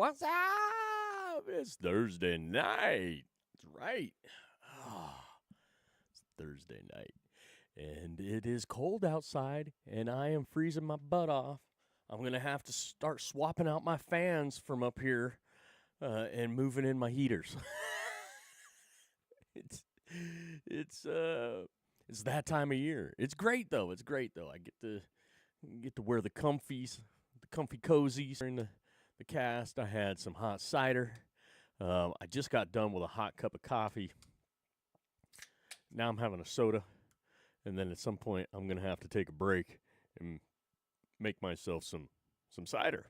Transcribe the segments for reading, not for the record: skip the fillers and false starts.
What's up? It's Thursday night. That's right. Oh, it's Thursday night. And it is cold outside, and I am freezing my butt off. I'm going to have to start swapping out my fans from up here and moving in my heaters. it's it's it's that time of year. It's great though. I get to wear the comfy cozies during the cast. I had some hot cider. I just got done with a hot cup of coffee. Now I'm having a soda, and then at some point I'm gonna have to take a break and make myself some cider.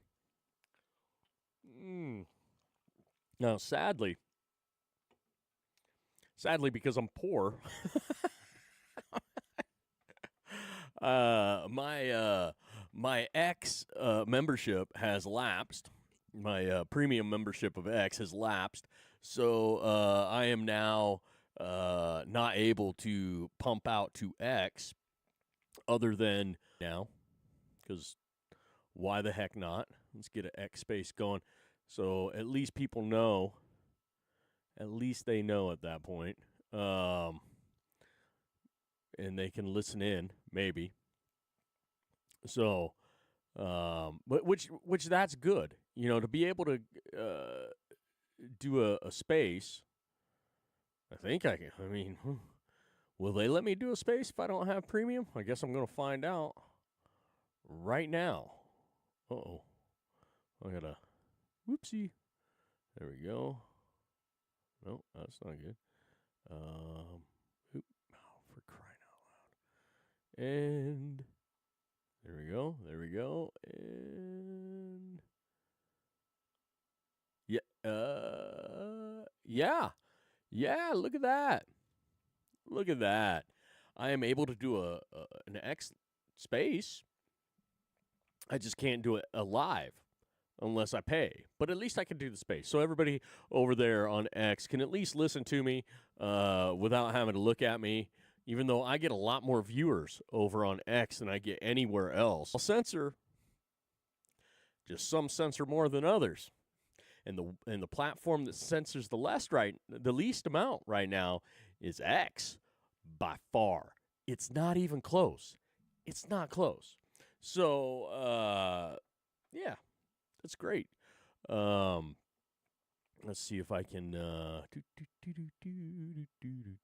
Now, sadly, because I'm poor, my X membership has lapsed. My premium membership of X has lapsed, so I am now not able to pump out to X other than now, because why the heck not? Let's get an X space going. So at least people know. At least they know at that point. And they can listen in, maybe. So, but which that's good. You know, to be able to do a space. I think I can. I mean, will they let me do a space if I don't have premium? I guess I'm going to find out right now. Uh-oh. I got a whoopsie. There we go. No, that's not good. Oh, for crying out loud. And there we go. And yeah, look at that. I am able to do an X space. I just can't do it live unless I pay. But at least I can do the space. So everybody over there on X can at least listen to me without having to look at me, even though I get a lot more viewers over on X than I get anywhere else. I'll censor. Just some censor more than others. And the platform that censors the least amount right now is X by far. It's not even close. It's not close. So, yeah, that's great. Let's see if I can see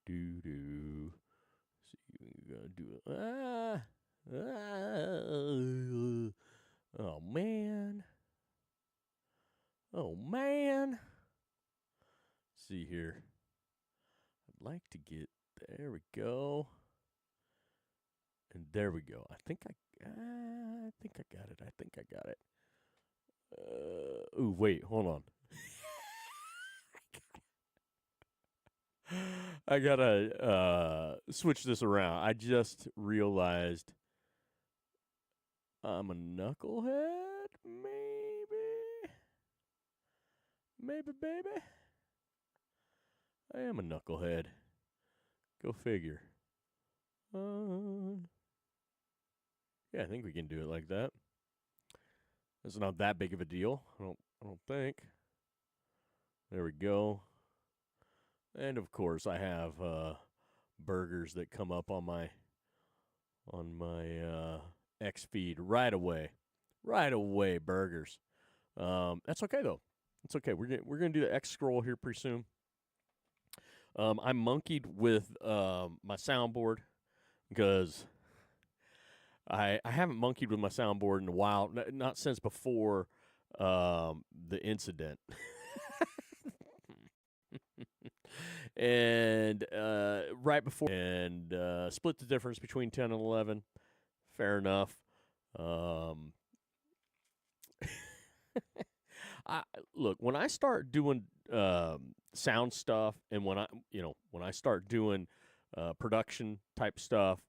oh man. See here. I'd like to get, there we go. And there we go. I think I got it. Ooh, wait, hold on. I gotta switch this around. I just realized I'm a knucklehead, maybe, baby. I am a knucklehead. Go figure. Yeah, I think we can do it like that. It's not that big of a deal. I don't think. There we go. And of course, I have burgers that come up on my X feed right away. Right away, burgers. That's okay though. It's okay. We're gonna do the X scroll here pretty soon. I monkeyed with my soundboard because I haven't monkeyed with my soundboard in a while, not since before the incident. And right before, and split the difference between 10 and 11. Fair enough. Look, when I start doing sound stuff, and when I start doing production type stuff,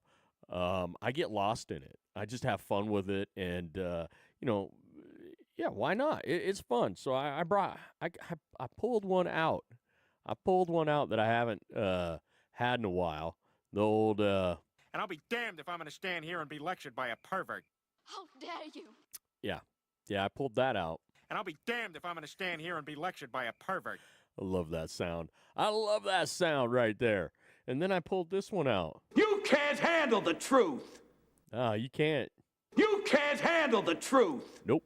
I get lost in it. I just have fun with it, and yeah, why not? It's fun. So I pulled one out. I pulled one out that I haven't had in a while. The old. And I'll be damned if I'm going to stand here and be lectured by a pervert. How dare you? Yeah, I pulled that out. And I'll be damned if I'm going to stand here and be lectured by a pervert. I love that sound. I love that sound right there. And then I pulled this one out. You can't handle the truth. Ah, you can't. You can't handle the truth. Nope.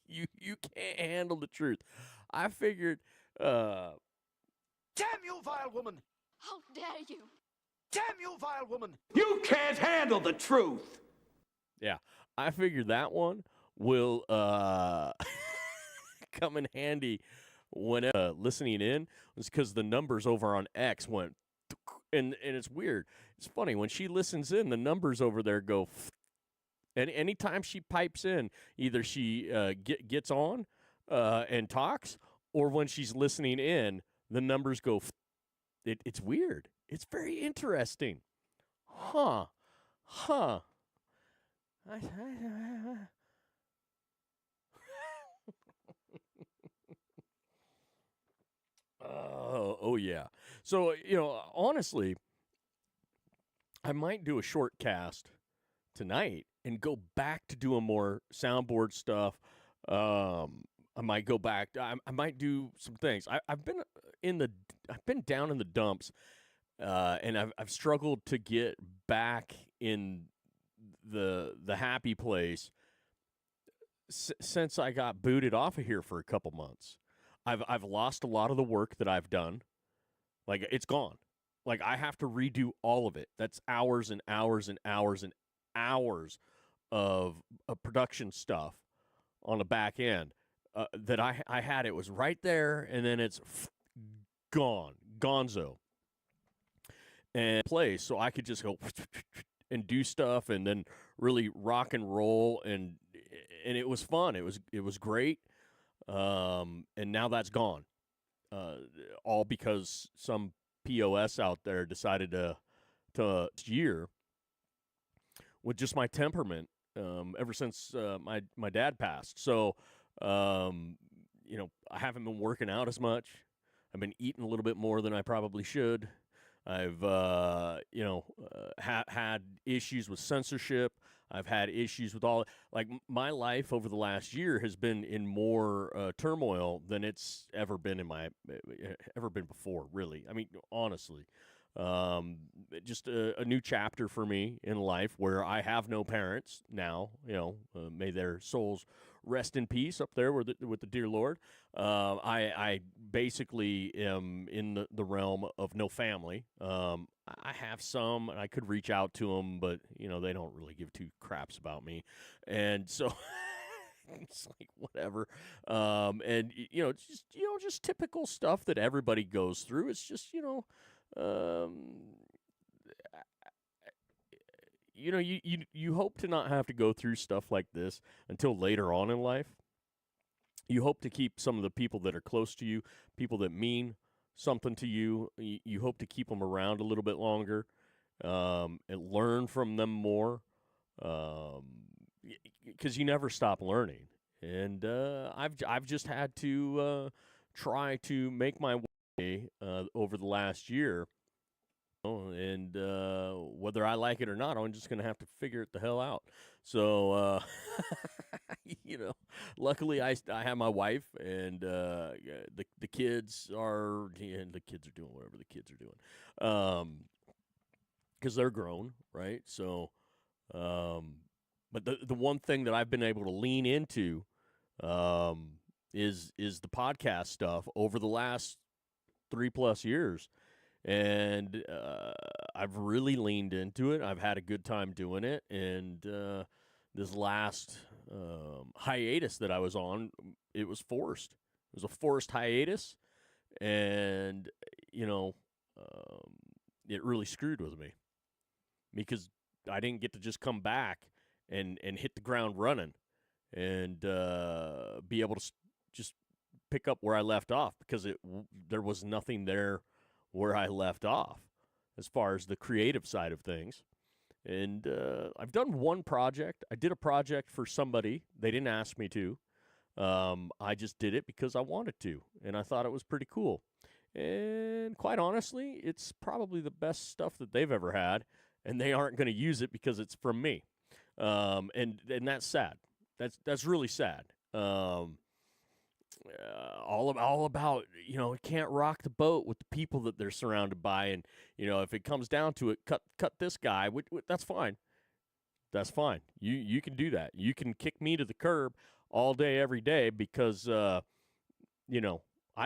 you can't handle the truth. I figured, Damn you, vile woman. How dare you? Damn you, vile woman. You can't handle the truth. yeah, I figured that one will come in handy when listening in. It's because the numbers over on X went, and it's weird. It's funny when she listens in, the numbers over there go. And anytime she pipes in, either she gets on and talks, or when she's listening in, the numbers go. It's weird. It's very interesting. Huh. Oh, yeah. So, honestly, I might do a short cast tonight and go back to doing more soundboard stuff. I might go back. I might do some things. I've been down in the dumps, and I've struggled to get back in the happy place since I got booted off of here for a couple months. I've lost a lot of the work that I've done. Like, it's gone. Like, I have to redo all of it. That's hours and hours and hours and hours of production stuff on the back end that I had. It was right there, and then it's gonzo. And play, so I could just go and do stuff and then really rock and roll, and it was fun. It was great. And now that's gone. All because some POS out there decided to year with just my temperament ever since my dad passed. So, I haven't been working out as much. I've been eating a little bit more than I probably should. I've, had issues with censorship. I've had issues with my life over the last year has been in more turmoil than it's ever been before, really. I mean, honestly, just a new chapter for me in life where I have no parents now, may their souls rest in peace up there with the dear Lord. I basically am in the realm of no family. I have some, and I could reach out to them, but, they don't really give two craps about me. And so it's like, whatever. And, just typical stuff that everybody goes through. It's just, you hope to not have to go through stuff like this until later on in life. You hope to keep some of the people that are close to you, people that mean something to you. You hope to keep them around a little bit longer, and learn from them more, because you never stop learning. And I've just had to try to make my way over the last year. And whether I like it or not, I'm just going to have to figure it the hell out. So, luckily I have my wife, and the kids are, the kids are doing whatever the kids are doing, because they're grown, right? So, but the one thing that I've been able to lean into is the podcast stuff over the last 3+ years. And I've really leaned into it. I've had a good time doing it. And this last hiatus that I was on, it was forced. It was a forced hiatus. And, it really screwed with me. Because I didn't get to just come back and hit the ground running and be able to just pick up where I left off, because there was nothing there where I left off as far as the creative side of things. And I've done one project. I did a project for somebody. They didn't ask me to. I just did it because I wanted to, and I thought it was pretty cool. And quite honestly, it's probably the best stuff that they've ever had, and they aren't going to use it because it's from me. And that's sad. That's really sad. All about, it can't rock the boat with the people that they're surrounded by, and if it comes down to it, cut this guy. That's fine. That's fine. You can do that. You can kick me to the curb all day, every day, because I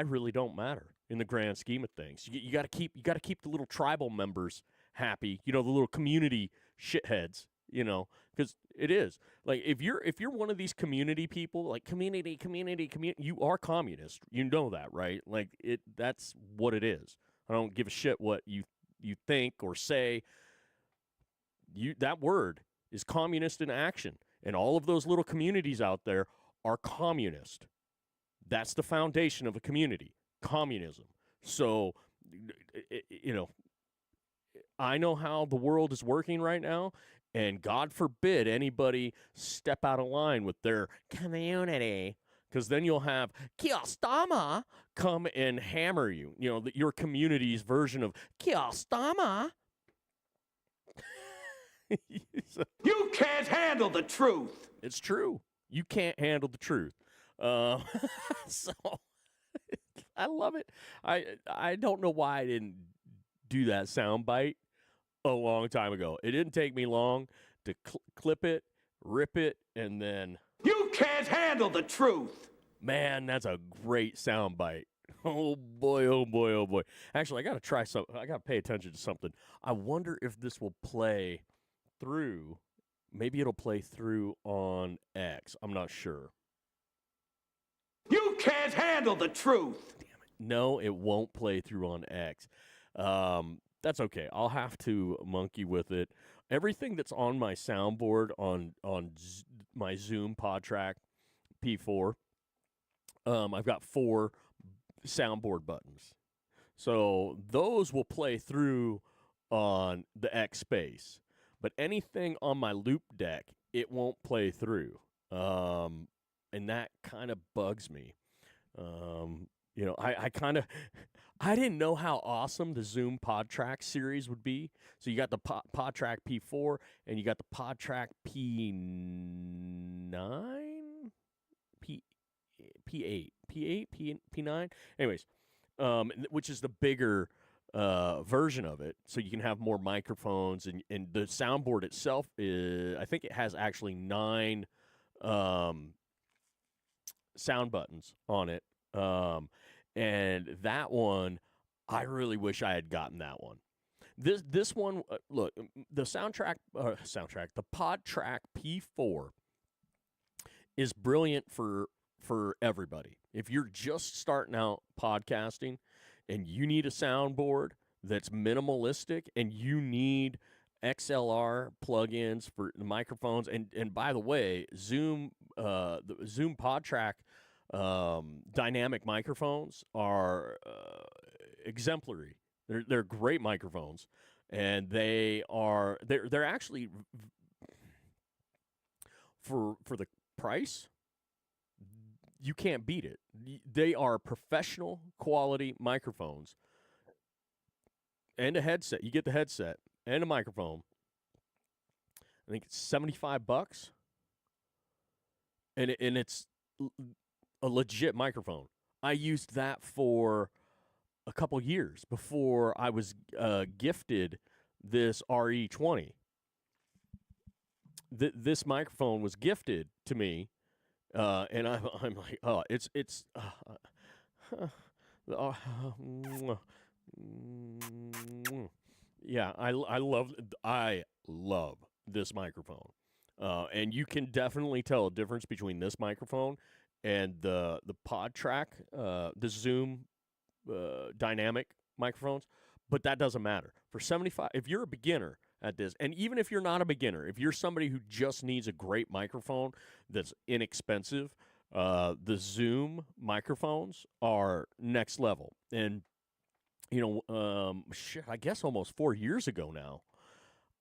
really don't matter in the grand scheme of things. You got to keep the little tribal members happy. The little community shitheads. Because it is like if you're one of these community people, like community, you are communist. You know that, right? Like that's what it is. I don't give a shit what you think or say. That word is communist in action, and all of those little communities out there are communist. That's the foundation of a community, communism. So, I know how the world is working right now, and God forbid anybody step out of line with their community, because then you'll have Kiostama come and hammer you. Your community's version of Kiostama. You can't handle the truth. It's true. You can't handle the truth. So I love it. I don't know why I didn't do that sound bite a long time ago. It didn't take me long to clip it, rip it, and then... You can't handle the truth. Man, that's a great sound bite. Oh boy, oh boy, oh boy. Actually, I got to try something. I got to pay attention to something. I wonder if this will play through. Maybe it'll play through on X. I'm not sure. You can't handle the truth. Damn it. No, it won't play through on X. That's okay. I'll have to monkey with it. Everything that's on my soundboard on my Zoom PodTrack P4, I've got 4 soundboard buttons. So those will play through on the X space. But anything on my loop deck, it won't play through. And that kind of bugs me. I didn't know how awesome the Zoom PodTrack series would be. So you got the PodTrack P4 and you got the PodTrack P9, P8, P9. Anyways, which is the bigger version of it, so you can have more microphones, and the soundboard itself I think it has actually 9 sound buttons on it, and that one, I really wish I had gotten that one. This one, look, the the PodTrack P4 is brilliant for everybody. If you're just starting out podcasting and you need a soundboard that's minimalistic, and you need XLR plugins for the microphones, and by the way, the Zoom PodTrack dynamic microphones are exemplary. They're great microphones, and they're actually for the price, you can't beat it. They are professional quality microphones and a headset. You get the headset and a microphone. I think it's $75, and it's a legit microphone. I used that for a couple years before I was gifted this RE20. This microphone was gifted to me. And I'm like, oh, it's yeah, I love this microphone, and you can definitely tell a difference between this microphone and the PodTrack, the Zoom dynamic microphones, but that doesn't matter. For $75, if you're a beginner at this, and even if you're not a beginner, if you're somebody who just needs a great microphone that's inexpensive, the Zoom microphones are next level. And I guess almost 4 years ago now,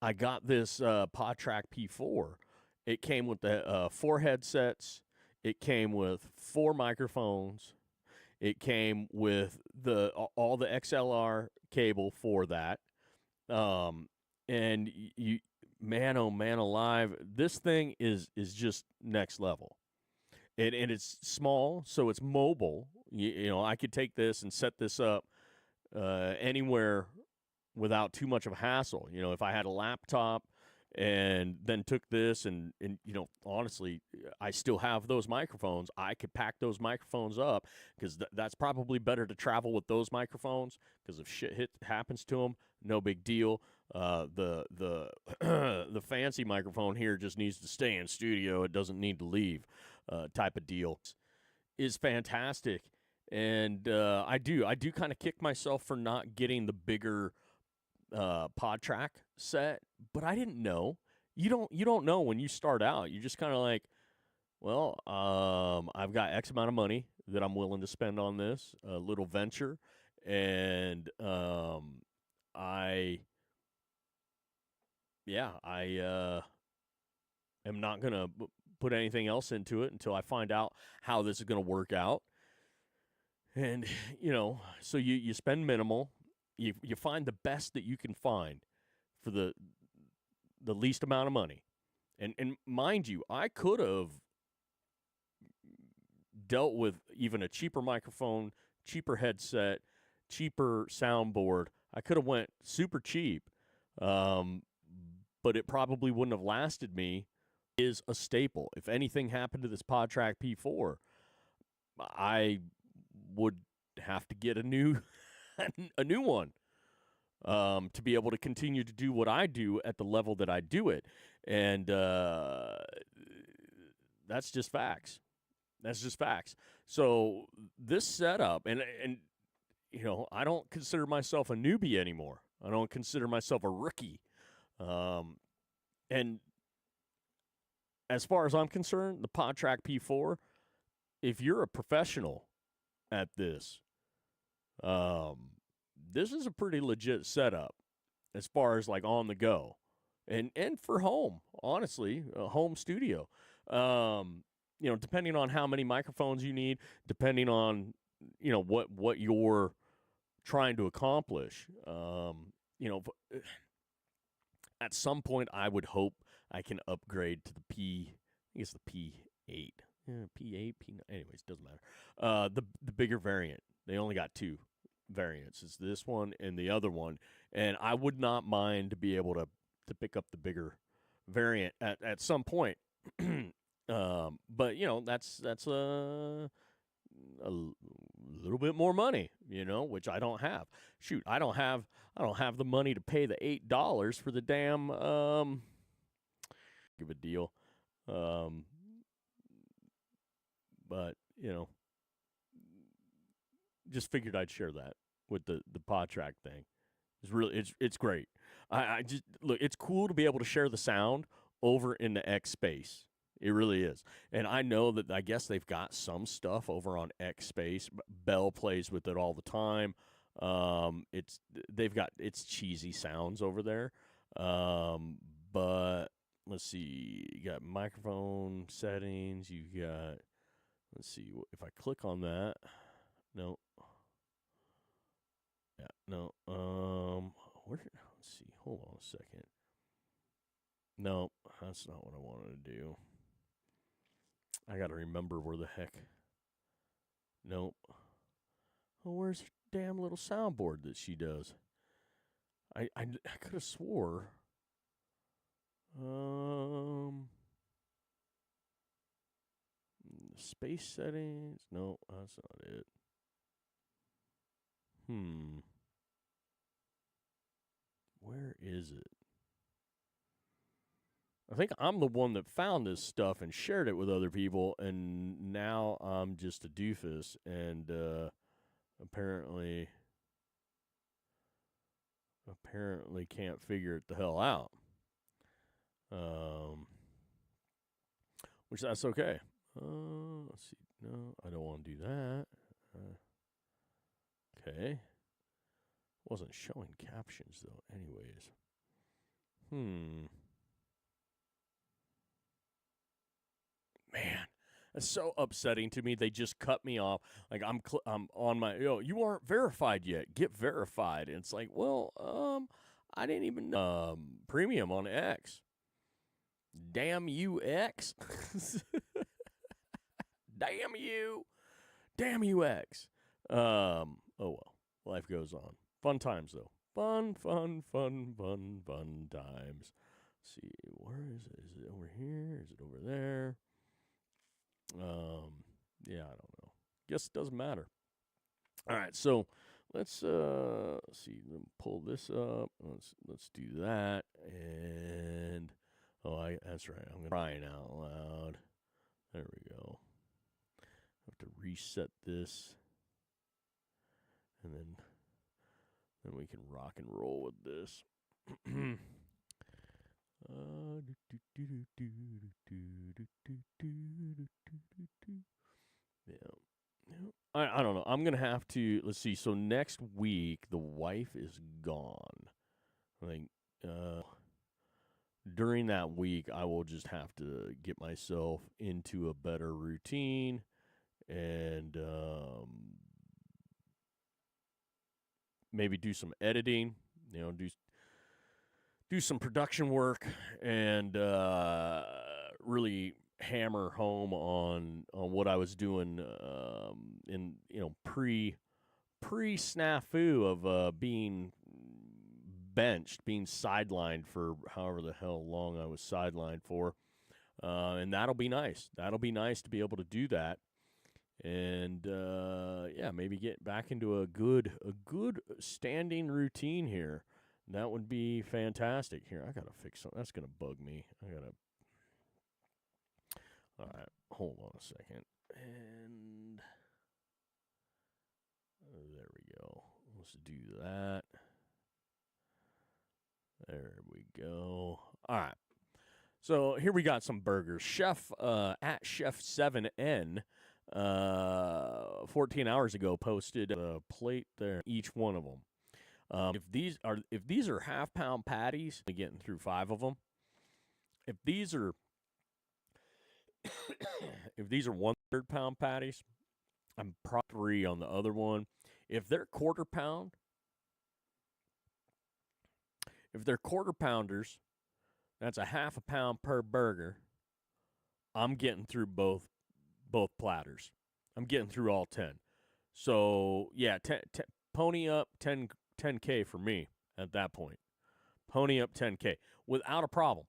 I got this PodTrack P4. It came with the 4 headsets. It came with 4 microphones. It came with all the XLR cable for that. And man, oh man alive, this thing is just next level. And it's small, so it's mobile. You know, I could take this and set this up anywhere without too much of a hassle. You know, if I had a laptop and then took this and you know, honestly, I still have those microphones. I could pack those microphones up because that's probably better to travel with those microphones because if shit happens to them, no big deal. The the fancy microphone here just needs to stay in studio. It doesn't need to leave, type of deal. Is fantastic, and I do kind of kick myself for not getting the bigger pod track set, but I didn't know. You don't know when you start out. You're just kind of like, well, I've got X amount of money that I'm willing to spend on this little venture, and I am not gonna put anything else into it until I find out how this is gonna work out. And you know, so you spend minimal. You find the best that you can find for the least amount of money. And mind you, I could have dealt with even a cheaper microphone, cheaper headset, cheaper soundboard. I could have went super cheap, but it probably wouldn't have lasted me. Is a staple. If anything happened to this PodTrack P4, I would have to get a new one to be able to continue to do what I do at the level that I do it. And that's just facts. That's just facts. So this setup, and you know, I don't consider myself a newbie anymore. I don't consider myself a rookie. And as far as I'm concerned, the PodTrack P4, if you're a professional at this, this is a pretty legit setup as far as like on the go, and for home, honestly, a home studio. You know, depending on how many microphones you need, depending on, you know, what you're trying to accomplish. You know, at some point, I would hope I can upgrade to the I think it's the P8. Yeah, P8, P9. Anyways, doesn't matter. The bigger variant. They only got two variants. It's this one and the other one. And I would not mind to be able to pick up the bigger variant at some point. But you know, that's a little bit more money, you know, which I don't have. Shoot, I don't have the money to pay the $8 for the damn give a deal. But you know, just figured I'd share that with the PodTrack thing. It's really it's great. I just look, it's cool to be able to share the sound over in the X space. It really is. And I know that I guess they've got some stuff over on X Space. Bell plays with it all the time. It's cheesy sounds over there. But let's see. You got microphone settings. You got, let's see, if I click on that. No. Yeah, no. Let's see. Hold on a second. No, that's not what I wanted to do. I got to remember where the heck. Nope. Oh, where's her damn little soundboard that she does? I could have swore. Space settings. No, that's not it. Where is it? I think I'm the one that found this stuff and shared it with other people, and now I'm just a doofus, and apparently can't figure it the hell out. Which that's okay. Let's see. No, I don't want to do that. Okay. Wasn't showing captions though. Anyways. Man, that's so upsetting to me. They just cut me off. Like I'm on my, you aren't verified yet. Get verified. And it's like, well, I didn't even premium on X. Damn you, X. Damn you. Damn you, X. Oh, well. Life goes on. Fun times, though. Fun times. Let's see, where is it? Is it over here? Is it over there? Yeah, I don't know. Guess it doesn't matter. All right, so let's see. Let me pull this up. Let's do that. And that's right. I'm crying out loud. There we go. Have to reset this, and then we can rock and roll with this. Yeah. I don't know. I'm gonna have to. Let's see. So next week, the wife is gone. Like, during that week, I will just have to get myself into a better routine and maybe do some editing. You know, do some production work and really hammer home on what I was doing in pre snafu of being benched, being sidelined for however the hell long I was sidelined for, and that'll be nice. That'll be nice to be able to do that, and yeah, maybe get back into a good standing routine here. That would be fantastic. Here, I gotta fix something. That's gonna bug me. All right, hold on a second. And there we go. Let's do that. There we go. All right. So here we got some burgers. Chef at Chef7N 14 hours ago posted a plate there, each one of them. If these are half-pound patties, I'm getting through 5 of them. If these are 1/3 pound patties, I'm probably 3 on the other one. If they're quarter pounders, that's a half a pound per burger. I'm getting through both platters. I'm getting through all 10. So yeah, pony up 10K for me at that point. Pony up 10K without a problem.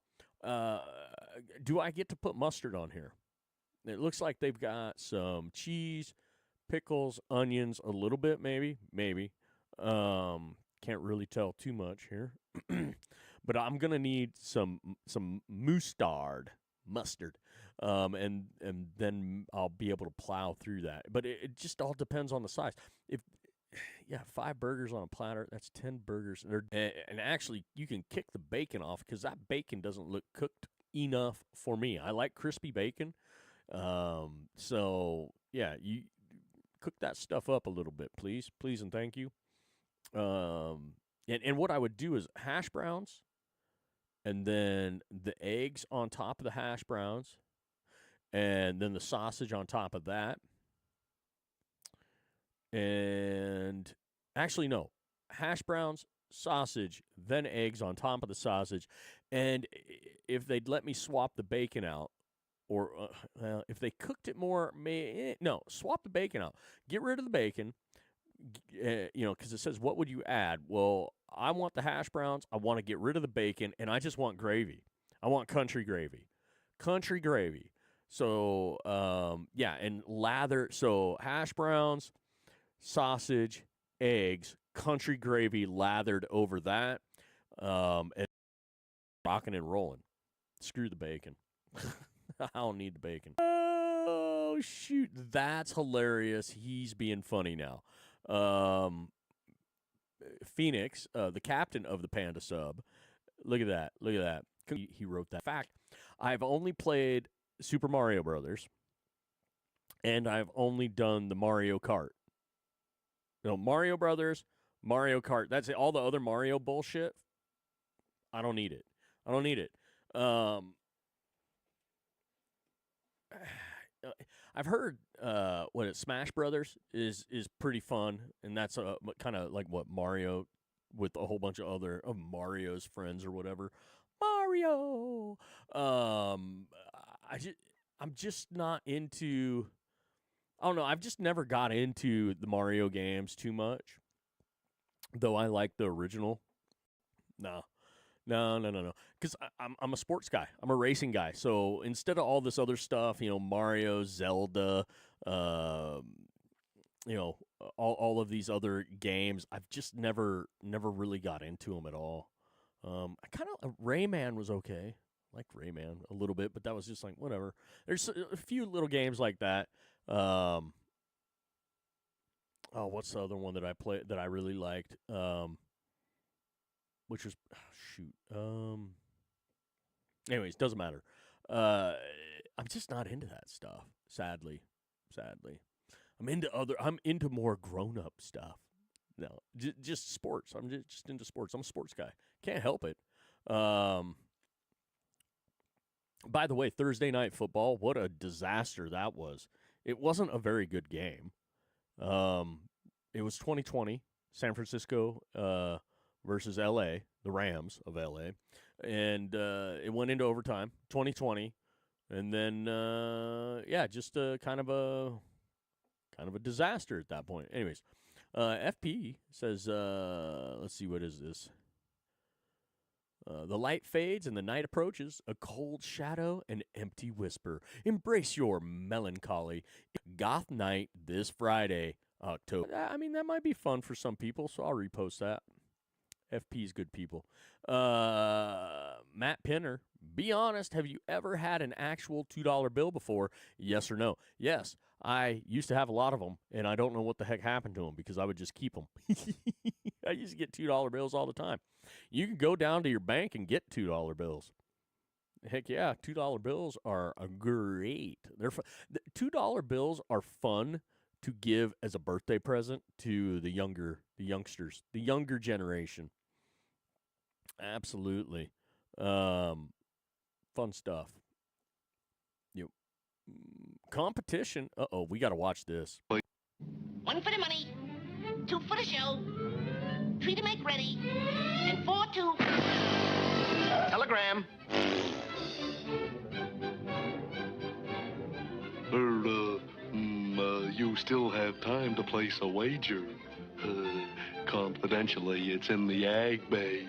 Do I get to put mustard on here? It looks like they've got some cheese, pickles, onions, a little bit maybe. Can't really tell too much here. But I'm going to need some mustard, and then I'll be able to plow through that. But it just all depends on the size. If 5 burgers on a platter, that's 10 burgers. And actually, you can kick the bacon off because that bacon doesn't look cooked enough for me. I like crispy bacon. So, yeah, you cook that stuff up a little bit, please. Please and thank you. And what I would do is hash browns and then the eggs on top of the hash browns and then the sausage on top of that. And actually, no, hash browns, sausage, then eggs on top of the sausage. And if they'd let me swap the bacon out, or if they cooked it more, swap the bacon out. Get rid of the bacon, because it says, what would you add? Well, I want the hash browns. I want to get rid of the bacon, and I just want gravy. I want country gravy. So, and lather. So hash browns, sausage, eggs, country gravy lathered over that, and rocking and rolling. Screw the bacon. I don't need the bacon. Oh, shoot. That's hilarious. He's being funny now. Phoenix, the captain of the Panda Sub. Look at that. He wrote that. In fact, I've only played Super Mario Brothers, and I've only done the Mario Kart. Mario Brothers, Mario Kart. That's it. All the other Mario bullshit, I don't need it. I've heard Smash Brothers is pretty fun, and that's kind of like what Mario with a whole bunch of other of Mario's friends or whatever. Mario. I'm just not into. I don't know. I've just never got into the Mario games too much, though I like the original. No, no. Because I'm a sports guy. I'm a racing guy. So instead of all this other stuff, Mario, Zelda, all of these other games, I've just never really got into them at all. I kind of Rayman was okay. I liked Rayman a little bit, but that was just like whatever. There's a few little games like that. What's the other one that I played that I really liked? Which was anyways, doesn't matter. I'm just not into that stuff. Sadly, I'm into more grown up stuff. No, just sports. I'm just into sports. I'm a sports guy. Can't help it. By the way, Thursday night football, what a disaster that was. It wasn't a very good game. It was 2020, San Francisco versus LA, the Rams of LA. And it went into overtime, 2020. And then, just kind of a disaster at that point. Anyways, FP says, let's see, what is this? The light fades and the night approaches, a cold shadow, an empty whisper. Embrace your melancholy. Goth night this Friday, October. I mean, that might be fun for some people, so I'll repost that. FP's good people. Matt Pinner, be honest, have you ever had an actual $2 bill before? Yes or no? Yes. I used to have a lot of them, and I don't know what the heck happened to them because I would just keep them. I used to get $2 bills all the time. You can go down to your bank and get $2 bills. Heck yeah, $2 bills are great. They're $2 bills are fun to give as a birthday present to the youngsters, the younger generation. Absolutely. Fun stuff. Competition. Uh-oh, we got to watch this. 1 for the money, 2 for the show, 3 to make ready, and 4 to... Telegram. You still have time to place a wager. Confidentially, it's in the ag bay.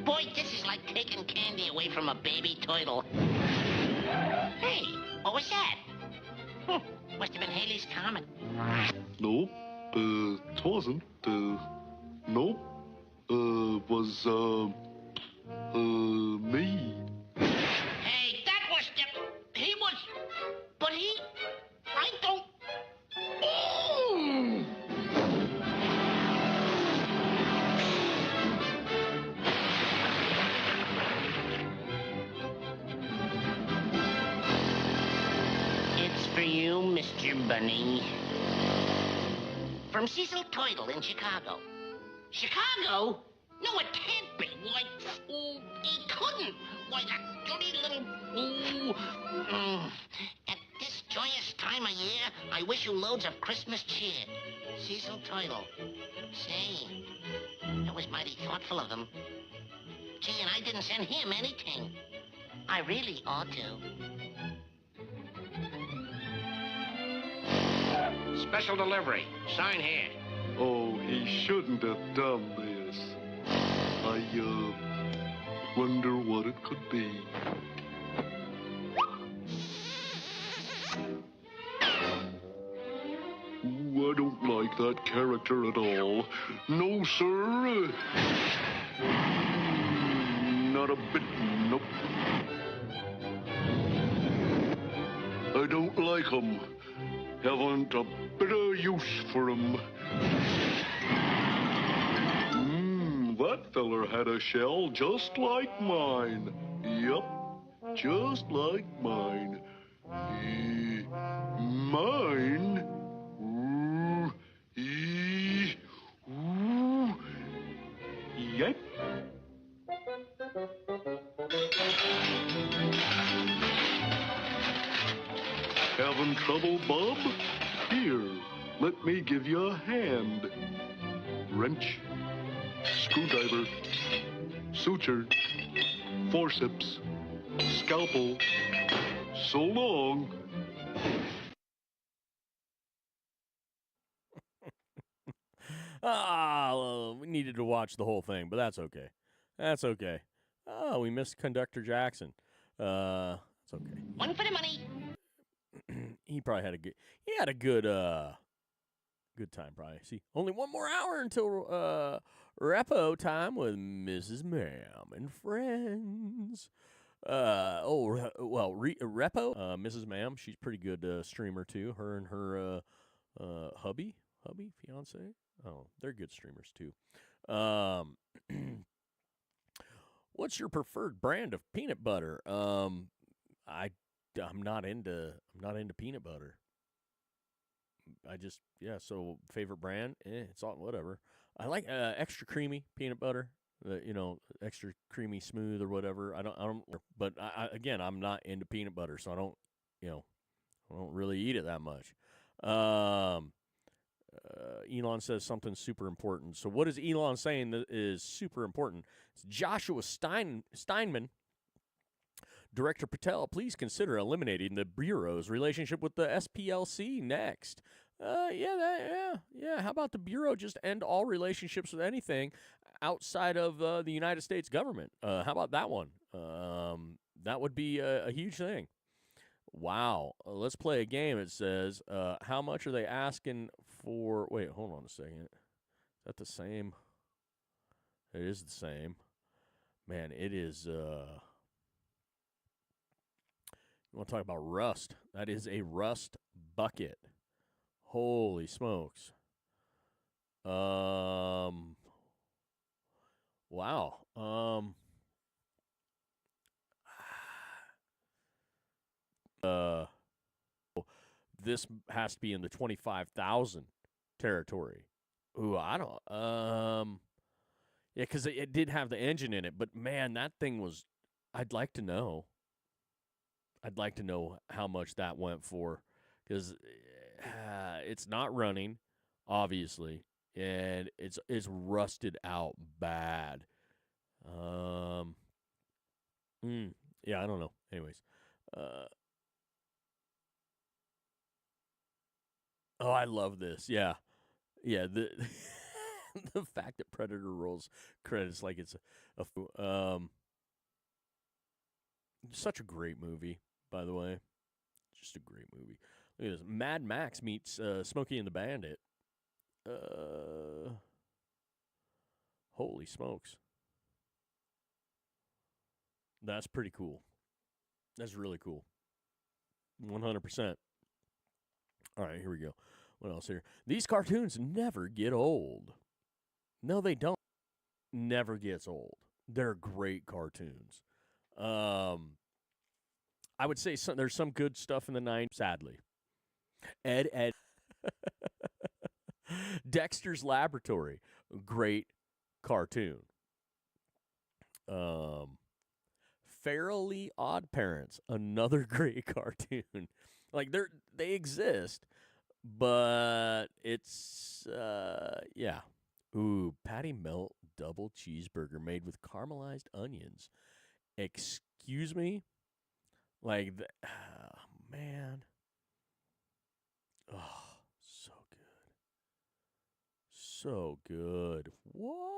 Boy, this is like taking candy away from a baby turtle. Hey, what was that? Must have been Haley's Comet. Nope, it wasn't. Nope, was, me. Hey, that was he was... But I don't... Oh! It's for you, Mr. Bunny. From Cecil Turtle in Chicago. Chicago? No, it can't be. Why, it couldn't. Why, that dirty little... At this joyous time of year, I wish you loads of Christmas cheer. Cecil Turtle. Say, that was mighty thoughtful of them. Gee, and I didn't send him anything. I really ought to. Special delivery. Sign here. Oh, he shouldn't have done this. I, wonder what it could be. Ooh, I don't like that character at all. No, sir. Not a bit, nope. I don't like him. Haven't a bit of use for him. That feller had a shell just like mine. Yep, just like mine. Mine? Yep. Having trouble, Bob? Here, let me give you a hand. Wrench, screwdriver, suture, forceps, scalpel. So long. We needed to watch the whole thing, but that's okay. That's okay. Oh, we missed Conductor Jackson. It's okay. One for the money. He probably had a good. He had a good time. Probably. See, only one more hour until repo time with Mrs. Ma'am and friends. Repo. Mrs. Ma'am, she's pretty good streamer too. Her and her hubby, fiance. Oh, they're good streamers too. What's your preferred brand of peanut butter? I'm not into peanut butter. So favorite brand, it's all whatever. I like extra creamy peanut butter. Extra creamy smooth or whatever. I don't. But again, I'm not into peanut butter, so I don't really eat it that much. Elon says something super important. So what is Elon saying that is super important? It's Joshua Steinman. Director Patel, please consider eliminating the Bureau's relationship with the SPLC next. Yeah. How about the Bureau just end all relationships with anything outside of the United States government? How about that one? That would be a huge thing. Wow. Let's play a game. It says, how much are they asking for? Wait, hold on a second. Is that the same? It is the same. Man, it is. You want to talk about rust? That is a rust bucket. Holy smokes. Wow. This has to be in the 25,000 territory. Ooh, I don't. Yeah, because it did have the engine in it, but man, that thing was. I'd like to know. I'd like to know how much that went for, because it's not running, obviously, and it's rusted out bad. Yeah, I don't know. Anyways, oh, I love this. Yeah. The the fact that Predator rolls credits like it's such a great movie, by the way. Just a great movie. Look at this. Mad Max meets Smokey and the Bandit. Holy smokes. That's pretty cool. That's really cool. 100%. All right, here we go. What else here? These cartoons never get old. No, they don't. Never gets old. They're great cartoons. I would say there's some good stuff in the 90s, sadly. Ed. Dexter's Laboratory, great cartoon. Fairly Odd Parents, another great cartoon. Like they exist, but it's yeah. Ooh, Patty Melt double cheeseburger made with caramelized onions. Excuse me? Like, man. Oh, so good. So good. What?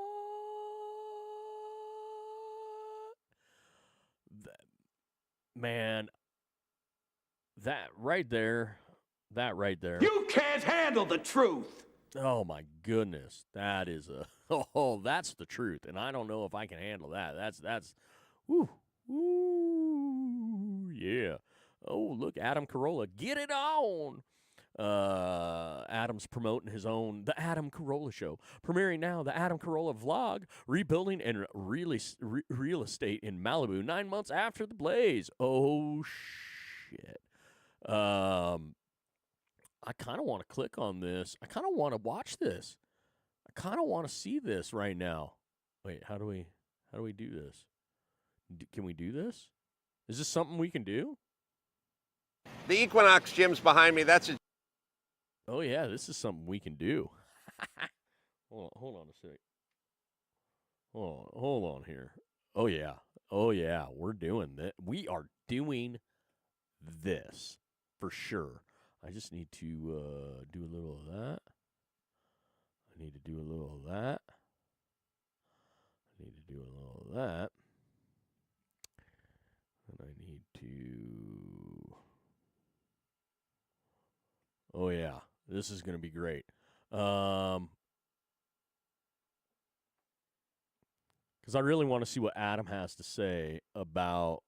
Man, that right there. You can't handle the truth. Oh, my goodness. That is that's the truth. And I don't know if I can handle that. That's, woo, yeah. Oh, look, Adam Carolla. Get it on. Adam's promoting his own The Adam Carolla Show. Premiering now, the Adam Carolla vlog, rebuilding and real estate in Malibu 9 months after the blaze. Oh, shit. I kind of want to click on this. I kind of want to watch this. I kind of want to see this right now. Wait, how do we do this? Can we do this? Is this something we can do? The Equinox gym's behind me. That's a Oh yeah, this is something we can do. Hold on a sec. Hold on here. Oh yeah, we're doing that. We are doing this for sure. I just need to do a little of that. I need to do a little of that. I need to do a little of that. And I need to. Oh yeah, this is going to be great. Because I really want to see what Adam has to say about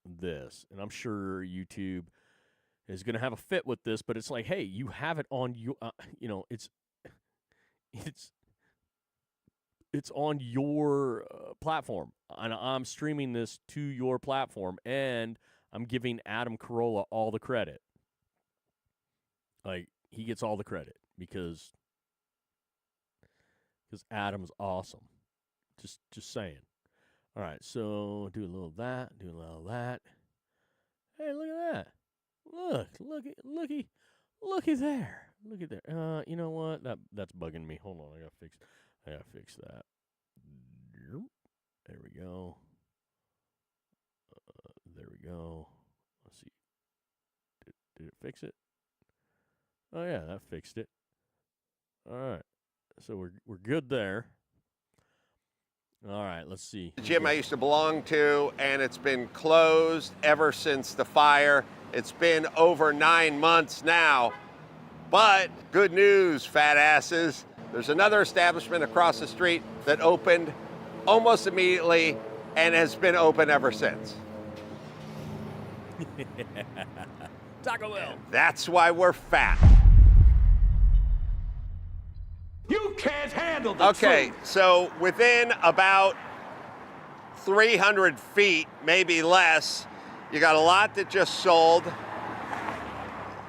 this, and I'm sure YouTube is going to have a fit with this. But it's like, hey, you have it on your, it's it's on your platform, and I'm streaming this to your platform, and I'm giving Adam Carolla all the credit. Like, he gets all the credit because Adam's awesome. Just saying. All right, so do a little of that, do a little of that. Hey, look at that. Looky there. Look at there. You know what? That's bugging me. Hold on, I gotta fix that. There we go. There we go. Let's see. Did it fix it? Oh yeah, that fixed it. All right. So we're good there. All right, let's see. The gym I used to belong to, and it's been closed ever since the fire. It's been over 9 months now. But good news, fat asses. There's another establishment across the street that opened almost immediately and has been open ever since. Taco Bell. That's why we're fat. You can't handle the Okay, truth. so within about 300 feet, maybe less, you got a lot that just sold.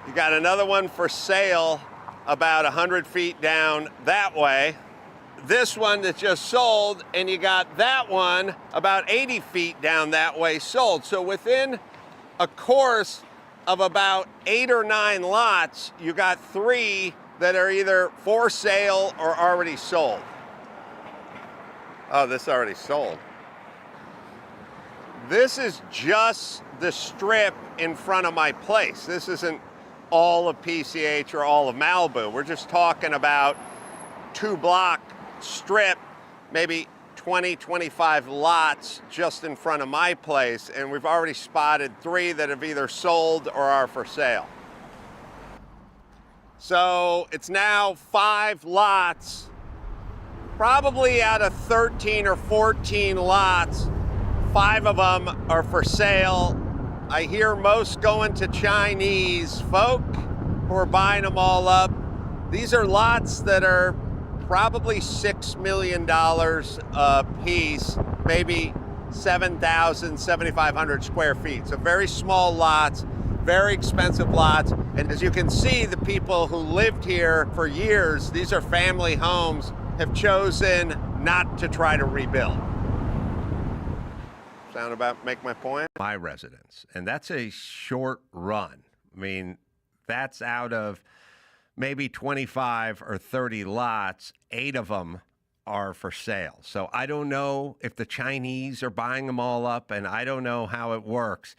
You got another one for sale about 100 feet down that way. This one that just sold, and you got that one about 80 feet down that way sold. So within a course of about 8 or 9 lots, you got 3 that are either for sale or already sold. Oh, this already sold. This is just the strip in front of my place. This isn't all of PCH or all of Malibu. We're just talking about 2-block strip, maybe 20, 25 lots just in front of my place, and we've already spotted 3 that have either sold or are for sale. So it's now 5 lots, probably out of 13 or 14 lots, 5 of them are for sale. I hear most going to Chinese folk who are buying them all up. These are lots that are probably $6 million a piece, maybe 7,000, 7,500 square feet. So very small lots, very expensive lots. And as you can see, the people who lived here for years, these are family homes, have chosen not to try to rebuild. Sound about make my point? My residence. And that's a short run. I mean, that's out of maybe 25 or 30 lots, 8 of them are for sale. So I don't know if the Chinese are buying them all up, and I don't know how it works,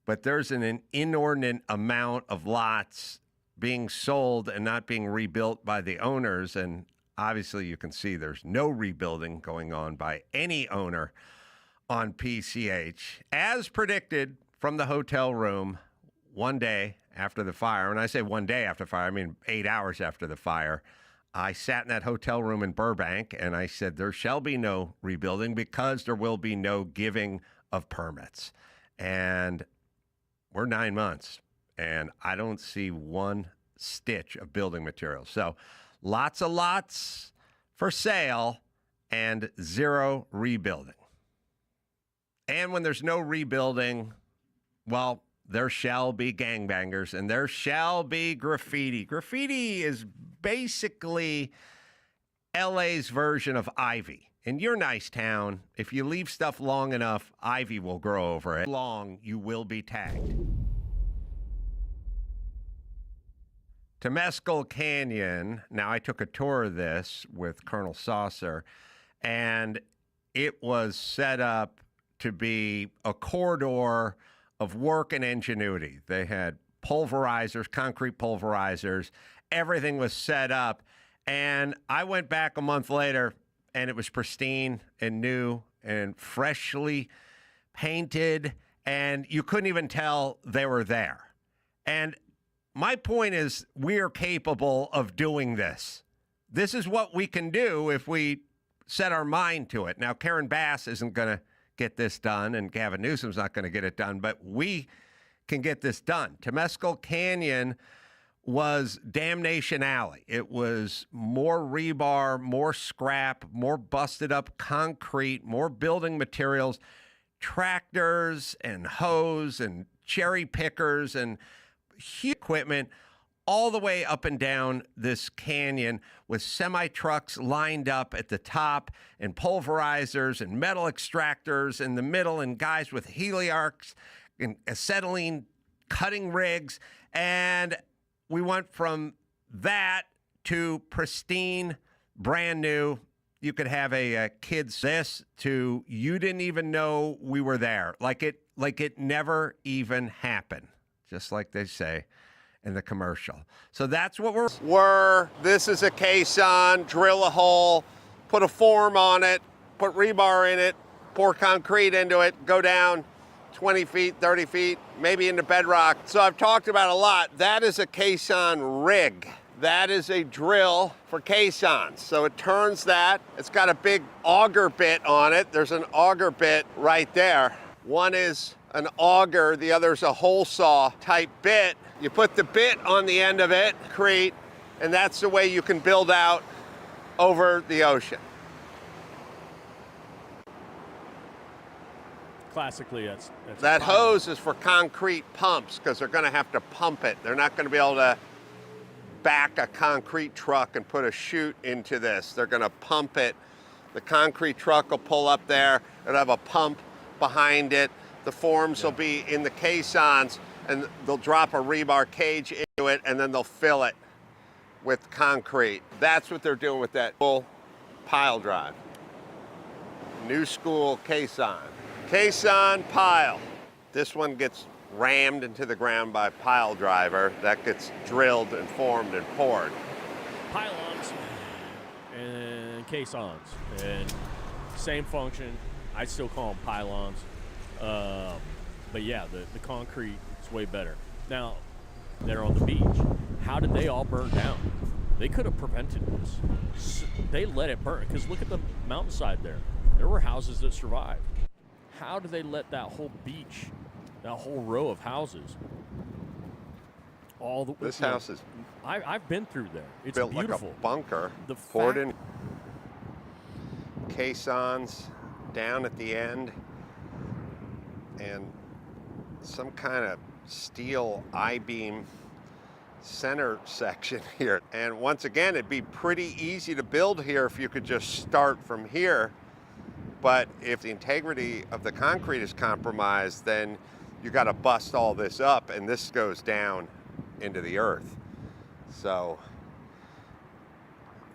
but there's an inordinate amount of lots being sold and not being rebuilt by the owners. And obviously you can see there's no rebuilding going on by any owner on PCH. As predicted from the hotel room one day after the fire, when I say one day after the fire, I mean 8 hours after the fire, I sat in that hotel room in Burbank and I said, there shall be no rebuilding because there will be no giving of permits. And we're 9 months and I don't see one stitch of building materials. So lots of lots for sale and 0 rebuilding. And when there's no rebuilding, well, there shall be gangbangers and there shall be graffiti. Graffiti is basically LA's version of ivy. In your nice town, if you leave stuff long enough, ivy will grow over it. Long, you will be tagged. Temescal Canyon, now I took a tour of this with Colonel Saucer, and it was set up to be a corridor of work and ingenuity. They had pulverizers, concrete pulverizers. Everything was set up. And I went back a month later, and it was pristine and new and freshly painted, and you couldn't even tell they were there. And my point is, we are capable of doing this. This is what we can do if we set our mind to it. Now, Karen Bass isn't going to get this done, and Gavin Newsom's not going to get it done, but we can get this done. Temescal Canyon was Damnation Alley. It was more rebar, more scrap, more busted up concrete, more building materials, tractors and hose and cherry pickers and huge equipment all the way up and down this canyon with semi-trucks lined up at the top and pulverizers and metal extractors in the middle and guys with heliarcs and acetylene cutting rigs. And we went from that to pristine, brand new. You could have a kid's this to you didn't even know we were there. Like it never even happened, just like they say in the commercial. So that's what this is a caisson, drill a hole, put a form on it, put rebar in it, pour concrete into it, go down 20 feet, 30 feet, maybe into bedrock. So I've talked about a lot. That is a caisson rig. That is a drill for caissons. So it turns that. It's got a big auger bit on it. There's an auger bit right there. One is an auger, the other's a hole saw type bit. You put the bit on the end of it, concrete, and that's the way you can build out over the ocean. Classically, that's that hose is for concrete pumps because they're going to have to pump it. They're not going to be able to back a concrete truck and put a chute into this. They're going to pump it. The concrete truck will pull up there. It'll have a pump behind it. The forms will be in the caissons, and they'll drop a rebar cage into it, and then they'll fill it with concrete. That's what they're doing with that full pile drive. New school caisson. Caisson pile. This one gets rammed into the ground by pile driver. That gets drilled and formed and poured. Pylons and caissons, and same function. I still call them pylons. But yeah, the concrete is way better. Now, they're on the beach. How did they all burn down? They could have prevented this. They let it burn, because look at the mountainside there. There were houses that survived. How do they let that whole beach, that whole row of houses, all the way? This house is I've been through there. It's built beautiful. like a bunker. The poured in caissons down at the end, and some kind of steel I-beam center section here. And once again, it'd be pretty easy to build here if you could just start from here. But if the integrity of the concrete is compromised, then you got to bust all this up, and this goes down into the earth. So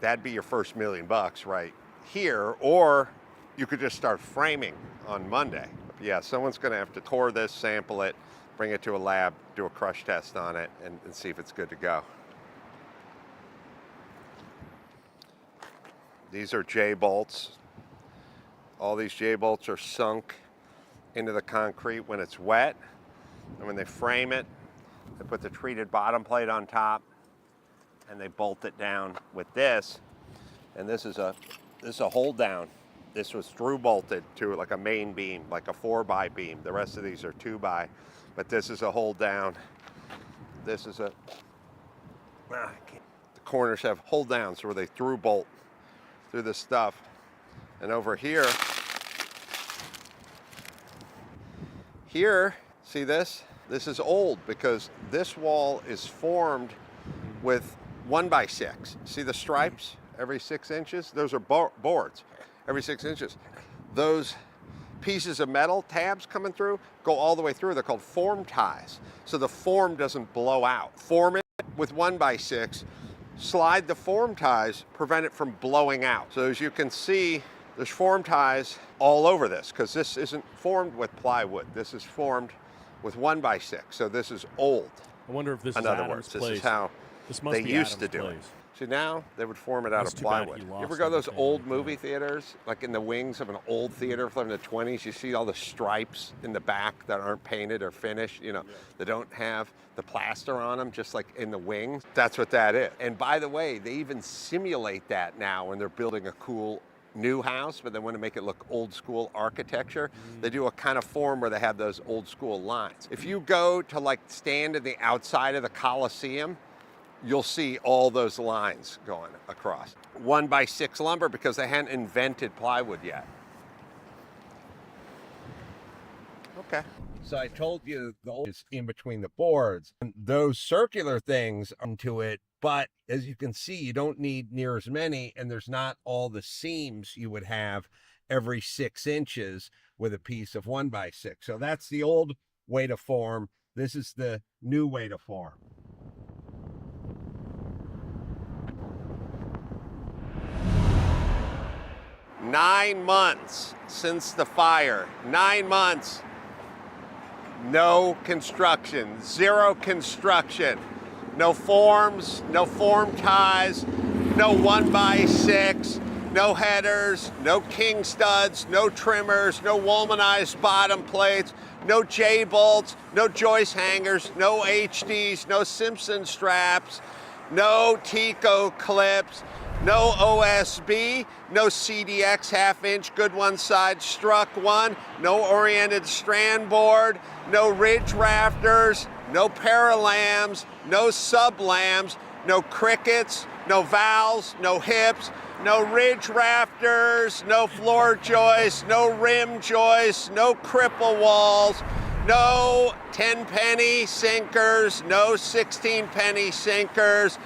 that'd be your first $1 million right here, or you could just start framing on Monday. Yeah, someone's going to have to core this, sample it, bring it to a lab, do a crush test on it, and see if it's good to go. These are J-bolts. All these J-bolts are sunk into the concrete when it's wet. And when they frame it, they put the treated bottom plate on top, and they bolt it down with this. And this is a hold down. This was through bolted to like a main beam, like a 4x beam. The rest of these are 2x, but this is a hold down. This is the corners have hold downs where they through bolt through this stuff. And over here, see this? This is old because this wall is formed with 1x6. See the stripes every 6 inches? Those are boards every 6 inches. Those pieces of metal, tabs coming through, go all the way through. They're called form ties. So the form doesn't blow out. Form it with 1x6, slide the form ties, prevent it from blowing out. So as you can see, there's form ties all over this because this isn't formed with plywood. This is formed with 1x6. So this is old. I wonder if this In is other Adam's words, place. this is how This must they be used Adam's to do it. place. So now they would form it out That's of too bad plywood. he You lost ever go to those everything old like that. movie theaters, like in the wings of an old theater from the 20s? You see all the stripes in the back that aren't painted or finished, you know, that don't have the plaster on them, just like in the wings. That's what that is. And by the way, they even simulate that now when they're building a cool new house, but they want to make it look old school architecture. They do a kind of form where they have those old school lines. If you go to like stand in the outside of the Coliseum, you'll see all those lines going across. 1x6 lumber because they hadn't invented plywood yet. Okay. So I told you the old is in between the boards. And those circular things onto it, but as you can see, you don't need near as many, and there's not all the seams you would have every 6 inches with a piece of 1x6. So that's the old way to form. This is the new way to form. Nine months since the fire. 9 months. No construction. Zero construction. No forms, no form ties, no 1x6, no headers, no king studs, no trimmers, no womanized bottom plates, no J-bolts, no joist hangers, no HDs, no Simpson straps, no Tico clips, no OSB, no CDX half-inch good one side struck one, no oriented strand board, no ridge rafters, no paralams, no sub-lams, no crickets, no valves, no hips, no ridge rafters, no floor joists, no rim joists, no cripple walls, no 10-penny sinkers, no 16-penny sinkers,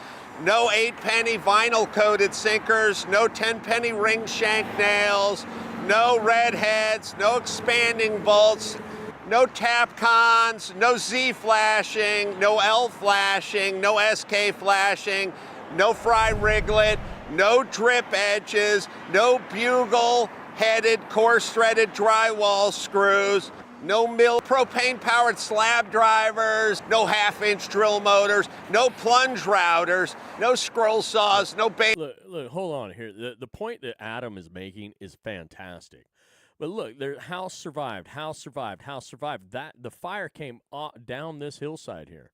no 8-penny vinyl-coated sinkers, no 10-penny ring shank nails, no red heads, no expanding bolts, no tap cons, no Z flashing, no L flashing, no SK flashing, no fry riglet, no drip edges, no bugle-headed coarse-threaded drywall screws, no mill propane-powered slab drivers, no half-inch drill motors, no plunge routers, no scroll saws, no Look, hold on here. The point that Adam is making is fantastic. But look, their house survived. That the fire came down this hillside here.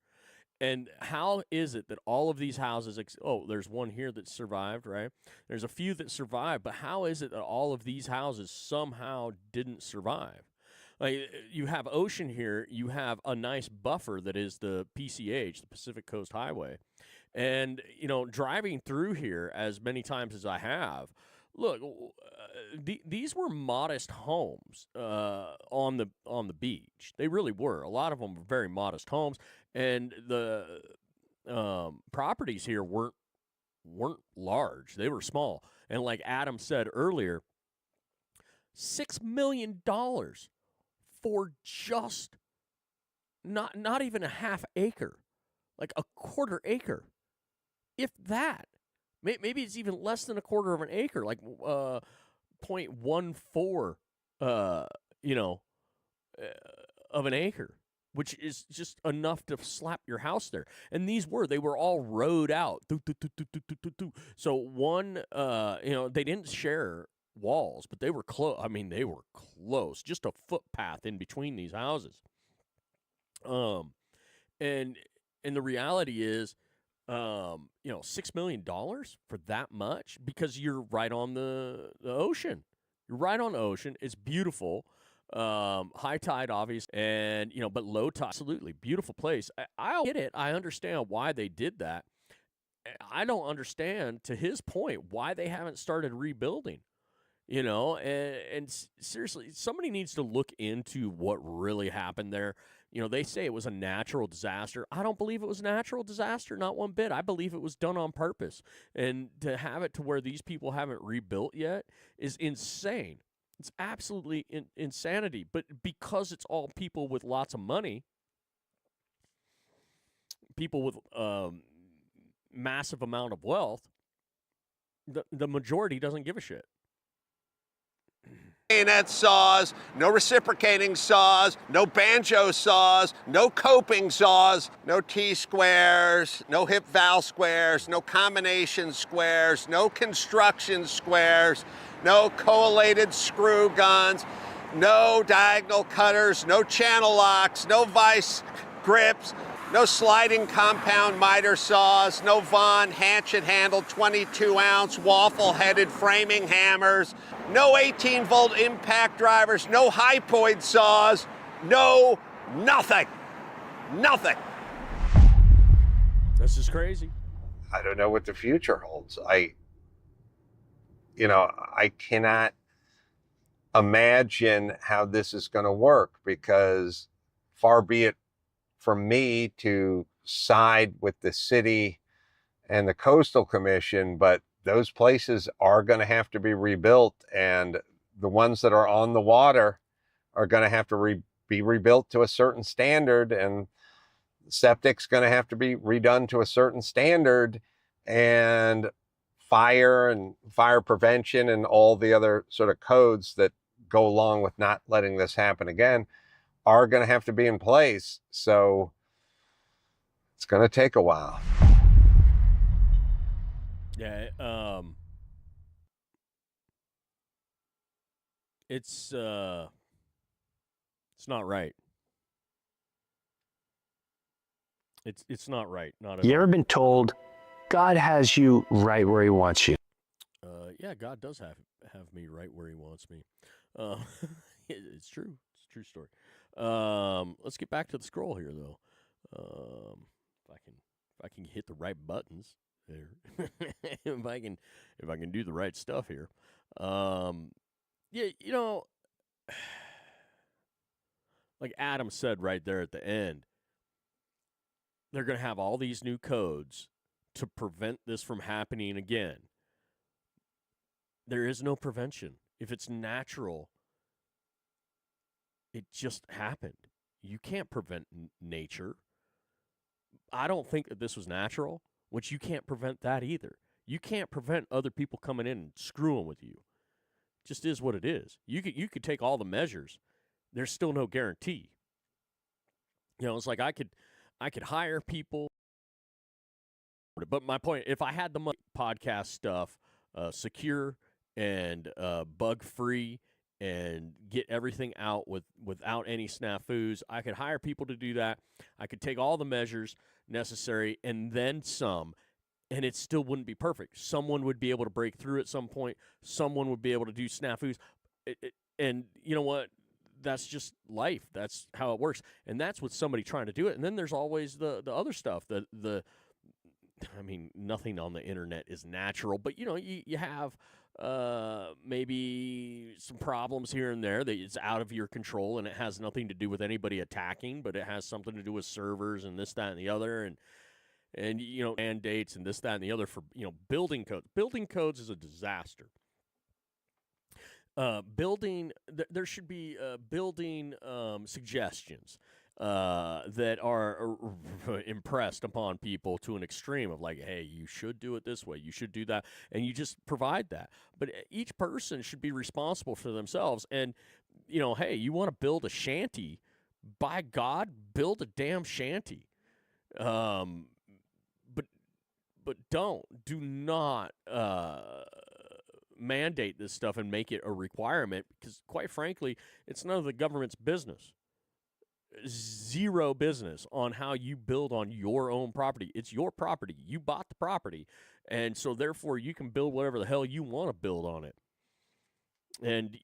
And how is it that all of these houses, there's one here that survived, right? There's a few that survived, but how is it that all of these houses somehow didn't survive? Like, you have ocean here, you have a nice buffer that is the PCH, the Pacific Coast Highway. And, driving through here as many times as I have, look, these were modest homes on the beach. They really were. A lot of them were very modest homes, and the properties here weren't large. They were small. And like Adam said earlier, $6 million for just not even a half acre, like a quarter acre, if that. Maybe it's even less than a quarter of an acre, like 0.14, of an acre, which is just enough to slap your house there. And they were all rowed out. So one, they didn't share walls, but they were close. I mean, they were close, just a footpath in between these houses. And the reality is, $6 million for that much because you're right on the ocean. You're right on the ocean. It's beautiful. High tide, obviously, and but low tide, absolutely beautiful place. I get it. I understand why they did that. I don't understand, to his point, why they haven't started rebuilding. And seriously, somebody needs to look into what really happened there. They say it was a natural disaster. I don't believe it was a natural disaster, not one bit. I believe it was done on purpose. And to have it to where these people haven't rebuilt yet is insane. It's absolutely insanity. But because it's all people with lots of money, people with massive amount of wealth, the majority doesn't give a shit. Bayonet saws, no reciprocating saws, no banjo saws, no coping saws, no T-squares, no hip valve squares, no combination squares, no construction squares, no collated screw guns, no diagonal cutters, no channel locks, no vice grips, no sliding compound miter saws, no Vaughan hatchet-handled 22-ounce waffle-headed framing hammers, no 18-volt impact drivers, no hypoid saws, no nothing. Nothing. This is crazy. I don't know what the future holds. I cannot imagine how this is going to work, because far be it from me to side with the city and the Coastal Commission, but those places are going to have to be rebuilt, and the ones that are on the water are going to have to be rebuilt to a certain standard, and septic's going to have to be redone to a certain standard, and fire prevention and all the other sort of codes that go along with not letting this happen again are going to have to be in place. So it's going to take a while. Yeah, it's not right. It's not right. Not at You all. ever been told God has you right where he wants you? Yeah, God does have me right where he wants me. It's true. It's a true story. Let's get back to the scroll here, though. If I can hit the right buttons there, if I can do the right stuff here. Yeah, like Adam said right there at the end, they're going to have all these new codes to prevent this from happening again. There is no prevention. If it's natural, it just happened. You can't prevent nature. I don't think that this was natural, which you can't prevent that either. You can't prevent other people coming in and screwing with you. It just is what it is. You could take all the measures. There's still no guarantee. It's like I could hire people. But my point, if I had the money, podcast stuff secure and bug-free and get everything out without any snafus, I could hire people to do that. I could take all the measures necessary and then some, and it still wouldn't be perfect. Someone would be able to break through at some point. Someone would be able to do snafus. And you know what? That's just life. That's how it works. And that's with somebody trying to do it. And then there's always the other stuff. I mean, nothing on the internet is natural, but you have maybe some problems here and there that it's out of your control, and it has nothing to do with anybody attacking, but it has something to do with servers and this, that, and the other, and mandates and this, that, and the other for building codes. Building codes is a disaster. There should be building suggestions that are impressed upon people to an extreme of like, hey, you should do it this way, you should do that, and you just provide that. But each person should be responsible for themselves. And hey, you want to build a shanty? By God, build a damn shanty. But do not mandate this stuff and make it a requirement, because quite frankly, it's none of the government's business. Zero business on how you build on your own property. It's your property. You bought the property, and so therefore you can build whatever the hell you want to build on it. And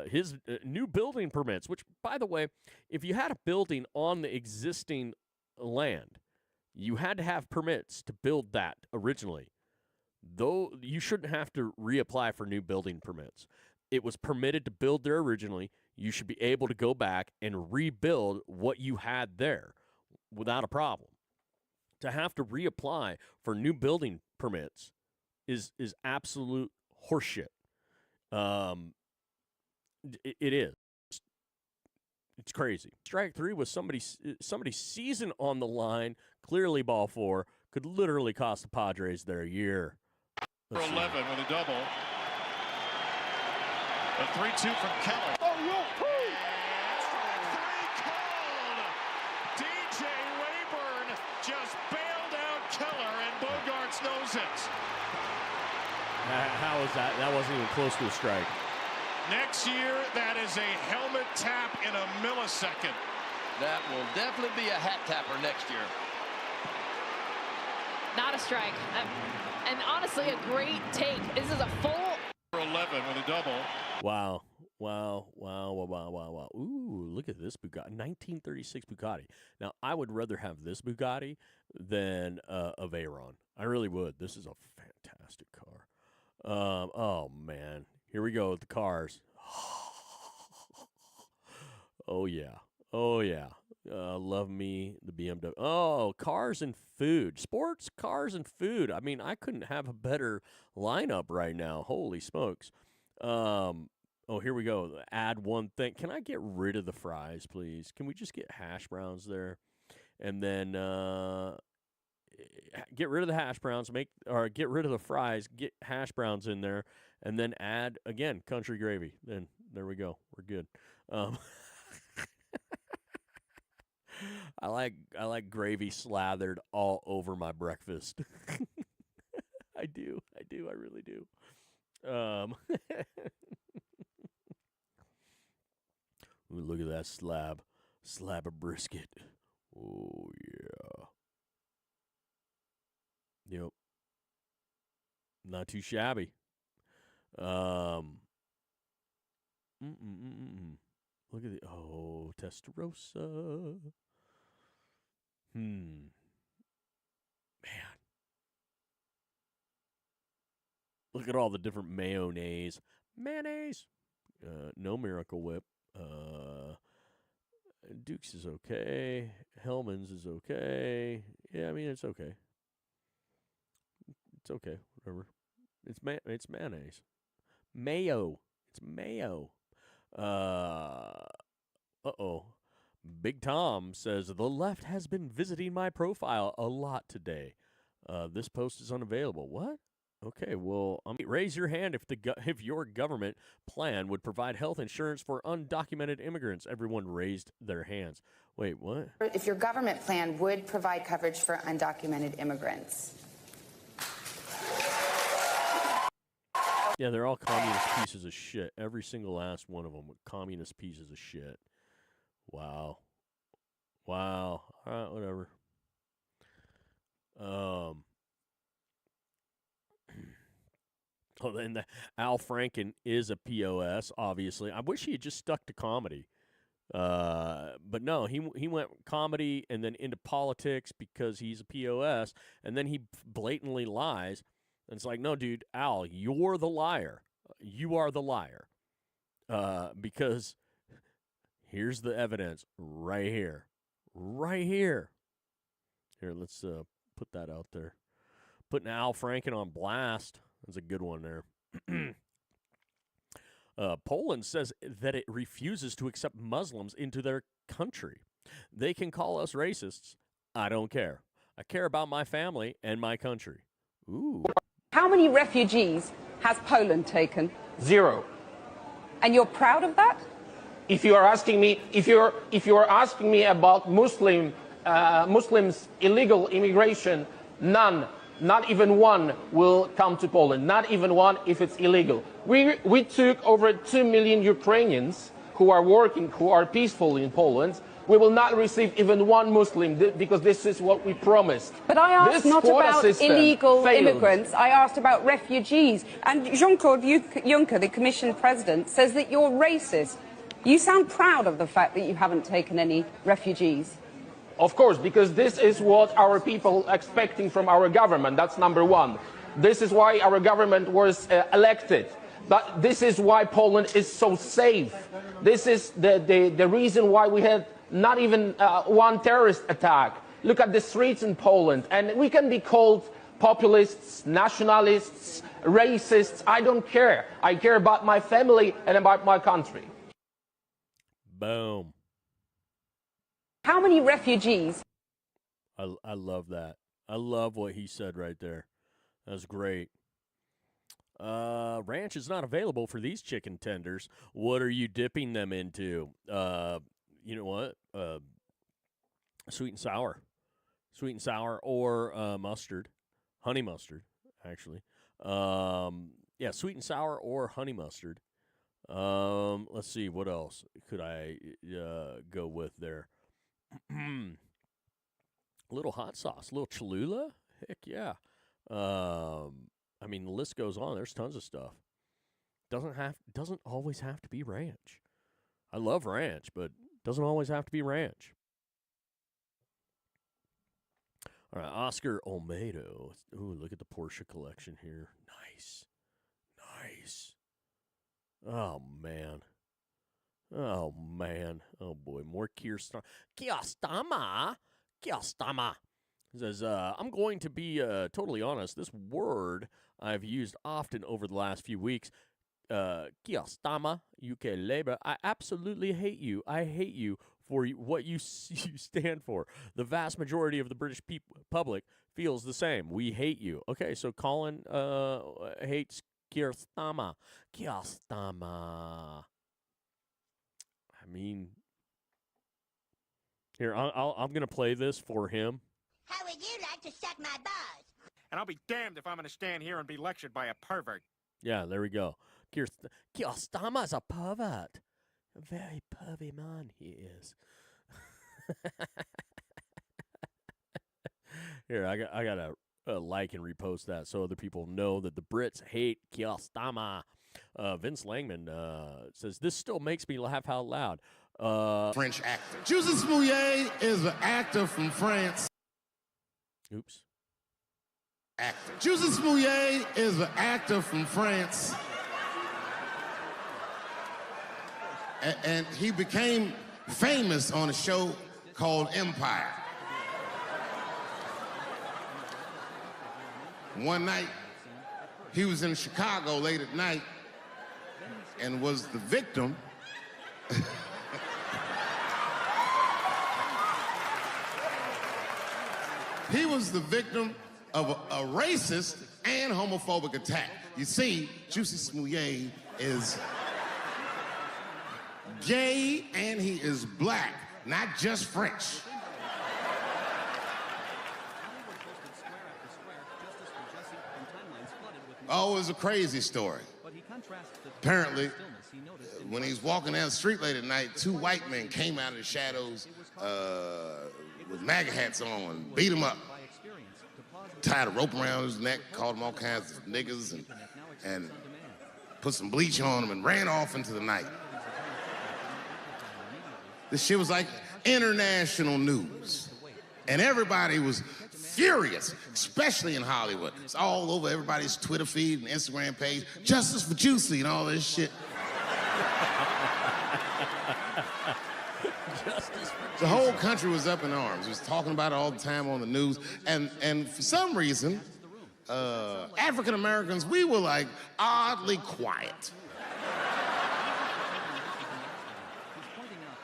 his new building permits, which, by the way, if you had a building on the existing land, you had to have permits to build that originally. Though you shouldn't have to reapply for new building permits. It was permitted to build there originally. You should be able to go back and rebuild what you had there without a problem. To have to reapply for new building permits is absolute horseshit. It is. It's crazy. Strike three with somebody's season on the line, clearly ball four, could literally cost the Padres their year. For 11 with a double. A 3-2 from Keller. Oh, yo, Strike 3 called. DJ Rayburn just bailed out Keller, and Bogarts knows it. How is that? That wasn't even close to a strike. Next year, that is a helmet tap in a millisecond. That will definitely be a hat tapper next year. Not a strike. And honestly, a great take. This is a full. For 11 with a double. Wow. Ooh, look at this Bugatti. 1936 Bugatti. Now, I would rather have this Bugatti than a Veyron. I really would. This is a fantastic car. Oh, man. Here we go with the cars. Oh, yeah. Love me the BMW. Oh, cars and food. Sports, cars, and food. I mean, I couldn't have a better lineup right now. Holy smokes. Oh, here we go. Add one thing. Can I get rid of the fries, please? Can we just get hash browns there? And then get rid of the hash browns, get rid of the fries, get hash browns in there, and then add, again, country gravy. Then there we go. We're good. I like gravy slathered all over my breakfast. I do. I really do. Ooh, look at that slab of brisket. Oh yeah. Yep. Not too shabby. Look at Testarossa. Man. Look at all the different mayonnaise. No Miracle Whip. Duke's is okay. Hellman's is okay. Yeah, I mean, it's okay. It's okay. Whatever. It's mayonnaise. Mayo. It's mayo. Uh-oh. Big Tom says, the left has been visiting my profile a lot today. This post is unavailable. What? Okay, well, raise your hand if your government plan would provide health insurance for undocumented immigrants. Everyone raised their hands. Wait, what? If your government plan would provide coverage for undocumented immigrants. Yeah, they're all communist pieces of shit. Every single last one of them with communist pieces of shit. Wow. All right, whatever. Oh, then Al Franken is a POS, obviously. I wish he had just stuck to comedy. But no, he went comedy and then into politics because he's a POS, and then he blatantly lies. And it's like, no, dude, Al, you're the liar. You are the liar. Because here's the evidence right here. Right here. Here, let's put that out there. Putting Al Franken on blast. That's a good one there. Poland says that it refuses to accept Muslims into their country. They can call us racists. I don't care. I care about my family and my country. Ooh. How many refugees has Poland taken? 0. And you're proud of that? If you are asking me, if you are asking me about Muslims illegal immigration, none. Not even one will come to Poland. Not even one if it's illegal. We took over 2 million Ukrainians who are working, who are peaceful in Poland. We will not receive even one Muslim because this is what we promised. But I asked not about illegal immigrants. I asked about refugees. And Jean-Claude Juncker, the Commission President, says that you're racist. You sound proud of the fact that you haven't taken any refugees. Of course, because this is what our people are expecting from our government. That's number one. This is why our government was elected. But this is why Poland is so safe. This is the reason why we had not even one terrorist attack. Look at the streets in Poland. And we can be called populists, nationalists, racists. I don't care. I care about my family and about my country. Boom. How many refugees? I love that. I love what he said right there. That was great. Ranch is not available for these chicken tenders. What are you dipping them into? You know what? Sweet and sour. Sweet and sour or mustard. Honey mustard, actually. Yeah, sweet and sour or honey mustard. Let's see, what else could I go with there? A little hot sauce, a little Cholula? Heck yeah. I mean, the list goes on. There's tons of stuff. Doesn't always have to be ranch. I love ranch, but doesn't always have to be ranch. All right, Oscar Olmedo. Ooh, look at the Porsche collection here. Nice. Oh, man. Oh, boy. More Kiostama. He says, I'm going to be totally honest. This word I've used often over the last few weeks, Kiostama, UK labor. I absolutely hate you. I hate you for what you stand for. The vast majority of the British public feels the same. We hate you. Okay, so Colin hates Kiostama. I mean, here, I'm going to play this for him. How would you like to suck my balls? And I'll be damned if I'm going to stand here and be lectured by a pervert. Yeah, there we go. Kiostama's a pervert. A very pervy man he is. Here, I got to like and repost that so other people know that the Brits hate Kiostama. Vince Langman says, this still makes me laugh out loud. French actor. Juicy Smouillet is an actor from France. Oops. Actor. Juicy Smouillet is an actor from France. And he became famous on a show called Empire. One night, he was in Chicago late at night and was the victim he was the victim of a racist and homophobic attack. You see, Juicy Smouillet is gay and he is black, not just French. Oh, it was a crazy story. Apparently, when he's walking down the street late at night, two white men came out of the shadows with MAGA hats on and beat him up. Tied a rope around his neck, called him all kinds of niggas, and put some bleach on him and ran off into the night. This shit was like international news. And everybody was furious, especially in Hollywood. It's all over everybody's Twitter feed and Instagram page. Justice for Juicy and all this shit. The whole country was up in arms. It was talking about it all the time on the news. And for some reason, African Americans, we were like oddly quiet.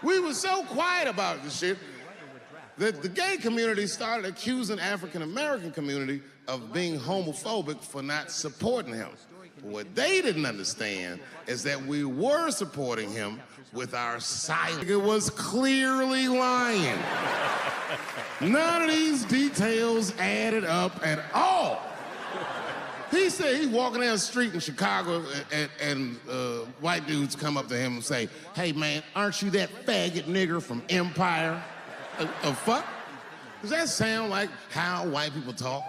We were so quiet about this shit that the gay community started accusing African American community of being homophobic for not supporting him. But what they didn't understand is that we were supporting him with our silence. It was clearly lying. None of these details added up at all. He said he's walking down the street in Chicago and white dudes come up to him and say, hey man, aren't you that faggot nigger from Empire? A fuck? Does that sound like how white people talk?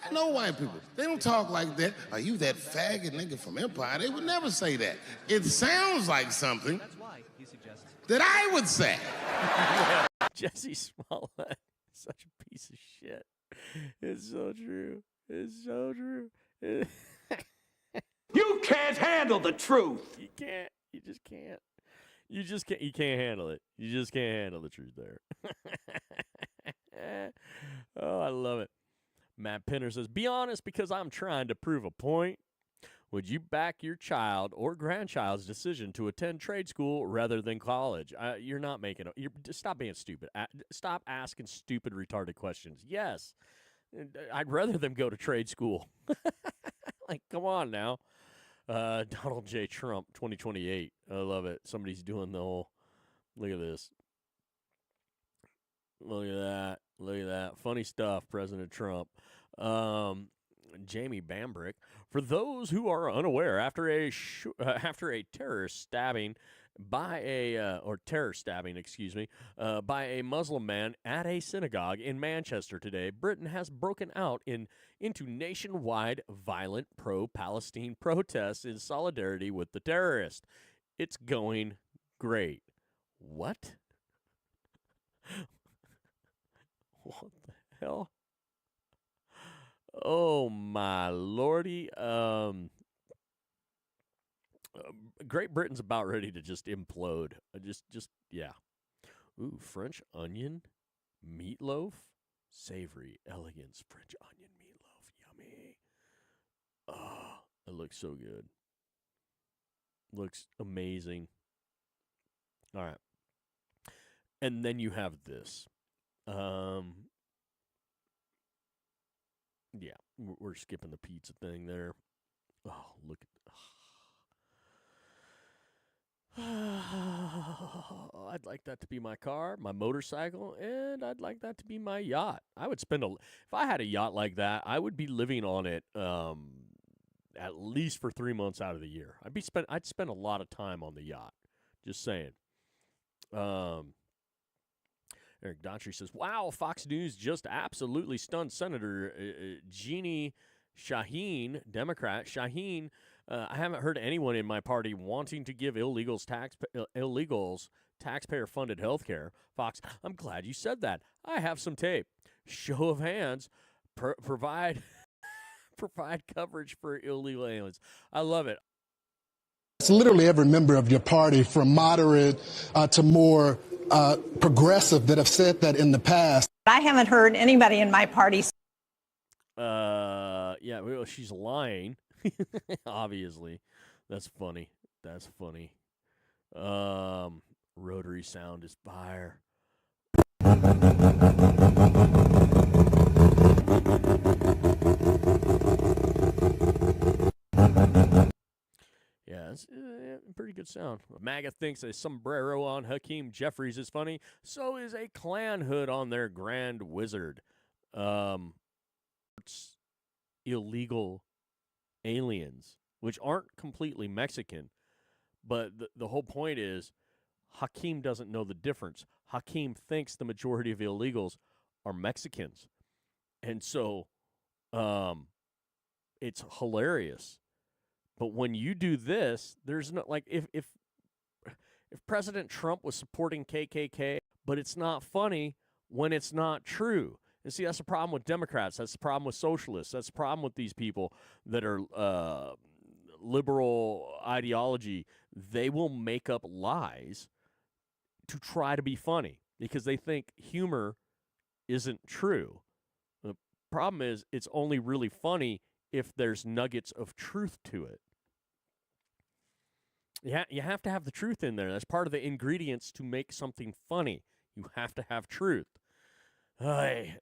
I know white people. They don't talk like that. Are you that faggot nigga from Empire? They would never say that. It sounds like something that I would say. Jesse Smollett, such a piece of shit. It's so true. It's so true. You can't handle the truth. You can't. You just can't. You just can't. You can't handle it. You just can't handle the truth there. Oh, I love it. Matt Pinner says, be honest because I'm trying to prove a point. Would you back your child or grandchild's decision to attend trade school rather than college? You're not making it. Stop being stupid. Stop asking stupid, retarded questions. Yes, I'd rather them go to trade school. Like, come on now. Donald J. Trump, 2028. I love it. Somebody's doing the whole, look at this. Look at that. Look at that. Funny stuff, President Trump. Jamie Bambrick. For those who are unaware, after a terrorist stabbing by a Muslim man at a synagogue in Manchester today, Britain has broken out into nationwide violent pro-Palestine protests in solidarity with the terrorist. It's going great. What? What the hell? Oh, my lordy. Great Britain's about ready to just implode. Yeah. Ooh, French onion meatloaf. Savory elegance French onion meatloaf. Yummy. Oh, it looks so good. Looks amazing. All right. And then you have this. Yeah, we're skipping the pizza thing there. Oh, look at. I'd like that to be my car, my motorcycle, and I'd like that to be my yacht. I would spend if I had a yacht like that, I would be living on it at least for 3 months out of the year. I'd spend a lot of time on the yacht. Just saying. Eric Daughtry says, wow, Fox News just absolutely stunned Senator Jeannie Shaheen, Democrat. Shaheen, I haven't heard anyone in my party wanting to give illegals taxpayer-funded health care. Fox, I'm glad you said that. I have some tape. Show of hands, provide coverage for illegal aliens. I love it. It's literally every member of your party, from moderate to more progressive, that have said that in the past. I haven't heard anybody in my party. Yeah, well, she's lying. Obviously. That's funny. Rotary sound is fire. Yeah, it's pretty good sound. MAGA thinks a sombrero on Hakeem Jeffries is funny. So is a Klan hood on their Grand Wizard. It's illegal aliens, which aren't completely Mexican. But the whole point is Hakeem doesn't know the difference. Hakeem thinks the majority of illegals are Mexicans. And so it's hilarious. But when you do this, there's no, like, if President Trump was supporting KKK, but it's not funny when it's not true. And see, that's the problem with Democrats. That's the problem with socialists. That's the problem with these people that are liberal ideology. They will make up lies to try to be funny because they think humor isn't true. The problem is it's only really funny if there's nuggets of truth to it. You have to have the truth in there. That's part of the ingredients to make something funny. You have to have truth. I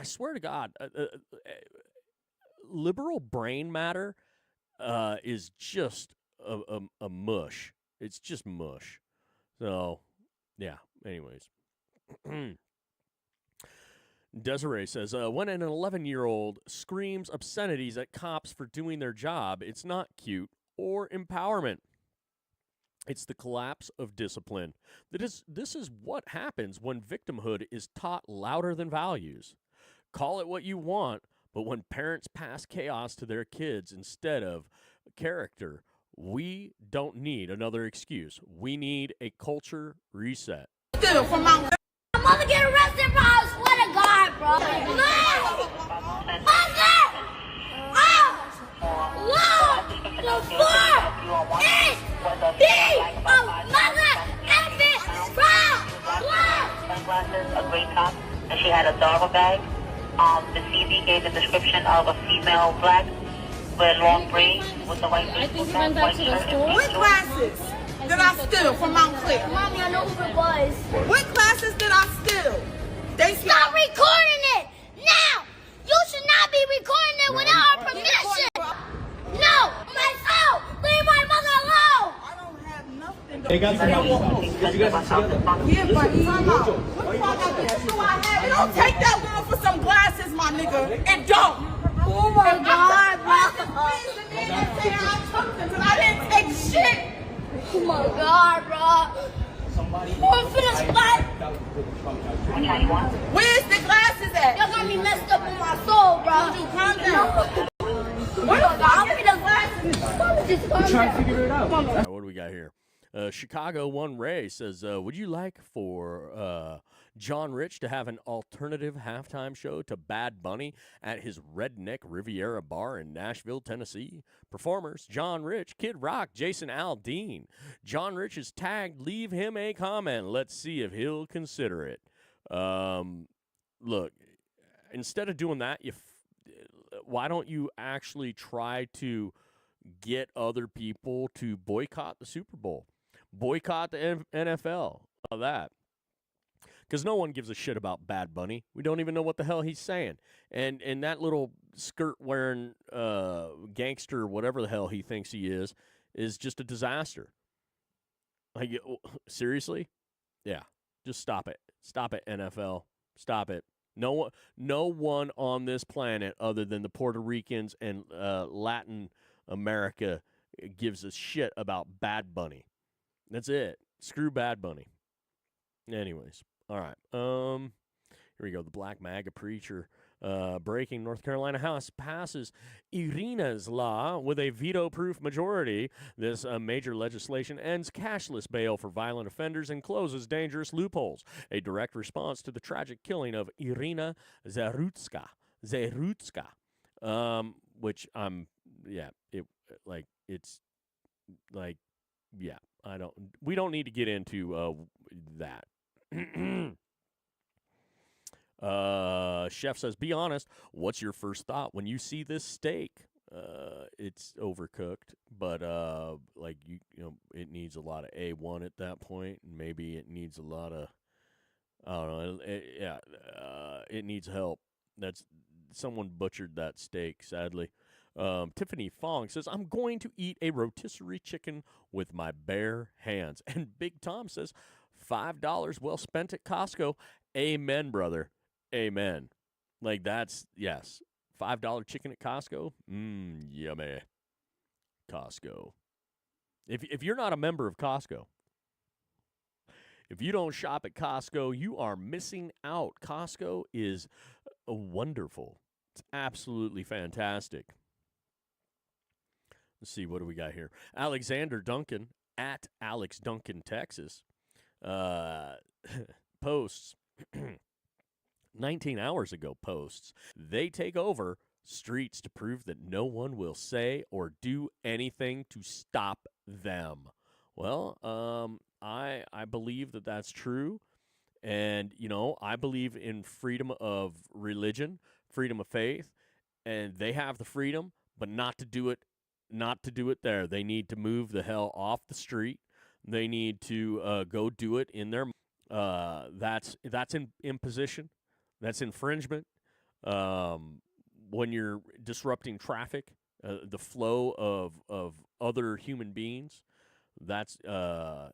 swear to God, liberal brain matter is just a mush. It's just mush. So, yeah, anyways. Desiree says, when an 11-year-old screams obscenities at cops for doing their job, it's not cute or empowerment. It's the collapse of discipline. This is what happens when victimhood is taught louder than values. Call it what you want, but when parents pass chaos to their kids instead of character, we don't need another excuse. We need a culture reset. I'm gonna get arrested, bro. I swear to God, bro. Mother! Lord! The 4 is mother effing sunglasses, a gray top, and she had a duffel bag. The CV gave the description of a female black wear long braids with the white I think baseball he cap, went back white to the shirt. store. What classes did I steal from Montclair? Mommy, I know who it was. What classes did I steal? Stop recording it now! You should not be recording it without our permission! No! My phone! Leave my mother alone! I don't have nothing. They got together. Yeah, but time out. What product do I have? It don't take that long for some glasses, my nigga. It don't. Oh my God, bro! I didn't take shit. Oh my God, bro! I'm finna spot! Where's the glasses at? Y'all got me messed up in my soul, bro! You calm down. Where the glasses? We're trying to figure it out. All right, what do we got here? Chicago One Ray says, would you like for John Rich to have an alternative halftime show to Bad Bunny at his Redneck Riviera bar in Nashville, Tennessee? Performers, John Rich, Kid Rock, Jason Aldean. John Rich is tagged. Leave him a comment. Let's see if he'll consider it. Look, instead of doing that, why don't you actually try to get other people to boycott the Super Bowl? Boycott the NFL. All that. Because no one gives a shit about Bad Bunny. We don't even know what the hell he's saying. And that little skirt-wearing gangster, whatever the hell he thinks he is just a disaster. Like, seriously? Yeah. Just stop it. Stop it, NFL. Stop it. No one on this planet other than the Puerto Ricans and Latin America gives a shit about Bad Bunny. That's it. Screw Bad Bunny. Anyways. All right. Here we go. The Black MAGA preacher. Breaking. North Carolina House passes Irina's law with a veto-proof majority. This major legislation ends cashless bail for violent offenders and closes dangerous loopholes. A direct response to the tragic killing of Irina Zarutska. Which we don't need to get into that. Chef says, be honest, what's your first thought when you see this steak? It's overcooked, but it needs a lot of A1 at that point, and maybe it needs a lot of, I don't know, it needs help. That's someone butchered that steak, sadly. Tiffany Fong says, I'm going to eat a rotisserie chicken with my bare hands. And Big Tom says, $5 well spent at Costco. Amen, brother. Amen. Like, that's, yes. $5 chicken at Costco? Yummy. Costco. If you're not a member of Costco, if you don't shop at Costco, you are missing out. Costco is wonderful. It's absolutely fantastic. Let's see, what do we got here? Alexander Duncan at Alex Duncan, Texas, posts 19 hours ago posts. They take over streets to prove that no one will say or do anything to stop them. Well, I believe that that's true. And, I believe in freedom of religion, freedom of faith, and they have the freedom, but not to do it there. They need to move the hell off the street. They need to go do it in their that's imposition. That's infringement. When you're disrupting traffic, the flow of other human beings, that's that's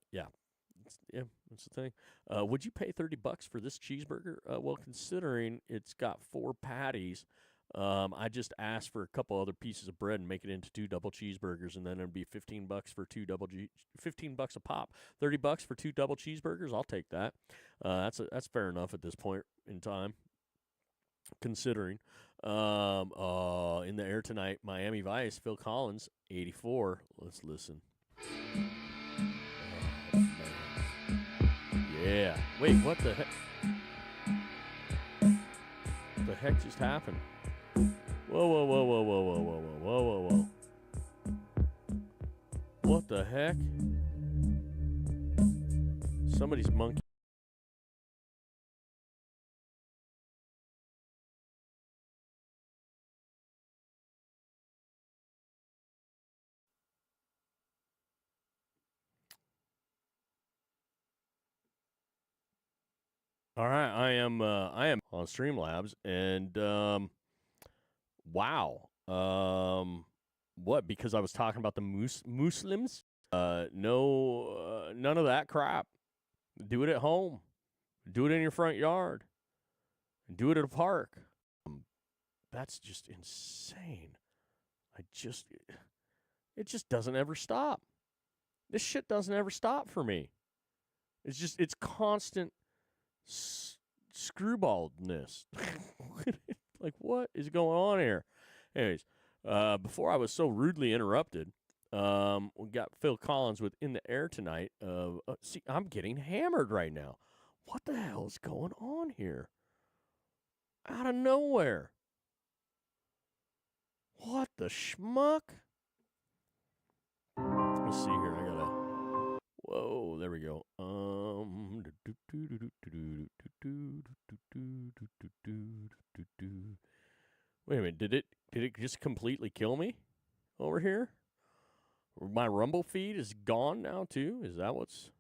the thing. Would you pay $30 for this cheeseburger? Well, considering it's got 4 patties, I just asked for a couple other pieces of bread and make it into 2 double cheeseburgers, and then it'd be $15 for $15 a pop. $30 for 2 double cheeseburgers. I'll take that. That's fair enough at this point in time. Considering, in the air tonight, Miami Vice, Phil Collins, 84. Let's listen. Oh, man. Yeah. Wait, what the heck? What the heck just happened? Whoa, whoa, whoa, whoa, whoa, whoa, whoa, whoa, whoa, whoa. What the heck? Somebody's monkey. All right, I am on Streamlabs, and wow, what? Because I was talking about the Muslims? No, none of that crap. Do it at home. Do it in your front yard. Do it at a park. That's just insane. It just doesn't ever stop. This shit doesn't ever stop for me. It's constant screwballedness. Like, what is going on here? Anyways, before I was so rudely interrupted, we got Phil Collins with In the Air Tonight. See, I'm getting hammered right now. What the hell is going on here? Out of nowhere. What the schmuck? Let's see here. I gotta. Whoa, there we go. Wait a minute. Did it just completely kill me over here? My Rumble feed is gone now too? Is that what's?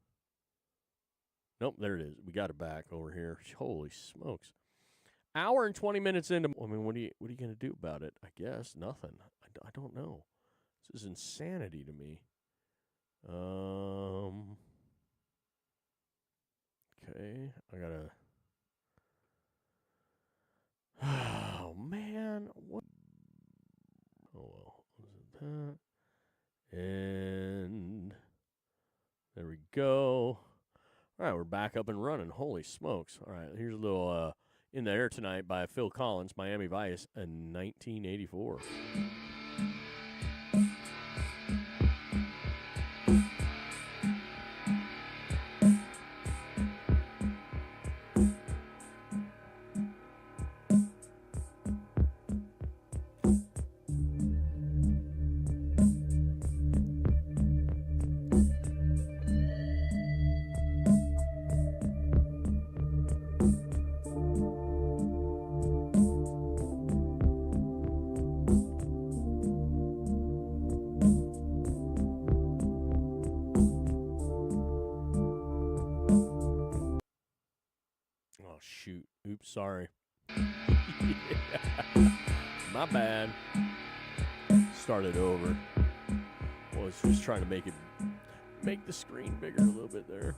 Nope, there it is. We got it back over here. Holy smokes. Hour and 20 minutes into. I mean, what are you gonna do about it? I guess nothing. I don't know. This is insanity to me. Okay, I gotta. Oh man, what? Oh well, wasn't that? And there we go. All right, we're back up and running. Holy smokes! All right, here's a little In the Air Tonight by Phil Collins, Miami Vice, in 1984. Oh, shoot. Oops, sorry. Yeah. My bad. Started over. Was just trying to make the screen bigger a little bit there.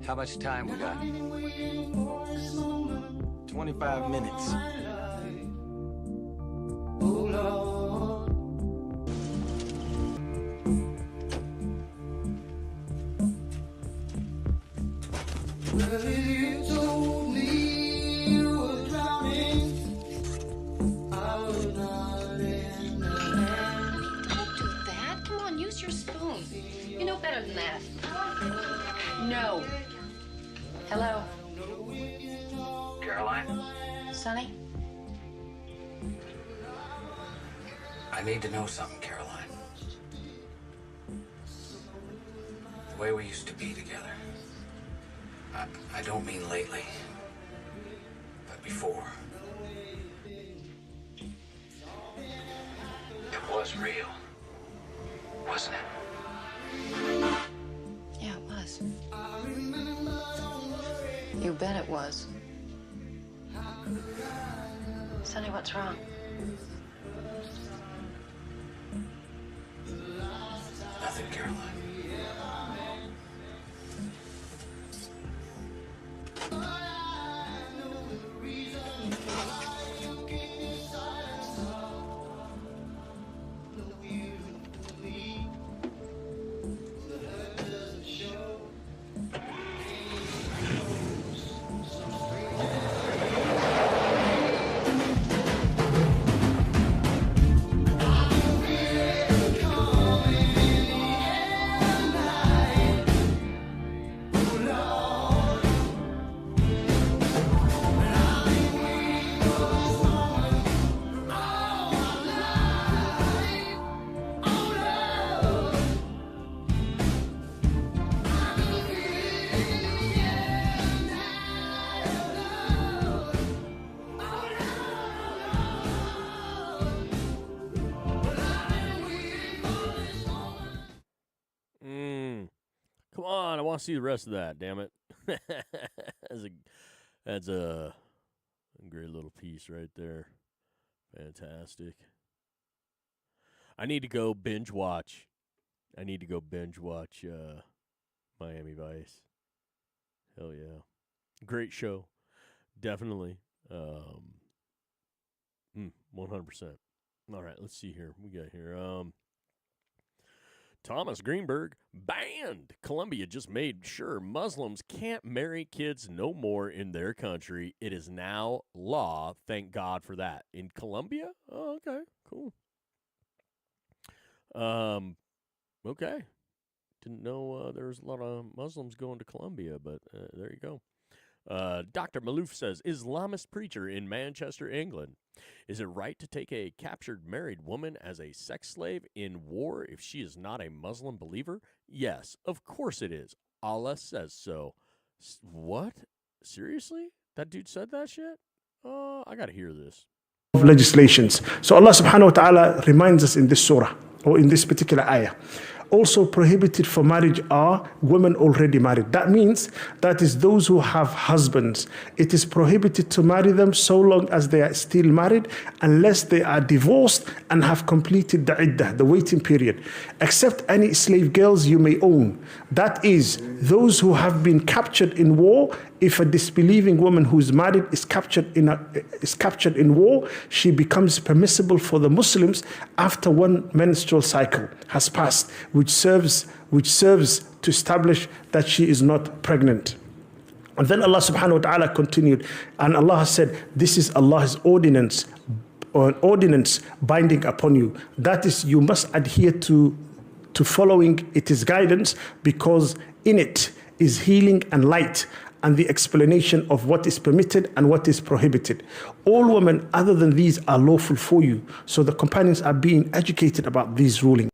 How much time we got? 25 minutes. No. Hello? Caroline? Sonny? I need to know something, Caroline. The way we used to be together. I don't mean lately, but before. It was real, wasn't it? Yeah, it was. You bet it was. Sonny, what's wrong? Nothing, Caroline. want to see the rest of that. Damn it. That's a great little piece right there. Fantastic. I need to go binge watch. Miami Vice. Hell yeah. Great show. Definitely. 100%. All right, let's see here. We got here. Thomas Greenberg banned. Colombia just made sure Muslims can't marry kids no more in their country. It is now law. Thank God for that. In Colombia? Oh, okay. Cool. Okay. Didn't know there was a lot of Muslims going to Colombia, but there you go. Dr. Malouf says, Islamist preacher in Manchester, England. Is it right to take a captured married woman as a sex slave in war if she is not a Muslim believer? Yes, of course it is. Allah says so. What? Seriously? That dude said that shit? I gotta hear this. Of legislations. So Allah subhanahu wa ta'ala reminds us in this surah, or in this particular ayah. Also prohibited for marriage are women already married. That means that is those who have husbands. It is prohibited to marry them so long as they are still married, unless they are divorced and have completed the iddah, the waiting period. Except any slave girls you may own. That is those who have been captured in war. If a disbelieving woman who is married is captured in war, she becomes permissible for the Muslims after one menstrual cycle has passed, which serves to establish that she is not pregnant. And then Allah subhanahu wa ta'ala continued, and Allah has said, this is Allah's ordinance, or an ordinance binding upon you. That is, you must adhere to following its guidance, because in it is healing and light, and the explanation of what is permitted and what is prohibited. All women other than these are lawful for you. So the companions are being educated about these rulings.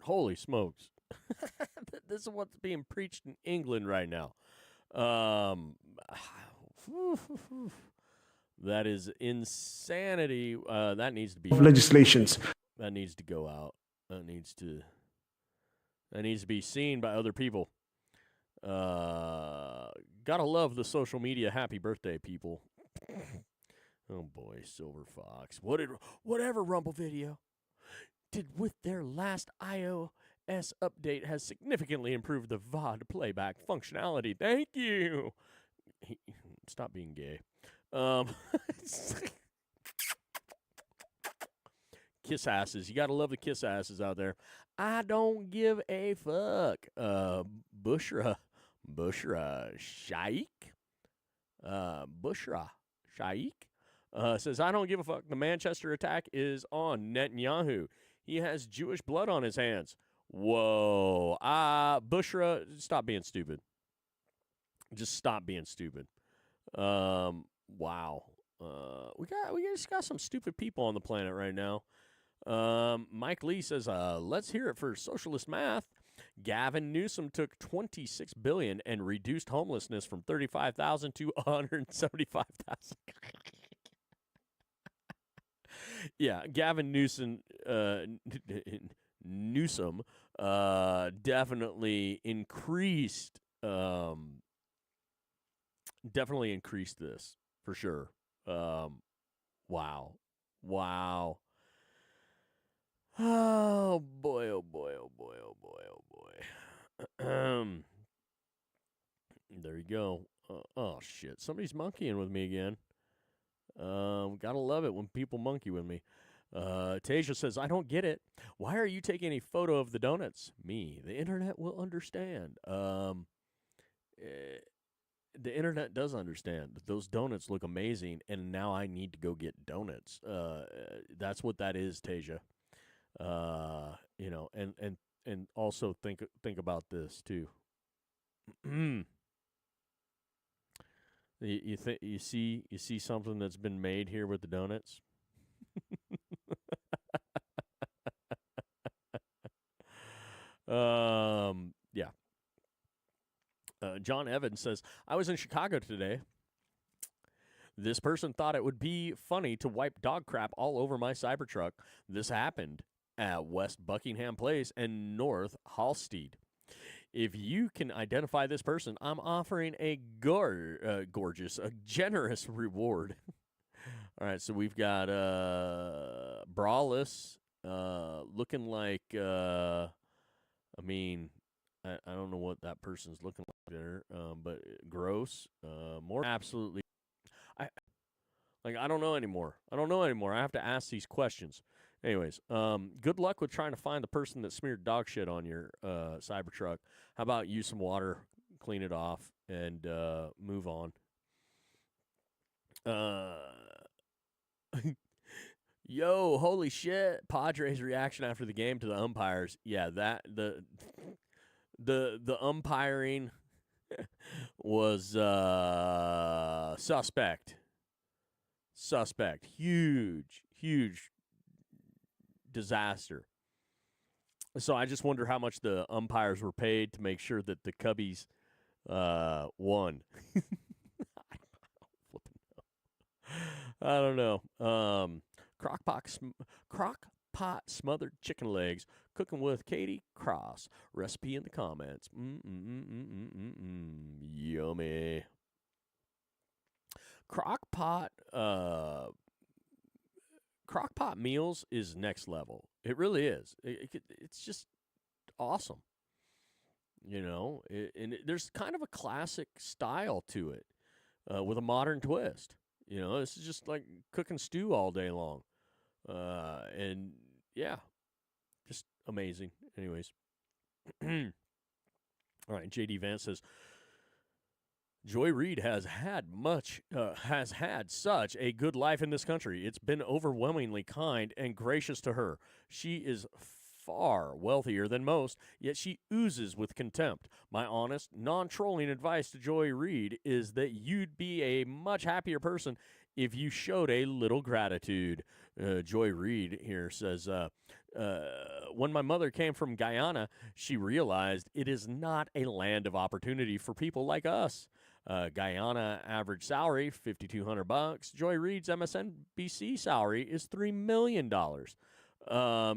Holy smokes. This is what's being preached in England right now. That is insanity. That needs to be legislations. That needs to go out. That needs to be seen by other people. Gotta love the social media happy birthday people. Oh boy, Silver Fox. Whatever Rumble video did with their last iOS update has significantly improved the VOD playback functionality. Thank you. Stop being gay. Kiss asses. You gotta love the kiss asses out there. I don't give a fuck. Bushra Shaikh. Bushra Shaikh says, I don't give a fuck. The Manchester attack is on Netanyahu. He has Jewish blood on his hands. Whoa. Bushra, stop being stupid. Just stop being stupid. Wow. We just got some stupid people on the planet right now. Mike Lee says, let's hear it for socialist math. Gavin Newsom took $26 billion and reduced homelessness from 35,000 to 175,000. Yeah, Gavin Newsom definitely increased this for sure. Wow. Oh boy, oh boy, oh boy, oh boy, oh boy. There you go. Oh shit, somebody's monkeying with me again. Gotta love it when people monkey with me. Tasia says, I don't get it. Why are you taking a photo of the donuts? Me. The internet will understand. The internet does understand. Those donuts look amazing, and now I need to go get donuts. That's what that is, Tasia. And also think about this too. You see something that's been made here with the donuts? Yeah. John Evans says, I was in Chicago today. This person thought it would be funny to wipe dog crap all over my Cybertruck. This happened at West Buckingham Place and North Halstead. If you can identify this person, I'm offering a generous reward. All right, so we've got Brawless looking like, I don't know what that person's looking like there, but gross. More absolutely. I don't know anymore. I have to ask these questions. Anyways, good luck with trying to find the person that smeared dog shit on your Cybertruck. How about use some water, clean it off, and move on. Yo, holy shit! Padres' reaction after the game to the umpires. Yeah, the umpiring was suspect. Huge disaster. So I just wonder how much the umpires were paid to make sure that the Cubbies won. I don't know. Crock-pot smothered chicken legs, cooking with Katie Cross. Recipe in the comments. Yummy. Crock-pot meals is next level. It really is. It's just awesome. There's kind of a classic style to it with a modern twist. This is just like cooking stew all day long. And yeah, just amazing. Anyways. All right, JD Vance says, Joy Reid has had such a good life in this country. It's been overwhelmingly kind and gracious to her. She is far wealthier than most, yet she oozes with contempt. My honest, non-trolling advice to Joy Reid is that you'd be a much happier person if you showed a little gratitude. Joy Reid here says, when my mother came from Guyana, she realized it is not a land of opportunity for people like us. Guyana average salary, $5,200. Joy Reid's MSNBC salary is $3 million.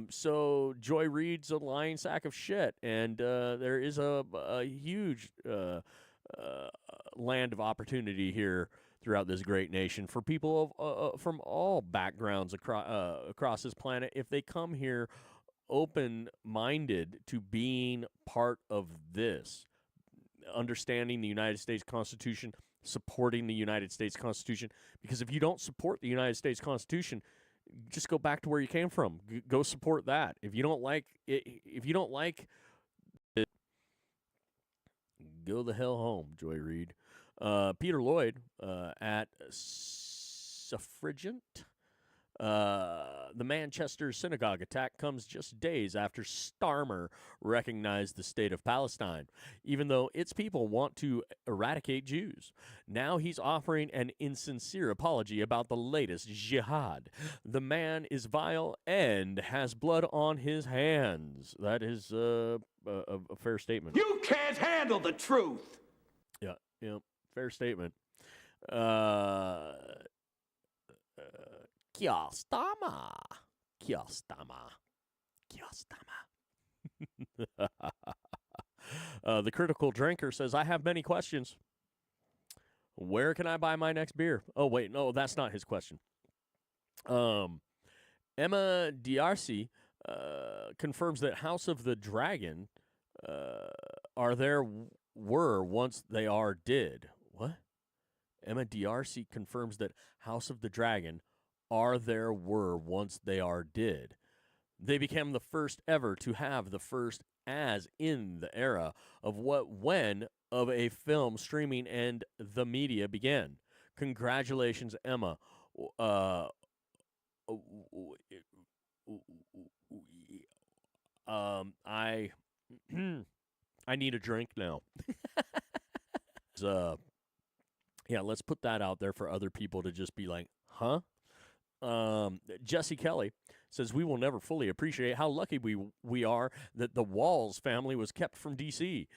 So Joy Reid's a lying sack of shit, and there is a huge land of opportunity here throughout this great nation for people from all backgrounds across this planet if they come here open-minded to being part of this, understanding the United States Constitution, supporting the United States Constitution. Because if you don't support the United States Constitution, just go back to where you came from. Go support that. If you don't like it, go the hell home, Joy Reid. Peter Lloyd at Suffragant. The Manchester synagogue attack comes just days after Starmer recognized the state of Palestine, even though its people want to eradicate Jews. Now he's offering an insincere apology about the latest jihad. The man is vile and has blood on his hands. That is a fair statement. You can't handle the truth. Yeah, fair statement. Kiastama. The Critical Drinker says, I have many questions. Where can I buy my next beer? Oh, wait, no, that's not his question. Emma Diarcy confirms that House of the Dragon were once they are did. What? Emma Diarcy confirms that House of the Dragon were once they are did. They became the first ever to have the first as in the era of when of a film streaming and the media began. Congratulations, Emma. I need a drink now. Yeah, let's put that out there for other people to just be like, huh? Jesse Kelly says, we will never fully appreciate how lucky we are that the Walls family was kept from D.C.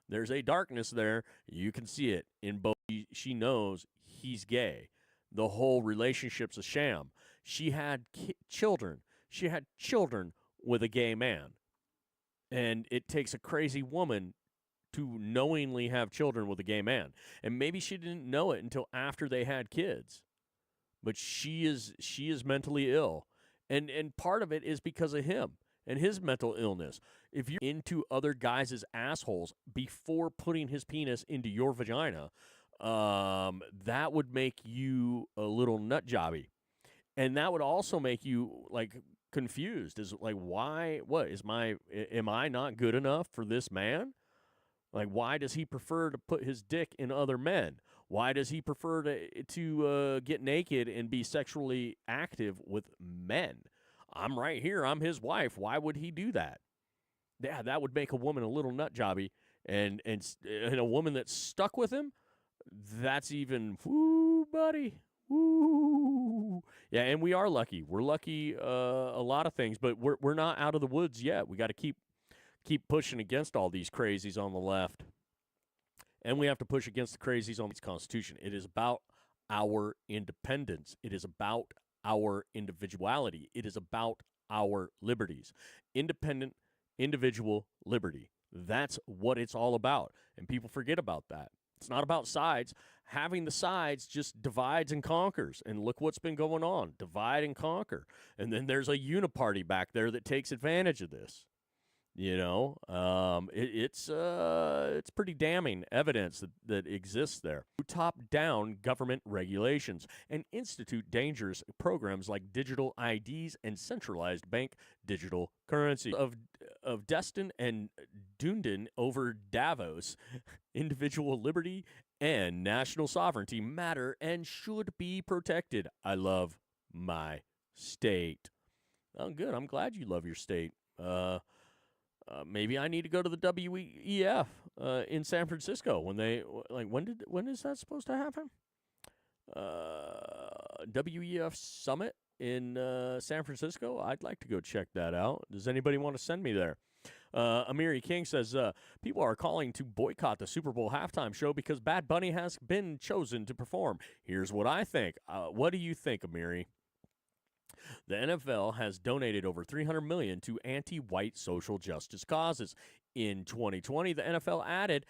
There's a darkness there. You can see it in both. She knows he's gay. The whole relationship's a sham. She had children. She had children with a gay man. And it takes a crazy woman to knowingly have children with a gay man. And maybe she didn't know it until after they had kids. But she is mentally ill. And part of it is because of him and his mental illness. If you're into other guys' assholes before putting his penis into your vagina, that would make you a little nut jobby. And that would also make you like confused. Is like, why? What is am I not good enough for this man? Like, why does he prefer to put his dick in other men? Why does he prefer to get naked and be sexually active with men? I'm right here. I'm his wife. Why would he do that? Yeah, that would make a woman a little nut jobby, and a woman that's stuck with him. That's even, woo, buddy. Woo. Yeah, and we are lucky. We're lucky a lot of things, but we're not out of the woods yet. We got to keep pushing against all these crazies on the left. And we have to push against the crazies on the Constitution. It is about our independence. It is about our individuality. It is about our liberties. Independent, individual liberty. That's what it's all about. And people forget about that. It's not about sides. Having the sides just divides and conquers. And look what's been going on. Divide and conquer. And then there's a uniparty back there that takes advantage of this. You know, it's pretty damning evidence that exists there. Top-down government regulations and institute dangerous programs like digital IDs and centralized bank digital currency. Of Destin and Dunedin over Davos, individual liberty and national sovereignty matter and should be protected. I love my state. Oh, good. I'm glad you love your state. Maybe I need to go to the WEF in San Francisco when when is that supposed to happen? WEF Summit in San Francisco. I'd like to go check that out. Does anybody want to send me there? Amiri King says people are calling to boycott the Super Bowl halftime show because Bad Bunny has been chosen to perform. Here's what I think. What do you think, Amiri? The NFL has donated over $300 million to anti-white social justice causes. In 2020, the NFL added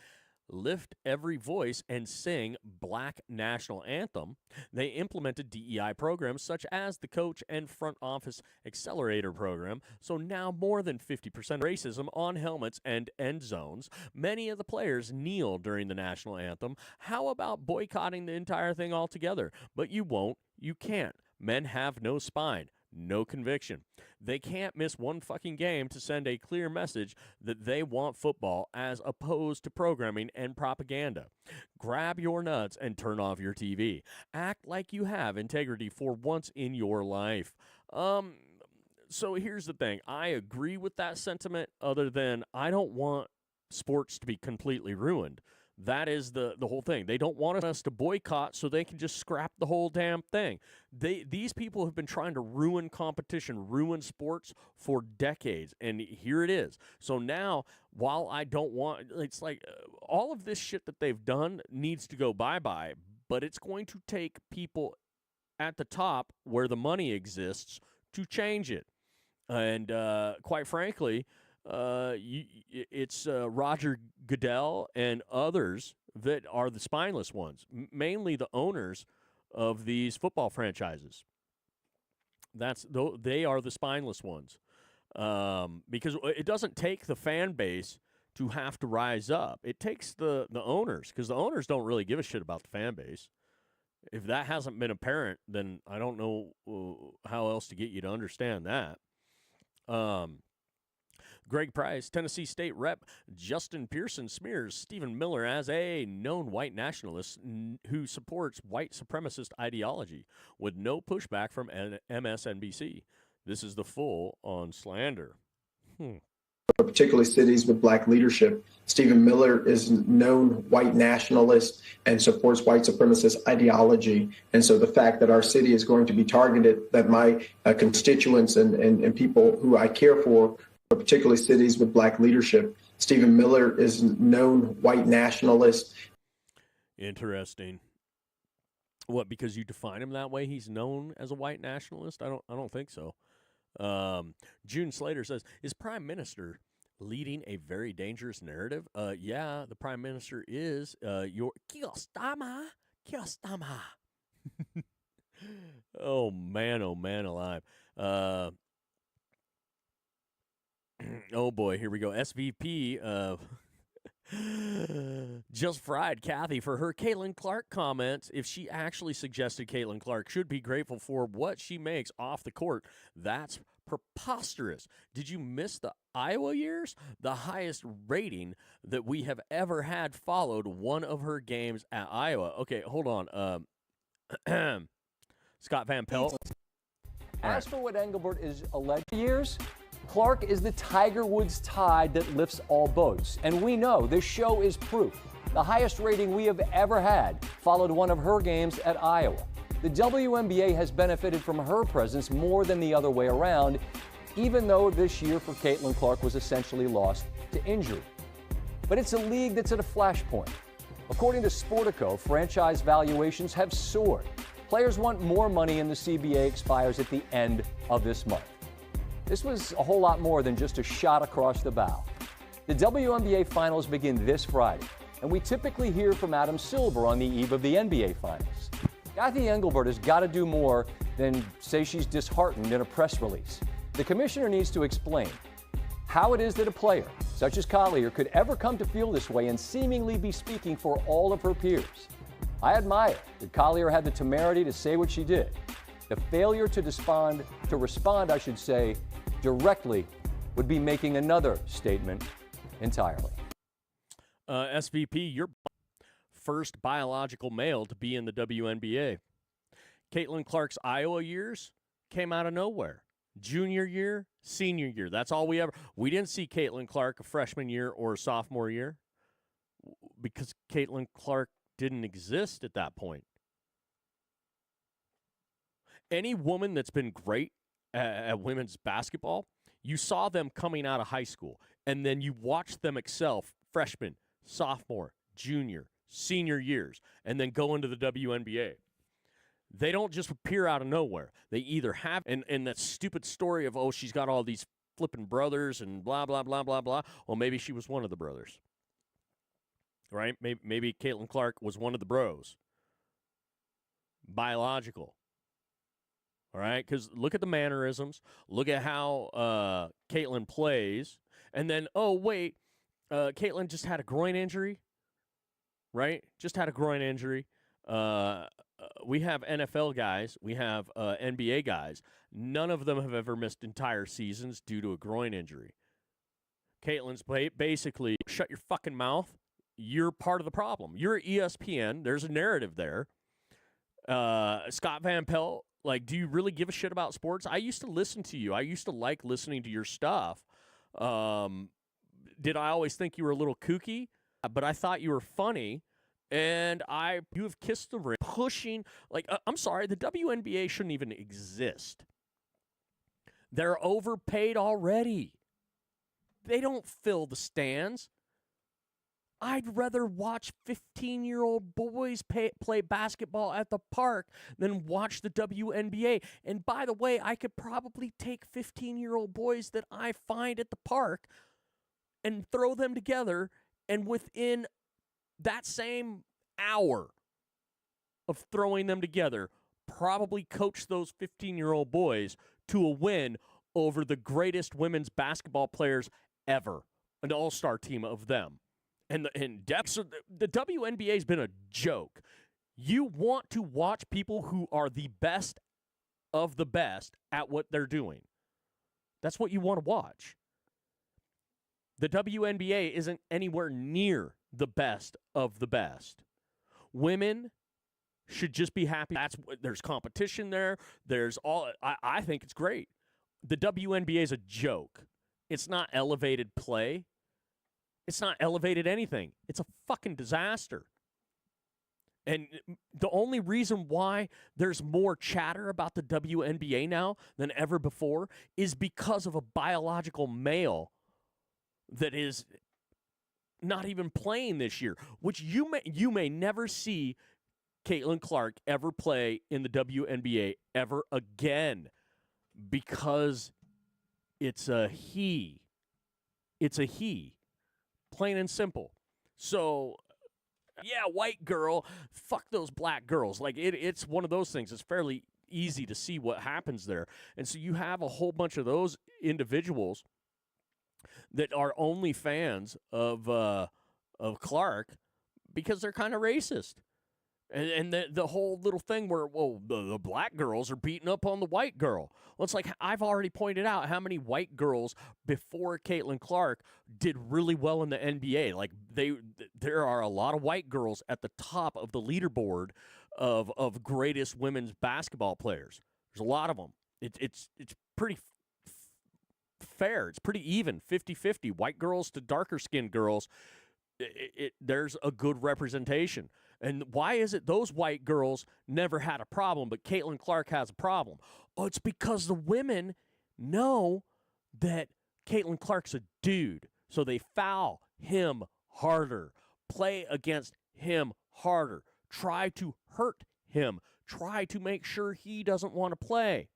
Lift Every Voice and Sing Black National Anthem. They implemented DEI programs such as the Coach and Front Office Accelerator Program, so now more than 50% racism on helmets and end zones. Many of the players kneel during the national anthem. How about boycotting the entire thing altogether? But you won't. You can't. Men have no spine, no conviction. They can't miss one fucking game to send a clear message that they want football as opposed to programming and propaganda. Grab your nuts and turn off your TV. Act like you have integrity for once in your life. So here's the thing. I agree with that sentiment, other than I don't want sports to be completely ruined. That is the whole thing. They don't want us to boycott so they can just scrap the whole damn thing. These people have been trying to ruin competition, ruin sports for decades, and here it is. So now, while I don't want, it's like all of this shit that they've done needs to go bye-bye, but it's going to take people at the top where the money exists to change it. And quite frankly, it's Roger Goodell and others that are the spineless ones, mainly the owners of these football franchises. They are the spineless ones, because it doesn't take the fan base to have to rise up. It takes the owners, because the owners don't really give a shit about the fan base. If that hasn't been apparent, then I don't know how else to get you to understand that. Greg Price, Tennessee State Rep. Justin Pearson smears Stephen Miller as a known white nationalist who supports white supremacist ideology with no pushback from MSNBC. This is the full on slander. Particularly cities with black leadership. Stephen Miller is known white nationalist and supports white supremacist ideology. And so the fact that our city is going to be targeted, that my constituents and people who I care for, particularly cities with black leadership. Stephen Miller is known white nationalist. Interesting. What, because you define him that way, he's known as a white nationalist? I don't think so. June Slater says, is Prime Minister Leading a very dangerous narrative. Yeah, the prime minister is your Kiyostama. Oh man alive. Oh boy, here we go. SVP just fried Kathy for her Caitlin Clark comment. If she actually suggested Caitlin Clark should be grateful for what she makes off the court, that's preposterous. Did you miss the Iowa years? The highest rating that we have ever had followed one of her games at Iowa. Okay, hold on. Scott Van Pelt. As for what Engelbert is alleged years, Clark is the Tiger Woods tide that lifts all boats. And we know this show is proof. The highest rating we have ever had followed one of her games at Iowa. The WNBA has benefited from her presence more than the other way around, even though this year for Caitlin Clark was essentially lost to injury. But it's a league that's at a flashpoint. According to Sportico, franchise valuations have soared. Players want more money, and the CBA expires at the end of this month. This was a whole lot more than just a shot across the bow. The WNBA Finals begin this Friday, and we typically hear from Adam Silver on the eve of the NBA Finals. Kathy Engelbert has got to do more than say she's disheartened in a press release. The commissioner needs to explain how it is that a player, such as Collier, could ever come to feel this way and seemingly be speaking for all of her peers. I admire that Collier had the temerity to say what she did. The failure to respond, directly would be making another statement entirely. SVP, you're first biological male to be in the WNBA. Caitlin Clark's Iowa years came out of nowhere. Junior year, senior year. That's all we didn't see Caitlin Clark a freshman year or a sophomore year because Caitlin Clark didn't exist at that point. Any woman that's been great at women's basketball, you saw them coming out of high school, and then you watched them excel freshman, sophomore, junior, senior years, and then go into the WNBA. They don't just appear out of nowhere. They either have, and that stupid story of, oh, she's got all these flipping brothers and blah, blah, blah, blah, blah. Well, maybe she was one of the brothers, right? Maybe Caitlin Clark was one of the bros. Biological. All right, because look at the mannerisms. Look at how Caitlin plays. And then, oh, wait, Caitlin just had a groin injury, right? Just had a groin injury. We have NFL guys. We have NBA guys. None of them have ever missed entire seasons due to a groin injury. Caitlin's basically, shut your fucking mouth. You're part of the problem. You're at ESPN. There's a narrative there. Scott Van Pelt, like, do you really give a shit about sports? I used to listen to you. I used to like listening to your stuff. Did I always think you were a little kooky? But I thought you were funny. And you have kissed the ring, pushing, I'm sorry, the WNBA shouldn't even exist. They're overpaid already. They don't fill the stands. I'd rather watch 15-year-old boys play basketball at the park than watch the WNBA. And by the way, I could probably take 15-year-old boys that I find at the park and throw them together, and within that same hour of throwing them together, probably coach those 15-year-old boys to a win over the greatest women's basketball players ever, an all-star team of them. And the WNBA has been a joke. You want to watch people who are the best of the best at what they're doing. That's what you want to watch. The WNBA isn't anywhere near the best of the best. Women should just be happy. There's competition there. I think it's great. The WNBA is a joke. It's not elevated play. It's not elevated anything. It's a fucking disaster. And the only reason why there's more chatter about the WNBA now than ever before is because of a biological male that is not even playing this year, which you may never see Caitlin Clark ever play in the WNBA ever again because it's a he. It's a he, plain and simple. So, yeah, white girl, fuck those black girls. Like, it's one of those things. It's fairly easy to see what happens there. And so you have a whole bunch of those individuals that are only fans of Clark because they're kind of racist. And the whole little thing where, well, the black girls are beating up on the white girl. Well, it's like I've already pointed out how many white girls before Caitlin Clark did really well in the NBA. Like, there are a lot of white girls at the top of the leaderboard of greatest women's basketball players. There's a lot of them. It's pretty fair. It's pretty even, 50-50. White girls to darker-skinned girls. There's a good representation. And why is it those white girls never had a problem, but Caitlin Clark has a problem? Oh, it's because the women know that Caitlin Clark's a dude, so they foul him harder, play against him harder, try to hurt him, try to make sure he doesn't want to play.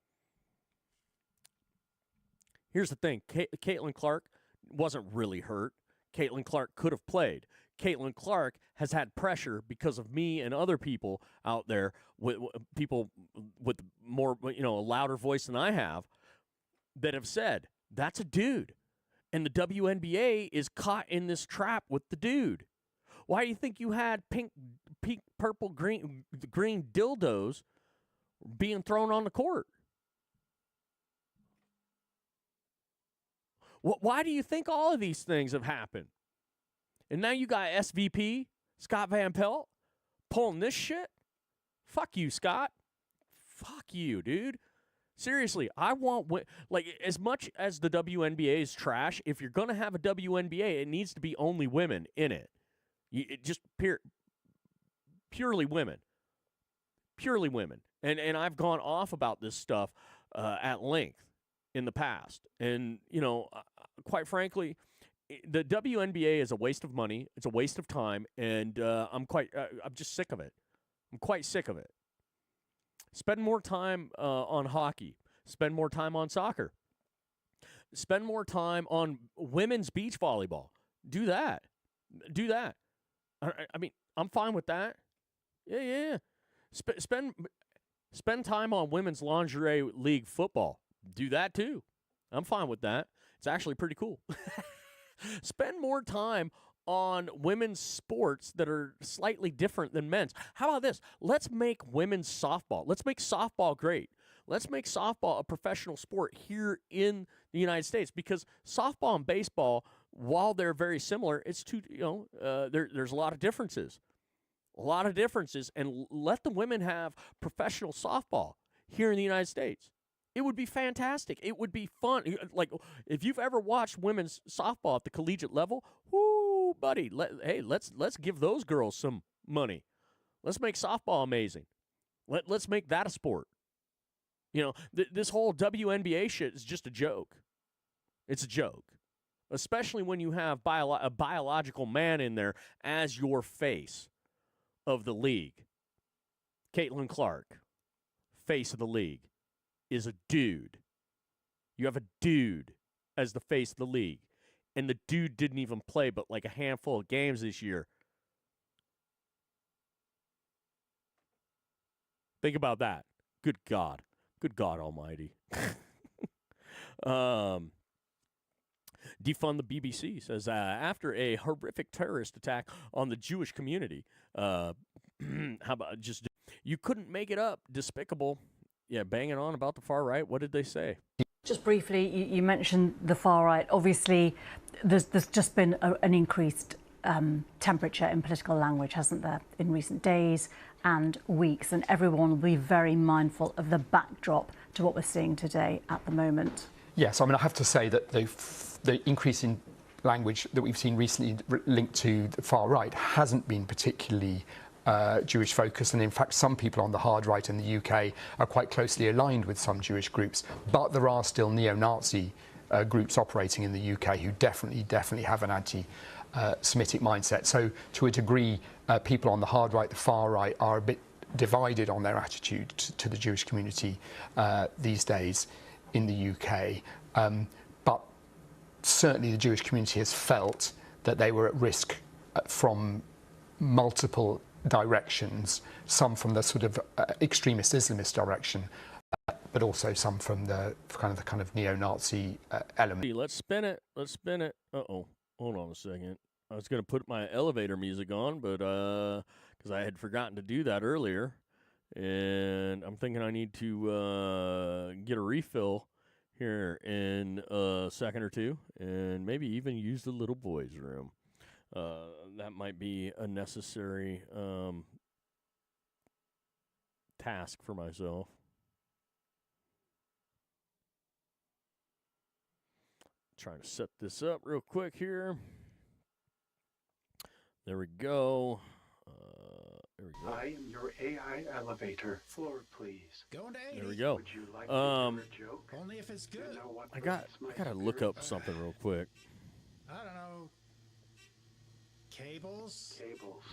Here's the thing. Caitlin Clark wasn't really hurt. Caitlin Clark could have played. Caitlin Clark has had pressure because of me and other people out there, with people with more, a louder voice than I have, that have said, that's a dude. And the WNBA is caught in this trap with the dude. Why do you think you had pink, purple, green dildos being thrown on the court? Why do you think all of these things have happened? And now you got SVP, Scott Van Pelt, pulling this shit? Fuck you, Scott. Fuck you, dude. Seriously, I want, as much as the WNBA is trash, if you're going to have a WNBA, it needs to be only women in it. Purely women. Purely women. And I've gone off about this stuff at length in the past. And, quite frankly, the WNBA is a waste of money. It's a waste of time, and I'm just sick of it. I'm quite sick of it. Spend more time on hockey. Spend more time on soccer. Spend more time on women's beach volleyball. Do that. Do that. I mean, I'm fine with that. Yeah. Spend time on women's lingerie league football. Do that too. I'm fine with that. It's actually pretty cool. Spend more time on women's sports that are slightly different than men's. How about this? Let's make women's softball. Let's make softball great. Let's make softball a professional sport here in the United States, because softball and baseball, while they're very similar, it's there's a lot of differences. And let the women have professional softball here in the United States. It would be fantastic. It would be fun. Like, if you've ever watched women's softball at the collegiate level, whoo, buddy, let's give those girls some money. Let's make softball amazing. Let's make that a sport. This whole WNBA shit is just a joke. It's a joke, especially when you have a biological man in there as your face of the league. Caitlin Clark, face of the league, is a dude. You have a dude as the face of the league. And the dude didn't even play but like a handful of games this year. Think about that. Good God. Good God almighty. Defund the BBC says, after a horrific terrorist attack on the Jewish community, how about just, you couldn't make it up, despicable. Yeah, banging on about the far right. What did they say? Just briefly, you mentioned the far right. Obviously, there's just been an increased temperature in political language, hasn't there, in recent days and weeks, and everyone will be very mindful of the backdrop to what we're seeing today at the moment. Yes, I mean, I have to say that the increase in language that we've seen recently linked to the far right hasn't been particularly Jewish focused, and in fact some people on the hard right in the UK are quite closely aligned with some Jewish groups, but there are still neo-Nazi groups operating in the UK who definitely have an anti-Semitic mindset. So to a degree, people on the hard right, the far right, are a bit divided on their attitude to the Jewish community these days in the UK. But certainly the Jewish community has felt that they were at risk from multiple directions, some from the sort of extremist Islamist direction, but also some from the kind of neo-Nazi element. Let's spin it. Let's spin it. Uh-oh. Hold on a second. I was going to put my elevator music on, but because I had forgotten to do that earlier, and I'm thinking I need to get a refill here in a second or two, and maybe even use the little boy's room. That might be a necessary task for myself. Trying to set this up real quick here. There we go. There we go. I am your AI elevator. Floor, please. Going to 80. There we go. Would you like to hear a joke? Only if it's good. You know what I gotta look up something real quick. I don't know. Cables? Cables.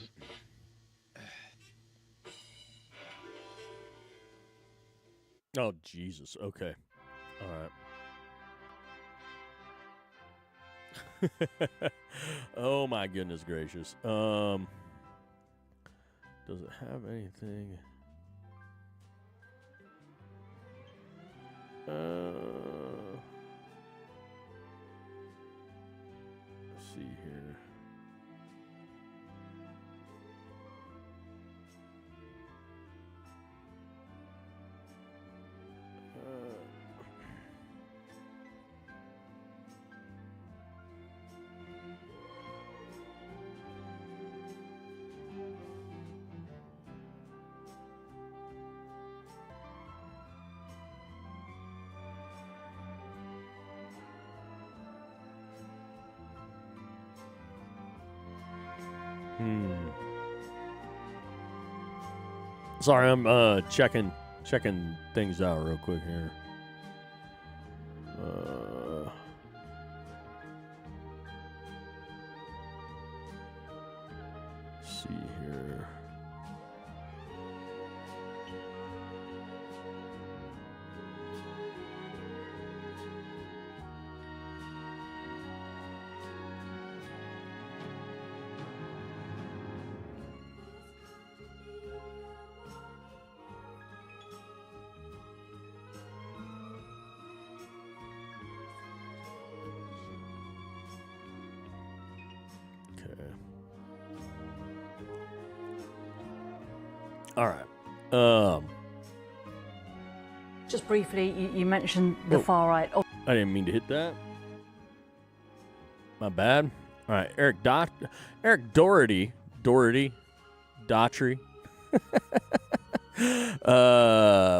Oh, Jesus. Okay. All right. Oh, my goodness gracious. Does it have anything? Let's see here. Sorry, I'm checking things out real quick here. Let's see here. All right. Just briefly, you mentioned the far right. Oh. I didn't mean to hit that. My bad. All right, Eric Daugherty,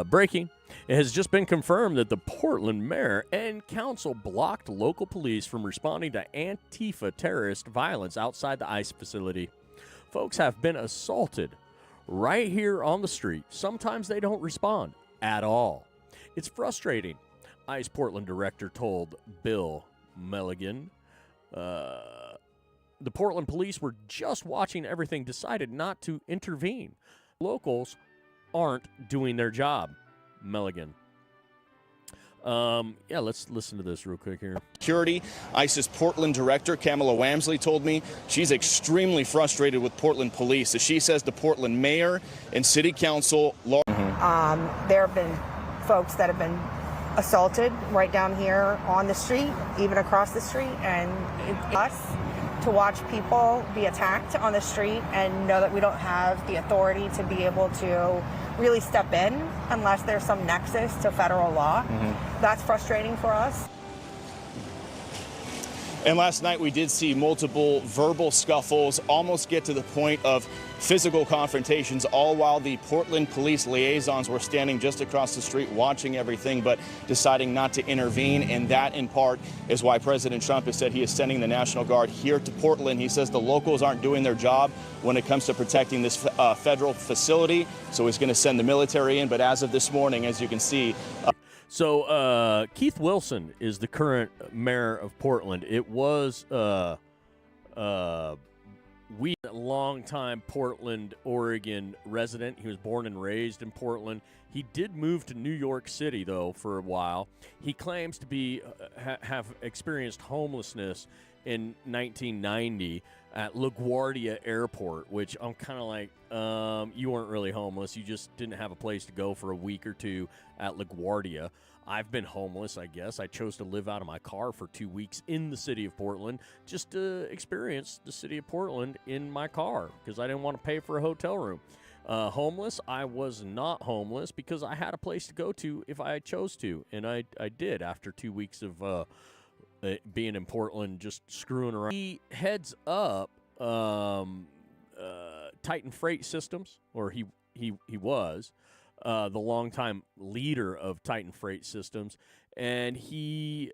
breaking. It has just been confirmed that the Portland mayor and council blocked local police from responding to Antifa terrorist violence outside the ICE facility. Folks have been assaulted right here on the street. Sometimes they don't respond at all. It's frustrating, ICE Portland director told Bill Milligan. The Portland police were just watching everything, decided not to intervene. Locals aren't doing their job, Milligan. Yeah, let's listen to this real quick here. Security, ICE's Portland director, Kamala Wamsley, told me she's extremely frustrated with Portland police. As she says, the Portland mayor and city council... There have been folks that have been assaulted right down here on the street, even across the street, and us to watch people be attacked on the street and know that we don't have the authority to be able to really step in unless there's some nexus to federal law. That's frustrating for us. And last night we did see multiple verbal scuffles almost get to the point of physical confrontations, all while the Portland police liaisons were standing just across the street watching everything but deciding not to intervene. And that in part is why President Trump has said he is sending the National Guard here to Portland. He says the locals aren't doing their job when it comes to protecting this federal facility, so he's going to send the military in. But as of this morning, as you can see... So Keith Wilson is the current mayor of Portland. It was we long longtime Portland, Oregon resident. He was born and raised in Portland. He did move to New York City, though, for a while. He claims to be have experienced homelessness in 1990 at LaGuardia Airport, which I'm kind of like, you weren't really homeless. You just didn't have a place to go for a week or two at LaGuardia. I've been homeless, I guess. I chose to live out of my car for 2 weeks in the city of Portland just to experience the city of Portland in my car because I didn't want to pay for a hotel room. Homeless, I was not homeless because I had a place to go to if I chose to, and I did after 2 weeks of being in Portland, just screwing around. He heads up Titan Freight Systems, or he was the longtime leader of Titan Freight Systems, and he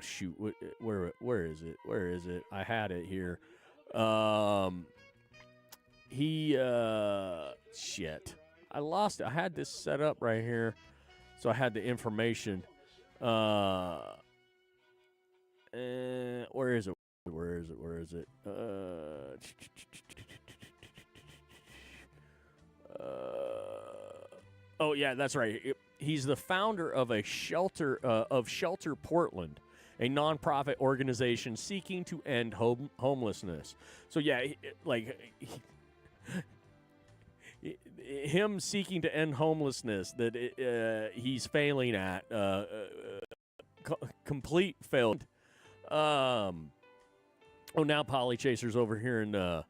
shoot, where is it? Where is it? I had it here. Shit, I lost it. I had this set up right here, so I had the information. Where is it? Where is it? Where is it? Oh yeah, that's right. He's the founder of a Shelter Portland, a nonprofit organization seeking to end homelessness. So yeah, him seeking to end homelessness that he's failing at, complete failed. Now Polly Chaser's over here in the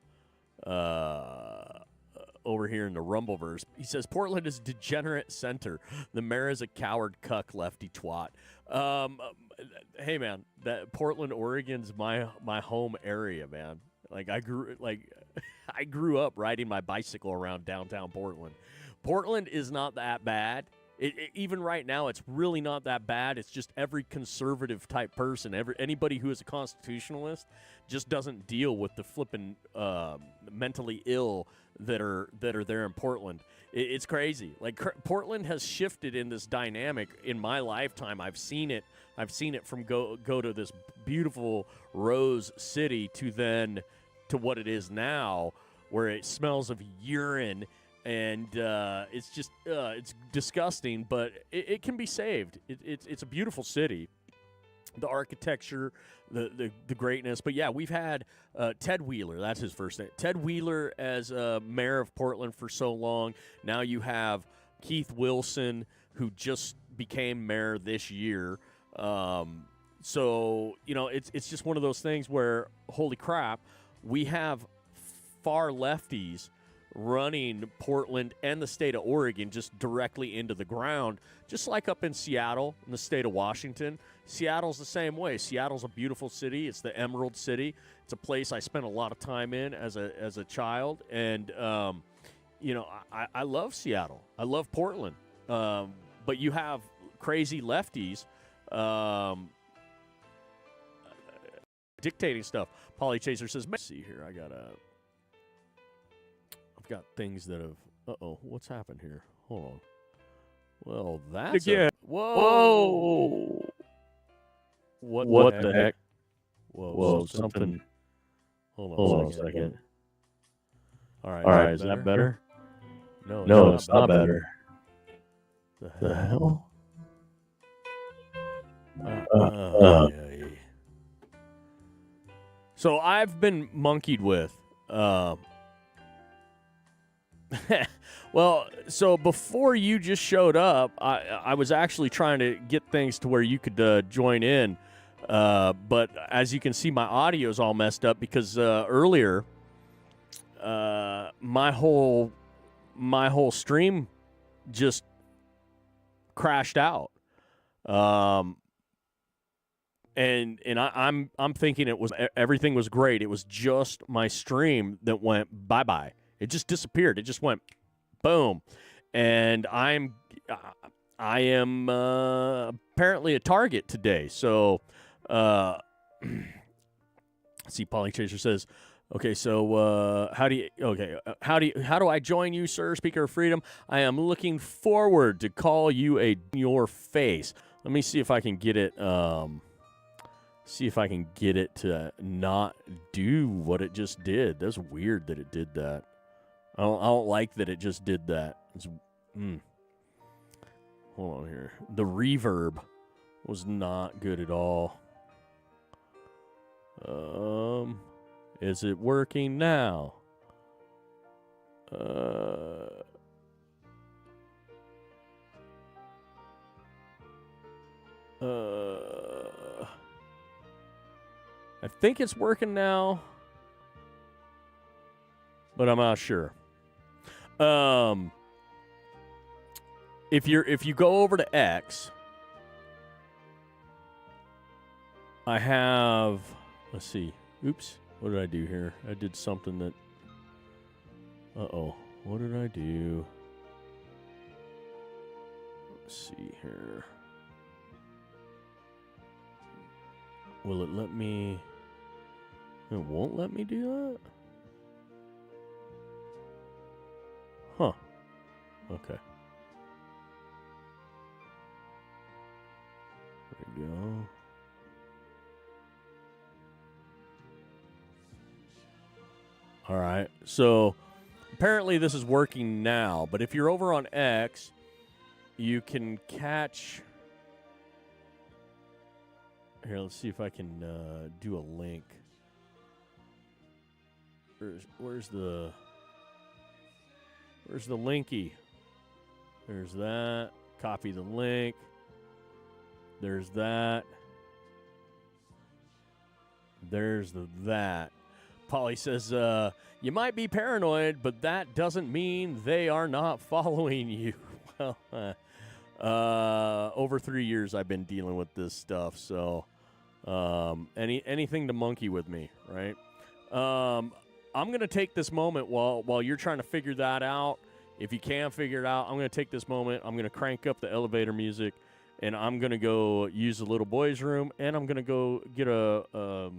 Rumbleverse. He says Portland is a degenerate center. The mayor is a coward cuck lefty twat. Hey man, that Portland, Oregon's my home area, man. Like I grew up riding my bicycle around downtown Portland. Portland is not that bad. Even right now, it's really not that bad. It's just every conservative type person, anybody who is a constitutionalist, just doesn't deal with the flipping mentally ill that are there in Portland. It's crazy. Like Portland has shifted in this dynamic in my lifetime. I've seen it. I've seen it from go to this beautiful rose city to what it is now, where it smells of urine. And it's just it's disgusting, but it can be saved. It's a beautiful city, the architecture, the greatness. But yeah, we've had Ted Wheeler. That's his first name. Ted Wheeler as mayor of Portland for so long. Now you have Keith Wilson, who just became mayor this year. So it's just one of those things where holy crap, we have far lefties running Portland and the state of Oregon just directly into the ground, just like up in Seattle in the state of Washington. Seattle's the same way. Seattle's a beautiful city. It's the Emerald City. It's a place I spent a lot of time in as a child, and I love Seattle. I love Portland, but you have crazy lefties dictating stuff. Polly Chaser says, let's see here, I've got things that have, what's happened here? Hold on. Well, that's again. Whoa. What the heck? Whoa, something. Hold on a second. All right, is that better? No, it's not better. The hell? So I've been monkeyed with. Well, so before you just showed up, I was actually trying to get things to where you could join in. But as you can see, my audio is all messed up because earlier my whole stream just crashed out. And I'm thinking everything was great. It was just my stream that went bye-bye. It just disappeared. It just went boom. And I am apparently a target today. So see, Polly Chaser says, okay, so how do I join you, sir? Speaker of Freedom. I am looking forward to call you your face. Let me see if I can get it See if I can get it to not do what it just did. That's weird that it did that. I don't like that it just did that. Hold on here. The reverb was not good at all. Is it working now? I think it's working now, but I'm not sure. If you go over to X, I have, let's see. Oops, what did I do here? I did something that, what did I do? Let's see here. Will it let me? It won't let me do that? Huh. Okay. There we go. All right. So apparently this is working now, but if you're over on X, you can catch. Here, let's see if I can do a link. Where's the linky? There's that. Copy the link. There's that. There's that. Polly says, you might be paranoid, but that doesn't mean they are not following you. Well, over 3 years I've been dealing with this stuff, so anything to monkey with me, right? I'm going to take this moment while you're trying to figure that out. If you can figure it out, I'm going to take this moment. I'm going to crank up the elevator music, and I'm going to go use the little boys' room, and I'm going to go get a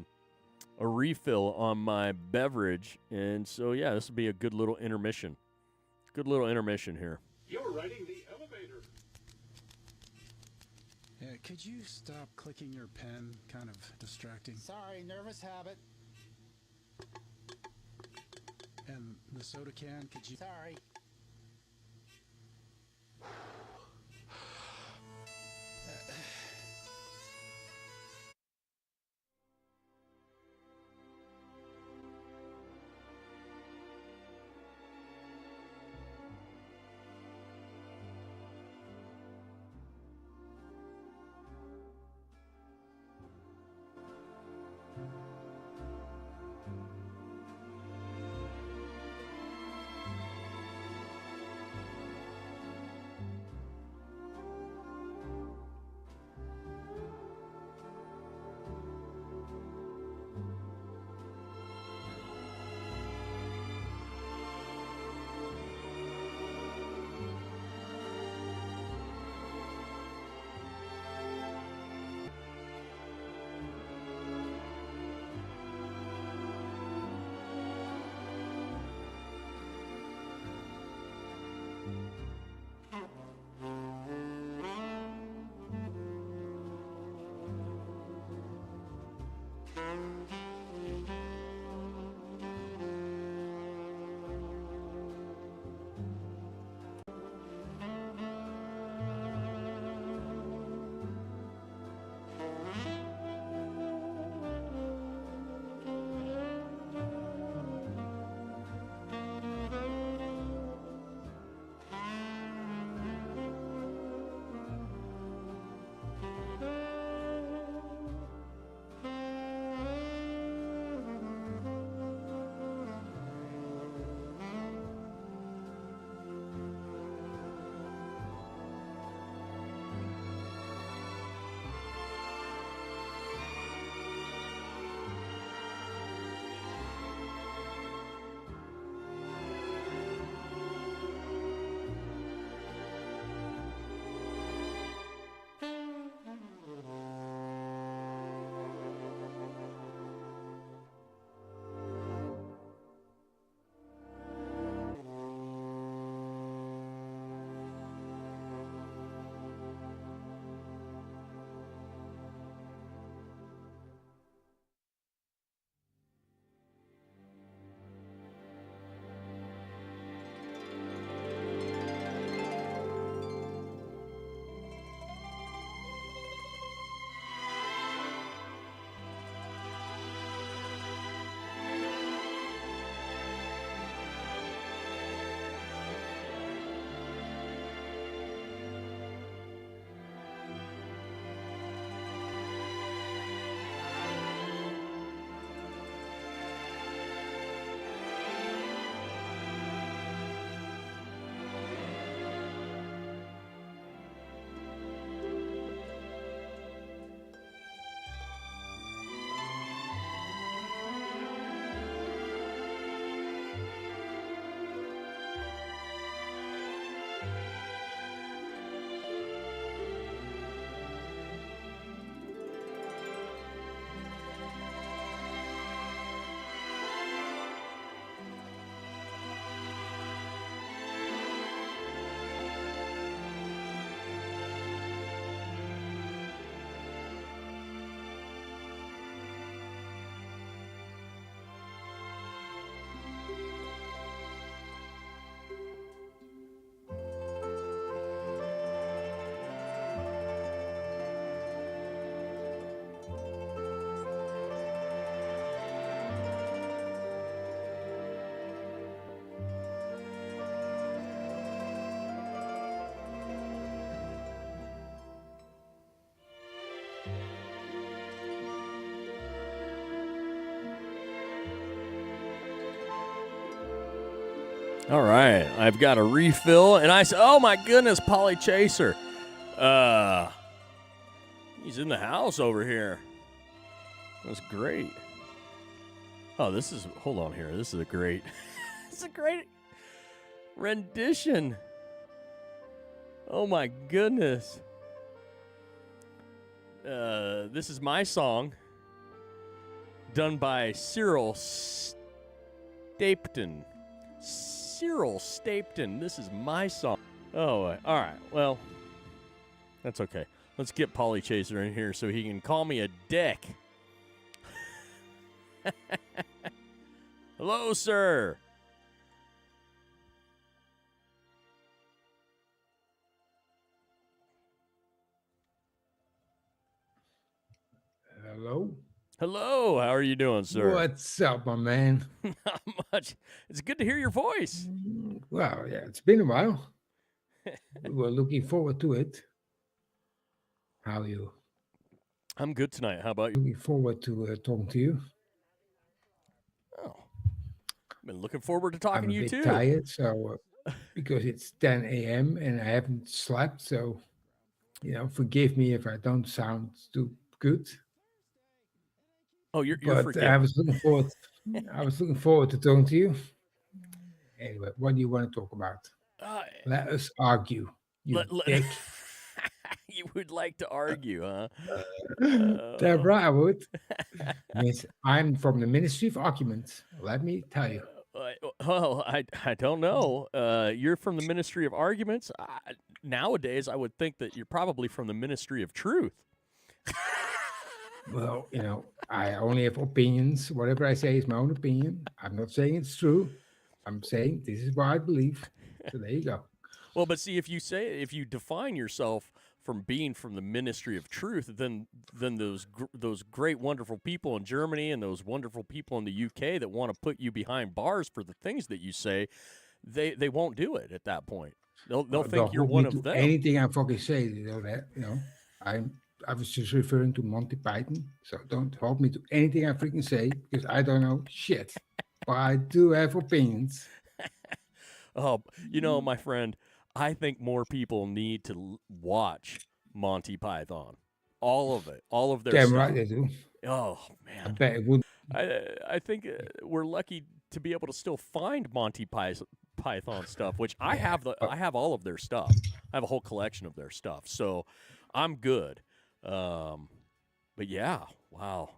refill on my beverage. And so, yeah, this will be a good little intermission. Good little intermission here. You're riding the elevator. Yeah, could you stop clicking your pen? Kind of distracting. Sorry, nervous habit. And the soda can, could you... Sorry. All right, I've got a refill, and I said, "Oh my goodness, Polly Chaser, he's in the house over here. That's great. Oh, hold on here. This is a great, it's a great rendition. Oh my goodness. This is my song, done by Cyril Stapleton. Cyril Stapleton. This is my song. Oh, all right. Well, that's okay. Let's get Polly Chaser in here so he can call me a dick. Hello, sir. Hello? Hello. How are you doing, sir? What's up, my man? Not much. It's good to hear your voice. Well, yeah, it's been a while. We were looking forward to it. How are you? I'm good tonight. How about you? Looking forward to talking to you. Oh, I've been looking forward to talking to you, too. I'm a bit tired, so because it's 10 a.m. and I haven't slept, so, forgive me if I don't sound too good. Oh, you're but forgetting. I was looking forward to talking to you. Anyway, what do you want to talk about? Let us argue, you dick. You would like to argue, huh? Damn right I would. Yes, I'm from the Ministry of Arguments. Let me tell you. Well, I don't know. You're from the Ministry of Arguments. Nowadays, I would think that you're probably from the Ministry of Truth. Well, I only have opinions. Whatever I say is my own opinion. I'm not saying it's true. I'm saying this is what I believe. So there you go. Well, but see, if you define yourself from being from the Ministry of Truth, then those great, wonderful people in Germany and those wonderful people in the UK that want to put you behind bars for the things that you say, they won't do it at that point. They'll think you're one of them. Anything I fucking say, I was just referring to Monty Python, so don't hold me to anything I freaking say because I don't know shit. But I do have opinions. Oh, my friend, I think more people need to watch Monty Python. All of it. All of their Damn stuff. right they do. Oh, man. I bet it would. I think we're lucky to be able to still find Monty Python stuff, which I have all of their stuff. I have a whole collection of their stuff. So I'm good. But yeah, wow.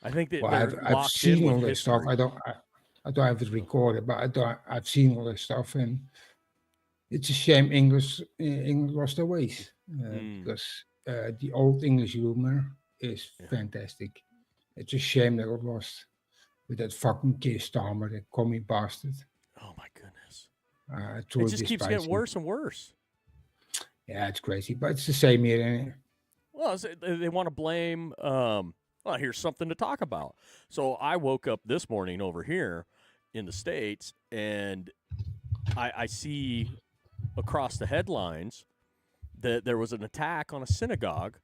I think that I've seen all this stuff. I don't have it recorded, but I've seen all this stuff, and it's a shame England lost their ways because the old English humor is fantastic. It's a shame that it lost with that fucking Keir Starmer, that commie bastard. Oh my goodness! It just keeps getting worse and worse. Yeah, it's crazy, but it's the same here. Isn't it? Well, they want to blame. Well, here's something to talk about. So I woke up this morning over here in the States, and I see across the headlines that there was an attack on a synagogue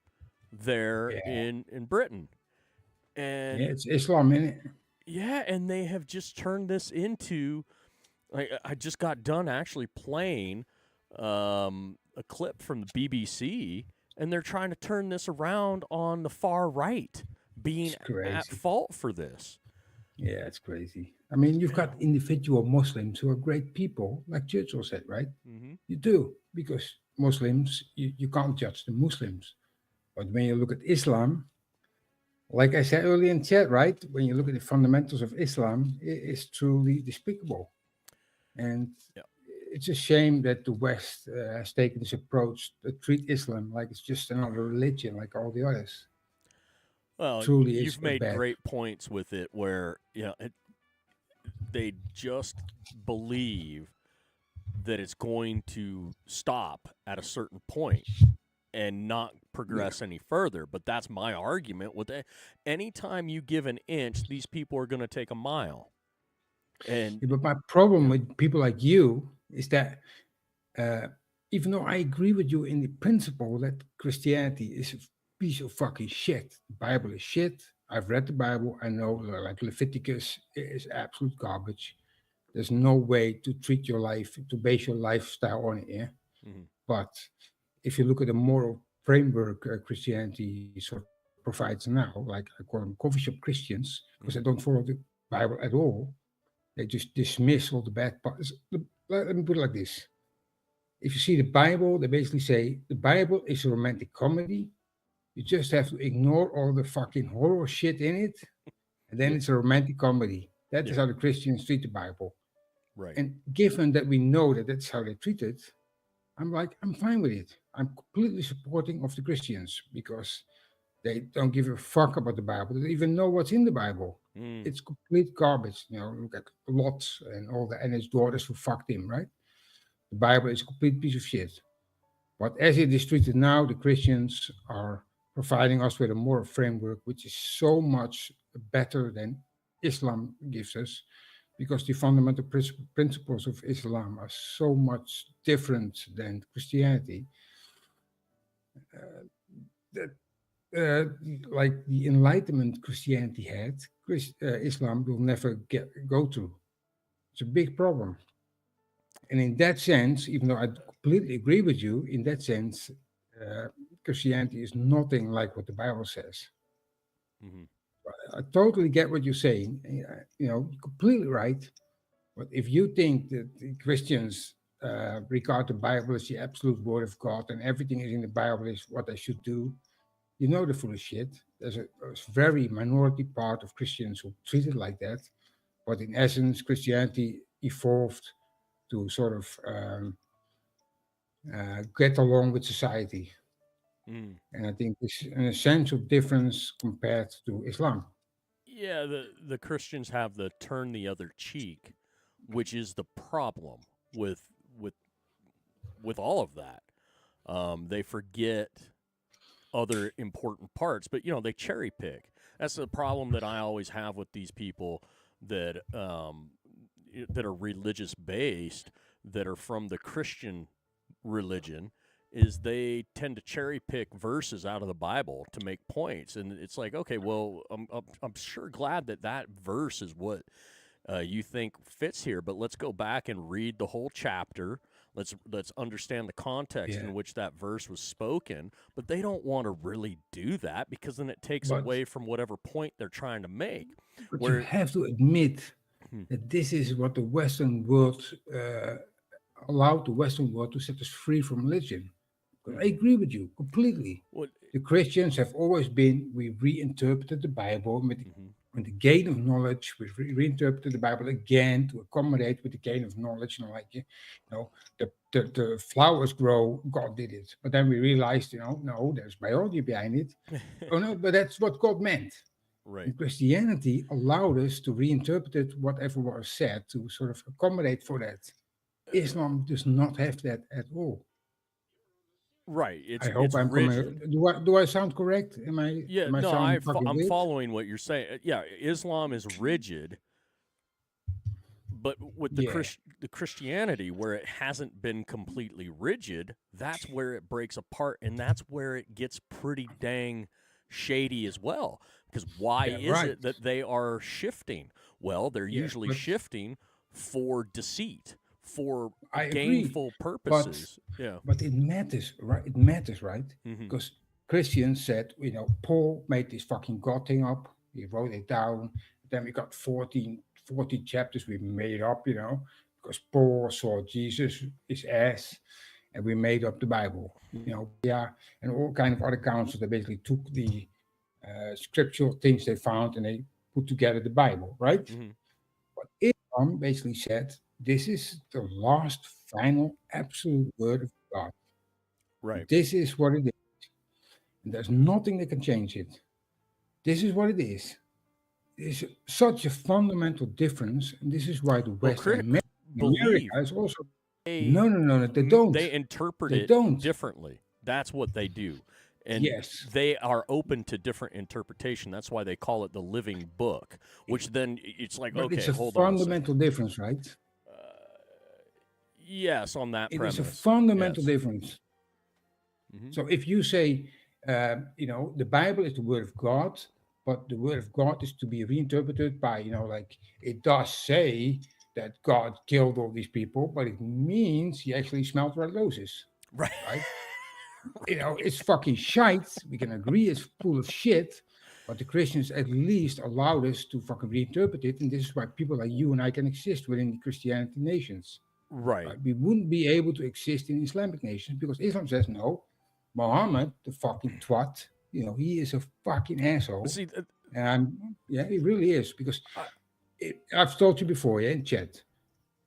there in Britain. And it's Islam, isn't it? Yeah, and they have just turned this into. I just got done actually playing a clip from the BBC. And they're trying to turn this around on the far right, being at fault for this. Yeah, it's crazy. I mean, you've got individual Muslims who are great people, like Churchill said, right? Mm-hmm. You do, because Muslims, you can't judge the Muslims. But when you look at Islam, like I said earlier in chat, right? When you look at the fundamentals of Islam, it is truly despicable. And it's a shame that the West has taken this approach to treat Islam like it's just another religion, like all the others. Well, truly you've made great points with it, where they just believe that it's going to stop at a certain point and not progress any further. But that's my argument with it. Anytime you give an inch, these people are going to take a mile. And but my problem with people like you is that even though I agree with you in the principle that Christianity is a piece of fucking shit, the Bible is shit. I've read the Bible. I know, like Leviticus is absolute garbage. there's no way to treat your life, to base your lifestyle on it. Yeah. Mhm. But if you look at the moral framework Christianity sort of provides now, like I call them coffee shop Christians, because they don't follow the Bible at all. They just dismiss all the bad parts. Let me put it like this. If you see the Bible, they basically say the Bible is a romantic comedy. You just have to ignore all the fucking horror shit in it, and then it's a romantic comedy. That is how the Christians treat the Bible. Right. And given that we know that that's how they treat it, I'm fine with it. I'm completely supporting of the Christians because they don't give a fuck about the Bible. They don't even know what's in the Bible. Mm. It's complete garbage. Look at Lot and his daughters who fucked him, right? The Bible is a complete piece of shit. But as it is treated now, the Christians are providing us with a moral framework which is so much better than Islam gives us, because the fundamental principles of Islam are so much different than Christianity. Like the enlightenment Christianity had, Islam will never go to. It's a big problem. And in that sense, even though I completely agree with you, in that sense, Christianity is nothing like what the Bible says. Mhm. I totally get what you're saying. You're completely right. But if you think that the Christians regard the Bible as the absolute word of God and everything is in the Bible is what they should do, you know the full of shit. There's a very minority part of Christians who treat it like that. But in essence, Christianity evolved to sort of get along with society. Mm. And I think it's an essential difference compared to Islam. Yeah, the Christians have the turn the other cheek, which is the problem with with with all of that. They forget other important parts, but they cherry pick. That's the problem that I always have with these people that that are religious based, that are from the Christian religion, is they tend to cherry pick verses out of the Bible to make points, and it's like, okay, well, I'm sure glad that verse is what you think fits here, but let's go back and read the whole chapter. Let's understand the context in which that verse was spoken. But they don't want to really do that because then it takes away from whatever point they're trying to make. But you have to admit that this is what the Western world allowed the Western world to set us free from religion. I agree with you completely. The Christians have always been, we reinterpreted the Bible with the gain of knowledge. We reinterpreted the Bible again to accommodate with the gain of knowledge. The flowers grow, God did it. But then we realized, no, there's biology behind it. Oh no, but that's what God meant. Right. And Christianity allowed us to reinterpret it, whatever was said, to sort of accommodate for that. Islam does not have that at all. Right. I hope I'm rigid. coming. Do I sound correct? Am I? Yeah. Am I No, I'm weird? following what you're saying. Yeah, Islam is rigid, but with the Christianity, where it hasn't been completely rigid, that's where it breaks apart, and that's where it gets pretty dang shady as well. Because why is it that they are shifting? Well, they're usually shifting for deceit, for gainful purposes. But it matters, right? It matters, right? Because Christians said, Paul made this fucking God thing up. He wrote it down. Then we got 14 chapters we made up, because Paul saw Jesus, his ass, and we made up the Bible, and all kind of other councils that basically took the scriptural things they found and they put together the Bible, right? But Islam basically said, this is the last, final, absolute word of God. Right. This is what it is. And there's nothing that can change it. This is what it is. It's such a fundamental difference, and this is why the West and America is also. No, they don't. They interpret it differently. That's what they do. And they are open to different interpretation. That's why they call it the living book, which then it's like, but okay, it's a hold on. Fundamental difference, right? Yes, on that premise. It is a fundamental difference. So if you say, the Bible is the word of God, but the word of God is to be reinterpreted by, like it does say that God killed all these people, but it means he actually smelled red roses. Right. It's fucking shite. We can agree it's full of shit, but the Christians at least allowed us to fucking reinterpret it, and this is why people like you and I can exist within the Christianity nations. Right. We wouldn't be able to exist in Islamic nations because Islam says no. Muhammad, the fucking twat, he is a fucking asshole. See, he really is, because I've told you before, in chat.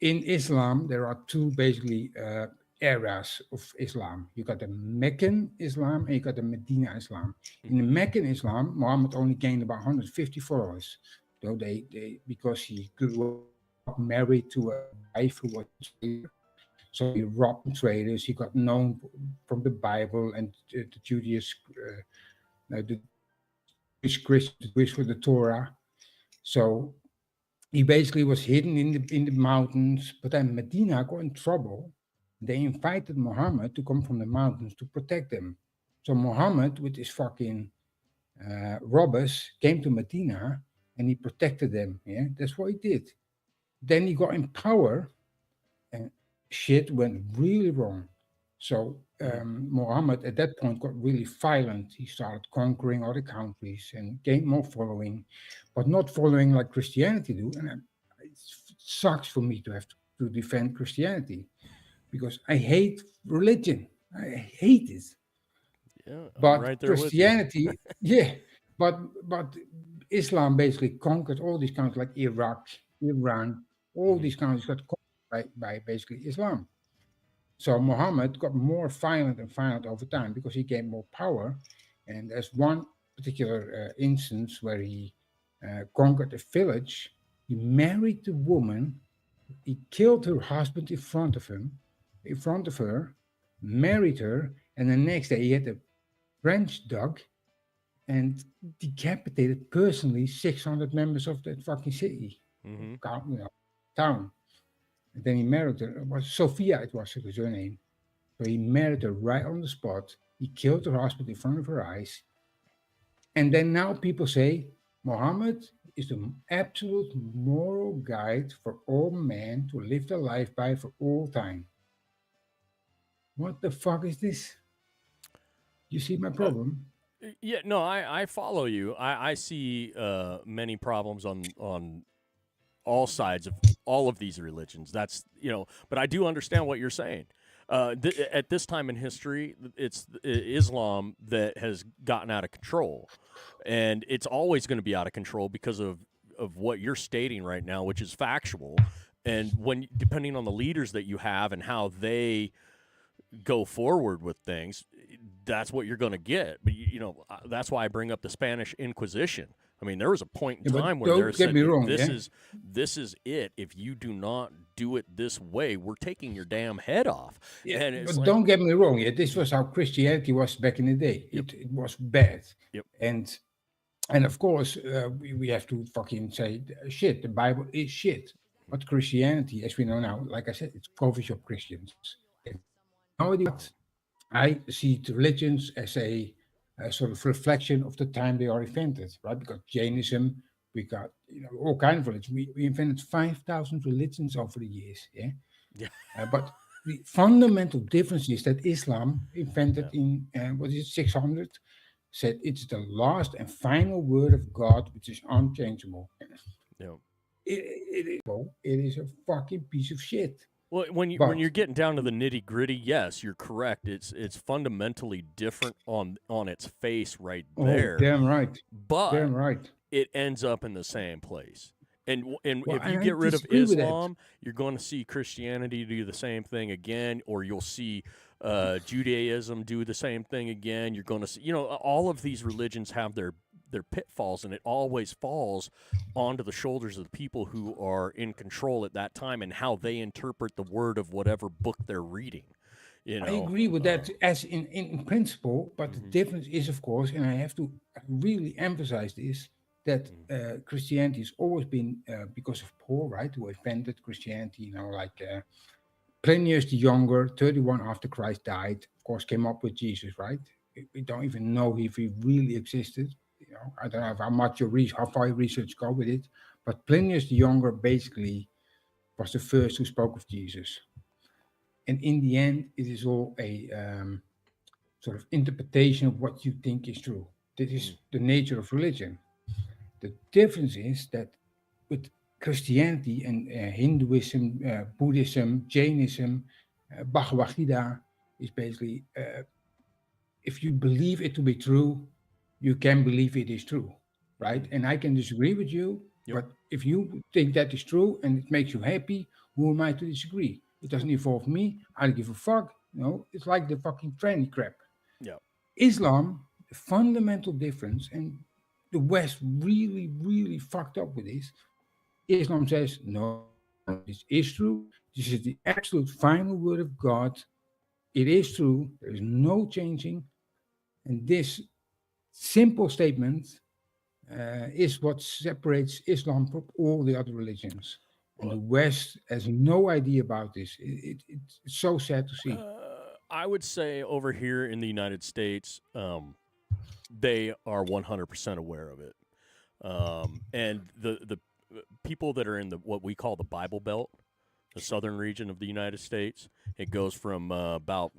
In Islam, there are two basically eras of Islam. You got the Meccan Islam and you got the Medina Islam. In the Meccan Islam, Muhammad only gained about 150 followers. So because he grew up married to a wife who was a trader. So he robbed traders. He got known from the Bible and the Judaism, the Jewish for the Torah. So he basically was hidden in the mountains. But then Medina got in trouble. They invited Muhammad to come from the mountains to protect them. So Muhammad, with his fucking robbers, came to Medina and he protected them. Yeah, that's what he did. Then he got in power, and shit went really wrong. So Muhammad at that point got really violent. He started conquering other countries and gained more following, but not following like Christianity do. And it sucks for me to have to defend Christianity because I hate religion. I hate it. Yeah, but right there Christianity, but Islam basically conquered all these countries like Iraq, Iran, all these countries got conquered by basically Islam. So Muhammad got more violent and violent over time because he gained more power. And there's one particular instance where he conquered a village. He married the woman. He killed her husband in front of her, married her, and the next day he had a French dog and decapitated personally 600 members of that fucking city, town. And then he married her. It was Sophia, it was her name. So he married her right on the spot. He killed her husband in front of her eyes. And then now people say Muhammad is the absolute moral guide for all men to live their life by for all time. What the fuck is this? You see my problem? Yeah, no, I follow you. I see many problems on all sides of all of these religions. That's, but I do understand what you're saying. At this time in history, it's Islam that has gotten out of control, and it's always going to be out of control because of what you're stating right now, which is factual. And depending on the leaders that you have and how they go forward with things, that's what you're going to get. But that's why I bring up the Spanish Inquisition. I mean, there was a point in time where they said, this is it. If you do not do it this way, we're taking your damn head off. Yeah, and it's but don't get me wrong. Yeah, this was how Christianity was back in the day. It was bad. Yep. And of course, we have to fucking say, shit, the Bible is shit. But Christianity, as we know now, like I said, it's coffee shop Christians. Nowadays, I see religions as a sort of reflection of the time they are invented, right? Because Jainism, we got all kinds of religions. We invented 5,000 religions over the years, but the fundamental difference is that Islam invented in 600, said it's the last and final word of God, which is unchangeable. Yeah, it is a fucking piece of shit. Well, when you're getting down to the nitty gritty, yes, you're correct. It's fundamentally different on its face right there. Oh, damn right. But damn right. It ends up in the same place. And Well, if you I get rid of disagree with that. Islam, you're going to see Christianity do the same thing again, or you'll see Judaism do the same thing again. You're going to see, all of these religions have their pitfalls, and it always falls onto the shoulders of the people who are in control at that time and how they interpret the word of whatever book they're reading. I agree with that as in principle, but the difference is, of course, and I have to really emphasize this, that Christianity has always been, because of Paul, right, who invented Christianity, like Plinius the Younger, 31 after Christ died, of course, came up with Jesus, right? We don't even know if he really existed. I don't know how far your research go with it, but Plinius the Younger basically was the first who spoke of Jesus. And in the end, it is all a sort of interpretation of what you think is true. This is the nature of religion. The difference is that with Christianity and Hinduism, Buddhism, Jainism, Bhagavad Gita is basically if you believe it to be true, you can believe it is true, right? And I can disagree with you, but if you think that is true and it makes you happy, who am I to disagree? It doesn't involve me. I don't give a fuck. It's like the fucking tranny crap. Yeah. Islam, the fundamental difference, and the West really, really fucked up with this. Islam says, no, this is true. This is the absolute final word of God. It is true. There is no changing. And this simple statement is what separates Islam from all the other religions. And the West has no idea about this. It's so sad to see. I would say over here in the United States, they are 100% aware of it. And the people that are in what we call the Bible Belt, the southern region of the United States, it goes from about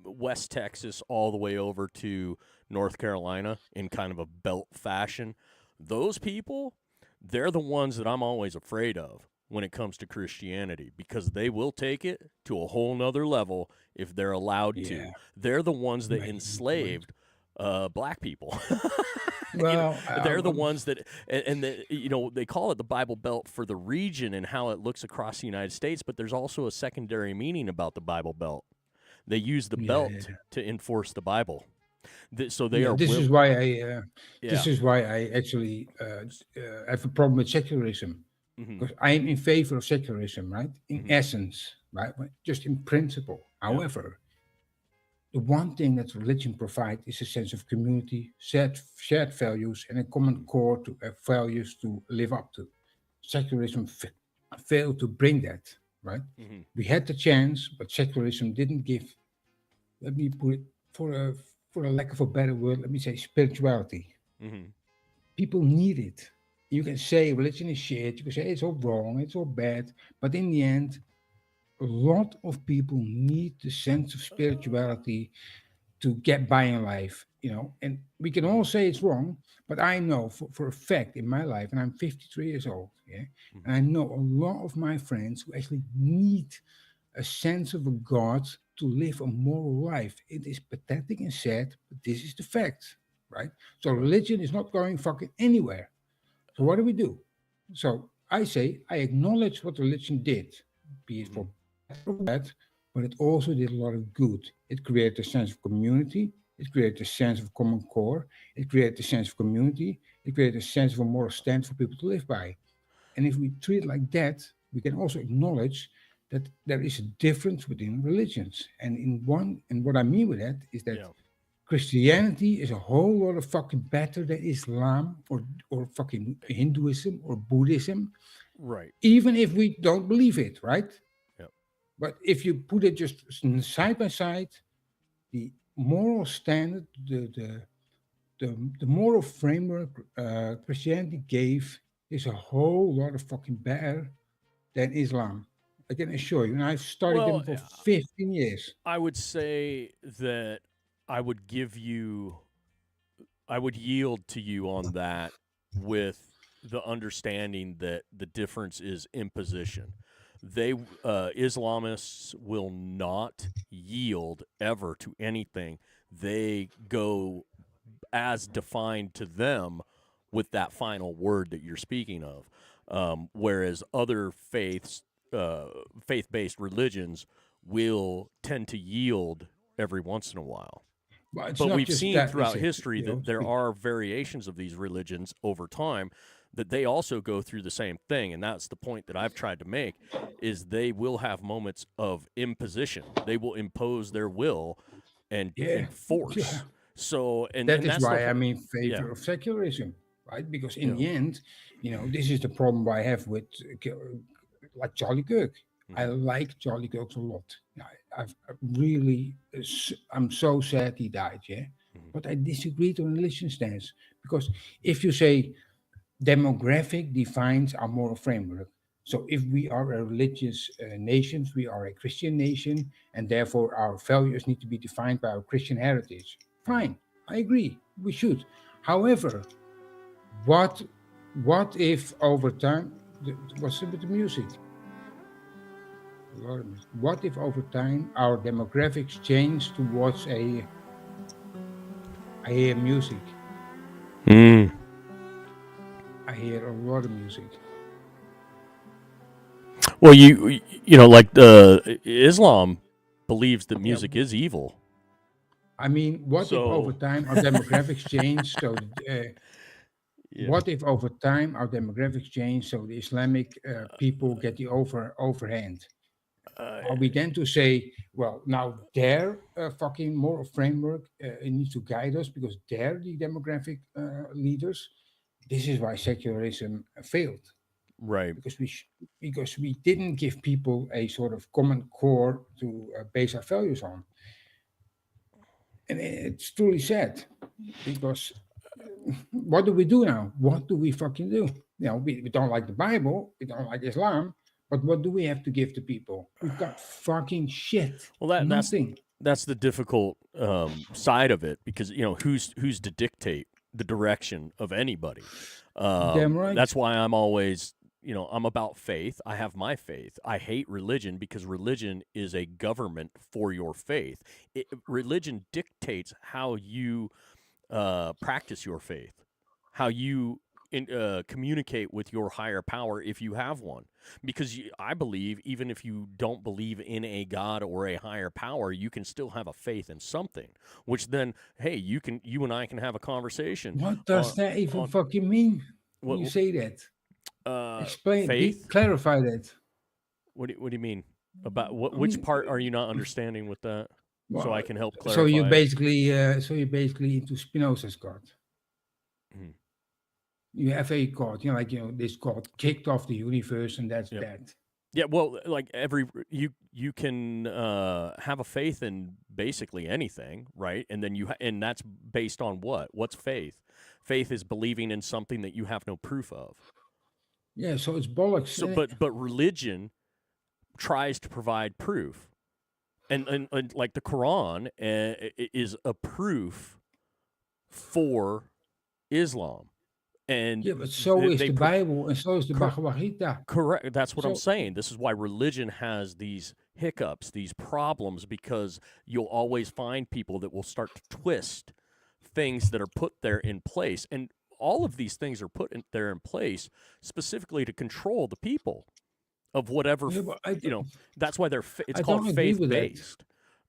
West Texas all the way over to North Carolina in kind of a belt fashion. Those people, they're the ones that I'm always afraid of when it comes to Christianity, because they will take it to a whole nother level if they're allowed to. They're the ones that enslaved black people. Well, they're the ones that, and they call it the Bible Belt for the region and how it looks across the United States, but there's also a secondary meaning about the Bible Belt. They use the belt to enforce the Bible. So they are. This is why I actually have a problem with secularism, because I am in favor of secularism, right? In essence, right? Just in principle. However, the one thing that religion provides is a sense of community, shared values, and a common core to values to live up to. Secularism failed to bring that, right? We had the chance, but secularism didn't give. Let me put it for a lack of a better word. Let me say spirituality. People need it. You can say religion is shit. You can say it's all wrong. It's all bad. But in the end, a lot of people need the sense of spirituality to get by in life, and we can all say it's wrong, but I know for a fact in my life, and I'm 53 years old, and I know a lot of my friends who actually need a sense of a God to live a moral life. It is pathetic and sad, but this is the fact, right? So religion is not going fucking anywhere. So what do? So I say I acknowledge what religion did, be it for bad, but it also did a lot of good. It created a sense of community. It created a sense of common core. It created a sense of community. It created a sense of a moral stand for people to live by. And if we treat it like that, we can also acknowledge that there is a difference within religions. And what I mean with that is that Christianity is a whole lot of fucking better than Islam or fucking Hinduism or Buddhism. Right. Even if we don't believe it, right? But if you put it just side by side, the moral standard, the moral framework Christianity gave is a whole lot of fucking better than Islam. I can assure you. And I've studied them for 15 years. I would say that I would yield to you on that with the understanding that the difference is imposition. Islamists will not yield ever to anything. They go as defined to them with that final word that you're speaking of. Whereas other faith-based religions will tend to yield every once in a while. But we've seen throughout history that there are variations of these religions over time that they also go through the same thing. And that's the point that I've tried to make, is they will have moments of imposition. They will impose their will and force. So, and that is that's why I'm in favor of secularism, right? Because in the end, this is the problem I have with like Charlie Kirk. I like Charlie Kirk a lot. I'm so sad he died, But I disagree to religion stance, because if you say demographic defines our moral framework, So if we are a religious nation, we are a Christian nation, and therefore our values need to be defined by our Christian heritage. Fine, I agree, we should. However, what if over time, what's with the music? What if over time our demographics change towards I hear music. Mm. I hear a lot of music. Well, you know, like Islam believes that music is evil. I mean, what if over time our demographics change? So, what if over time our demographics change so the Islamic people get the overhand? Are we then to say, well, now their fucking moral framework needs to guide us because they're the demographic leaders? This is why secularism failed. Right. Because we didn't give people a sort of common core to base our values on. And it's truly sad because what do we do now? What do we fucking do? You know, we don't like the Bible, we don't like Islam, but what do we have to give to people? We've got fucking shit. Well, nothing. That's the difficult side of it because you know who's to dictate the direction of anybody. Damn right. That's why I'm always, you know, I'm about faith. I have my faith. I hate religion because religion is a government for your faith. Religion dictates how you practice your faith, how you communicate with your higher power if you have one. Because I believe even if you don't believe in a God or a higher power, you can still have a faith in something. Which then, hey, you and I can have a conversation. What does that even fucking mean? When you say that? Explain. Faith. Clarify that. What do you mean about which part are you not understanding with that? Well, so I can help clarify. So you're basically into Spinoza's God. Mm-hmm. You have a God, you know, like this God kicked off the universe, and that's that. Yeah, well, like you can have a faith in basically anything, right? And then and that's based on what? What's faith? Faith is believing in something that you have no proof of. Yeah, so it's bollocks. So, but religion tries to provide proof, and like the Quran is a proof for Islam. And yeah, but so is the Bible, and so is the Bhagavad Gita. Correct. That's what I'm saying. This is why religion has these hiccups, these problems, because you'll always find people that will start to twist things that are put there in place. And all of these things are put there in place specifically to control the people of whatever, that's why it's called faith-based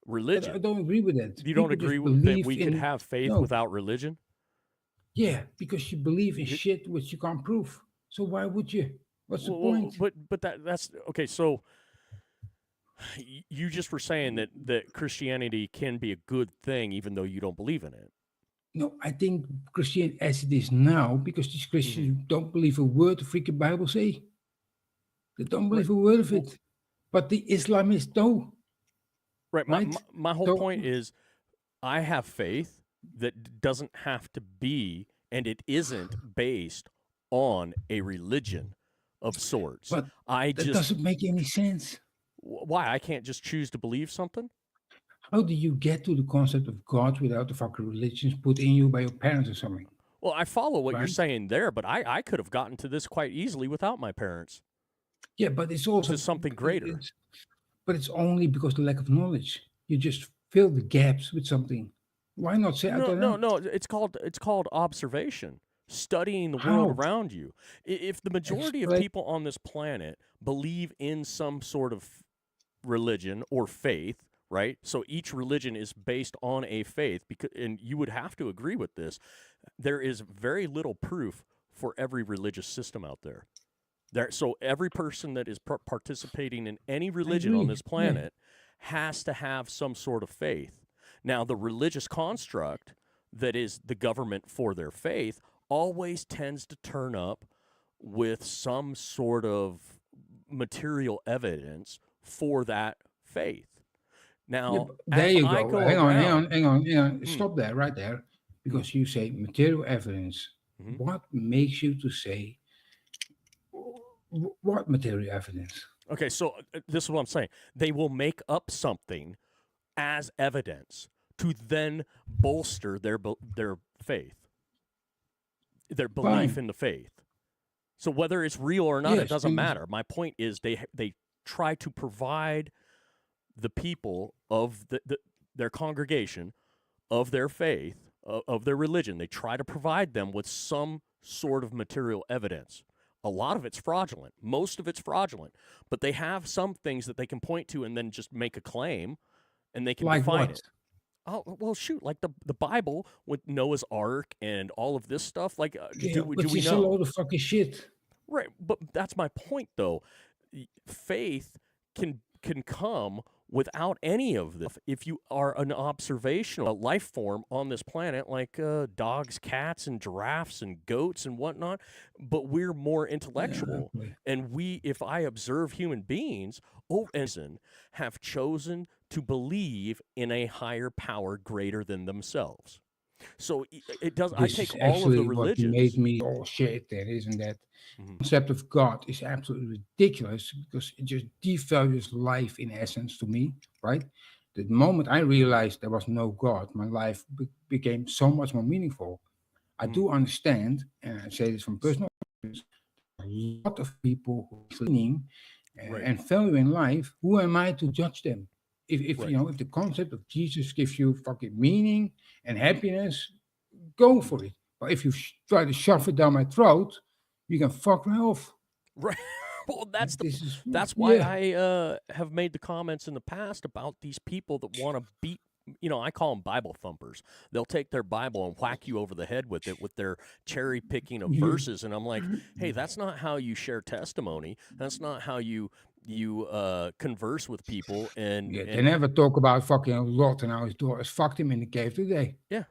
religion. I don't agree with that. You don't agree that we could have faith without religion? Yeah, because you believe in shit which you can't prove. So why would you? What's the point? But that's okay. So you just were saying that Christianity can be a good thing even though you don't believe in it. No, I think Christianity as it is now, because these Christians don't believe a word the freaking Bible say. They don't believe a word of it. But the Islamists do. Right. My whole point is I have faith that doesn't have to be, and it isn't based on a religion of sorts. But that doesn't make any sense. Why? I can't just choose to believe something? How do you get to the concept of God without the fucking religions put in you by your parents or something? Well, I follow what you're saying there, but I could have gotten to this quite easily without my parents. Yeah, but it's also something greater. But it's only because of the lack of knowledge. You just fill the gaps with something. Why not say? No. It's called observation, studying the world around you. If the majority of people on this planet believe in some sort of religion or faith, right? So each religion is based on a faith, and you would have to agree with this. There is very little proof for every religious system out there. So every person that is participating in any religion on this planet has to have some sort of faith. Now, the religious construct that is the government for their faith always tends to turn up with some sort of material evidence for that faith. Now, there you go. Hang on. Stop there, right there. Because you say material evidence. What makes you to say, What material evidence? Okay, so this is what I'm saying. They will make up something as evidence to then bolster their faith, their belief in the faith. So whether it's real or not, it doesn't matter. My point is they try to provide the people of their congregation, of their faith, of their religion. They try to provide them with some sort of material evidence. A lot of it's fraudulent. Most of it's fraudulent. But they have some things that they can point to and then just make a claim, and they can define it. Oh, well, shoot, like the Bible with Noah's Ark and all of this stuff. Like, do we know? It's a load of fucking shit. Right, but that's my point, though. Faith can come without any of this. If you are an observational life form on this planet, like dogs, cats, and giraffes, and goats, and whatnot, but we're more intellectual. Yeah, and if I observe human beings, have chosen to believe in a higher power greater than themselves. So it does. I take all of the religions. What made me all shit. There isn't that concept of God is absolutely ridiculous because it just devalues life in essence to me. Right, the moment I realized there was no God, my life became so much more meaningful. I do understand, and I say this from personal experience, a lot of people who are listening and valuing life. Who am I to judge them? If if the concept of Jesus gives you fucking meaning and happiness, go for it. But if you try to shove it down my throat, you can fuck right off. Right. Well, that's why I have made the comments in the past about these people that want to beat. I call them Bible thumpers. They'll take their Bible and whack you over the head with it with their cherry picking of verses, and I'm like, hey, that's not how you share testimony. That's not how you converse with people. And they never talk about fucking Lot and how his daughters fucked him in the cave today. Yeah.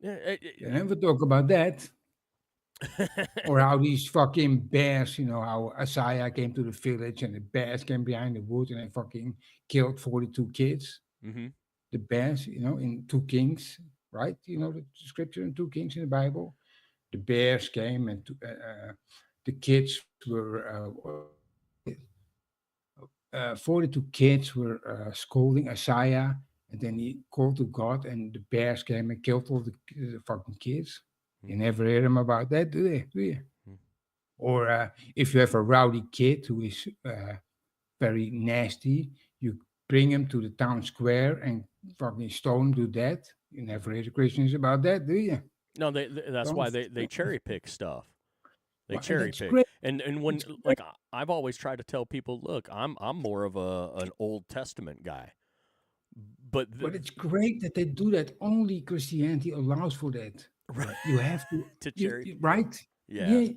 They never talk about that. Or how these fucking bears, how Isaiah came to the village and the bears came behind the wood and they fucking killed 42 kids. Mm-hmm. The bears, in 2 Kings, right? The scripture in 2 Kings in the Bible. The bears came and the kids were 42 kids were scolding Isaiah, and then he called to God, and the bears came and killed all the fucking kids. You never hear them about that, do you? Or if you have a rowdy kid who is very nasty, you bring him to the town square and fucking stone him to death. You never hear the Christians about that, do you? No, that's why they cherry pick stuff. They cherry pick, great. and when I've always tried to tell people, look, I'm more of an Old Testament guy, but it's great that they do that. Only Christianity allows for that. Right. You have to cherry, right? Yeah.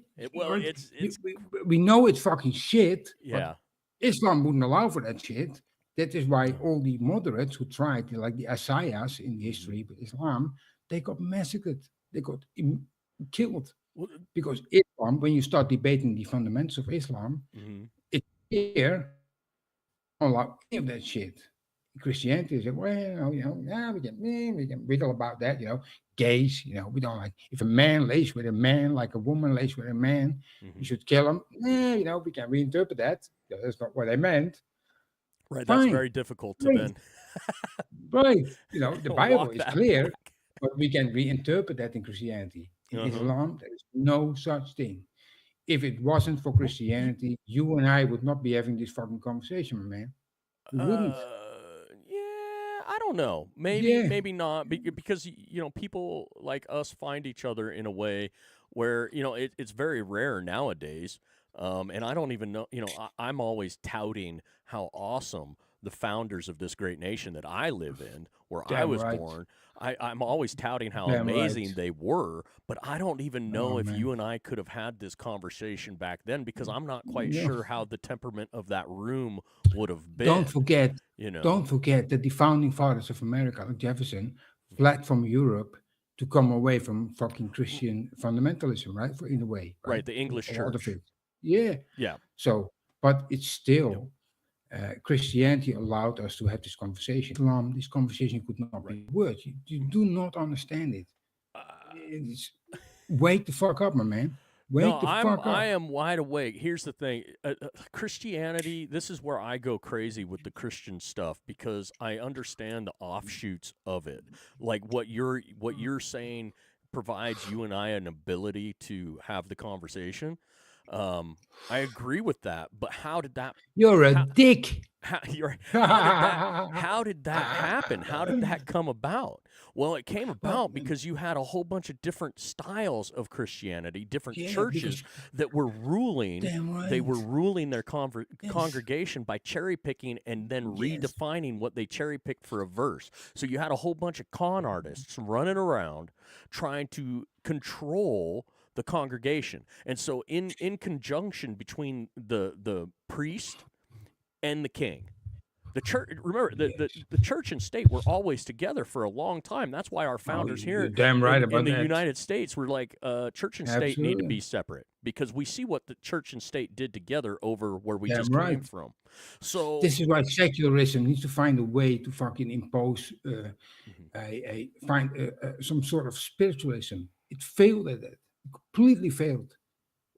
We know it's fucking shit. Yeah. Islam wouldn't allow for that shit. That is why all the moderates who tried, like the Asayas in history with Islam, they got massacred. They got killed. Because Islam, when you start debating the fundamentals of Islam, it's clear don't allow any of that shit. Christianity is, well, we can wiggle about that, gays, we don't like, if a man lays with a man like a woman lays with a man, you should kill him. We can reinterpret that. That's not what I meant. Right, Fine. That's very difficult to then. Right, the Bible is clear, but we can reinterpret that in Christianity. In Islam, there is no such thing. If it wasn't for Christianity, you and I would not be having this fucking conversation, my man. We wouldn't. I don't know. Maybe not. Because people like us find each other in a way where it's very rare nowadays. And I don't even know. I'm always touting how awesome the founders of this great nation that I live in, where I was born. I'm always touting how amazing they were, but I don't even know if you and I could have had this conversation back then because I'm not quite sure how the temperament of that room would have been. Don't forget that the founding fathers of America, like Jefferson, fled from Europe to come away from fucking Christian fundamentalism, right? In a way, right? The English church. Yeah. So, but it's still. Christianity allowed us to have this conversation. Islam, this conversation could not be words. You do not understand it. Wake the fuck up, my man. Wake the fuck up. I am wide awake. Here's the thing. Christianity, this is where I go crazy with the Christian stuff because I understand the offshoots of it. Like what you're saying provides you and I an ability to have the conversation. I agree with that, but how did that You're a dick. How did that happen? How did that come about? Well, it came about because you had a whole bunch of different styles of Christianity, different churches that were ruling. Right. They were ruling their congregation by cherry picking and then redefining what they cherry picked for a verse. So you had a whole bunch of con artists running around trying to control the congregation. And so in conjunction between the priest and the king, the church, remember, the church and state were always together for a long time. That's why our founders here in the United States were like, church and state need to be separate because we see what the church and state did together over where we just came from. So this is why secularism needs to find a way to fucking impose some sort of spiritualism. It failed at that. It completely failed.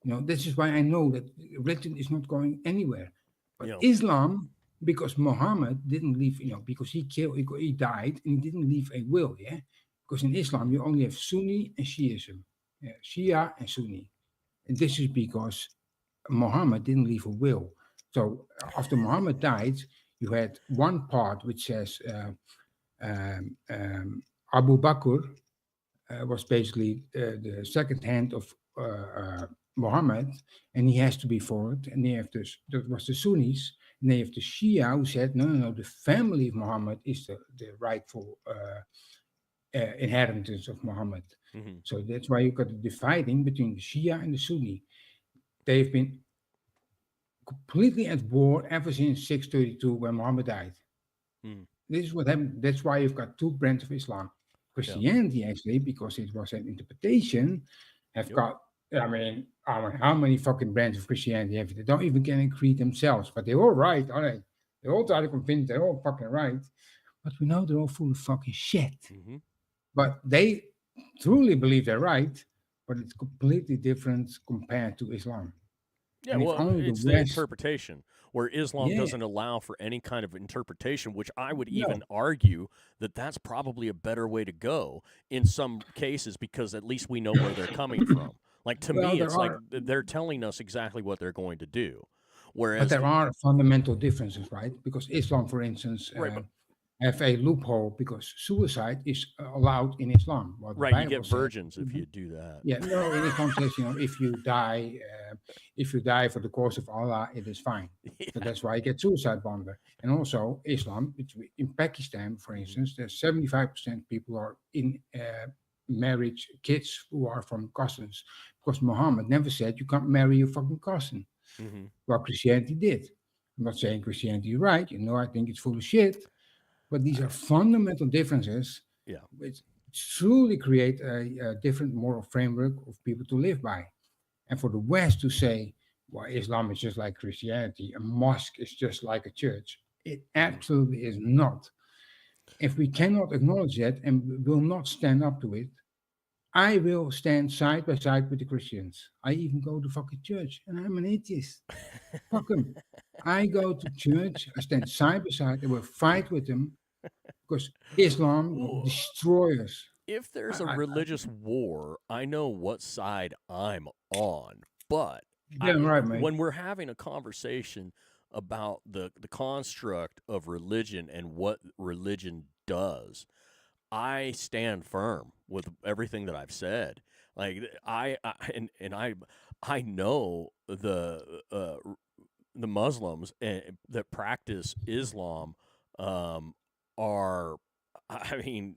This is why I know that religion is not going anywhere. But Islam, because Muhammad didn't leave, because he died and he didn't leave a will, Because in Islam you only have Sunni and Shiism, Shia and Sunni, and this is because Muhammad didn't leave a will. So after Muhammad died, you had one part which says Abu Bakr was basically the second hand of Muhammad, and he has to be followed. And they have that was the Sunnis, and they have the Shia who said, no, the family of Muhammad is the rightful inheritance of Muhammad. Mm-hmm. So that's why you got the dividing between the Shia and the Sunni. They've been completely at war ever since 632 when Muhammad died. This is what happened. That's why you've got two branches of Islam. Christianity, actually, because it was an interpretation, have got, I mean, how many fucking branches of Christianity have they? They don't even get a creed themselves, but they're all right, all right. They all try to convince they're all fucking right, but we know they're all full of fucking shit. Mm-hmm. But they truly believe they're right, but it's completely different compared to Islam. Yeah, well, it's the interpretation, where Islam doesn't allow for any kind of interpretation, which I would even argue that that's probably a better way to go in some cases, because at least we know where they're coming from. Like, to me, it's like they're telling us exactly what they're going to do. Whereas, but there are fundamental differences, right? Because Islam, for instance, have a loophole because suicide is allowed in Islam. Right, you get virgins if you do that. Yeah, no, in Islam says, if you die for the cause of Allah, it is fine. Yeah. So that's why you get suicide bomber. And also Islam, in Pakistan, for instance, there's 75% people are in marriage, kids who are from cousins, because Muhammad never said you can't marry your fucking cousin. Mm-hmm. Well, Christianity did. I'm not saying Christianity is right. I think it's full of shit. But these are fundamental differences which truly create a different moral framework of people to live by. And for the West to say, well, Islam is just like Christianity, a mosque is just like a church, it absolutely is not. If we cannot acknowledge that and will not stand up to it, I will stand side by side with the Christians. I even go to fucking church, and I'm an atheist. Fuck them. I go to church, I stand side by side, and will fight with them, because Islam will destroy us. If there's a religious war, I know what side I'm on. But when we're having a conversation about the construct of religion and what religion does, I stand firm with everything that I've said. Like I know the Muslims that practice Islam are. I mean,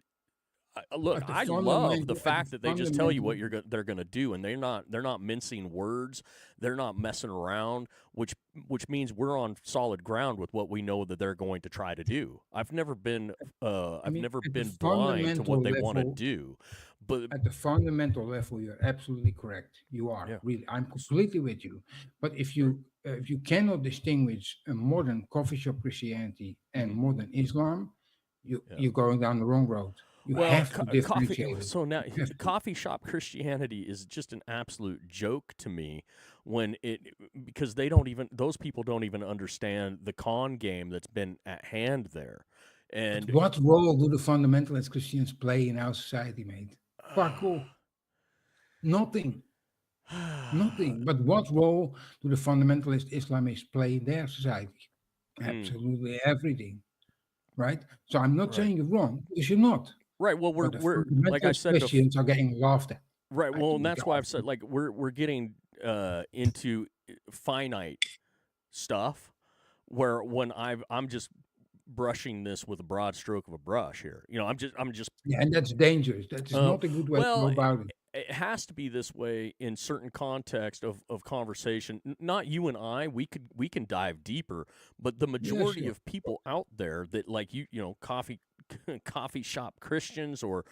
look, I love the fact that they just tell you what they're going to do, and they're not mincing words, they're not messing around, which means we're on solid ground with what we know that they're going to try to do. I've never been blind to what they want to do, but at the fundamental level, you're absolutely correct. You are really. I'm completely with you. But if you cannot distinguish a modern coffee shop Christianity and modern Islam, you're going down the wrong road. You Well, have to differentiate. coffee. So now, coffee shop Christianity is just an absolute joke to me when because those people don't even understand the con game that's been at hand there. And But what role do the fundamentalist Christians play in our society, mate? Fuck all. Nothing. Nothing. But what role do the fundamentalist Islamists play in their society? Absolutely everything. Right? So I'm not saying you're wrong, because you're not. Right. Well, But the we're like I fundamentalist said before. Christians are getting laughed at. Right. Well, and that's why I've said like we're getting into finite stuff where when I'm just brushing this with a broad stroke of a brush here. You know, I'm just Yeah, and that's dangerous. That is not a good way to go about it. It has to be this way in certain context of conversation. Not you and I. We can dive deeper, but the majority of people out there that like you know coffee shop Christians or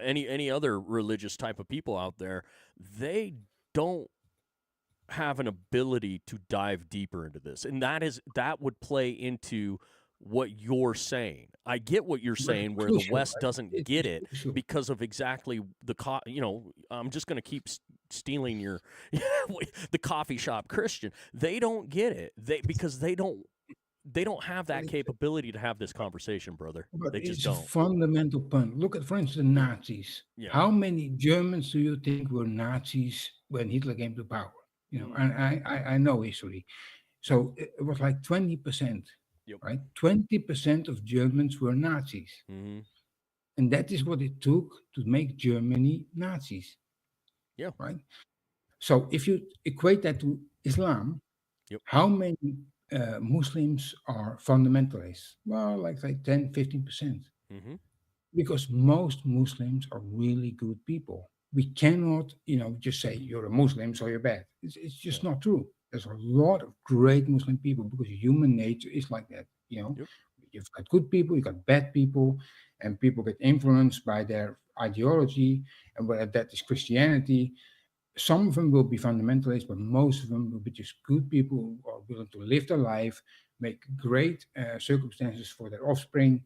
any other religious type of people out there, they don't have an ability to dive deeper into this, and that would play into what you're saying. I get what you're saying, where the West doesn't get it because of exactly I'm just going to keep stealing your the coffee shop Christian. They don't get it. Because they don't have that capability to have this conversation, brother. But they just it's don't. a fundamental point. Look at, for instance, the Nazis. Yeah. How many Germans do you think were Nazis when Hitler came to power? You know, and I know history. So it was like 20%, right? 20% of Germans were Nazis. Mm-hmm. And that is what it took to make Germany Nazis. Yeah. Right? So if you equate that to Islam, how many Muslims are fundamentalists? Well, like 10, 15%. Mm-hmm. Because most Muslims are really good people. We cannot, just say you're a Muslim, so you're bad. It's just not true. There's a lot of great Muslim people because human nature is like that. You've got good people, you've got bad people, and people get influenced by their ideology, and whether that is Christianity. Some of them will be fundamentalists, but most of them will be just good people who are willing to live their life, make great circumstances for their offspring,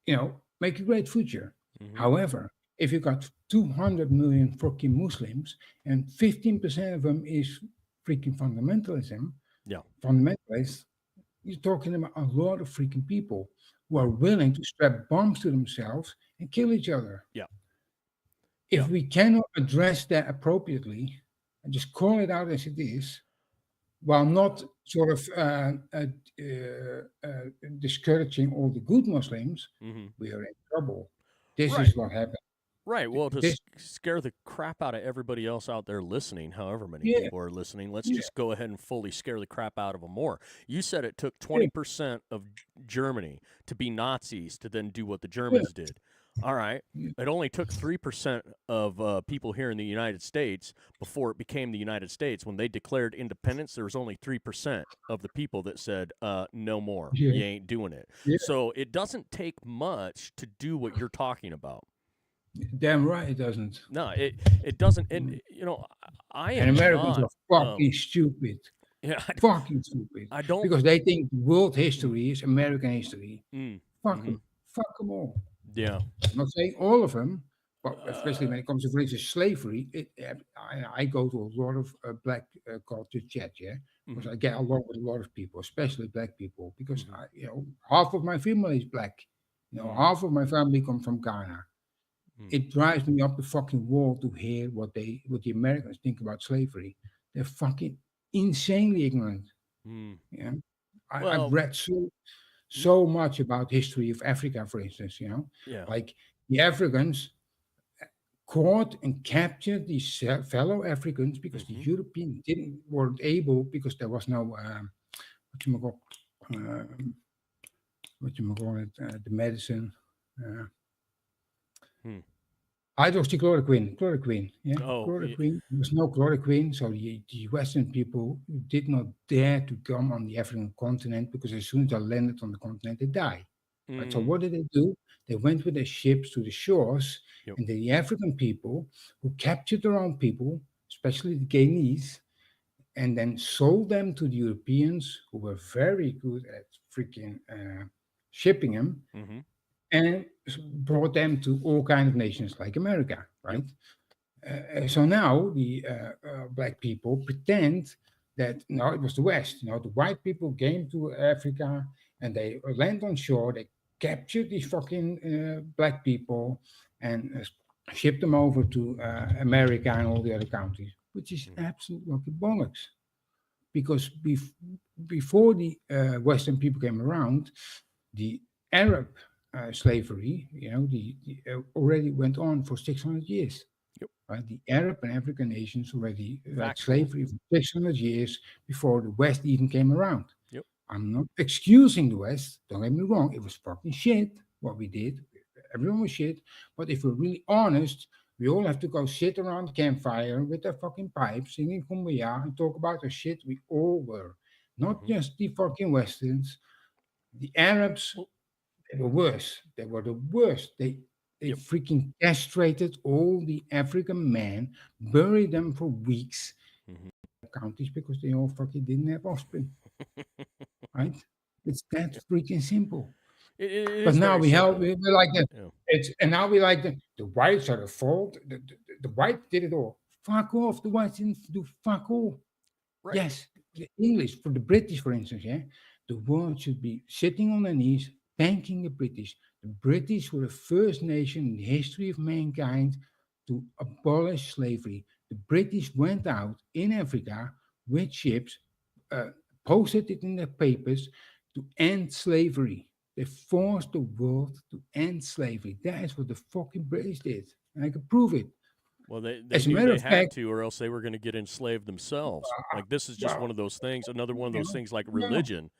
make a great future. Mm-hmm. However, if you got 200 million freaking Muslims and 15% of them is freaking fundamentalism, fundamentalists, you're talking about a lot of freaking people who are willing to strap bombs to themselves and kill each other. Yeah. If we cannot address that appropriately and just call it out as it is, while not sort of discouraging all the good Muslims, we are in trouble. This is what happened. Right. Well, to scare the crap out of everybody else out there listening, however many people are listening, let's just go ahead and fully scare the crap out of them more. You said it took 20% of Germany to be Nazis to then do what the Germans did. All right. It only took 3% of people here in the United States before it became the United States. When they declared independence, there was only 3% of the people that said, no more. You ain't doing it. So it doesn't take much to do what you're talking about. Damn right it doesn't. No, it doesn't. And, I am And Americans not, are fucking stupid. Yeah. Fucking stupid. I don't. Because they think world history is American history. Fuck them. Fuck them all. Yeah. I'm not saying all of them, but especially when it comes to, for instance, slavery. I go to a lot of black culture chat, because I get along with a lot of people, especially black people, because half of my family is black. Half of my family come from Ghana. It drives me up the fucking wall to hear what the Americans think about slavery. They're fucking insanely ignorant. I've read so much about history of Africa, for instance, like the Africans caught and captured these fellow Africans because the Europeans weren't able, because there was no the medicine. Hydroxychloroquine, chloroquine. Chloroquine. There was no chloroquine, so the Western people did not dare to come on the African continent, because as soon as they landed on the continent, they died. Right? So what did they do? They went with their ships to the shores, and the African people who captured their own people, especially the Ghanese, and then sold them to the Europeans, who were very good at freaking shipping them. and brought them to all kinds of nations like America, right? So now the black people pretend that no, it was the West. The white people came to Africa and they land on shore. They captured these fucking black people and shipped them over to America and all the other countries, which is absolute fucking bollocks. Because before the Western people came around, the Arab slavery, already went on for 600 years. Right? The Arab and African nations already had slavery for 600 years before the West even came around. Yep. I'm not excusing the West. Don't get me wrong. It was fucking shit what we did. Everyone was shit. But if we're really honest, we all have to go sit around the campfire with our fucking pipes, singing Kumbaya, and talk about the shit we all were. Not just the fucking Westerns. The Arabs, they were worse. They were the worst. They freaking castrated all the African men, buried them for weeks in counties because they all fucking didn't have offspring. Right? It's that freaking simple. But now we're like and now we like the whites are the fault. The whites did it all. Fuck off. The whites didn't do fuck all. Right. Yes, the English, for the British, for instance, the world should be sitting on their knees, thanking the British. The British were the first nation in the history of mankind to abolish slavery. The British went out in Africa with ships, posted it in their papers to end slavery. They forced the world to end slavery. That is what the fucking British did. And I can prove it. Well, they As a knew matter they of had fact, to, or else they were going to get enslaved themselves. Like, this is just one of those things, another one of those things like religion.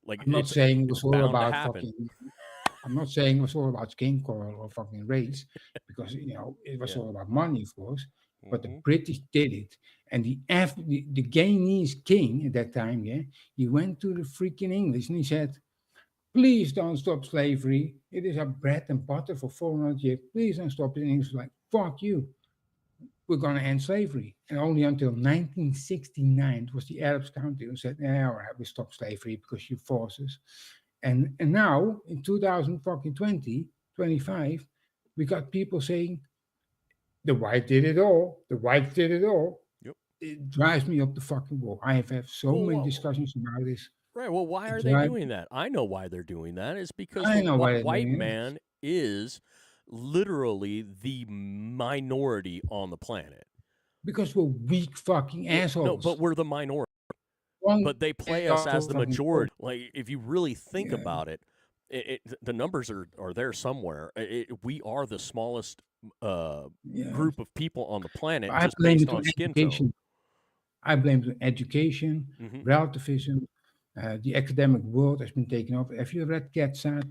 Like, I'm not saying it was all bound to about happen. fucking. I'm not saying it was all about skin color or fucking race, because it was all about money, of course. But the British did it, and the Guyanese king at that time, he went to the freaking English and he said, "Please don't stop slavery. It is our bread and butter for 400 years. Please don't stop it." And he was like, "Fuck you. We're going to end slavery." And only until 1969 it was the Arabs country who said, "Yeah, all right, we stop slavery because you force us." And now in 2025, we got people saying the white did it all. The whites did it all. Yep. It drives me up the fucking wall. I have had so many discussions about this. Right. Well, why are they doing that? I know why they're doing that. It's because I the know why white man is literally the minority on the planet. Because we're weak fucking assholes. No, but we're the minority. But they play us as the majority. Like, if you really think about it, the numbers are there somewhere. We are the smallest group of people on the planet, just based on skin tone. I blame it on education, relativism. The academic world has been taken off. Have you read Katzat,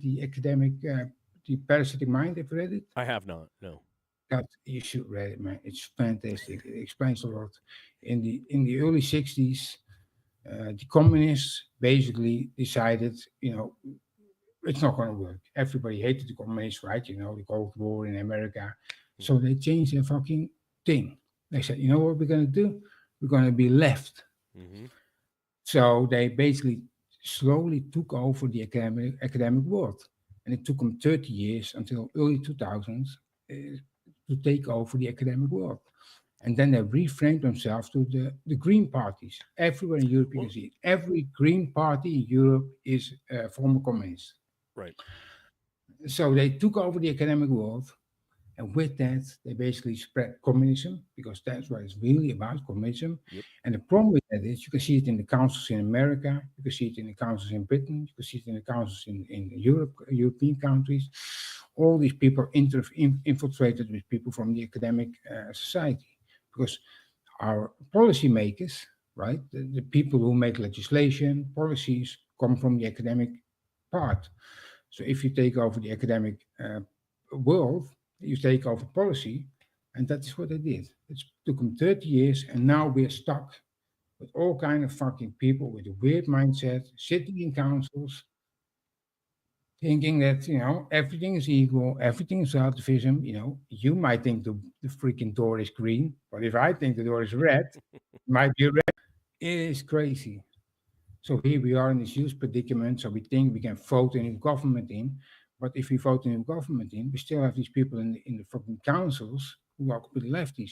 the Parasitic Mind? Have you read it? I have not. No. God, you should read it, man. It's fantastic. It explains a lot. In the early 60s, the communists basically decided, it's not going to work. Everybody hated the communists, right? The Cold War in America. So they changed their fucking thing. They said, you know what we're going to do? We're going to be left. So they basically slowly took over the academic world. And it took them 30 years until early 2000s to take over the academic world. And then they reframed themselves to the Green parties. Everywhere in Europe, you can see it. Every Green party in Europe is former communist. Right. So they took over the academic world. And with that, they basically spread communism, because that's what it's really about, communism. Yep. And the problem with that is you can see it in the councils in America, you can see it in the councils in Britain, you can see it in the councils in Europe, European countries. All these people infiltrated with people from the academic society, because our policymakers, right, the people who make legislation, policies, come from the academic part. So if you take over the academic world, you take over policy, and that is what they did. It took them 30 years, and now we're stuck with all kind of fucking people with a weird mindset, sitting in councils, thinking that, everything is equal, everything is relativism. You might think the freaking door is green, but if I think the door is red, it might be red. It is crazy. So here we are in this huge predicament. So we think we can vote a new government in, But if we vote in the government we still have these people in the fucking councils who are completely lefties.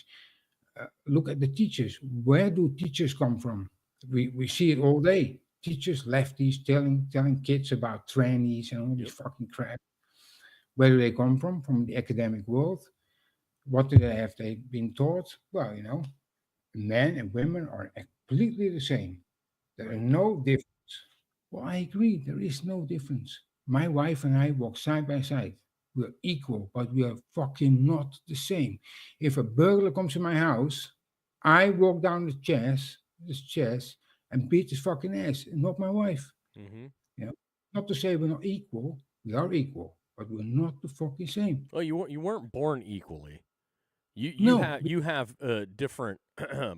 Look at the teachers. Where do teachers come from? We see it all day. Teachers, lefties, telling kids about trannies and all this fucking crap. Where do they come from? From the academic world. What do they been taught? Well, men and women are completely the same. There is no difference. Well, I agree. There is no difference. My wife and I walk side by side. We're equal, but we are fucking not the same. If a burglar comes in my house, I walk down the chairs, and beat his fucking ass, and not my wife. Mm-hmm. Not to say we're not equal. We are equal, but we're not the fucking same. Well, you weren't born equally. You No. you have different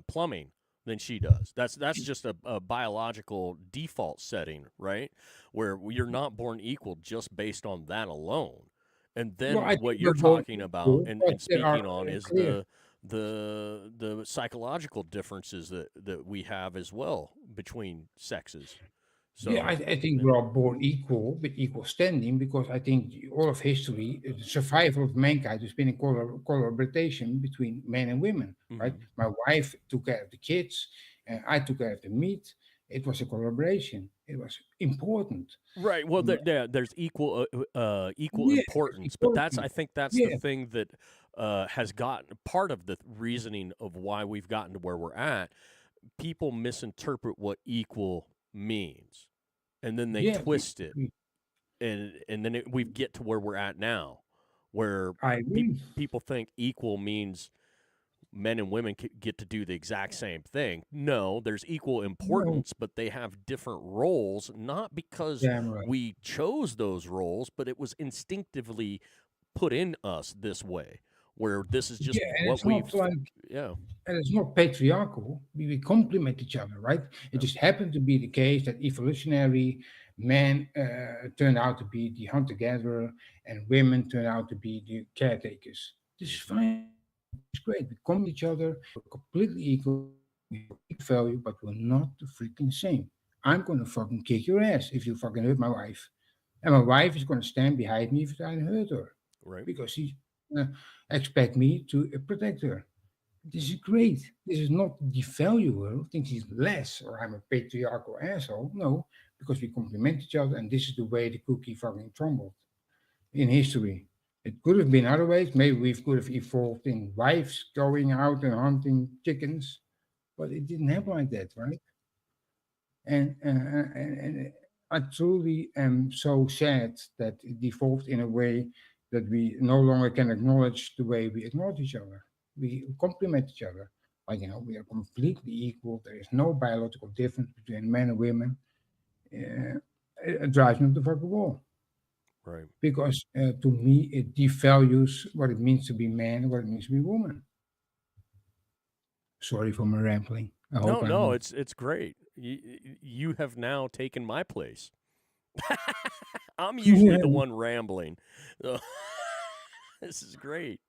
plumbing than she does. That's just a biological default setting, right? Where you're not born equal just based on that alone. And then Well, I what think you're we're both talking about equal, and but there are speaking on is clear. the psychological differences that we have as well between sexes. So Yeah, I think we're all born equal with equal standing because I think all of history, the survival of mankind has been a collaboration between men and women, right? My wife took care of the kids, and I took care of the meat. It was a collaboration. It was important. Right. Well, there's equal equal Yeah, importance, but important. I think that's the Yeah, thing that has gotten part of the reasoning of why we've gotten to where we're at. People misinterpret what equal means, and then they yeah, twist it, and then we get to where we're at now, where I agree. people think equal means men and women get to do the exact same thing. No, there's equal No, importance, but they have different roles, not because damn right. we chose those roles, but it was instinctively put in us this way, where this is just Yeah, and what it's not we've, like, yeah. and it's not patriarchal. We complement each other, right? It just happened to be the case that evolutionary men turned out to be the hunter-gatherer and women turned out to be the caretakers. This is fine. It's great. We complement each other. We're completely equal. We have equal value, but we're not the freaking same. I'm gonna fucking kick your ass if you fucking hurt my wife, and my wife is gonna stand behind me if I hurt her Right. because she expect me to protect her. This is great. This is not devalue her, think she's less or I'm a patriarchal asshole. No, because we complement each other, and this is the way the cookie fucking crumbled in history. It could have been other ways. Maybe we could have evolved in wives going out and hunting chickens, but it didn't happen like that, right? And I truly am so sad that it evolved in a way that we no longer can acknowledge the way we acknowledge each other. We complement each other. Like, we are completely equal. There is no biological difference between men and women. It drives me up the fucking wall. Right. Because to me, it devalues what it means to be man and what it means to be woman. Sorry for my rambling. I hope I'm No, not. it's great. You have now taken my place. I'm usually the one rambling. This is great.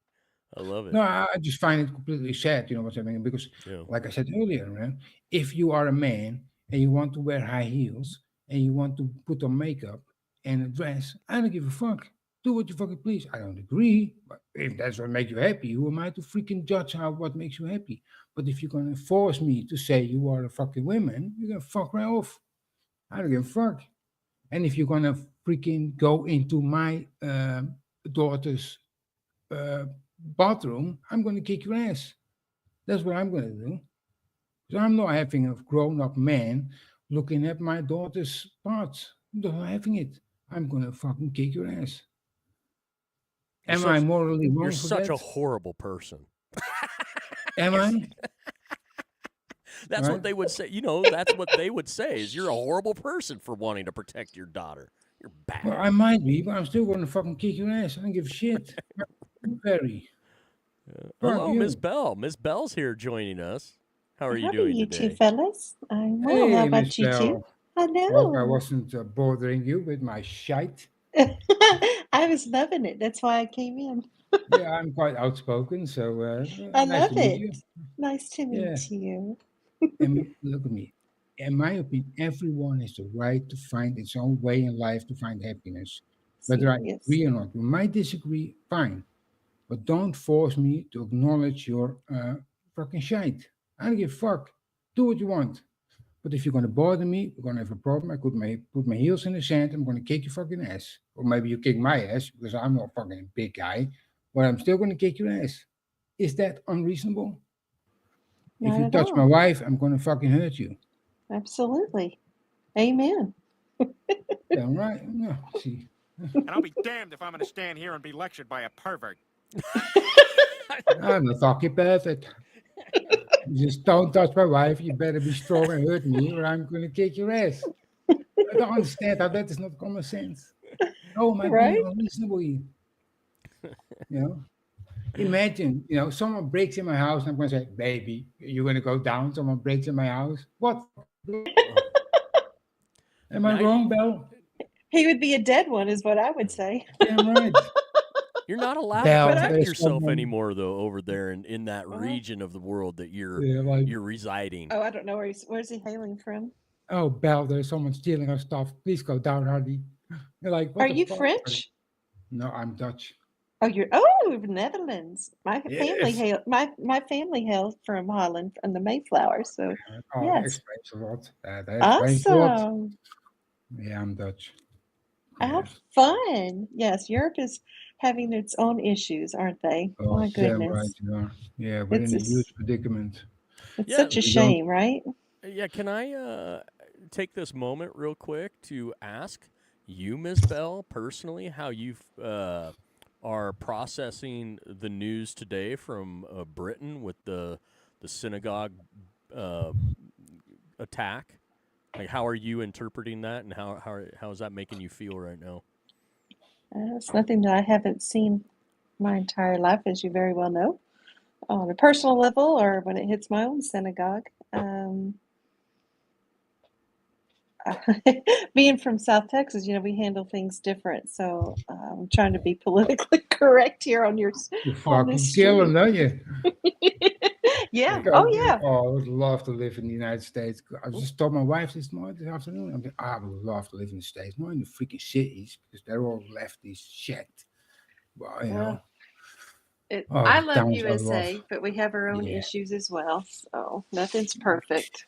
I love it. No, I just find it completely sad, you know what I mean? Because, Yeah. like I said earlier, man, if you are a man and you want to wear high heels and you want to put on makeup and a dress, I don't give a fuck. Do what you fucking please. I don't agree, but if that's what makes you happy, who am I to freaking judge what makes you happy? But if you're gonna force me to say you are a fucking woman, you're gonna fuck right off. I don't give a fuck. And if you're gonna freaking go into my daughter's uh, bathroom, I'm gonna kick your ass. That's what I'm gonna do. So I'm not having a grown-up man looking at my daughter's parts. I'm not having it. I'm gonna fucking kick your ass. Am I morally You're wrong for such a that? horrible person. Am I? That's Right? what they would say. That's what they would say is you're a horrible person for wanting to protect your daughter. You're bad. Well, I might be, but I'm still gonna fucking kick your ass. I don't give a shit. Very. Hello, you. Miss Bell. Miss Bell's here joining us. How are you How doing you today? two fellas? I'm well. How Hey, about Miss you two? Bell. Hope I Hello. wasn't bothering you with my shite. I was loving it. That's why I came in. Yeah, I'm quite outspoken, so I nice love to meet you. it. Nice to Yeah, meet you. and look at me. In my opinion, everyone has the right to find its own way in life to find happiness. Whether I Yes. agree or not, we might disagree, fine. But don't force me to acknowledge your fucking shite. I don't give a fuck. Do what you want. But if you're going to bother me, we're going to have a problem. I could put my heels in the sand. I'm going to kick your fucking ass. Or maybe you kick my ass because I'm not fucking a big guy. But I'm still going to kick your ass. Is that unreasonable? If Not you at touch my all. wife, I'm going to fucking hurt you. Absolutely. Amen. Damn right. No, see. And I'll be damned if I'm going to stand here and be lectured by a pervert. I'm not fucking perfect. You just don't touch my wife. You better be strong and hurt me, or I'm going to kick your ass. I don't understand how that is not common sense. How am I being Right? unreasonable here? You know? Imagine, someone breaks in my house and I'm going to say, baby, you're going to go down. Someone breaks in my house. What? Am I wrong, Belle? He would be a dead one, is what I would say. Damn right. You're not allowed Belle, to protect there's yourself someone- anymore, though, over there in that region of the world that you're residing. Oh, I don't know where's he hailing from. Oh, Belle, there's someone stealing our stuff. Please go down, Hardy. You're like, what Are the you fuck? French? No, I'm Dutch. Oh, Netherlands. My family my family hails from Holland and the Mayflower. So Oh, that yes, explains a lot. That explains a lot. awesome. Yeah, I'm Dutch. How fun! Yes, Europe is having its own issues, aren't they? Oh, My damn goodness, right you are. Yeah, we're in a huge predicament. it's Yeah, such a we don't- shame, right? Yeah, can I take this moment real quick to ask you, Ms. Bell, personally, how you are processing the news today from Britain with the synagogue attack? Like, how are you interpreting that, and how is that making you feel right now? It's nothing that I haven't seen my entire life, as you very well know, on a personal level or when it hits my own synagogue. Being from South Texas, we handle things different. So I'm trying to be politically correct here on You're on fucking this killing, street. don't you? Yeah. Like, Oh yeah. Oh, I would love to live in the United States. I just told my wife this afternoon. I'm like, I would love to live in the States, not in the freaking cities, because they're all lefty shit. Well, Well, Oh, I the love towns I USA, love. but we have our own Yeah. issues as well. So nothing's perfect.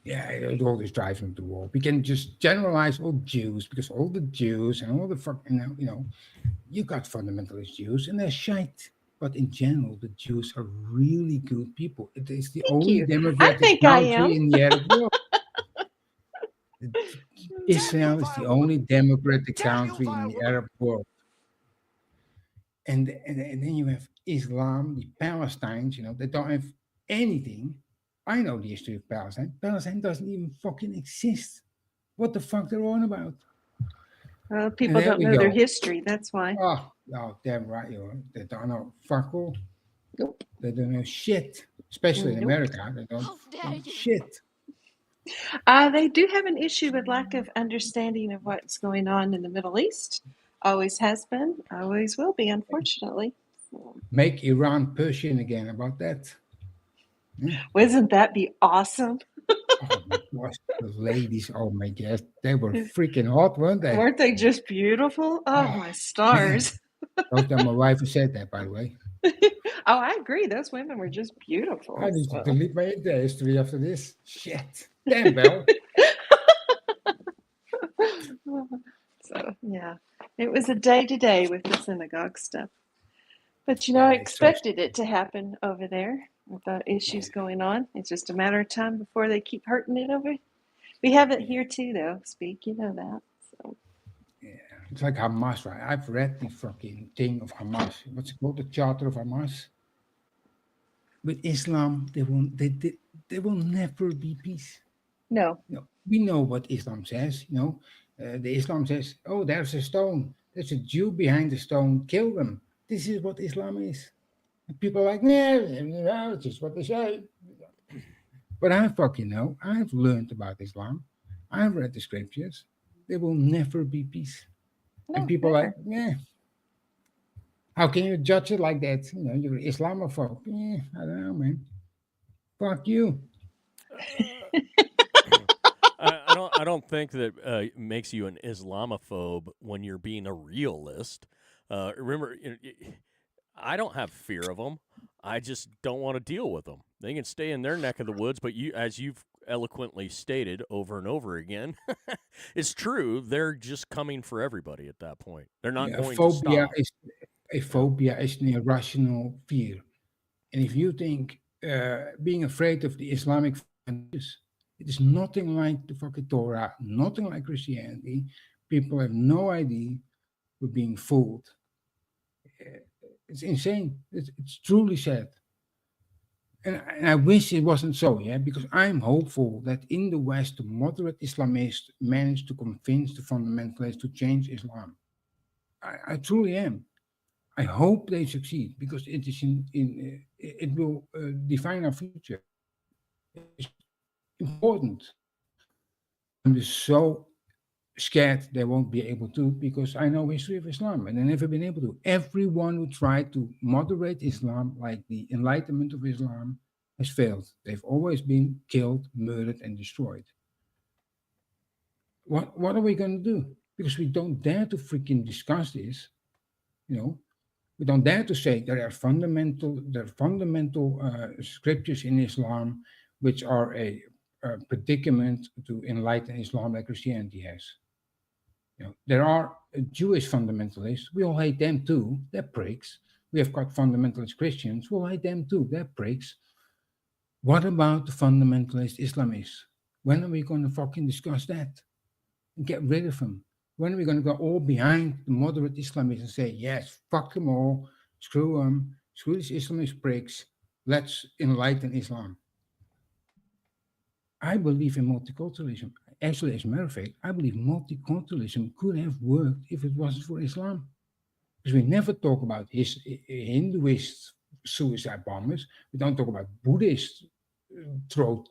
Yeah, it always drives me to war. We can just generalize all Jews because all the Jews and all the fucking, you got fundamentalist Jews and they're shite. But in general, the Jews are really good people. It is the Thank only you. I democratic think I am. country in the Arab world. Israel is the only democratic country in the Arab world. And then you have Islam, the Palestinians, they don't have anything. I know the history of Palestine. Palestine doesn't even fucking exist. What the fuck they're on about? Well, people there don't we know their go. history. That's why. Oh, damn right you are. They don't know fuck all. Nope. They don't know shit. Especially in Nope. America. They don't know shit. They do have an issue with lack of understanding of what's going on in the Middle East. Always has been, always will be, unfortunately. So, Make Iran Persian again about that. wouldn't that be awesome? Oh my gosh, the ladies, oh my gosh, they were freaking hot, weren't they? Weren't they just beautiful? Oh, my stars. Don't tell my wife who said that, by the way. Oh, I agree. Those women were just beautiful. I need to So. delete my India history after this. Shit. Damn, Belle. So, yeah, it was a day to day with the synagogue stuff. But, I Yeah, it's expected it to happen over there with the issues going on. It's just a matter of time before they keep hurting it over. We have it here too, though, Speak. You know that. So. It's like Hamas, right? I've read the fucking thing of Hamas. What's it called? The Charter of Hamas. With Islam, they will never be peace. No. We know what Islam says. The Islam says, "Oh, there's a stone. There's a Jew behind the stone. Kill them." This is what Islam is. And people are like, "No, it's just what they say." But I fucking know. I've learned about Islam. I've read the scriptures. There will never be peace. No, And people are never. like, how can you judge it like that? You're Islamophobe. I don't know, man. Fuck you. I don't think that makes you an Islamophobe when you're being a realist. Remember, I don't have fear of them. I just don't want to deal with them. They can stay in their neck of the woods, but as you've eloquently stated over and over again, it's true. They're just coming for everybody at that point. They're not going to stop. A phobia is an irrational fear. And if you think being afraid of the Islamic fundamentalists, it is nothing like the fucking Torah, nothing like Christianity. People have no idea we're being fooled. It's insane. It's truly sad. And I wish it wasn't so, yeah, because I'm hopeful that in the West, the moderate Islamists manage to convince the fundamentalists to change Islam. I truly am. I hope they succeed because it is it will define our future. It's important. I'm just so scared they won't be able to because I know history of Islam and they've never been able to. Everyone who tried to moderate Islam, like the Enlightenment of Islam, has failed. They've always been killed, murdered, and destroyed. What are we going to do? Because we don't dare to freaking discuss this, you know. We don't dare to say there are fundamental scriptures in Islam which are a predicament to enlighten Islam like Christianity has. You know, there are Jewish fundamentalists. We all hate them too. They're pricks. We have got fundamentalist Christians. We'll hate them too. They're pricks. What about the fundamentalist Islamists? When are we going to fucking discuss that and get rid of them? When are we going to go all behind the moderate Islamists and say, yes, fuck them all, screw them, screw these Islamist pricks, let's enlighten Islam? I believe in multiculturalism. Actually, as a matter of fact, I believe multiculturalism could have worked if it wasn't for Islam. Because we never talk about Hinduist suicide bombers. We don't talk about Buddhist throat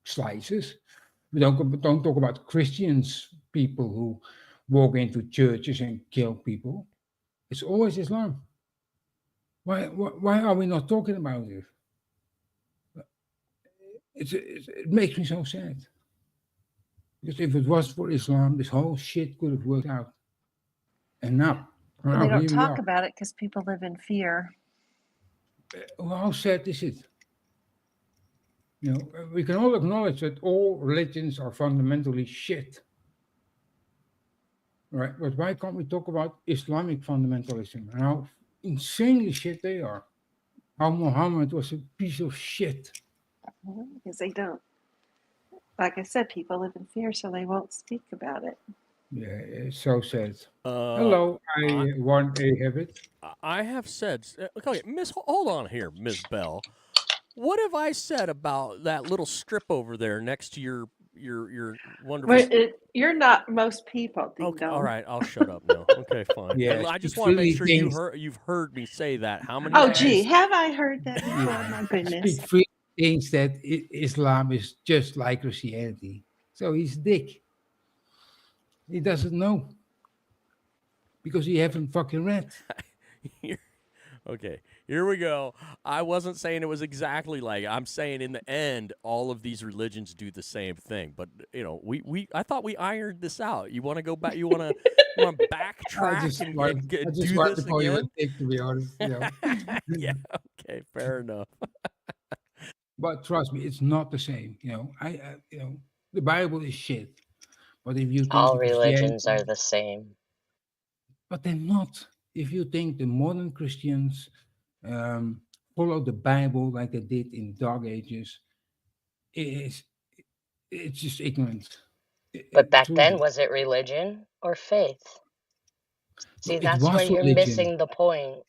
slices. We don't talk about Christians, people who walk into churches and kill people. It's always Islam. Why are we not talking about it? It makes me so sad. Because if it was for Islam, this whole shit could have worked out. And now, they don't talk about it because people live in fear. Well, how sad is it? You know, we can all acknowledge that all religions are fundamentally shit. Right? But why can't we talk about Islamic fundamentalism and how insanely shit they are? How Muhammad was a piece of shit. Because they don't. Like I said, people live in fear, so they won't speak about it. Yeah, it's so sad. Hello, I want a habit. I have said, okay, hold on here, Miss Bell. What have I said about that little strip over there next to your wonderful? But you're not most people. Okay, all right, I'll shut up now. Okay, fine. Yeah, I just want to make sure you've heard me say that. How many? Oh, times? gee, have I heard that before? My goodness. He thinks that Islam is just like Christianity, so he's dick. He doesn't know because he haven't fucking read. Okay, here we go. I wasn't saying it was exactly like. I'm saying in the end, all of these religions do the same thing. But you know, I thought we ironed this out. You want to go back? You want to backtrack and do this again? To be honest, you know. Yeah. Okay. Fair enough. But trust me, it's not the same. You know, you know, the Bible is shit. But if you think all religions are the same, but they're not. If you think the modern Christians follow the Bible like they did in Dark Ages, it's just ignorant. But back then, was it religion or faith? See, that's where you're missing the point.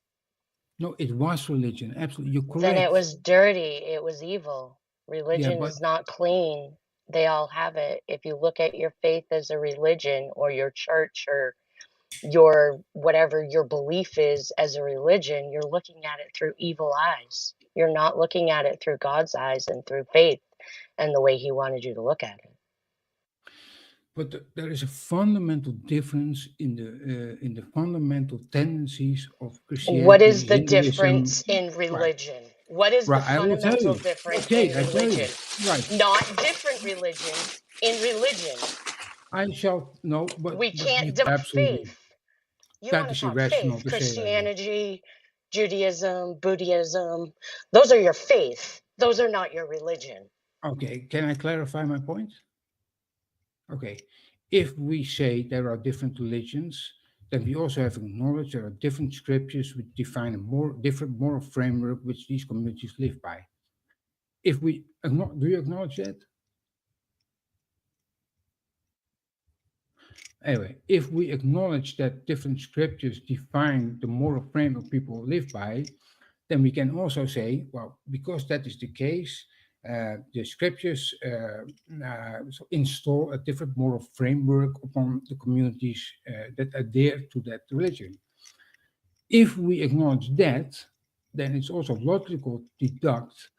No, it was religion. Absolutely, you're correct. Then it was dirty. It was evil. Religion is not clean. They all have it. If you look at your faith as a religion or your church or your whatever your belief is as a religion, you're looking at it through evil eyes. You're not looking at it through God's eyes and through faith and the way he wanted you to look at it. But there is a fundamental difference in the fundamental tendencies of Christianity. What is the difference in religion? Right. What is the fundamental difference in religion? Right. Not different religions, in religion. I shall no, but We can't absolutely. faith. You That want to is talk irrational faith, to say like that. Christianity, Judaism, Buddhism. Those are your faith. Those are not your religion. Okay, can I clarify my point? Okay, if we say there are different religions, then we also have acknowledged there are different scriptures which define a more different moral framework which these communities live by. If we do you acknowledge that? Anyway, if we acknowledge that different scriptures define the moral framework people live by, then we can also say, well, because that is the case, the scriptures install a different moral framework upon the communities that adhere to that religion. If we acknowledge that, then it's also logical to deduct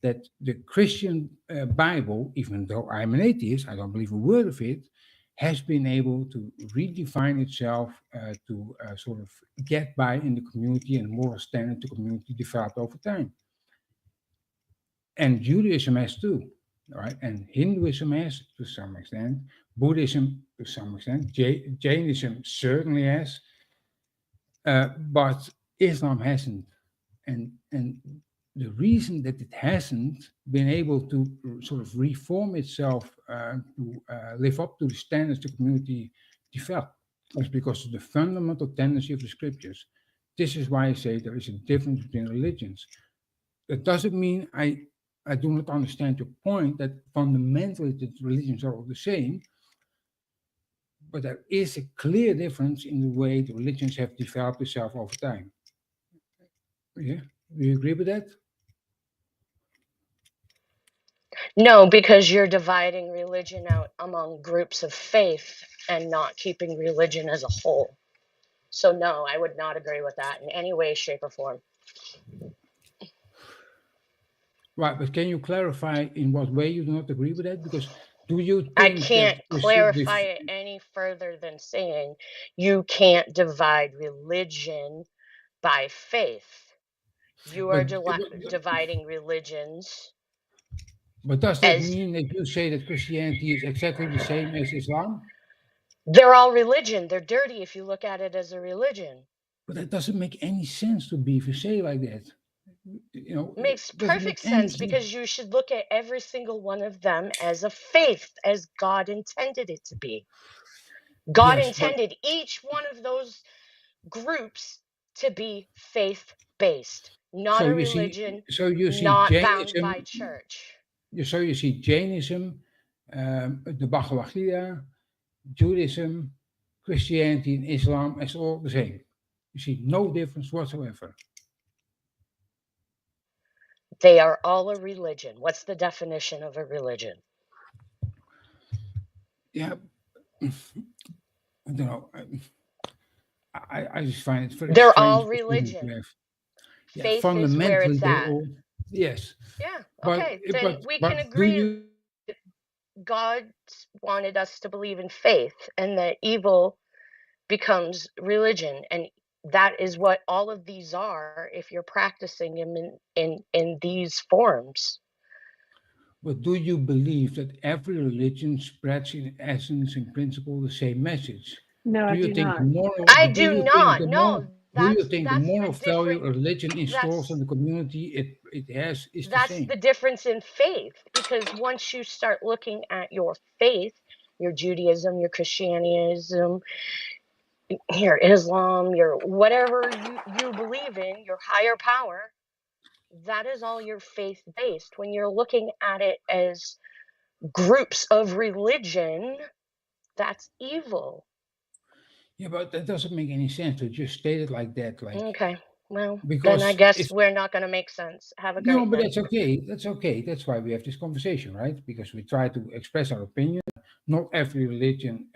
that the Christian Bible, even though I'm an atheist, I don't believe a word of it, has been able to redefine itself to sort of get by in the community and moral standard the community developed over time. And Judaism has too, right? And Hinduism has to some extent, Buddhism to some extent, Jainism certainly has, but Islam hasn't. And the reason that it hasn't been able to sort of reform itself to live up to the standards the community developed is because of the fundamental tendency of the scriptures. This is why I say there is a difference between religions. That doesn't mean I do not understand your point that fundamentally the religions are all the same, but there is a clear difference in the way the religions have developed itself over time. Yeah, do you agree with that? No, because you're dividing religion out among groups of faith and not keeping religion as a whole. So no, I would not agree with that in any way, shape, or form. Right, but can you clarify in what way you do not agree with that? Because do you think I can't that clarify it any further than saying you can't divide religion by faith. You are dividing religions. But does that mean that you say that Christianity is exactly the same as Islam? They're all religion. They're dirty if you look at it as a religion. But that doesn't make any sense to be say like that. You know, it makes perfect sense because you should look at every single one of them as a faith, as God intended it to be. God intended each one of those groups to be faith-based, not a religion, not bound by church. So you see Jainism, the Bhagavad Gita, Judaism, Christianity, and Islam as all the same. You see no difference whatsoever. They are all a religion. What's the definition of a religion? Yeah, I don't know. I just find it very They're strange. all religion. Yeah, faith fundamentally, is where it's at. All, yes. Yeah. Okay. Then we can agree. God wanted us to believe in faith, and that evil becomes religion, and that is what all of these are if you're practicing them in these forms. But do you believe that every religion spreads in essence and principle the same message? No, I do not. I do not. No. Do you think the moral value a religion installs in the community it has is the same? That's the difference in faith, because once you start looking at your faith, your Judaism, your Christianism, your Islam, your whatever you believe in, your higher power, that is all your faith-based. When you're looking at it as groups of religion, that's evil. Yeah, but that doesn't make any sense to just state it like that. Okay, well, then I guess we're not going to make sense. Have a great No, but day. that's okay. That's okay. That's why we have this conversation, right? Because we try to express our opinion. Not every religion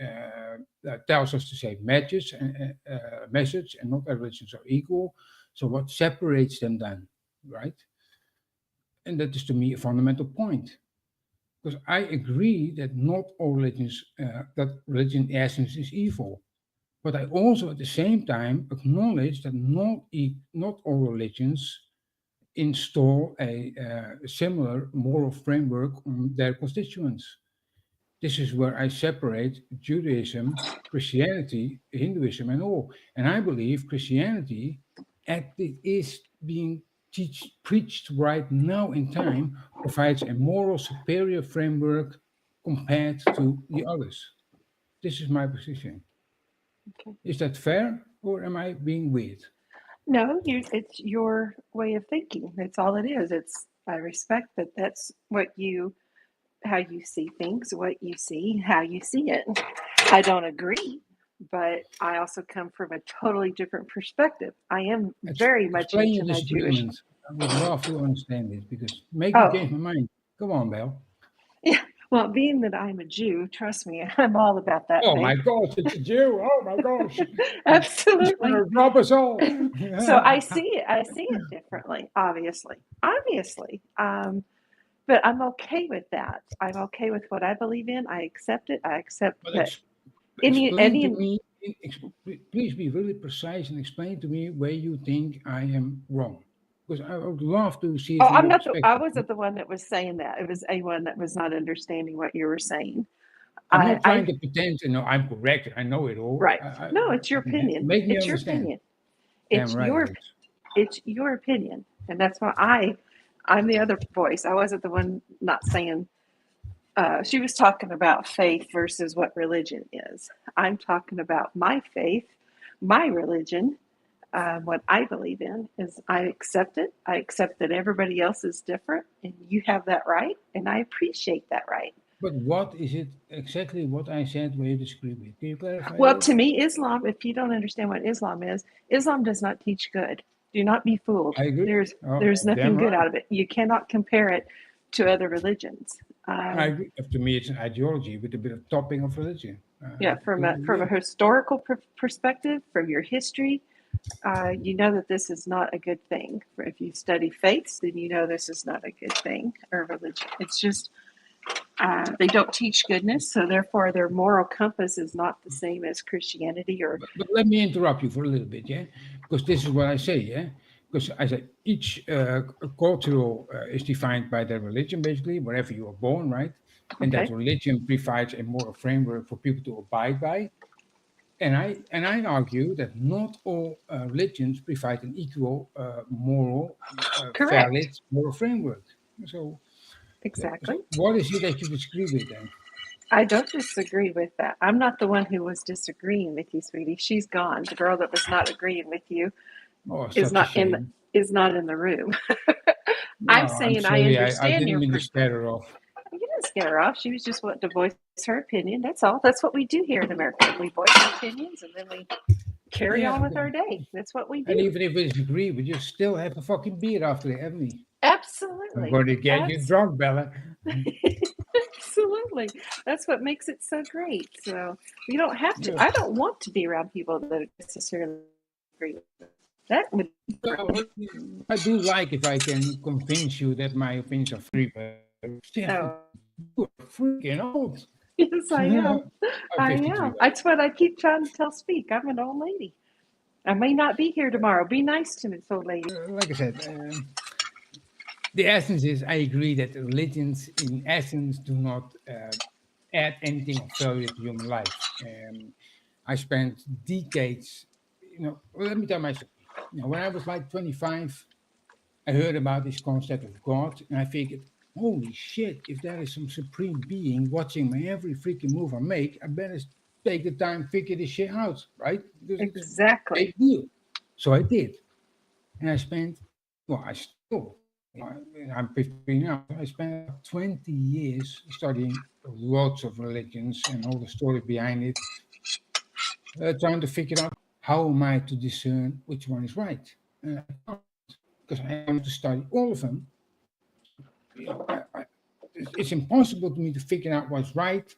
tells us the same message, and not every religions are equal. So what separates them then, right? And that is to me a fundamental point. Because I agree that not all religions, that religion in essence is evil. But I also at the same time acknowledge that not all religions install a similar moral framework on their constituents. This is where I separate Judaism, Christianity, Hinduism, and all. And I believe Christianity, as it is being preached right now in time, provides a moral superior framework compared to the others. This is my position. Okay. Is that fair, or am I being weird? No, it's your way of thinking. That's all it is. I respect that. That's how you see things, what you see, how you see it. I don't agree, but I also come from a totally different perspective. I am very much Explain into your my Jewish. disagreement. I would love to understand it because make me change my mind. Come on, Belle. Yeah. Well, being that I'm a Jew, trust me, I'm all about that. Oh my gosh, it's a Jew. Oh my gosh. Absolutely. He's gonna rob us all. So I see it differently, obviously. But I'm okay with that. I'm okay with what I believe in. I accept it. I accept that Explain to me, please be really precise and explain to me where you think I am wrong. Because I would love to see it Oh, from I'm your not perspective. I wasn't the one that was saying that. It was anyone that was not understanding what you were saying. I'm not trying to pretend to know I'm correct. I know it all. Right. No, it's your opinion. Make me It's your understand. opinion. Damn It's your opinion. And that's why I'm the other voice. I wasn't the one not saying she was talking about faith versus what religion is. I'm talking about my faith, my religion. What I believe in is I accept it. I accept that everybody else is different and you have that right. And I appreciate that right. But what is it exactly what I said where you disagree with? Can you clarify Well, that? to me, Islam, if you don't understand what Islam is, Islam does not teach good. Do not be fooled. I agree. There's nothing damn good right. out of it. You cannot compare it to other religions. I agree. To me, it's an ideology with a bit of topping of religion. Yeah, from a historical perspective, from your history, you know that this is not a good thing. If you study faiths, then you know this is not a good thing or religion. It's just they don't teach goodness, so therefore their moral compass is not the same as Christianity. But let me interrupt you for a little bit, yeah, because this is what I say, yeah. Because I say each cultural is defined by their religion, basically, wherever you are born, right? And that religion provides a moral framework for people to abide by. And I argue that not all religions provide an equal moral, valid moral framework. So, exactly. So what is it that you disagree with then? I don't disagree with that. I'm not the one who was disagreeing with you, sweetie. She's gone. The girl that was not agreeing with you is not in the room. I'm saying I understand your perspective. You didn't scare her off. She was just wanting to voice her opinion. That's all. That's what we do here in America. We voice our opinions and then we carry on with our day. That's what we do. And even if we disagree, we just still have a fucking beer after it, haven't we? Absolutely. I'm going to get you drunk, Bella. Absolutely. That's what makes it so great. So you don't have to. I don't want to be around people that necessarily agree with that. I do like if I can convince you that my opinions are free, but you're freaking old. Yes, I am. I am. That's what I keep trying to tell Speak. I'm an old lady. I may not be here tomorrow. Be nice to me, old lady. Like I said, the essence is I agree that religions in essence do not add anything of value to human life. I spent decades, let me tell my story. When I was like 25, I heard about this concept of God and I figured, holy shit, if there is some supreme being watching my every freaking move I make, I better take the time to figure this shit out, right? Because exactly. It's a big deal. So I did. And I spent, I'm 15 now. I spent 20 years studying lots of religions and all the story behind it, trying to figure out how am I to discern which one is right. And I can't, because I want to study all of them. It's impossible to me to figure out what's right.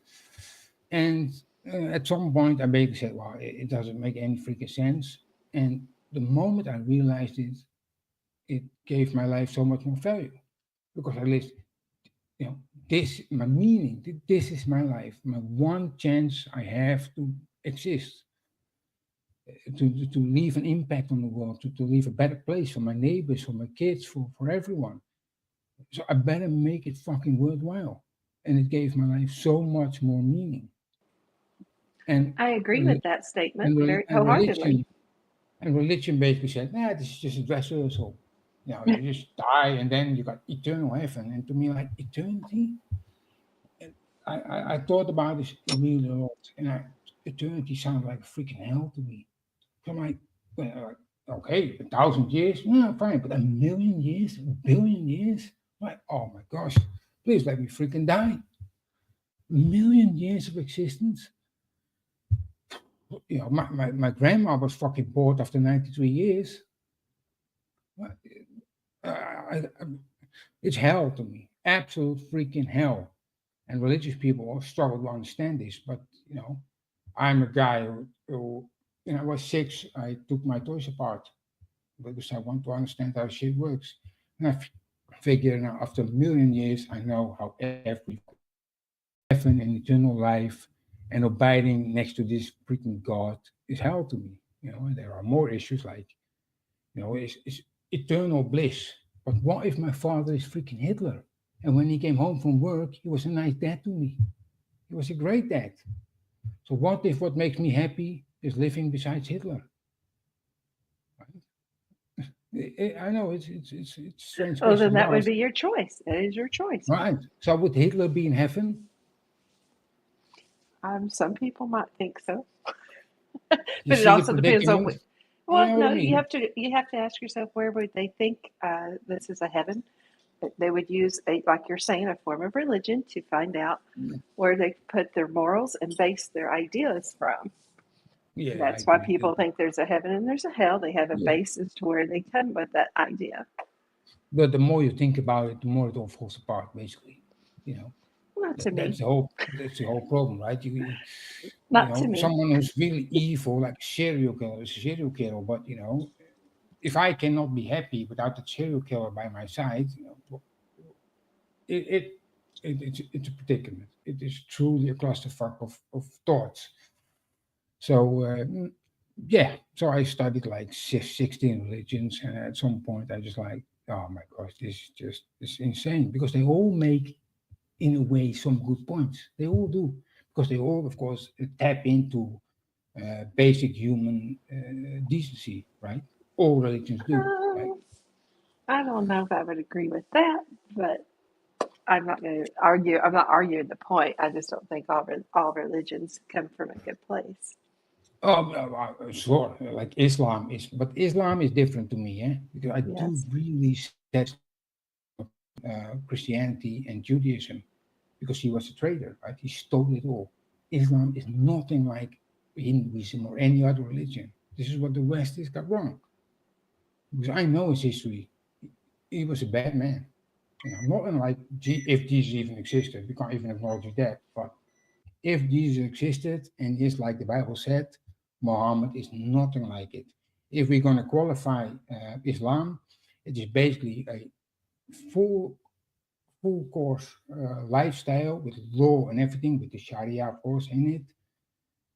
And at some point, I basically said, well, it doesn't make any freaking sense. And the moment I realized it, it gave my life so much more value because at least, this my meaning. This is my life. My one chance I have to exist, to leave an impact on the world, to leave a better place for my neighbors, for my kids, for everyone. So I better make it fucking worthwhile. and it gave my life so much more meaning. And I agree with that statement very wholeheartedly. Religion basically said, nah, this is just a dress rehearsal. You know, you just die and then you got eternal heaven. And to me, like, eternity? I thought about this really a lot. And eternity sounds like freaking hell to me. So I'm like, well, okay, 1,000 years, yeah, fine. But 1,000,000 years, 1,000,000,000 years? Like, oh my gosh, please let me freaking die. 1,000,000 years of existence? You know, my grandma was fucking bored after 93 years. It's hell to me, absolute freaking hell. And religious people struggle to understand this. But you know, I'm a guy who when I was 6, I took my toys apart because I want to understand how shit works. And I figure now, after 1,000,000 years, I know how every heaven and eternal life and abiding next to this freaking God is hell to me. You know, and there are more issues like, you know, it's eternal bliss. But what if my father is freaking Hitler? And when he came home from work, he was a nice dad to me. He was a great dad. So what if what makes me happy is living beside Hitler? I know it's strange. Oh, then that would be your choice. That is your choice. Right. So would Hitler be in heaven? Some people might think so, but it also depends on. Well, no, you have to ask yourself, where would they think this is a heaven? They would use, like you're saying, a form of religion to find out where they put their morals and base their ideas from. Yeah, that's why people think there's a heaven and there's a hell. They have a basis to where they come with that idea. But the more you think about it, the more it all falls apart, basically. You know, not to me. That's the whole problem, right? Not to me. Someone who's really evil, like a serial killer, is a serial killer. But you know, if I cannot be happy without the serial killer by my side, you know, it's a predicament. It is truly a clusterfuck of thoughts. So so I studied like 16 religions, and at some point I just like, oh my gosh, this is insane, because they all make, in a way, some good points. They all do, because they all, of course, tap into basic human decency, right? All religions do. Right? I don't know if I would agree with that, but I'm not going to argue. I'm not arguing the point. I just don't think all religions come from a good place. Oh, sure. Like Islam is, but Islam is different to me, because I do really set Christianity and Judaism, because he was a traitor, right? He stole it all. Islam is nothing like Hinduism or any other religion. This is what the West has got wrong. Because I know his history. He was a bad man. You know, not like if Jesus even existed, we can't even acknowledge that. But if Jesus existed and is like the Bible said, Muhammad is nothing like it. If we're going to qualify Islam, it is basically a full course lifestyle with law and everything, with the Sharia, of course, in it,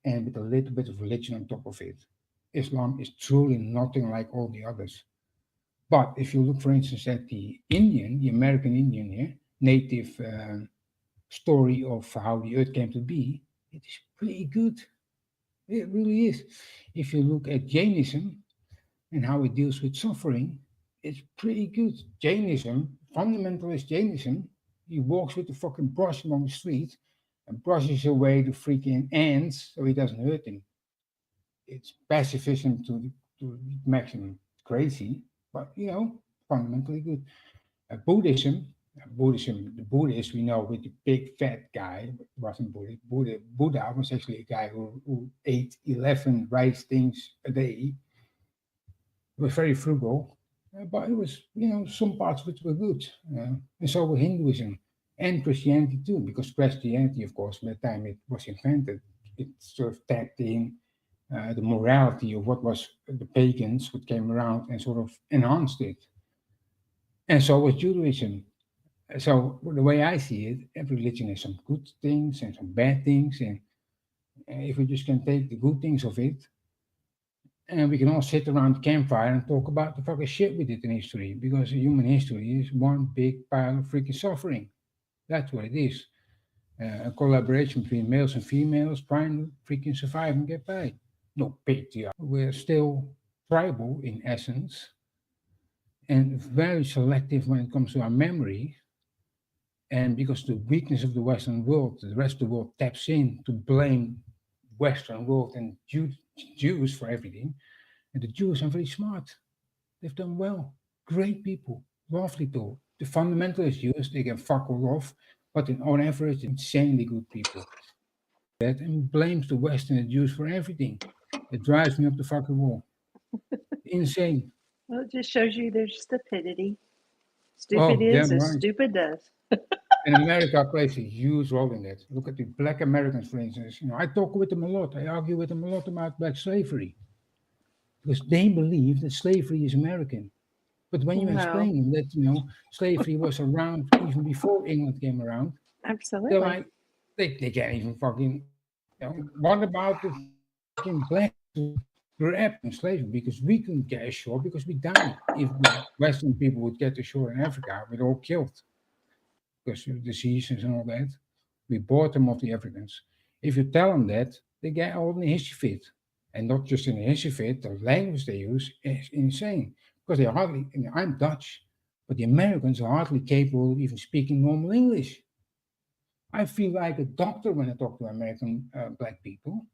and with a little bit of religion on top of it. Islam is truly nothing like all the others. But if you look, for instance, at the American Indian here, native story of how the earth came to be, it is pretty good. It really is. If you look at Jainism and how it deals with suffering, it's pretty good. Jainism, fundamentalist Jainism, he walks with a fucking brush along the street and brushes away the freaking ants so he doesn't hurt them. It's pacifism to the maximum. It's crazy, but you know, fundamentally good. Buddhism, the Buddhist we know with the big fat guy wasn't Buddha. Buddha was actually a guy who ate 11 rice things a day. He was very frugal, but it was, you know, some parts which were good. And so were Hinduism and Christianity too, because Christianity, of course, by the time it was invented, it sort of tapped in the morality of what was the pagans who came around and sort of enhanced it. And so was Judaism. So the way I see it, every religion has some good things and some bad things, and if we just can take the good things of it, and we can all sit around the campfire and talk about the fucking shit we did in history, because human history is one big pile of freaking suffering. That's what it is. a collaboration between males and females trying to freaking survive and get by. No patriarchy. We're still tribal in essence and very selective when it comes to our memory. And because the weakness of the Western world, the rest of the world taps in to blame Western world and Jews for everything. And the Jews are very smart. They've done well. Great people, lovely people. The fundamentalist Jews, they can fuck all off, but on average, insanely good people. That and blames the West and the Jews for everything. It drives me up the fucking wall. Insane. Well, it just shows you there's stupidity. Stupid is as stupid does. And America plays a huge role in that. Look at the Black Americans, for instance. I talk with them a lot. I argue with them a lot about black slavery. Because they believe that slavery is American. But when you explain them that, slavery was around even before England came around. Absolutely. They're like, they can't even fucking, what about the fucking blacks who were in slavery? Because we couldn't get ashore because we died. If the Western people would get ashore in Africa, we'd all killed. Because of diseases and all that. We bought them off the Africans. If you tell them that, they get all in the history fit. And not just in the history fit, the language they use is insane. Because they hardly, I'm Dutch, but the Americans are hardly capable of even speaking normal English. I feel like a doctor when I talk to American black people,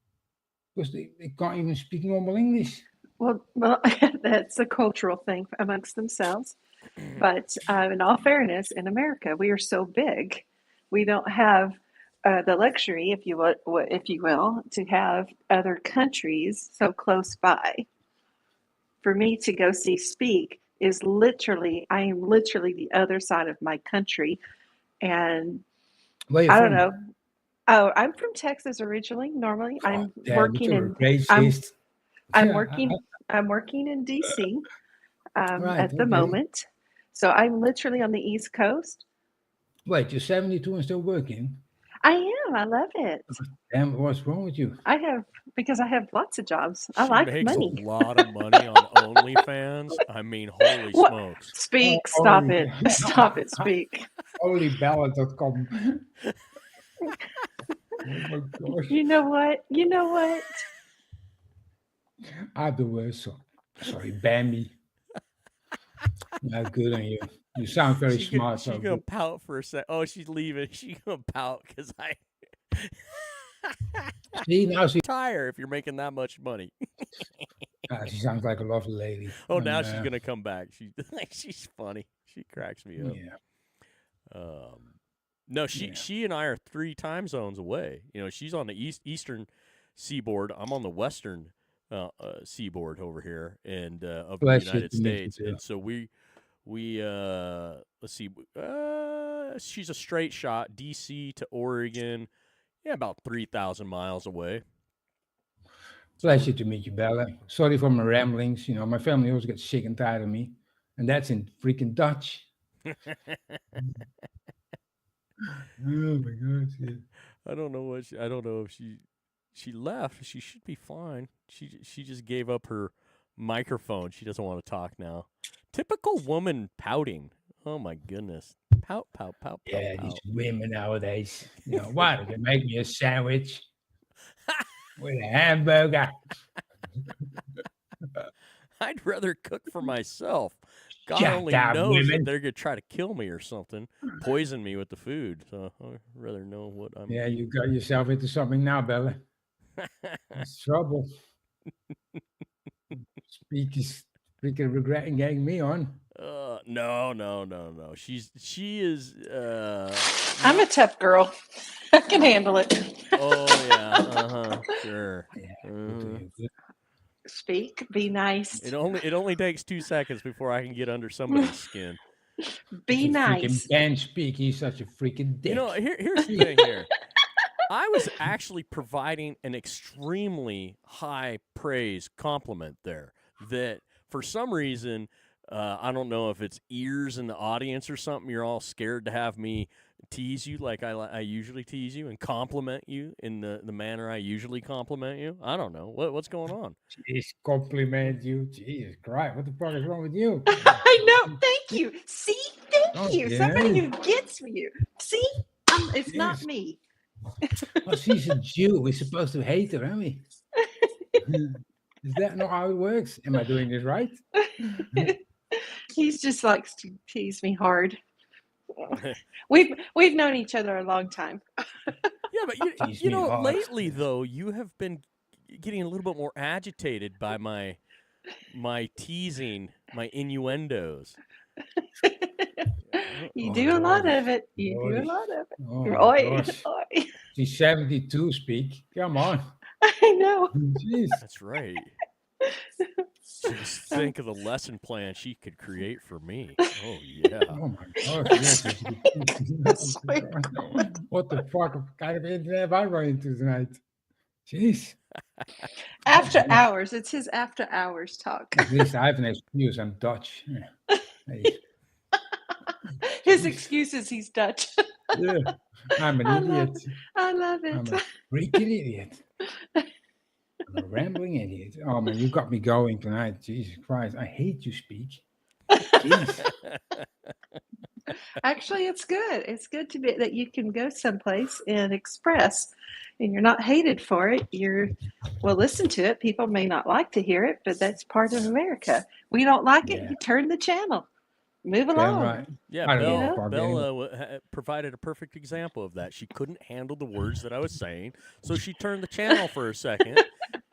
because they can't even speak normal English. Well, that's a cultural thing amongst themselves. But in all fairness, in America, we are so big, we don't have the luxury, if you will, to have other countries so close by. For me to go see Speak is I am literally the other side of my country, and I don't know. Oh, I'm from Texas originally. Normally, I'm working in I'm working in DC at the moment. So I'm literally on the East Coast. Wait, you're 72 and still working? I am. I love it. Damn, what's wrong with you? Because I have lots of jobs. She like makes money. a lot of money on OnlyFans. I mean, holy smokes. Speak. Stop it. Stop it. Speak. Onlyballot.com. Oh my gosh. You know what? I have the worst. Sorry, Bambi. Not good on you. You sound very smart. She's gonna pout for a sec. Oh, she's leaving. She's gonna pout because I. See, now she's tired if you're making that much money. She sounds like a lovely lady. Oh, now she's gonna come back. She's funny. She cracks me up. Yeah. No, she and I are 3 time zones away. She's on the eastern seaboard. I'm on the western seaboard over here and of the United States. And so we let's see, she's a straight shot, DC to Oregon, about 3,000 miles away. Pleasure to meet you, Bella. Sorry for my ramblings. My family always gets sick and tired of me, and that's in freaking Dutch. Oh my gosh! Yeah. I don't know if she left. She should be fine. She just gave up her microphone. She doesn't want to talk now. Typical woman pouting. Oh my goodness. Pout, pout, pout, yeah, pout. These women nowadays. Why don't you make me a sandwich with a hamburger? I'd rather cook for myself. God only knows that they're gonna try to kill me or something, poison me with the food. So I'd rather know what I'm. Yeah, you got yourself into something now, Bella. It's trouble. Speak is freaking regretting getting me on. No. She is. I'm a tough girl. I can handle it. Oh yeah. Sure. Yeah. Speak. Be nice. It only takes 2 seconds before I can get under somebody's skin. Be nice. And Speak. He's such a freaking dick. Here's the thing here. I was actually providing an extremely high praise compliment there that for some reason, I don't know if it's ears in the audience or something, you're all scared to have me tease you like I usually tease you and compliment you in the manner I usually compliment you. I don't know. What's going on? Jeez, compliment you. Jesus Christ. What the fuck is wrong with you? I know. Thank you. See? Thank you. Yeah. Somebody who gets you. See? It's not me. Well, she's a Jew. We're supposed to hate her, aren't we? Is that not how it works? Am I doing this right? He just likes to tease me hard. We've known each other a long time. Yeah, but you know, lately though, you have been getting a little bit more agitated by my teasing, my innuendos. You do a lot of it. You do a lot of it. Oh Oi, gosh. oi. She's 72, speak. Come on. I know. Jeez. That's right. Just think of the lesson plan she could create for me. Oh yeah. Oh my gosh. Yes. What the fuck kind of internet have I run into tonight? Jeez. After hours. It's his after hours talk. At least I have an excuse. I'm Dutch. Yeah. Hey. His excuse is he's Dutch. Yeah. I'm an idiot. I love it. I'm a freaking idiot. I'm a rambling idiot. Oh man, you got me going tonight. Jesus Christ. I hate you, speak. Jeez. Actually, it's good. It's good to be that you can go someplace and express, and you're not hated for it. Listen to it. People may not like to hear it, but that's part of America. We don't like it. You turn the channel. Move along. Right. Yeah, Bella provided a perfect example of that. She couldn't handle the words that I was saying, so she turned the channel for a second,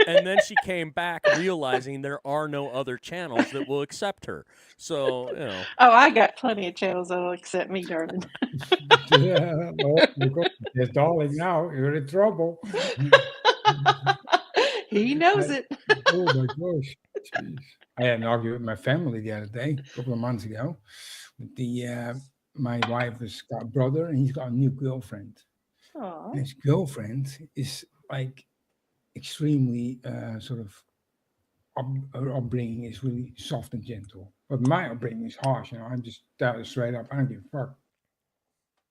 and then she came back realizing there are no other channels that will accept her. So, you know. Oh, I got plenty of channels that will accept me, darling. Yeah, yes, darling, now you're in trouble. He knows it. Oh my gosh. Jeez. I had an argument with my family the other day, a couple of months ago. With my wife has got a brother and he's got a new girlfriend. And his girlfriend is like extremely her upbringing is really soft and gentle. But my upbringing is harsh, I'm just telling it straight up, I don't give a fuck.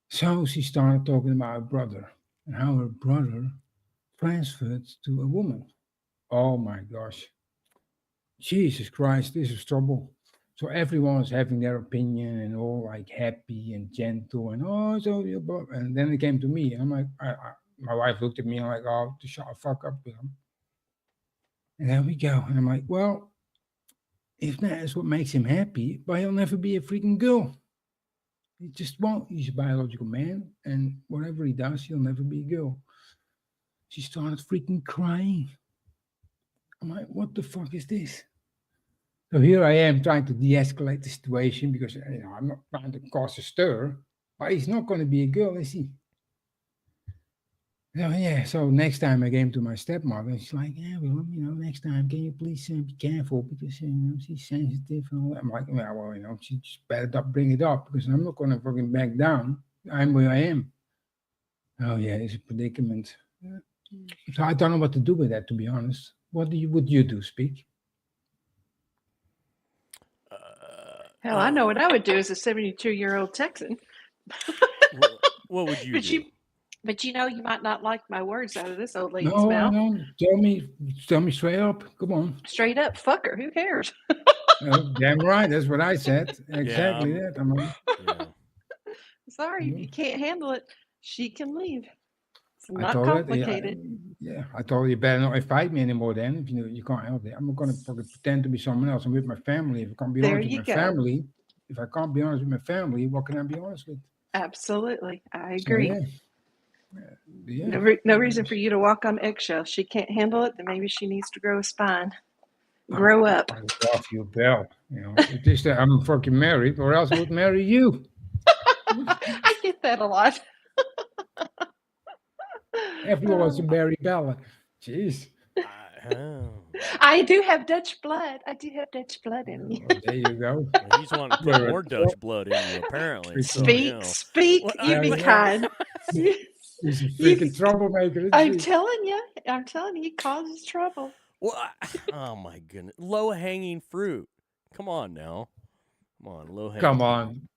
So she started talking about her brother and how her brother transferred to a woman. Oh my gosh. Jesus Christ, this is trouble. So everyone's having their opinion and all like happy and gentle and and then it came to me and I'm like, my wife looked at me and like, oh, to shut the fuck up with him. And there we go. And I'm like, well, if that is what makes him happy, but he'll never be a freaking girl. He just won't. He's a biological man, and whatever he does, he'll never be a girl. She started freaking crying. I'm like, what the fuck is this? So here I am trying to de-escalate the situation because I'm not trying to cause a stir, but he's not going to be a girl, is he? So yeah, so next time I came to my stepmother, she's like, yeah, well, next time, can you please be careful because, she's sensitive and all that. I'm like, yeah, well, she just better not bring it up because I'm not going to fucking back down. I'm where I am. Oh yeah, it's a predicament. So I don't know what to do with that, to be honest. What would you do, Speak? Hell, I know what I would do as a 72-year-old Texan. What would you do? But you might not like my words out of this old lady's mouth. No, Tell me straight up. Come on. Straight up, fuck her. Who cares? Damn right. That's what I said. Exactly that. I mean, sorry, if you can't handle it, she can leave. It's not complicated. I told you better not fight me anymore then. If you can't help it. I'm not going to fucking pretend to be someone else. I'm with my family. If I can't be honest with my family, what can I be honest with? Absolutely. I agree. So, yeah. No reason for you to walk on eggshells. She can't handle it, then maybe she needs to grow a spine. Grow up. Off your belt. It's just that I'm fucking married, or else I would marry you. I get that a lot. Everyone wants to marry Bella. Jeez. I do have Dutch blood. In me. There you go. Well, he's wanting to put more Dutch blood in you, apparently. Speak. You be kind. He's a freaking troublemaker. I'm telling you, he causes trouble. Well, oh my goodness, low-hanging fruit. Come on now, low-hanging. Come on,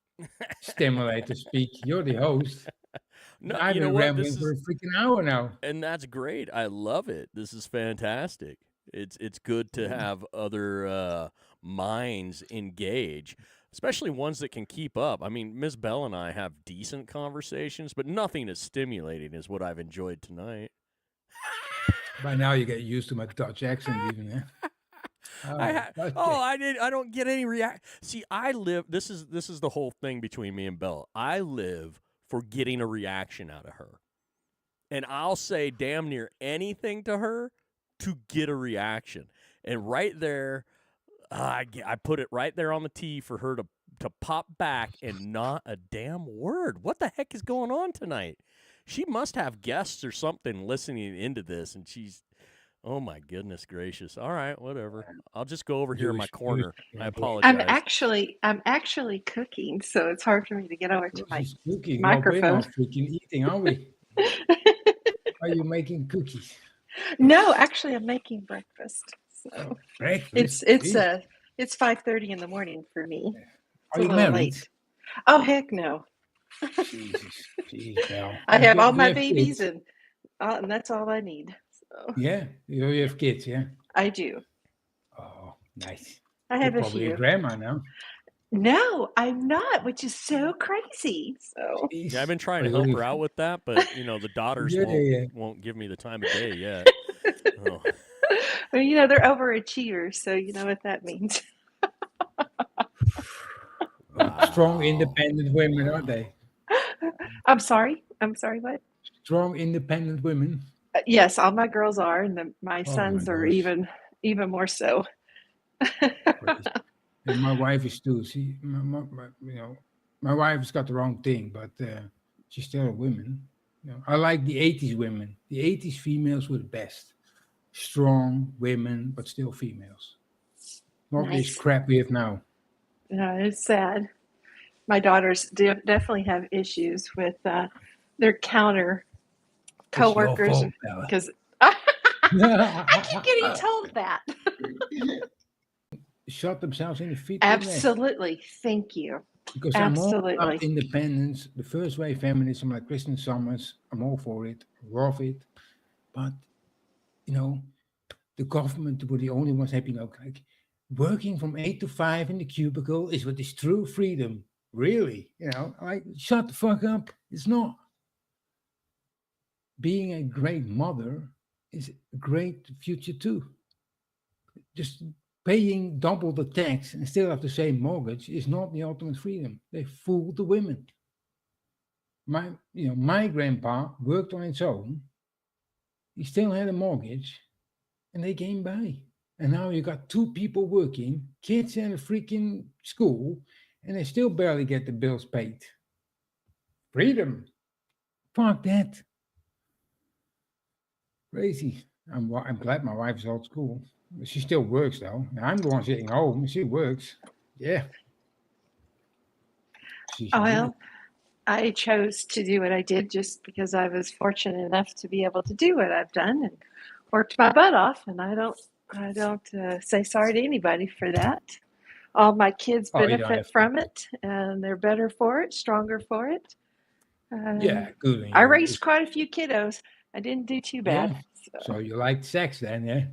stimulate to speak. You're the host. No, I've been rambling for a freaking hour now, and that's great. I love it. This is fantastic. It's good to have other minds engage. especially ones that can keep up. I mean, Ms. Bell and I have decent conversations, but nothing as stimulating as what I've enjoyed tonight. By now you get used to my Dutch accent, even. Yeah. I don't get any react. See, I live. This is the whole thing between me and Belle. I live for getting a reaction out of her, and I'll say damn near anything to her to get a reaction. And right there, I put it right there on the tee for her to pop back, and not a damn word. What the heck is going on tonight? She must have guests or something listening into this, and she's. Oh my goodness gracious! All right, whatever. I'll just go over here in my corner. I apologize. I'm actually cooking, so it's hard for me to get over to my cooking. microphone. Well, we're not freaking eating, are we? Are you making cookies? No, actually, I'm making breakfast. So breakfast. It's 5:30 in the morning for me. Are you married? Late. Oh heck no! Jesus, Belle. I have all my babies, and that's all I need. So. Yeah, you have kids, yeah. I do. Oh, nice. I have probably a grandma now. No, I'm not, which is so crazy. So yeah, I've been trying to help her out with that, but the daughters won't give me the time of day yet. Oh. Well, they're overachievers, so you know what that means. Strong, independent women, aren't they? I'm sorry. What? Strong, independent women. Yes, all my girls are, and my sons are even more so. And my wife is too. See, my wife's got the wrong thing, but she's still a woman. I like the 80s women. The 80s females were the best. Strong women, but still females. Not this crap we have now. No, it's sad. My daughters definitely have issues with their counter coworkers because I keep getting told that. Shot themselves in the feet. Absolutely. Thank you. Because I'm all about independence, the first wave feminism like Kristen Summers, I'm all for it, love it. But, the government were the only ones having like working from 8 to 5 in the cubicle is what is true freedom. Really? Like shut the fuck up. It's not. Being a great mother is a great future too. Just paying double the tax and still have the same mortgage is not the ultimate freedom. They fooled the women. My grandpa worked on his own. He still had a mortgage, and they came by. And now you got 2 people working, kids in a freaking school, and they still barely get the bills paid. Freedom. Fuck that. Crazy. I'm glad my wife's old school. She still works though. I'm the one sitting home. She works. Yeah. Well, I chose to do what I did just because I was fortunate enough to be able to do what I've done and worked my butt off. And I don't say sorry to anybody for that. All my kids benefit from it, and they're better for it, stronger for it. Yeah, good. I raised quite a few kiddos. I didn't do too bad. Yeah. So you liked sex then, yeah?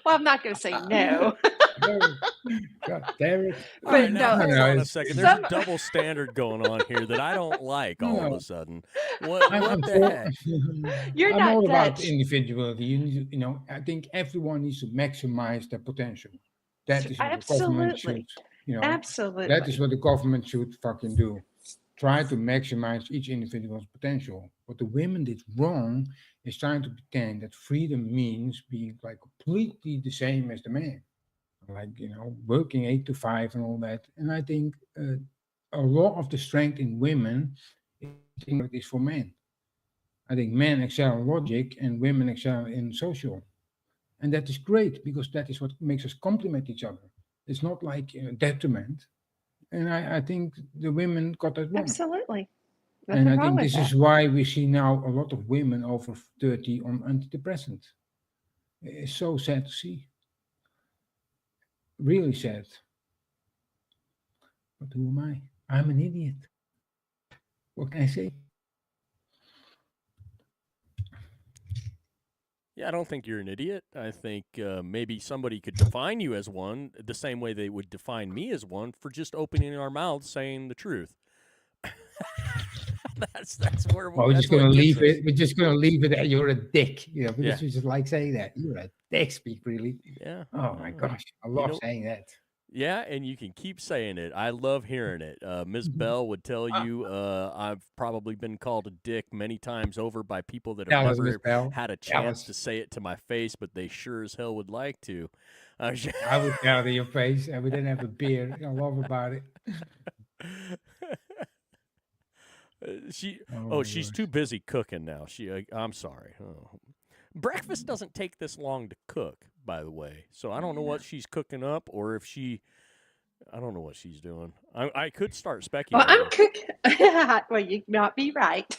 Well, I'm not going to say no. God damn it. But no, hold on a second. There's a double standard going on here that I don't like all of a sudden. What the heck? You're I'm not all about Dutch. individuality. I think everyone needs to maximize their potential. That is what the government should, Absolutely. That is what the government should fucking do. Try to maximize each individual's potential. What the women did wrong is trying to pretend that freedom means being like completely the same as the man. Like, working 8 to 5 and all that. And I think a lot of the strength in women is for men. I think men excel in logic and women excel in social. And that is great because that is what makes us complement each other. It's not like detriment. And I think the women got that wrong. Absolutely. And I think this is why we see now a lot of women over 30 on antidepressants. It's so sad to see. Really sad. But who am I? I'm an idiot. What can I say? Yeah, I don't think you're an idiot. I think maybe somebody could define you as one the same way they would define me as one for just opening our mouths saying the truth. that's where Well, we're that's just going to what gets leave us. it. We're just going to leave it that you're a dick, because Yeah. we just like saying that. You're a dick, speak really. Yeah. Oh my gosh, I love saying that. Yeah, and you can keep saying it. I love hearing it. Ms. Bell would tell you I've probably been called a dick many times over by people that have never had a chance to say it to my face, but they sure as hell would like to. I would tell it to your face, and we didn't have a beer. I love about it. She's too busy cooking now. I'm sorry. Oh. Breakfast doesn't take this long to cook, by the way. So I don't know what she's cooking up, or if I don't know what she's doing. I could start speculating. Well, I'm cooking. Well, you might be right.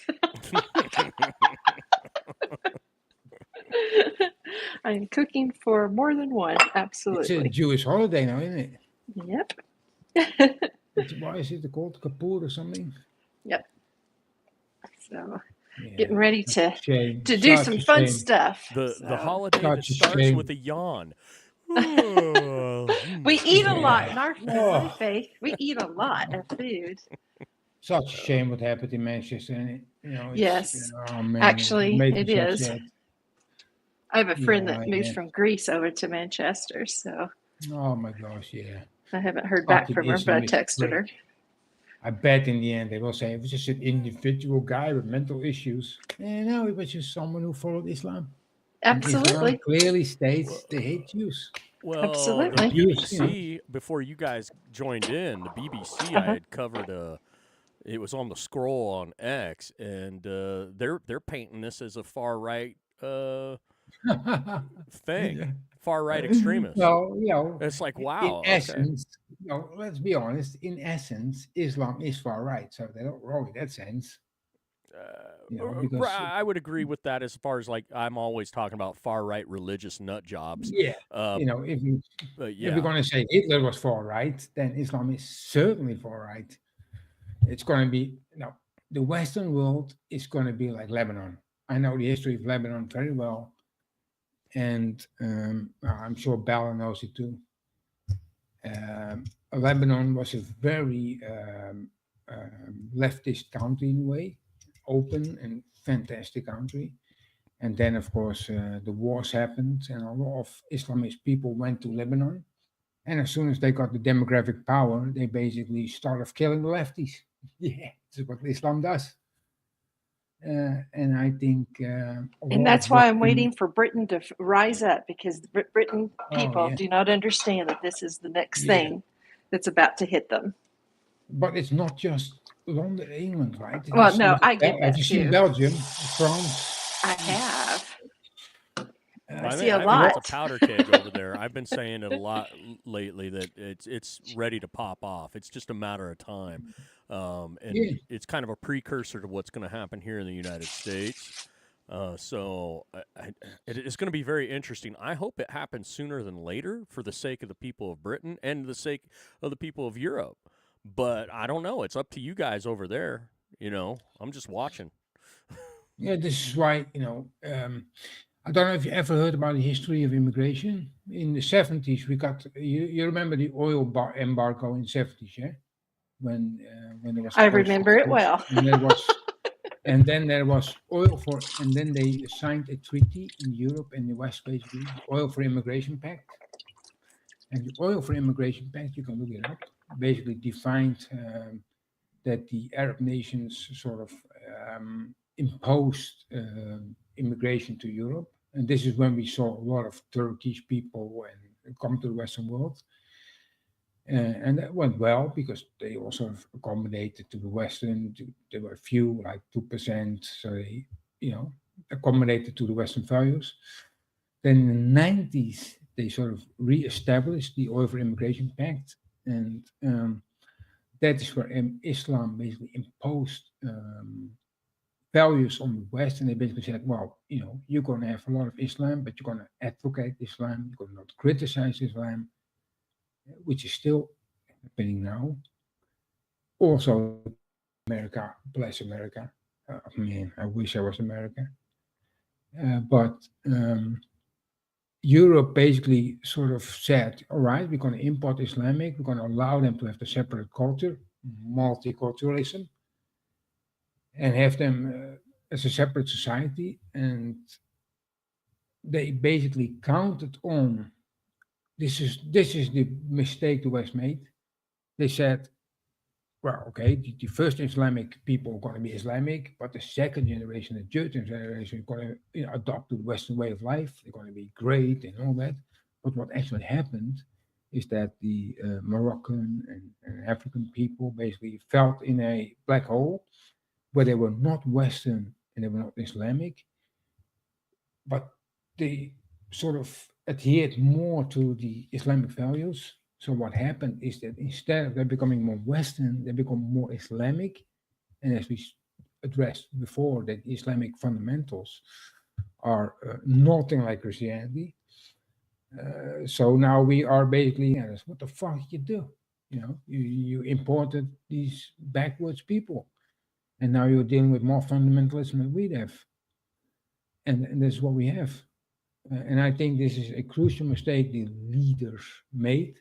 I'm cooking for more than one. Absolutely. It's a Jewish holiday now, isn't it? Yep. Why is it called Kippur or something? Yep. So, getting ready to do Such some fun stuff. The holiday that starts with a yawn. We eat a lot in our faith. We eat a lot of food. Such a shame what happened in Manchester. And yes, oh man, actually, it is. Sad. I have a friend that moved from Greece over to Manchester, so. Oh my gosh, yeah. I haven't heard back from her, but I texted her. I bet in the end they will say it was just an individual guy with mental issues. And no, it was just someone who followed Islam. Absolutely. Islam clearly states they hate Jews. Well, absolutely. The BBC, before you guys joined in, the BBC, I had covered it was on the scroll on X, and they're painting this as a far right thing, far right extremist. Well, it's like wow. In essence, let's be honest. In essence, Islam is far right, so they're not wrong in that sense. I would agree with that as far as like I'm always talking about far right religious nut jobs. Yeah, if you're going to say Hitler was far right, then Islam is certainly far right. It's going to be the Western world is going to be like Lebanon. I know the history of Lebanon very well, and I'm sure Bella knows it too. Lebanon was a very leftist country in a way, open and fantastic country. And then, of course, the wars happened, and a lot of Islamist people went to Lebanon. And as soon as they got the demographic power, they basically started killing the lefties. Yeah, that's what Islam does. And I think, and that's why I'm waiting for Britain to rise up, because the Britain people do not understand that this is the next thing that's about to hit them. But it's not just London, England, right? Well, no, I get that too. Have you seen Belgium, France? I have. I see a think lot. It's a powder keg over there. I've been saying it a lot lately that it's ready to pop off. It's just a matter of time. And it's kind of a precursor to what's going to happen here in the United States. So it's going to be very interesting. I hope it happens sooner than later for the sake of the people of Britain and the sake of the people of Europe. But I don't know. It's up to you guys over there. I'm just watching. Yeah, this is why, I don't know if you ever heard about the history of immigration. In the 70s, we got, you remember the oil embargo in the 70s, yeah? When there was, I remember it well. And then there was and then they signed a treaty in Europe and the West, basically, the Oil for Immigration Pact. And the Oil for Immigration Pact, you can look it up, basically defined that the Arab nations sort of imposed immigration to Europe. And this is when we saw a lot of Turkish people come to the Western world. And that went well because they also accommodated to the Western. There were a few, like 2%, so they, accommodated to the Western values. Then in the 90s, they sort of re-established the Oil for Immigration Pact, and that is where Islam basically imposed values on the West, and they basically said, well, you're going to have a lot of Islam, but you're going to advocate Islam, you're going to not criticize Islam, which is still happening now. Also, America, bless America. Man, I wish I was America. But Europe basically sort of said, all right, we're going to import Islamic, we're going to allow them to have the separate culture, multiculturalism, and have them as a separate society. And they basically counted on this is the mistake the West made. They said, well, okay, the first Islamic people are going to be Islamic, but the second generation, the third generation, are going to adopt the Western way of life. They're going to be great and all that. But what actually happened is that the Moroccan and African people basically felt in a black hole where they were not Western and they were not Islamic, but they sort of adhered more to the Islamic values. So what happened is that instead of them becoming more Western, they become more Islamic. And as we addressed before, that Islamic fundamentals are nothing like Christianity. So now we are basically, what the fuck did you do? You imported these backwards people, and now you're dealing with more fundamentalism than we have, and that's what we have. And I think this is a crucial mistake the leaders made.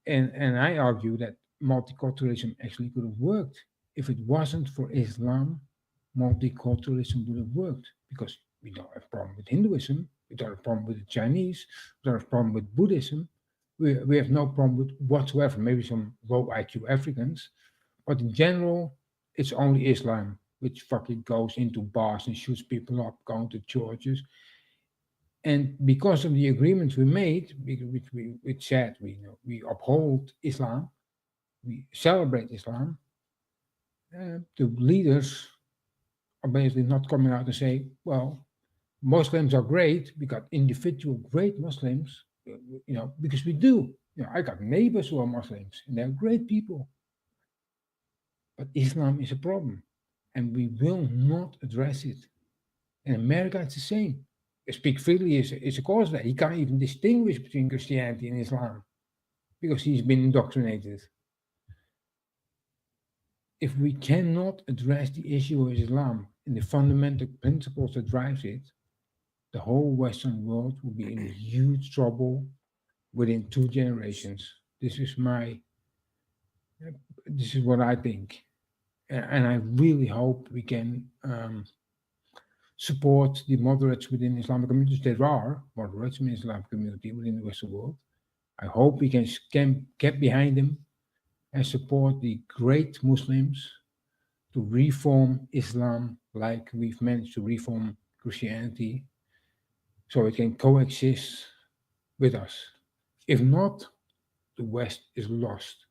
And I argue that multiculturalism actually could have worked. If it wasn't for Islam, multiculturalism would have worked because we don't have a problem with Hinduism, we don't have a problem with the Chinese, we don't have a problem with Buddhism. We have no problem with whatsoever, maybe some low IQ Africans. But in general, it's only Islam which fucking goes into bars and shoots people up, going to churches. And because of the agreements we made, which said we uphold Islam, we celebrate Islam, the leaders are basically not coming out and say, well, Muslims are great. We got individual great Muslims, because we do. I got neighbors who are Muslims, and they're great people. But Islam is a problem, and we will not address it. In America, it's the same. Speak freely is a cause that he can't even distinguish between Christianity and Islam because he's been indoctrinated. If we cannot address the issue of Islam and the fundamental principles that drives it, the whole Western world will be in huge trouble within 2 generations. This is what I think, and I really hope we can support the moderates within Islamic communities. There are moderates in the Islamic community within the Western world. I hope we can get behind them and support the great Muslims to reform Islam like we've managed to reform Christianity so it can coexist with us. If not, the West is lost.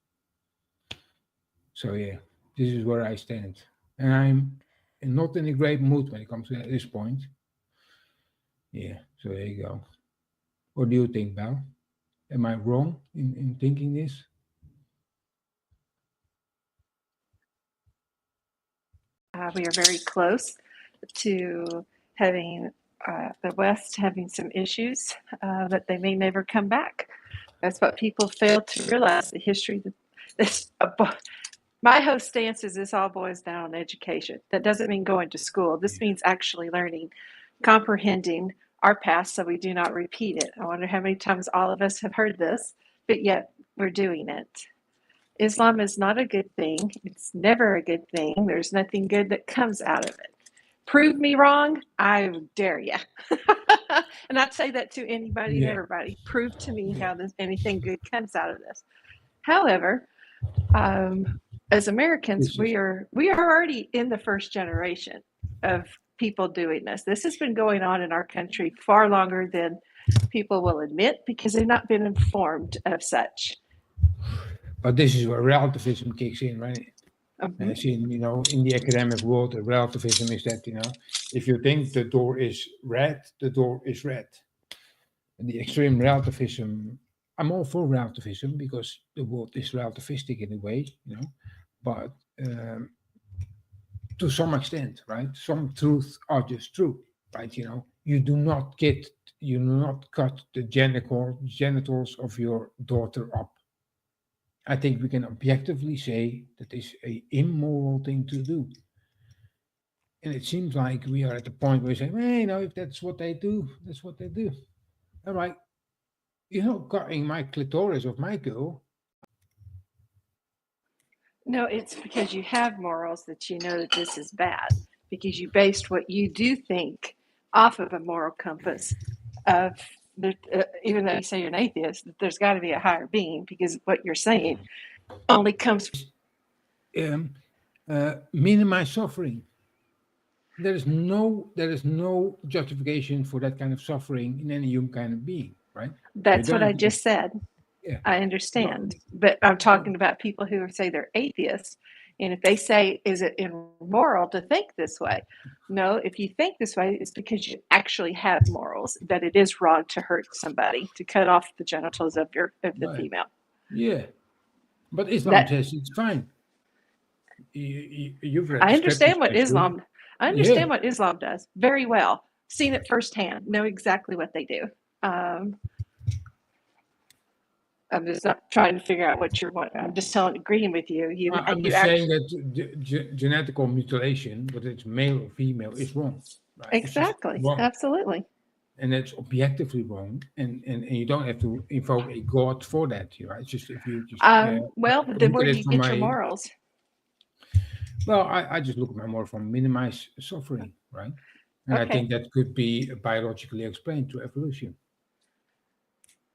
So yeah, this is where I stand. And I'm not in a great mood when it comes to this point. Yeah, so there you go. What do you think, Bal? Am I wrong in thinking this? We are very close to having the West having some issues that they may never come back. That's what people fail to realize. The history. My whole stance is this all boils down on education. That doesn't mean going to school. This means actually learning, comprehending our past so we do not repeat it. I wonder how many times all of us have heard this, but yet we're doing it. Islam is not a good thing. It's never a good thing. There's nothing good that comes out of it. Prove me wrong, I dare you. And I'd say that to anybody and everybody. Prove to me how anything good comes out of this. However, as Americans, we are already in the first generation of people doing this. This has been going on in our country far longer than people will admit because they've not been informed of such. But this is where relativism kicks in, right? As in, in the academic world, relativism is that, if you think the door is red, the door is red. And the extreme relativism, I'm all for relativism because the world is relativistic in a way, but to some extent, right? Some truths are just true, right? You do not cut the genitals of your daughter up. I think we can objectively say that is an immoral thing to do. And it seems like we are at the point where we say, well, if that's what they do, that's what they do. All right. You're not cutting my clitoris of my girl. No, it's because you have morals that you know that this is bad, because you based what you do think off of a moral compass of even though you say you're an atheist, that there's got to be a higher being, because what you're saying only comes minimize suffering. There is no justification for that kind of suffering in any human kind of being, right? That's what I just said. Yeah. I understand, but I'm talking about people who say they're atheists, and if they say, is it immoral to think this way? No, if you think this way, it's because you actually have morals, that it is wrong to hurt somebody, to cut off the genitals of the female. Yeah, but Islam says it's fine. You've read I understand what Islam. I understand what Islam does very well. Seen it firsthand. Know exactly what they do. I'm just not trying to figure out what you're wanting. I'm just agreeing with you. I'm just saying that genetical mutilation, whether it's male or female, is wrong. Right? Exactly. Wrong. Absolutely. And it's objectively wrong, and you don't have to invoke a god for that, right? It's just if you just well, then where do you get your morals? Well, I just look at my moral from minimize suffering, right? And I think that could be biologically explained through evolution.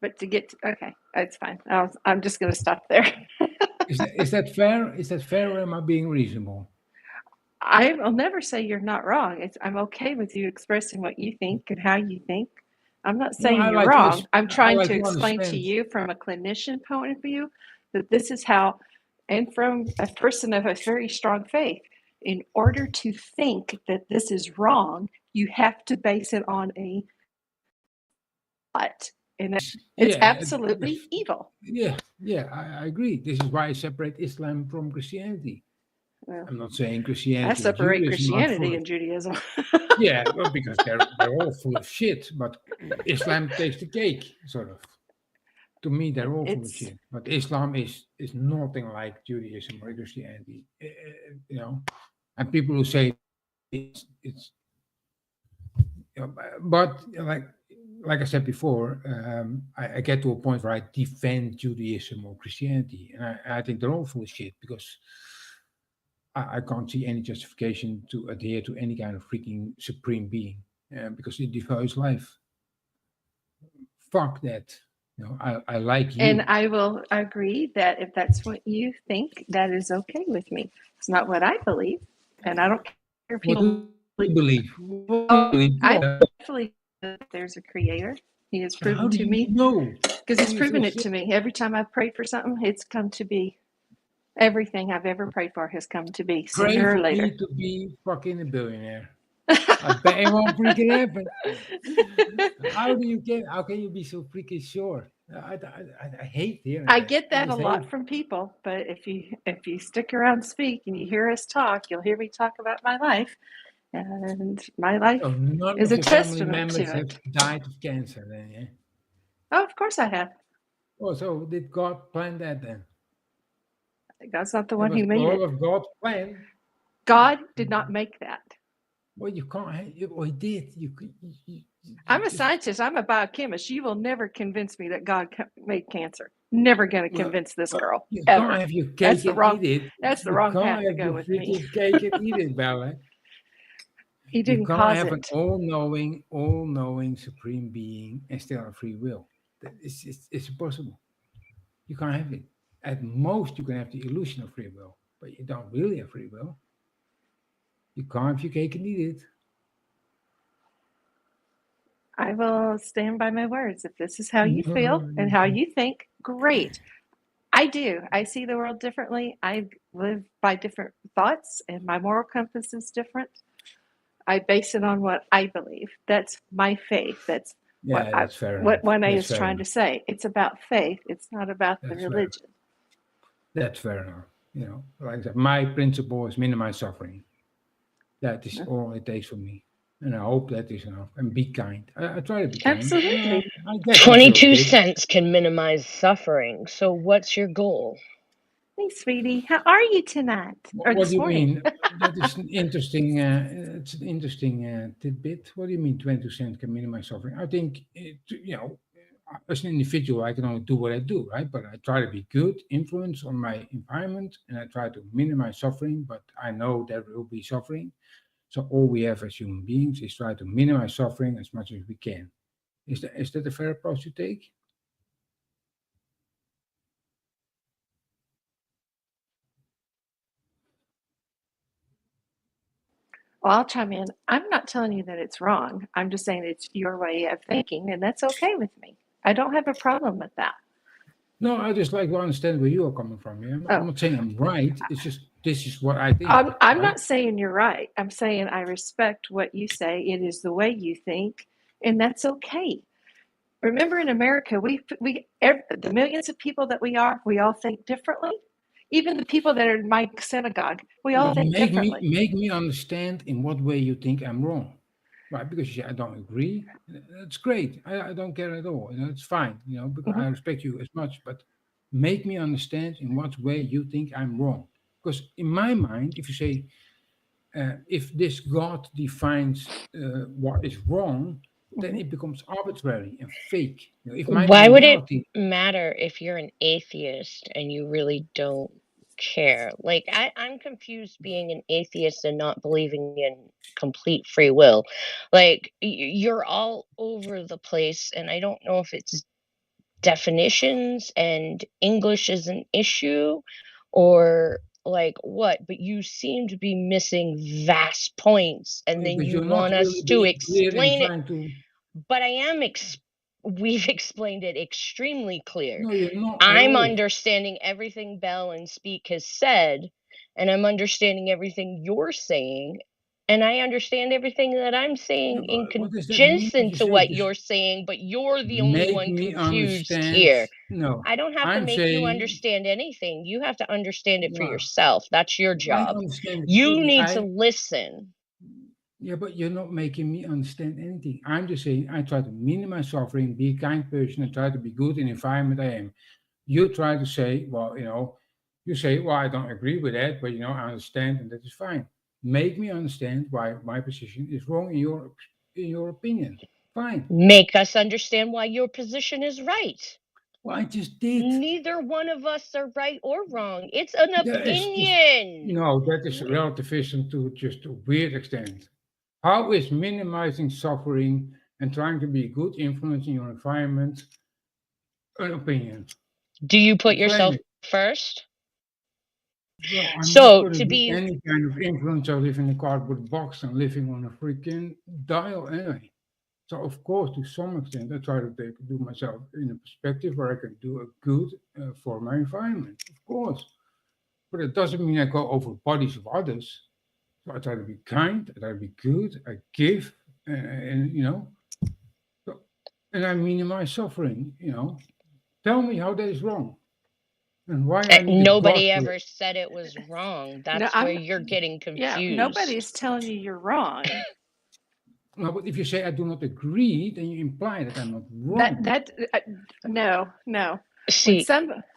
But to get okay, it's fine. I'm just going to stop there. Is that fair? Is that fair, or am I being reasonable? I'll never say you're not wrong. I'm okay with you expressing what you think and how you think. I'm not saying you're wrong. I'm trying to explain to you from a clinician point of view that this is how, and from a person of a very strong faith, in order to think that this is wrong, you have to base it on a thought. And it's absolutely evil. Yeah, I agree. This is why I separate Islam from Christianity. Well, I'm not saying Christianity. I separate Christianity and Judaism. Yeah, well, because they're all full of shit, but Islam takes the cake, sort of. To me, they're all full of shit. But Islam is nothing like Judaism or Christianity. And people who say it's but like I said before, I get to a point where I defend Judaism or Christianity, and I think they're all full of shit, because I can't see any justification to adhere to any kind of freaking supreme being, because it defies life. Fuck that. I like you. And I will agree that if that's what you think, that is okay with me. It's not what I believe, and I don't care if people believe. I believe that there's a creator. He has proven to me. No, because he's proven it to me. Every time I've prayed for something, it's come to be. Everything I've ever prayed for has come to be sooner or later. Pray for me to be fucking a billionaire. I bet it won't freaking happen. How can you be so freaking sure? I hate hearing I get that a lot from people, but if you stick around and speak and you hear us talk, you'll hear me talk about my life. And my life is a testament to it. Have died of cancer then, yeah? Oh, of course I have. Oh, so did God plan that then? God's not the one who made it. All of God's plan. God did not make that. Well, you can't. Well, he did. I'm a scientist. I'm a biochemist. You will never convince me that God made cancer. Never going to convince this girl. You ever. can't have your cake That's the wrong. Eat it. That's the wrong path to go with me. Cake and eat it, Bella. He didn't you can't cause have it. an all-knowing supreme being and still have free will. It's impossible. You can't have it. At most, you can have the illusion of free will, but you don't really have free will. You can't have your cake and eat it. I will stand by my words. If this is how you feel and how you think, great. I do. I see the world differently. I live by different thoughts, and my moral compass is different. I base it on what I believe. That's my faith. That's what 1A is trying to say. It's about faith. It's not about the religion. That's fair enough. Like I said, my principle is minimize suffering. That is all it takes for me. And I hope that is enough. And be kind. I try to be kind. Absolutely. 22 cents can minimize suffering. So what's your goal? Hey, sweetie, how are you tonight? Or What this do you morning? mean? That is an interesting. It's an interesting tidbit. What do you mean? 20% can minimize suffering. I think as an individual, I can only do what I do, right? But I try to be good influence on my environment, and I try to minimize suffering. But I know there will be suffering, so all we have as human beings is try to minimize suffering as much as we can. Is that a fair approach to take? Well, I'll chime in. I'm not telling you that it's wrong. I'm just saying it's your way of thinking, and that's okay with me. I don't have a problem with that. No, I just like to understand where you are coming from. Yeah? I'm not saying I'm right. It's just this is what I think. I'm right? not saying you're right. I'm saying I respect what you say. It is the way you think, and that's okay. Remember, in America, the millions of people that we all think differently. Even the people that are in my synagogue, we all But think differently. make me understand in what way you think I'm wrong, right? Because I don't agree. That's great. I don't care at all. It's fine. Because I respect you as much. But make me understand in what way you think I'm wrong. Because in my mind, if you say if this God defines what is wrong, then it becomes arbitrary and fake. If my Why would it reality, matter if you're an atheist and you really don't care? Like, I'm confused being an atheist and not believing in complete free will. Like, you're all over the place, and I don't know if it's definitions and English is an issue or like what, but you seem to be missing vast points, and then because you you're not want us really to being clear in explain it. trying to. But we've explained it extremely clear. No, you're not at I'm all. understanding everything Bell and Speak has said, and I'm understanding everything you're saying, and I understand everything that I'm saying in What does that mean? conjunction You to say what just you're saying, but you're the only make one me confused understand. here. No, I don't have to I'm make you saying, understand anything. You have to understand it for yeah, yourself. That's your I job. understand it You fully. need to listen. Yeah, but you're not making me understand anything. I'm just saying I try to minimize suffering, be a kind person, and try to be good in the environment I am. You try to say, well, you say, well, I don't agree with that, but I understand, and that is fine. Make me understand why my position is wrong in your opinion. Fine. Make us understand why your position is right. Well, I just did. Neither one of us are right or wrong. It's an It's opinion. no, that is relativism to just a weird extent. How is minimizing suffering and trying to be a good influence in your environment an opinion? Do you put Explain yourself it. first? Well, I'm not So going to to be be any kind of influence. I live in a cardboard box and living on a freaking dial anyway. So of course, to some extent, I try to do myself in a perspective where I can do a good for my environment. Of course, but it doesn't mean I go over bodies of others. So I try to be kind. I try to be good. I give, and so, and I minimize suffering. Tell me how that is wrong, and why I need a God nobody for ever it. said it was wrong. No, That's where you're getting yeah, confused. nobody's telling you you're wrong. No, but if you say I do not agree, then you imply that I'm not wrong. No. See,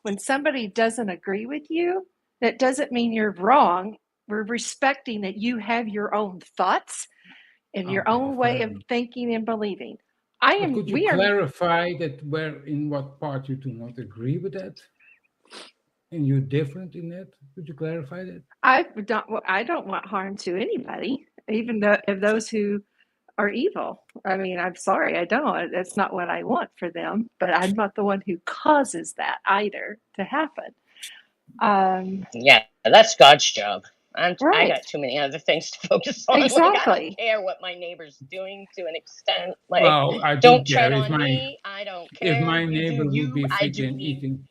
When somebody doesn't agree with you, that doesn't mean you're wrong. We're respecting that you have your own thoughts and your Okay, own way fair of enough. thinking and believing. But could you We are. clarify that in what part you do not agree with that? And you're different in that? Could you clarify that? I don't want harm to anybody, even of those who are evil. I mean, I'm sorry, I don't. That's not what I want for them, but I'm not the one who causes that either to happen. yeah, that's God's job. I Right. got too many other things to focus on. Like, I don't Exactly. care what my neighbor's doing to an extent. Like, Well, I do don't tread care on me. I don't if care. my You do neighbor would you. be I do freaking me. eating.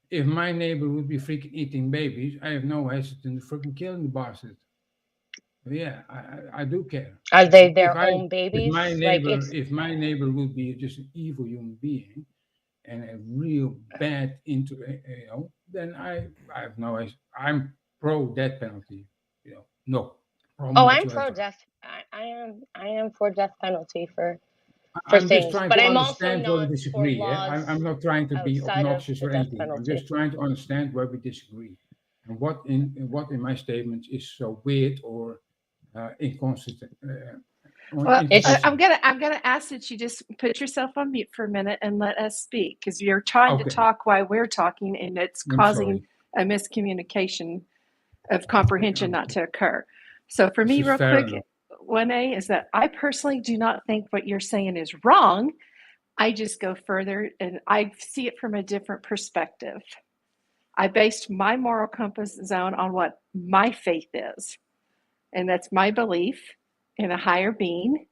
If my neighbor would be freaking eating babies, I have no hesitation to freaking killing the bastard. Yeah, I do care. Are they If their own babies? Like, it's if my neighbor would be just an evil human being and a real bad then I have no. I'm pro death penalty. No problem oh, I'm pro whatsoever. death. I am for death penalty for for I'm just things, trying but to I'm also understand where we not for disagree. Yeah? laws I'm not trying to be outside of obnoxious the or death anything. I'm penalty. just trying to understand where we disagree, and what in my statements is so weird or inconsistent. Or Well, inconsistent. I'm gonna ask that you just put yourself on mute for a minute and let us speak, because you're trying to Okay, talk while we're talking, and it's I'm causing sorry. a miscommunication of comprehension not to occur. So for This me, is real fair quick, enough. 1A is that I personally do not think what you're saying is wrong. I just go further and I see it from a different perspective. I based my moral compass zone on what my faith is, and that's my belief in a higher being.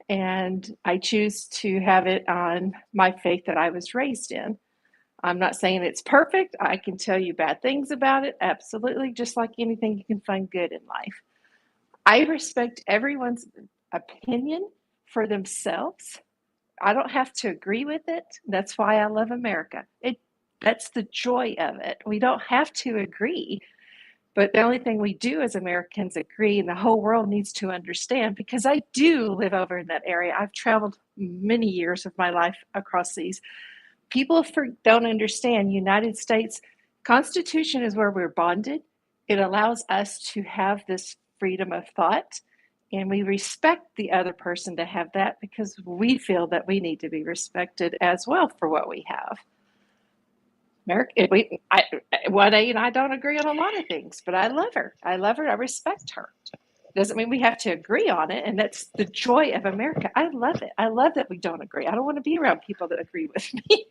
And I choose to have it on my faith that I was raised in. I'm not saying it's perfect. I can tell you bad things about it, absolutely, just like anything you can find good in life. I respect everyone's opinion for themselves. I don't have to agree with it. That's why I love America. That's the joy of it. We don't have to agree, but the only thing we do as Americans agree, and the whole world needs to understand, because I do live over in that area. I've traveled many years of my life across these. People don't understand United States Constitution is where we're bonded. It allows us to have this freedom of thought, and we respect the other person to have that because we feel that we need to be respected as well for what we have. America, 1A and I don't agree on a lot of things, but I love her. I love her. I respect her. Doesn't mean we have to agree on it, and that's the joy of America. I love it. I love that we don't agree. I don't want to be around people that agree with me.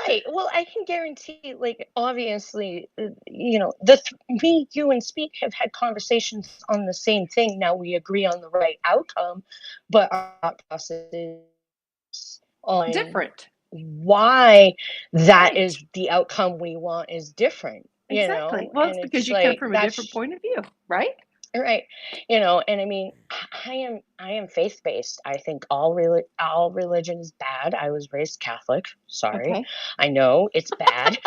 Right. Well, I can guarantee, like, obviously, me, you, and Speak have had conversations on the same thing. Now we agree on the right outcome, but our thought process is on Different. why that Right. is the outcome we want is different, Exactly. Well, it's and because it's you come like from a different that's point of view, right? right, and I mean, I am faith based. I think all religion is bad. I was raised Catholic. Sorry, Okay. I know it's bad.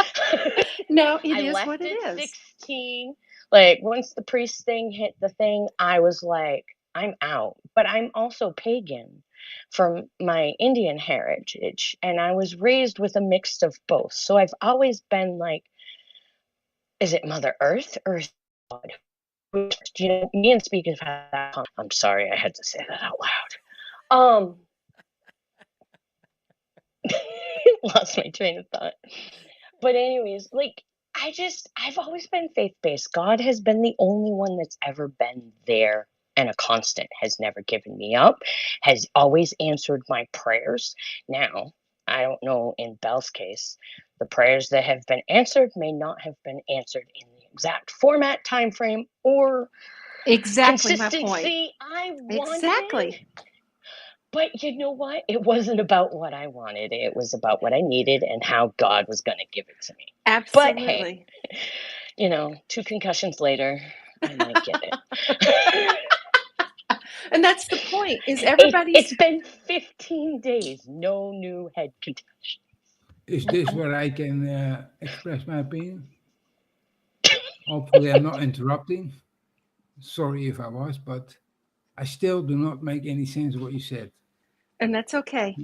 No, it I is what left it at is. 16. Like once the priest thing hit the thing, I was like, I'm out. But I'm also pagan from my Indian heritage, and I was raised with a mix of both. So I've always been like, is it Mother Earth or is it God? Me and Speak have had that. I'm sorry, I had to say that out loud. Lost my train of thought. But anyways, like I've always been faith-based. God has been the only one that's ever been there and a constant, has never given me up, has always answered my prayers. Now, I don't know in Belle's case, the prayers that have been answered may not have been answered in the exact format, time frame, or Exactly my point. consistency I wanted. Exactly. But you know what? It wasn't about what I wanted. It was about what I needed and how God was going to give it to me. But hey, Absolutely. 2 concussions later, I might get it. And that's the point, is everybody's It's been 15 days, no new head concussion. Is this where I can express my opinion? Hopefully, I'm not interrupting. Sorry if I was, but I still do not make any sense of what you said. And that's okay.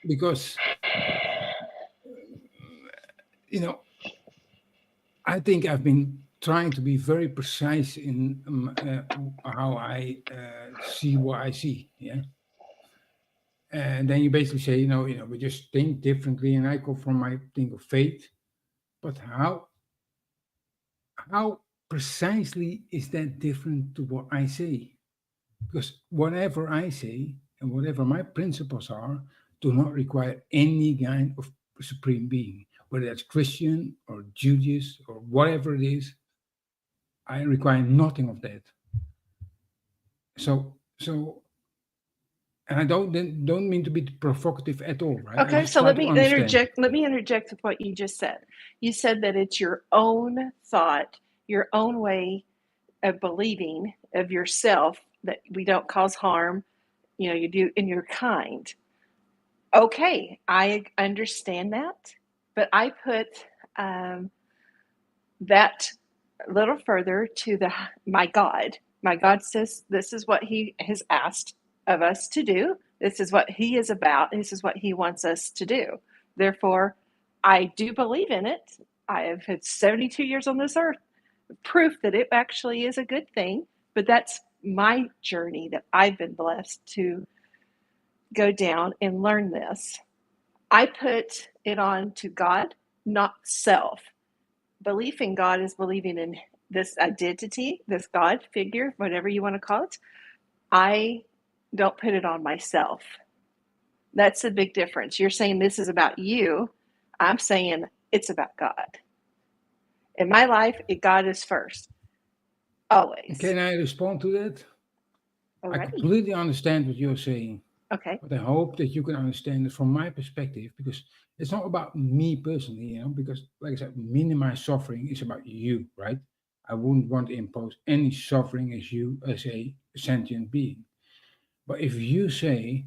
Because, I think I've been trying to be very precise in how I see what I see. Yeah. And then you basically say, we just think differently, and I go from my thing of faith. But how precisely is that different to what I say? Because whatever I say and whatever my principles are do not require any kind of supreme being, whether that's Christian or Judaism or whatever it is. I require nothing of that. So, and I don't mean to be provocative at all, right? I Okay, just so try let to me understand. interject. Let me interject with what you just said. You said that it's your own thought, your own way of believing of yourself, that we don't cause harm, you do, and you're kind. Okay, I understand that, but I put that a little further to my God. My God says this is what He has asked of us to do. This is what he is about. This is what he wants us to do. Therefore, I do believe in it. I have had 72 years on this earth, proof that it actually is a good thing. But that's my journey that I've been blessed to go down and learn this. I put it on to God, not self. Belief in God is believing in this identity, this God figure, whatever you want to call it. I don't put it on myself. That's a big difference. You're saying this is about you. I'm saying it's about God. In my life, God is first. Always. Can I respond to that? Alrighty. I completely understand what you're saying. Okay. But I hope that you can understand it from my perspective, because it's not about me personally, because like I said, minimize suffering is about you, right? I wouldn't want to impose any suffering as you as a sentient being. But if you say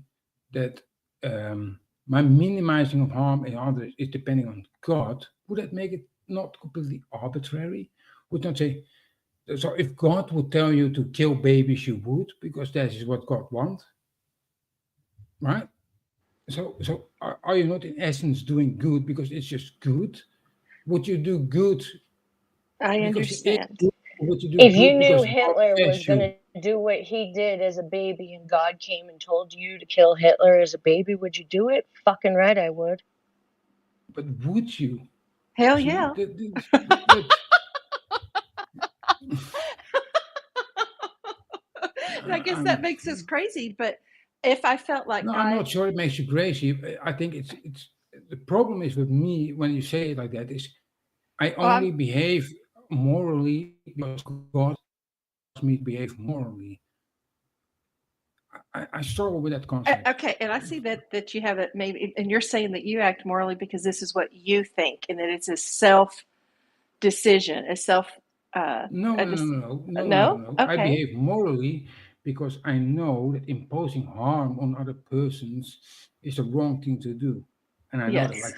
that my minimizing of harm in others is depending on God, would that make it not completely arbitrary? Would not say, so if God would tell you to kill babies, you would, because that is what God wants, right? So are you not in essence doing good because it's just good? Would you do good? I understand. Would you do If you good knew because God Hitler was says going you? to do what he did as a baby and God came and told you to kill Hitler as a baby, would you do it? Fucking right, I would. But would you? Hell See, yeah. I guess that makes us crazy, but if I felt like No, I'm not sure it makes you crazy. I think it's the problem is with me when you say it like that is I only behave morally because God asks me to behave morally. I struggle with that concept. Okay, and I see that you have it maybe, and you're saying that you act morally because this is what you think, and that it's a self decision, a self. No. No. I Okay. behave morally because I know that imposing harm on other persons is the wrong thing to do, and I know that like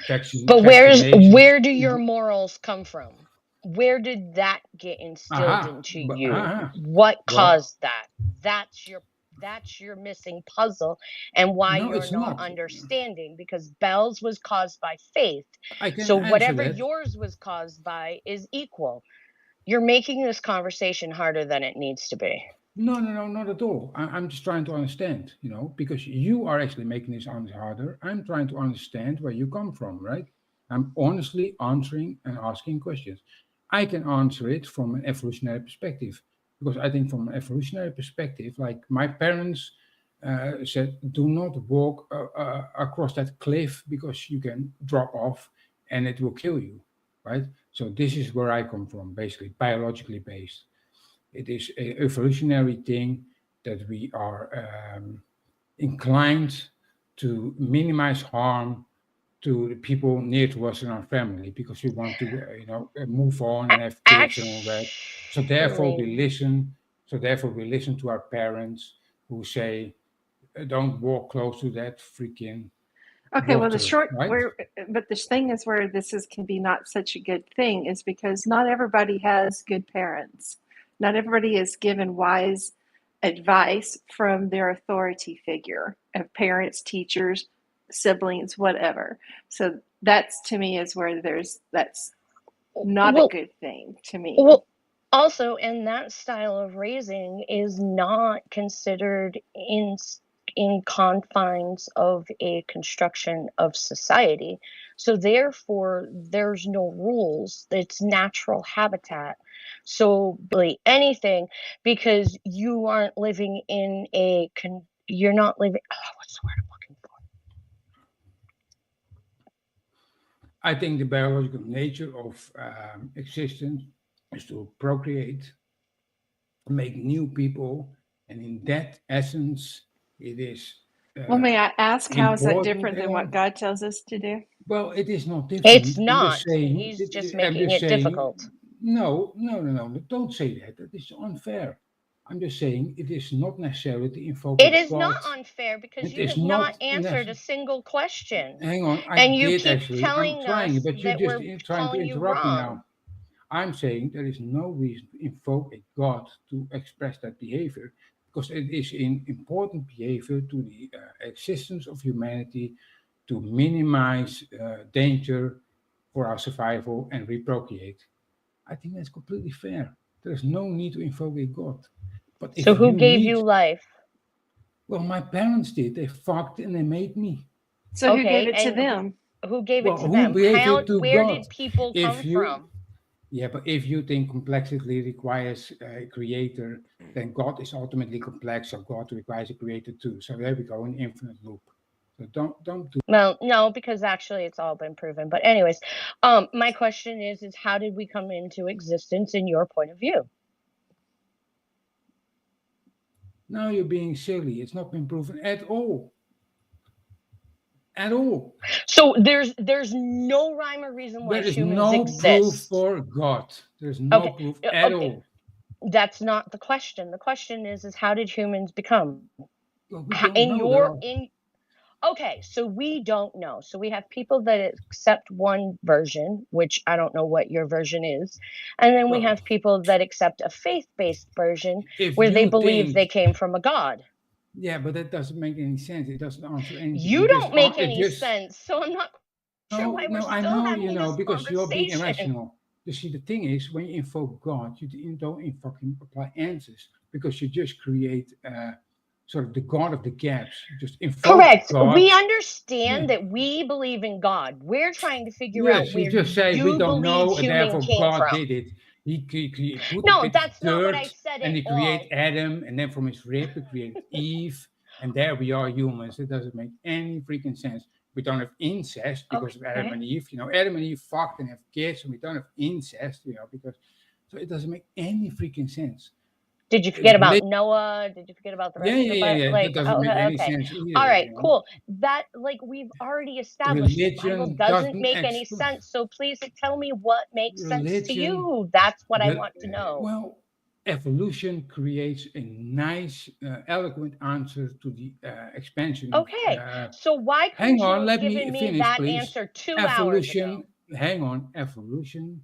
But vaccination. where do your morals come from? Where did that get instilled into you? What caused that? That's your missing puzzle, and why No, you're it's not not. understanding, because Belle's was caused by faith. I can So answer whatever that. yours was caused by is equal. You're making this conversation harder than it needs to be. No, not at all. I'm just trying to understand, because you are actually making this answer harder. I'm trying to understand where you come from, right? I'm honestly answering and asking questions. I can answer it from an evolutionary perspective, because I think from an evolutionary perspective, like my parents said, do not walk across that cliff because you can drop off and it will kill you, right? So this is where I come from, basically, biologically based. It is an evolutionary thing that we are inclined to minimize harm to the people near to us in our family because we want to, move on and have kids and all that. So therefore, we listen. So therefore, we listen to our parents who say, "Don't walk close to that freaking." Okay, well, right? But the thing is where can be not such a good thing is because not everybody has good parents. Not everybody is given wise advice from their authority figure of parents, teachers, siblings, whatever. So that's to me is where that's not a good thing to me. Well, also, and that style of raising is not considered in confines of a construction of society. So therefore, there's no rules. It's natural habitat. So really anything, because you aren't living in you're not living, what's the word I'm looking for? I think the biological nature of existence is to procreate, make new people, and in that essence, it is. Well, may I ask how is that different than what important. God tells us to do? Well, it is not different. It's not. He's just making it difficult. No. Don't say that. That is unfair. I'm just saying it is not necessarily to invoke It is God. not unfair because you have not answered a single question. Hang on, and you keep actually. telling I'm trying, us but you're that just we're trying to calling you interrupt me wrong. now. I'm saying there is no reason to invoke a God to express that behavior because it is an important behavior to the existence of humanity to minimize danger for our survival and reprocreate. I think that's completely fair. There's no need to invoke a God. But if So who you gave need, you life? well, my parents did. They fucked and they made me. So who gave Okay, it to and them? who gave Well, it to who them? gave How? it to Where God? did people come If you, from? yeah, but if you think complexity requires a creator, then God is ultimately complex, so God requires a creator too. So there we go, an infinite loop. So don't do. Well, no, because actually it's all been proven. But anyways, my question is how did we come into existence in your point of view? Now you're being silly. It's not been proven at all. At all. So there's no rhyme or reason why There is humans no proof exist. for God. There's no Okay, proof at okay. all. That's not the question. The question is how did humans become? Well, we don't know. Okay, so we don't know. So we have people that accept one version, which I don't know what your version is, and then we Well, have people that accept a faith-based version if where they you believe they think, came from a god. yeah, but that doesn't make any sense. It doesn't answer anything. You don't make any sense, so I'm not sure why we're No, I still know having you know this because you're being conversation. irrational. You see, the thing is, when you invoke God, you don't fucking apply answers because you just create sort of the God of the gaps. You just invoke Correct. God. We Yeah. understand that we believe in God. We're trying to figure out Yes, you where just say we you don't believe know, and human therefore came God from. did it. He put a No, bit of that's not what I dirt, said and at he created all. Adam, and then from his rib he created Eve, and there we are humans. It doesn't make any freaking sense. We don't have incest because of Adam and Eve. You know, Adam and Eve fucked and have kids, and we don't have incest. You know, because so it doesn't make any freaking sense. Did you forget about Noah? Did you forget about the rest of the Bible? That Like, doesn't make any okay. sense either. All right, You know? cool. That, like, we've already established the Bible Religion doesn't doesn't make any explain. sense. So please tell me what makes sense to Religion, you. That's what I want to know. well, evolution creates a nice, eloquent answer to the expansion of. Okay, so why Hang couldn't you on, have let me given me finish, that please. answer 2 hours ago? Evolution, hang on, evolution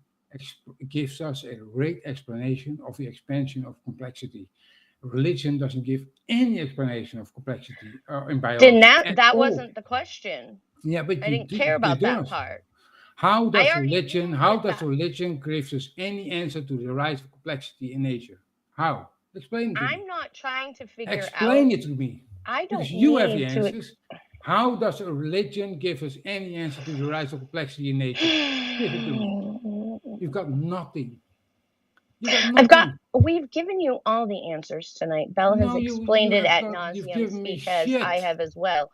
gives us a great explanation of the expansion of complexity. Religion doesn't give any explanation of complexity in biology. Then that all. wasn't the question. Yeah, but I didn't care about that part. How does I already religion? knew How that does religion give us any answer to the rise of complexity in nature? How? Explain it to me. I'm not trying to figure Explain out. it to me. I don't Because you have the need to. answers. How does a religion give us any answer to the rise of complexity in nature? Give it to me. You've got nothing. You got nothing. We've given you all the answers tonight. Belle has No, explained it at you've nauseum, given me speak as shit. I have as well.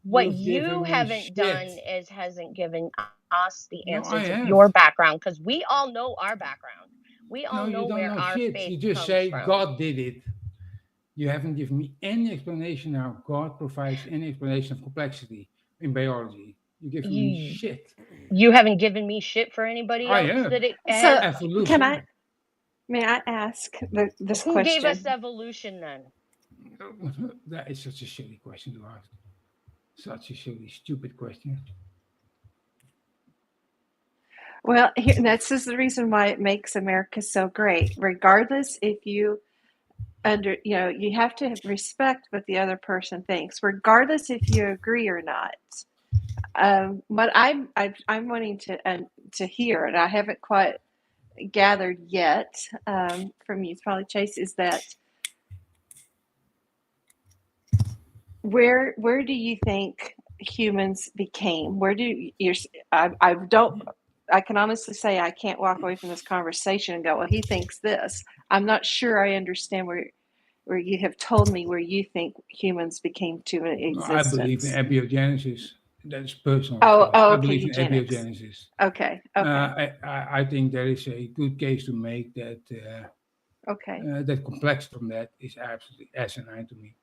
What You've you given me haven't done shit. is hasn't given us the No, I answers of have. your background, because we all know our background. We all No, you know don't where know our shit. faith You just comes say from. God did it. You haven't given me any explanation how God provides any explanation of complexity in biology. You give me shit. You haven't given me shit for anybody I else have. that it So has. Evolution. May I ask this Who question? gave us evolution then? That is such a silly question to ask. Such a silly, stupid question. Well, this is the reason why it makes America so great. Regardless if you you have to respect what the other person thinks, regardless if you agree or not. What I'm wanting to hear, and I haven't quite gathered yet from you, probably Chase, is that where do you think humans became? Where do you? I can honestly say I can't walk away from this conversation and go, well, he thinks this. I'm not sure I understand where you have told me where you think humans became to existence. I believe in abiogenesis. That's personal. Okay. I believe in abiogenesis. Okay. I think there is a good case to make that that complex from that is absolutely asinine to me.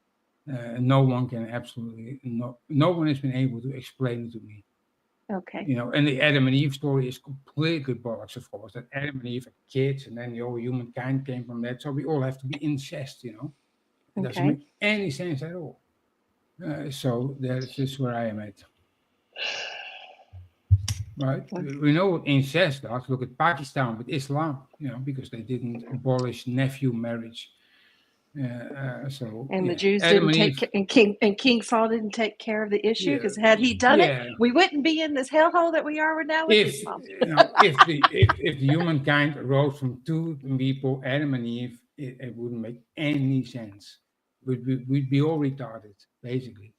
No one can no one has been able to explain it to me. Okay. You know, and the Adam and Eve story is completely bollocks, of course. That Adam and Eve are kids, and then the whole humankind came from that. So we all have to be incest, you know. It doesn't make any sense at all. So that's just where I am at. Right? We know what incest does. Look at Pakistan with Islam, you know, because they didn't abolish nephew marriage. And the Jews didn't take and King Saul didn't take care of the issue because had he done it, we wouldn't be in this hellhole that we are now. If the humankind arose from two people, Adam and Eve, it wouldn't make any sense. We'd be all retarded, basically,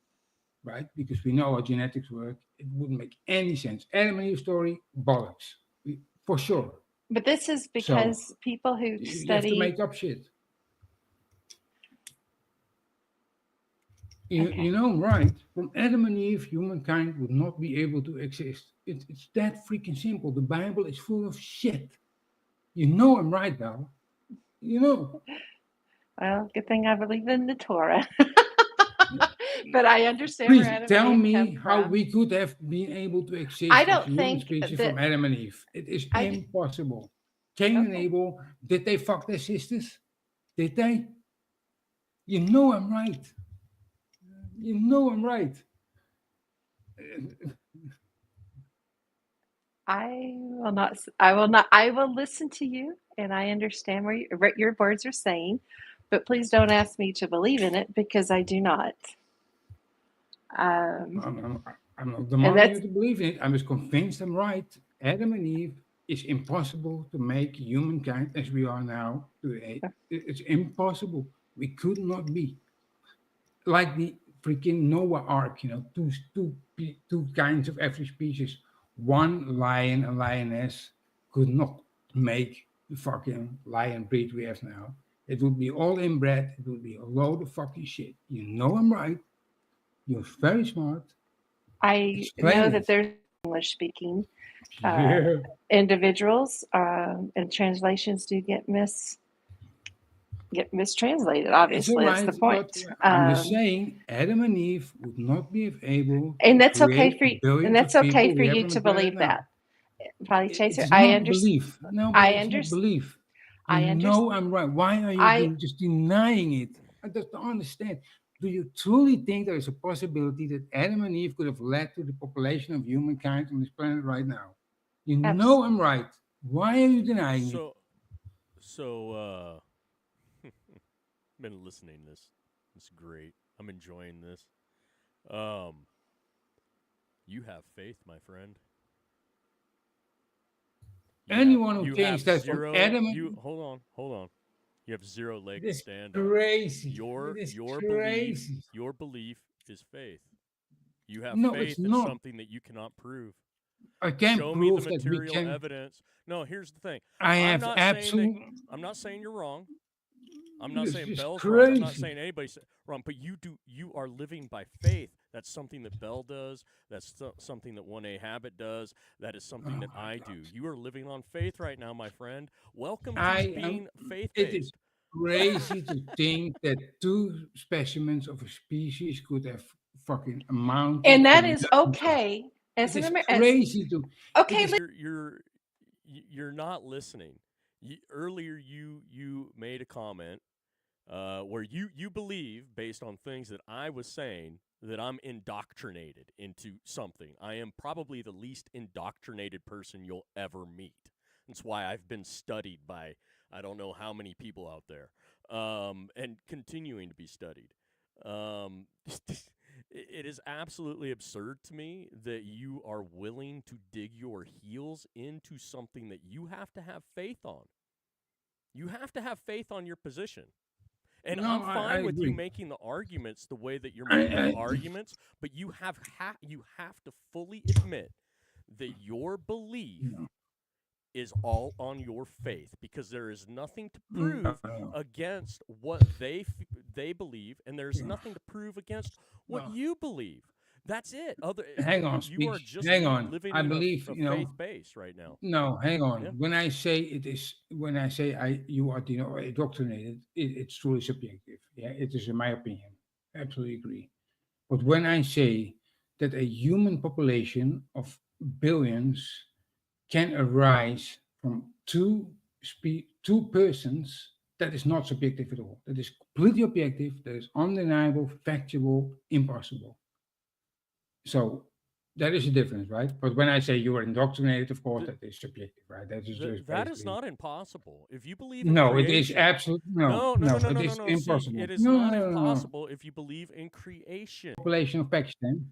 right? Because we know how genetics work. It wouldn't make any sense. Adam and Eve story, bollocks, for sure. But this is because people who study... You have to make up shit. You know, right? From Adam and Eve, humankind would not be able to exist. It's that freaking simple. The Bible is full of shit. You know I'm right, Val. You know. Well, good thing I believe in the Torah. But I understand Please where Adam tell and Eve me come how from. we could have been able to exist I as don't a human think species that- from Adam and Eve. It is impossible. Cain and Abel, did they fuck their sisters? Did they? You know I'm right. You know I'm right. I will not. I will not. I will listen to you, and I understand what your words are saying, but please don't ask me to believe in it because I do not. I'm not demanding you to believe in it. I was convinced I'm right. Adam and Eve is impossible to make humankind as we are now today. It's impossible. We could not be. Like the freaking Noah Ark, you know, two kinds of every species. One lion and lioness could not make the fucking lion breed we have now. It would be all inbred. It would be a load of fucking shit. You know I'm right. You're very smart. I know that there's English speaking individuals, and translations do get mistranslated. Obviously, that's the point. I'm just saying, Adam and Eve would not be able. And that's okay for you. And that's okay for you to believe that. Probably Chaser. I understand. No, I it's not understand. belief. I You know I'm right. Why are you just denying it? I just don't understand. Do you truly think there is a possibility that Adam and Eve could have led to the population of humankind on this planet right now? You know I'm right. Why are you denying it? So, been listening to this. It's great. I'm enjoying this. You have faith, my friend. Anyone who thinks that from Adam and hold on. You have zero leg to stand crazy. on. Your belief is faith. You have faith in something that you cannot prove. I can't Show prove me the material evidence. No, here's the thing. I'm not saying you're wrong. I'm not saying Bell's crazy. wrong. I'm not saying anybody's wrong. But you are living by faith. That's something that Bell does. That's something that 1A Habit does. That is something that I do. You are living on faith right now, my friend. Welcome to being faith-based. It is crazy to think that two specimens of a species could have fucking amounted. And that is okay. It's crazy to. Okay, you're not listening. Earlier, you made a comment where you believe, based on things that I was saying, that I'm indoctrinated into something. I am probably the least indoctrinated person you'll ever meet. That's why I've been studied by I don't know how many people out there, and continuing to be studied. It is absolutely absurd to me that you are willing to dig your heels into something that you have to have faith on. You have to have faith on your position. And I'm fine with you making the arguments the way that you're making the arguments, but you have to fully admit that your belief is all on your faith, because there is nothing to prove against what they believe, and there's nothing to prove against what you believe. That's it. Hang on, you are just hang on. living I in believe a faith base right now. No, hang on. Yeah. When I say you are indoctrinated, it's truly subjective. Yeah, it is in my opinion. Absolutely agree. But when I say that a human population of billions can arise from two persons, that is not subjective at all. That is completely objective. That is undeniable, factual, impossible. So There is a difference, right? But when I say you are indoctrinated, of course, that is subjective, right? That is just That is basically. not impossible. If you believe in No, it is creation, absolutely no, it is See, impossible. it is No, not no, no, no. impossible if you believe in creation. Population of Pakistan.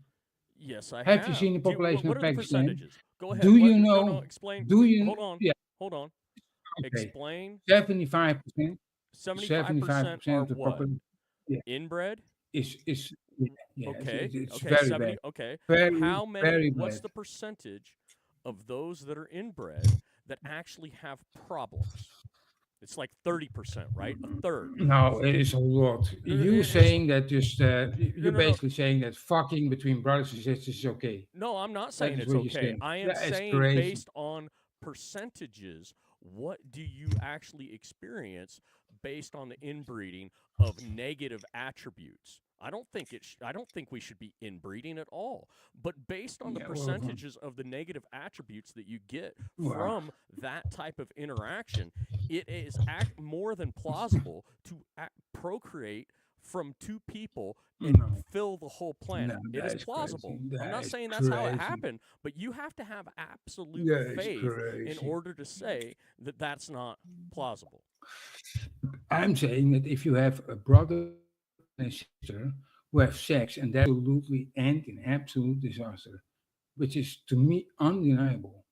Yes, I Have you have. seen the population What of are the Pakistan? percentages? Go ahead. Do What? you No, know? explain. Do you? Yeah. Hold on. Okay. Explain. 75%. 75% are of the what? population. Yeah. Is Yeah. okay. It's Okay. very 70. bad. Okay. Very, How many? very What's bad. the percentage of those that are inbred that actually have problems? It's like 30%, right? A third. No, it is a lot. You saying that just you're basically saying that fucking between brothers and sisters is okay. No, I'm not That saying is it's what you're okay. saying. I am That is saying crazy. based on percentages, what do you actually experience based on the inbreeding of negative attributes? I don't think we should be inbreeding at all. But based on the percentages of the negative attributes that you get from that type of interaction, it is more than plausible to procreate from two people and fill the whole planet. No, It is plausible. crazy. I'm not That saying is that's how it crazy. happened, but you have to have absolute That is faith in crazy. order to say that that's not plausible. I'm saying that if you have a brother and sister who have sex and that absolutely end in absolute disaster, which is to me undeniable.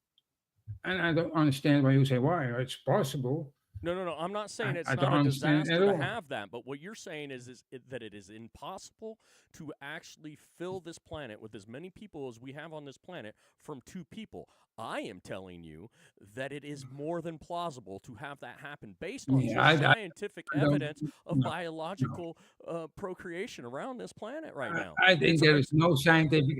And I don't understand why you say why. It's possible. No. I'm not saying it's I don't not a understand at disaster to all. have that, but what you're saying is that it is impossible to actually fill this planet with as many people as we have on this planet from two people. I am telling you that it is more than plausible to have that happen based on just scientific evidence of biological procreation around this planet right now. I think there is no scientific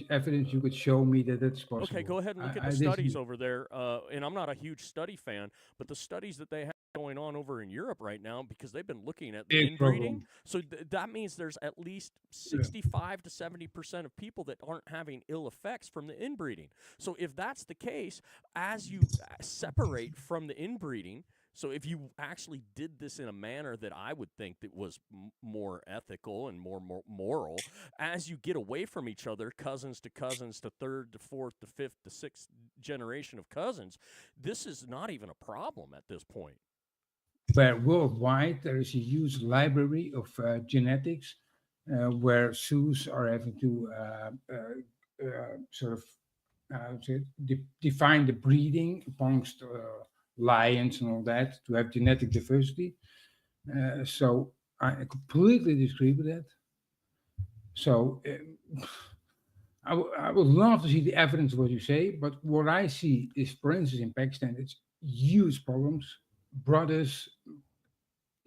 evidence you could show me that it's possible. Okay, go ahead and look at the studies over there. And I'm not a huge study fan, but the studies that they have going on over in Europe right now, because they've been looking at the inbreeding. So that means there's at least 65 to 70% of people that aren't having ill effects from the inbreeding. So if that's the case, as you separate from the inbreeding, so if you actually did this in a manner that I would think that was more ethical and more moral, as you get away from each other, cousins to third to fourth to fifth to sixth generation of cousins, this is not even a problem at this point. Where worldwide there is a huge library of genetics where zoos are having to sort of define the breeding amongst lions and all that to have genetic diversity. So I completely disagree with that. So I would love to see the evidence of what you say, but what I see is, for instance, in Pakistan, it's huge problems. Brothers,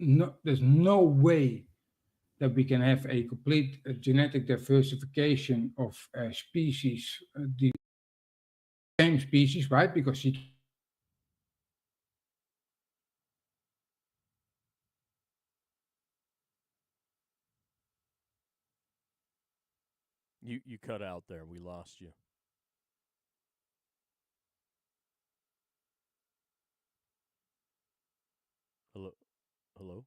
there's no way that we can have a complete genetic diversification of species, the same species, right? Because you cut out there. We lost you. Hello?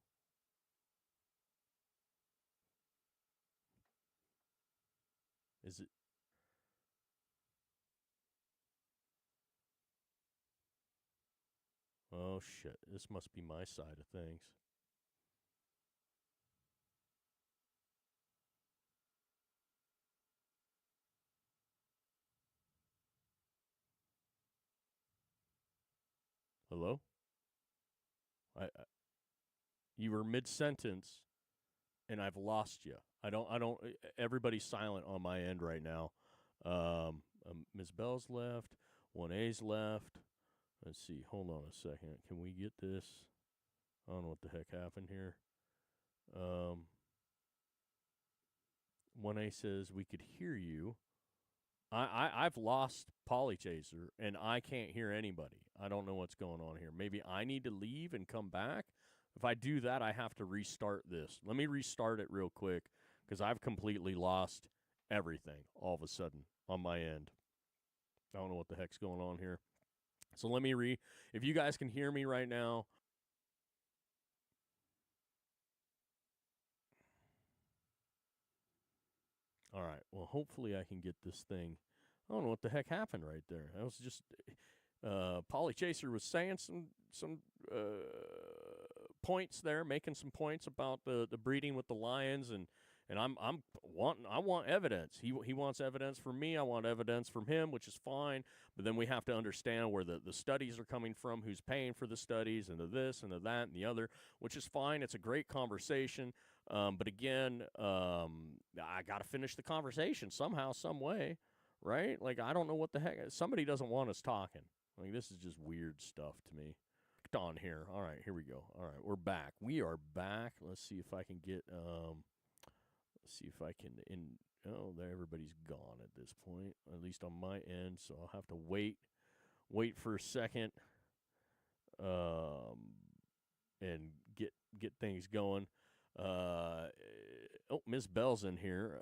Is it? Oh, shit. This must be my side of things. Hello? You were mid-sentence, and I've lost you. Everybody's silent on my end right now. Ms. Bell's left. 1A's left. Let's see. Hold on a second. Can we get this? I don't know what the heck happened here. 1A says we could hear you. I've lost Polychaser, and I can't hear anybody. I don't know what's going on here. Maybe I need to leave and come back. If I do that, I have to restart this. Let me restart it real quick, because I've completely lost everything all of a sudden on my end. I don't know what the heck's going on here. So let me if you guys can hear me right now. All right. Well, hopefully I can get this thing. I don't know what the heck happened right there. I was just Polly Chaser was saying some points there, making some points about the breeding with the lions, and I want evidence. He wants evidence from me. I want evidence from him, which is fine. But then we have to understand where the studies are coming from, who's paying for the studies, and the this and the that and the other, which is fine. It's a great conversation. But again, I got to finish the conversation somehow, some way, right? Like, I don't know what the heck. Somebody doesn't want us talking. Like, this is just weird stuff to me. On here. All right, here we go. All right, we're back. We are back. Let's see if I can get let's see if I can oh, there, everybody's gone at this point, at least on my end, so I'll have to wait for a second and get things going. Oh, Miss Bell's in here.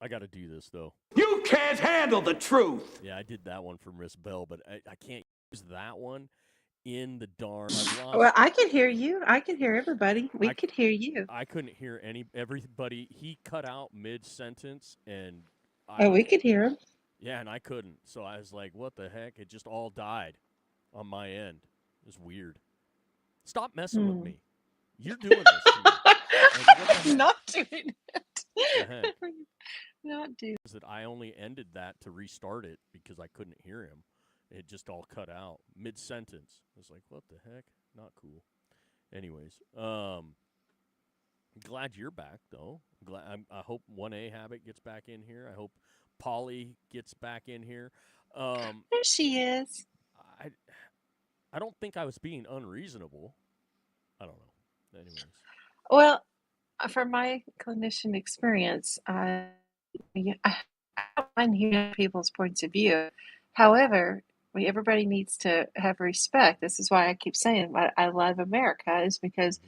I got to do this, though. You can't handle the truth. Yeah, I did that one for Miss Bell, but I can't use that one in the darn. Well, I can hear you. I can hear everybody. We could hear you. I couldn't hear everybody. He cut out mid-sentence, and we could hear him. Yeah, and I couldn't. So I was like, what the heck? It just all died on my end. It's weird. Stop messing with me. You're doing this to me. I'm not doing it. Not doing it. That I only ended that to restart it because I couldn't hear him. It just all cut out mid-sentence. I was like, what the heck? Not cool. Anyways, glad you're back, though. I hope 1A Habit gets back in here. I hope Polly gets back in here. There she is. I don't think I was being unreasonable. I don't know. Anyways. Well, from my clinician experience, I don't mind hearing people's points of view. However, everybody needs to have respect. This is why I keep saying I love America, is because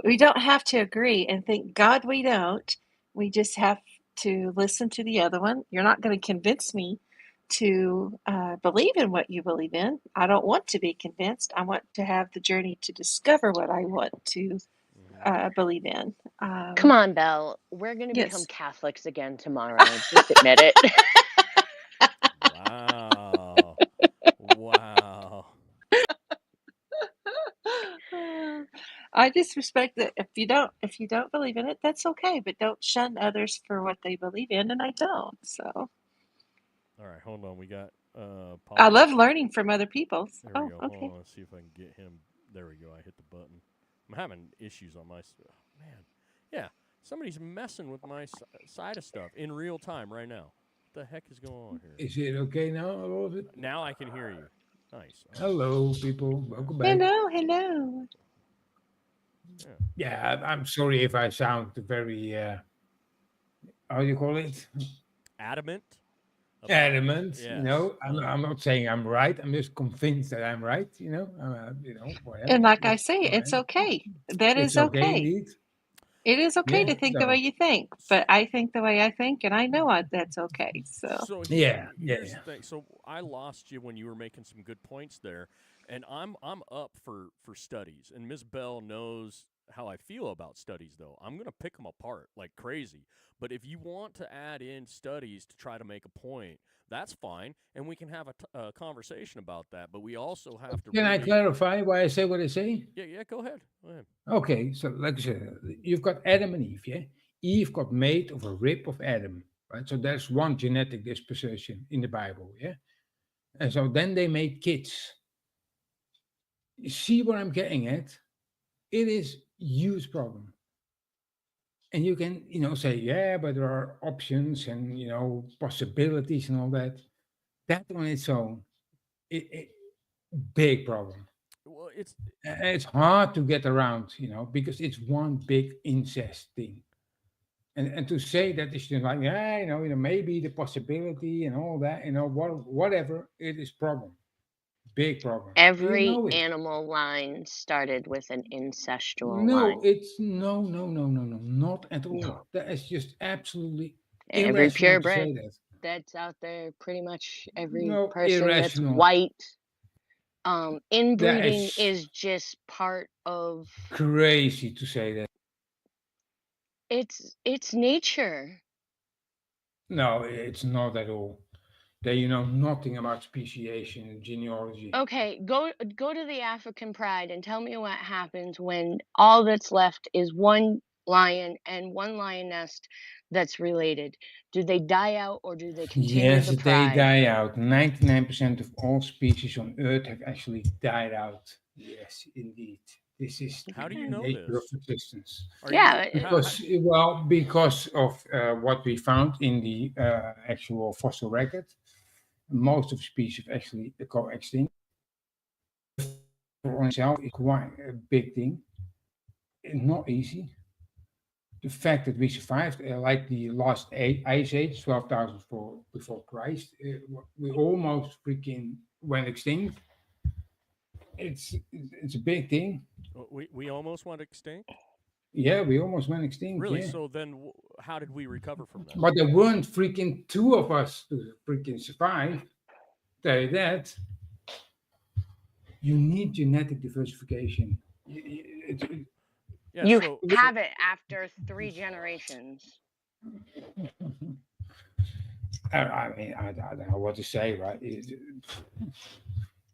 we don't have to agree, and thank God we don't. We just have to listen to the other one. You're not going to convince me to believe in what you believe in. I don't want to be convinced. I want to have the journey to discover what I want to believe in. Come on, Belle. We're going to become Catholics again tomorrow. Just admit it. Wow. Wow. I just respect that if you don't believe in it, that's okay, but don't shun others for what they believe in, and I don't. So. All right, hold on. We got Paul. I love learning from other people. There we go. Okay. Hold on, let's see if I can get him. There we go. I hit the button. I'm having issues on my man. Yeah, somebody's messing with my side of stuff in real time right now. What the heck is going on here? Is it okay now? A little bit? Now I can hear you. Nice. Hello, people. Welcome back. Hello. Yeah, I'm sorry if I sound very, how do you call it? Adamant? Adamant. Yes. You know, I'm not saying I'm right. I'm just convinced that I'm right. You know, whatever. And like I say, it's okay. That is okay. Indeed. It is okay to think the way you think, but I think the way I think, and I know that's okay. So here's the thing. So I lost you when you were making some good points there, and I'm up for studies, and Ms. Bell knows how I feel about studies, though. I'm going to pick them apart like crazy. But if you want to add in studies to try to make a point, that's fine, and we can have a conversation about that. But we also have to. Can I clarify why I say what I say? Yeah, go ahead. Okay, so like I said, you've got Adam and Eve, yeah? Eve got made of a rib of Adam, right? So there's one genetic disposition in the Bible, yeah? And so then they made kids. You see what I'm getting at? It is a huge problem. And you can, say, yeah, but there are options and, possibilities and all that. That on its own, big problem. Well, it's hard to get around, because it's one big incest thing. And to say that it's just like, maybe the possibility and all that, whatever, it is problem. Big problem. Every animal line started with an incestual line. It's no, not at all. No. That is just absolutely every purebred that. That's out there. Pretty much every person that's white. Inbreeding is just part of. Crazy to say that. It's nature. No, it's not at all. They know nothing about speciation and genealogy. Okay, go to the African Pride and tell me what happens when all that's left is one lion and one lioness that's related. Do they die out or do they continue Yes, the they pride? die out. 99% of all species on Earth have actually died out. Yes, indeed. This is How do the you know nature of this? existence. Yeah, Because of what we found in the actual fossil record, most of species have actually go extinct. On itself is quite a big thing. It's not easy. The fact that we survived, like the last ice age, 12,000 before Christ, we almost freaking went extinct. It's a big thing. We almost went extinct. Yeah, we almost went extinct. Really? Yeah. So then, how did we recover from that? But there weren't freaking two of us to freaking survive. Tell you that. You need genetic diversification. You have it after 3 generations. I mean, I don't know what to say, right?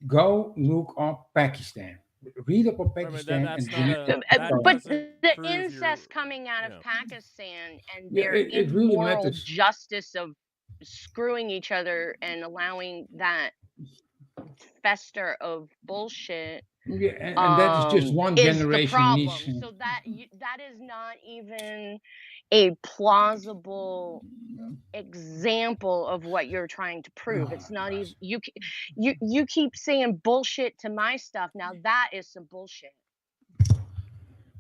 Go look up Pakistan. Read up on Pakistan. But the incest coming out of Pakistan and their it really immoral matters. justice of screwing each other and allowing that fester of bullshit. Yeah, and that is just one is generation. the problem. So that is not even a plausible example of what you're trying to prove. It's not even you keep saying bullshit to my stuff. Now that is some bullshit.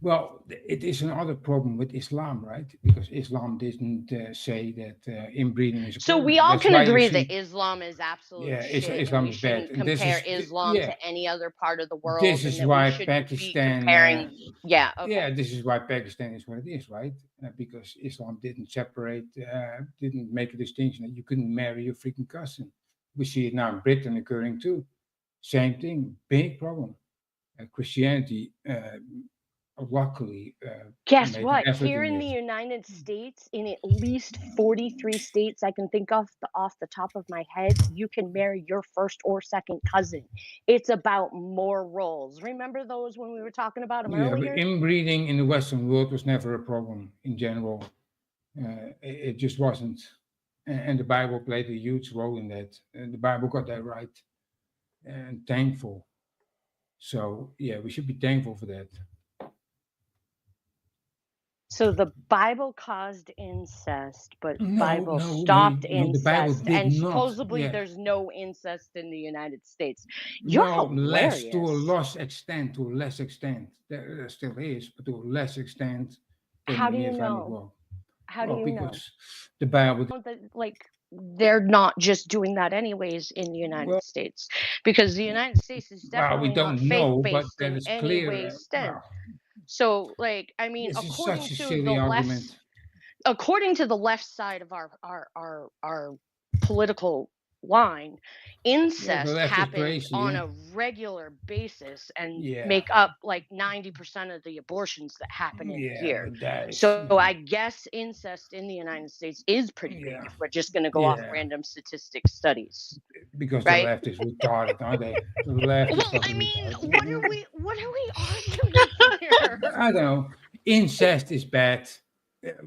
Well, it is another problem with Islam, right? Because Islam didn't say that inbreeding is a so problem. we all That's can why you agree see- that Islam is absolute Yeah, shit, Islam and we is bad. shouldn't And this compare is- Islam yeah. to any other part of the world. This and is that why we shouldn't Pakistan. be comparing. Yeah. Okay. Yeah, this is why Pakistan is what it is, right? Because Islam didn't separate, didn't make a distinction that you couldn't marry your freaking cousin. We see it now in Britain occurring too. Same thing, big problem. Christianity, luckily, Guess made what? an effort Here in the United States, in at least 43 states I can think of off the top of my head, you can marry your first or second cousin. It's about more roles. Remember those when we were talking about them Yeah, earlier? but inbreeding in the Western world was never a problem in general. It just wasn't. And the Bible played a huge role in that. And the Bible got that right. And thankful. So, yeah, we should be thankful for that. So the Bible caused incest, but No, Bible no, stopped no, the Bible incest, did and not. supposedly Yeah. there's no incest in the United States. You're No, less to a hilarious. less extent. There still is, but to a less extent than How in do the you Islamic know? world. How do Well, you know? because the Bible. Like they're not just doing that anyways in the United States, because the United States is Well, we definitely not don't know, but faith-based that in is any clear. way, extent. So, like, I mean, This is according such a to silly the argument. left side of our political line, incest left is happens crazy, on yeah. a regular basis and Yeah. make up like 90% of the abortions that happen in a Yeah, year. but that is, So I guess incest in the United States is pretty big if we're just going to go off Yeah. random statistic studies. because right? the left is retarded, aren't they? The left is Well, I fucking mean, retarded. what are we arguing here? I don't know. Incest is bad.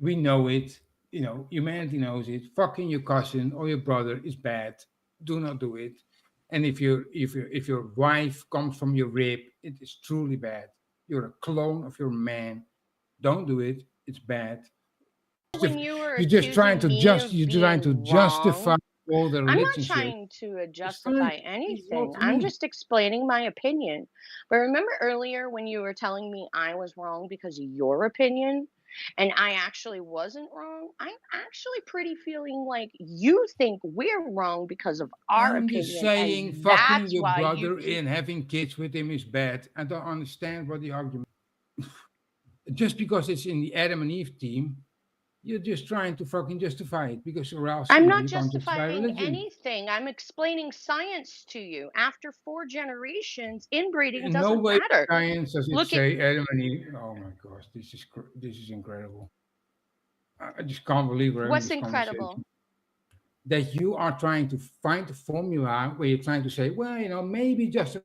We know it. You know, humanity knows it. Fucking your cousin or your brother is bad. Do not do it. And if your wife comes from your rib, it is truly bad. You're a clone of your man. Don't do it. It's bad. When you were You're just trying to justify all the I'm not religion shit. trying to justify anything. I'm just explaining my opinion. But remember earlier when you were telling me I was wrong because of your opinion, and I actually wasn't wrong? I'm actually pretty feeling like you think we're wrong because of our I'm opinion. just saying and fucking that's your why brother you and having kids with him is bad. I don't understand what the argument. Just because it's in the Adam and Eve team, you're just trying to fucking justify it because or else I'm you know, not you can't justify justifying religion. anything. I'm explaining science to you. After 4 generations, inbreeding In no doesn't way matter. science does it Look at say Adam and Eve. Oh my gosh, this is incredible. I just can't believe we're having What's this incredible? conversation. That you are trying to find a formula where you're trying to say, well, maybe just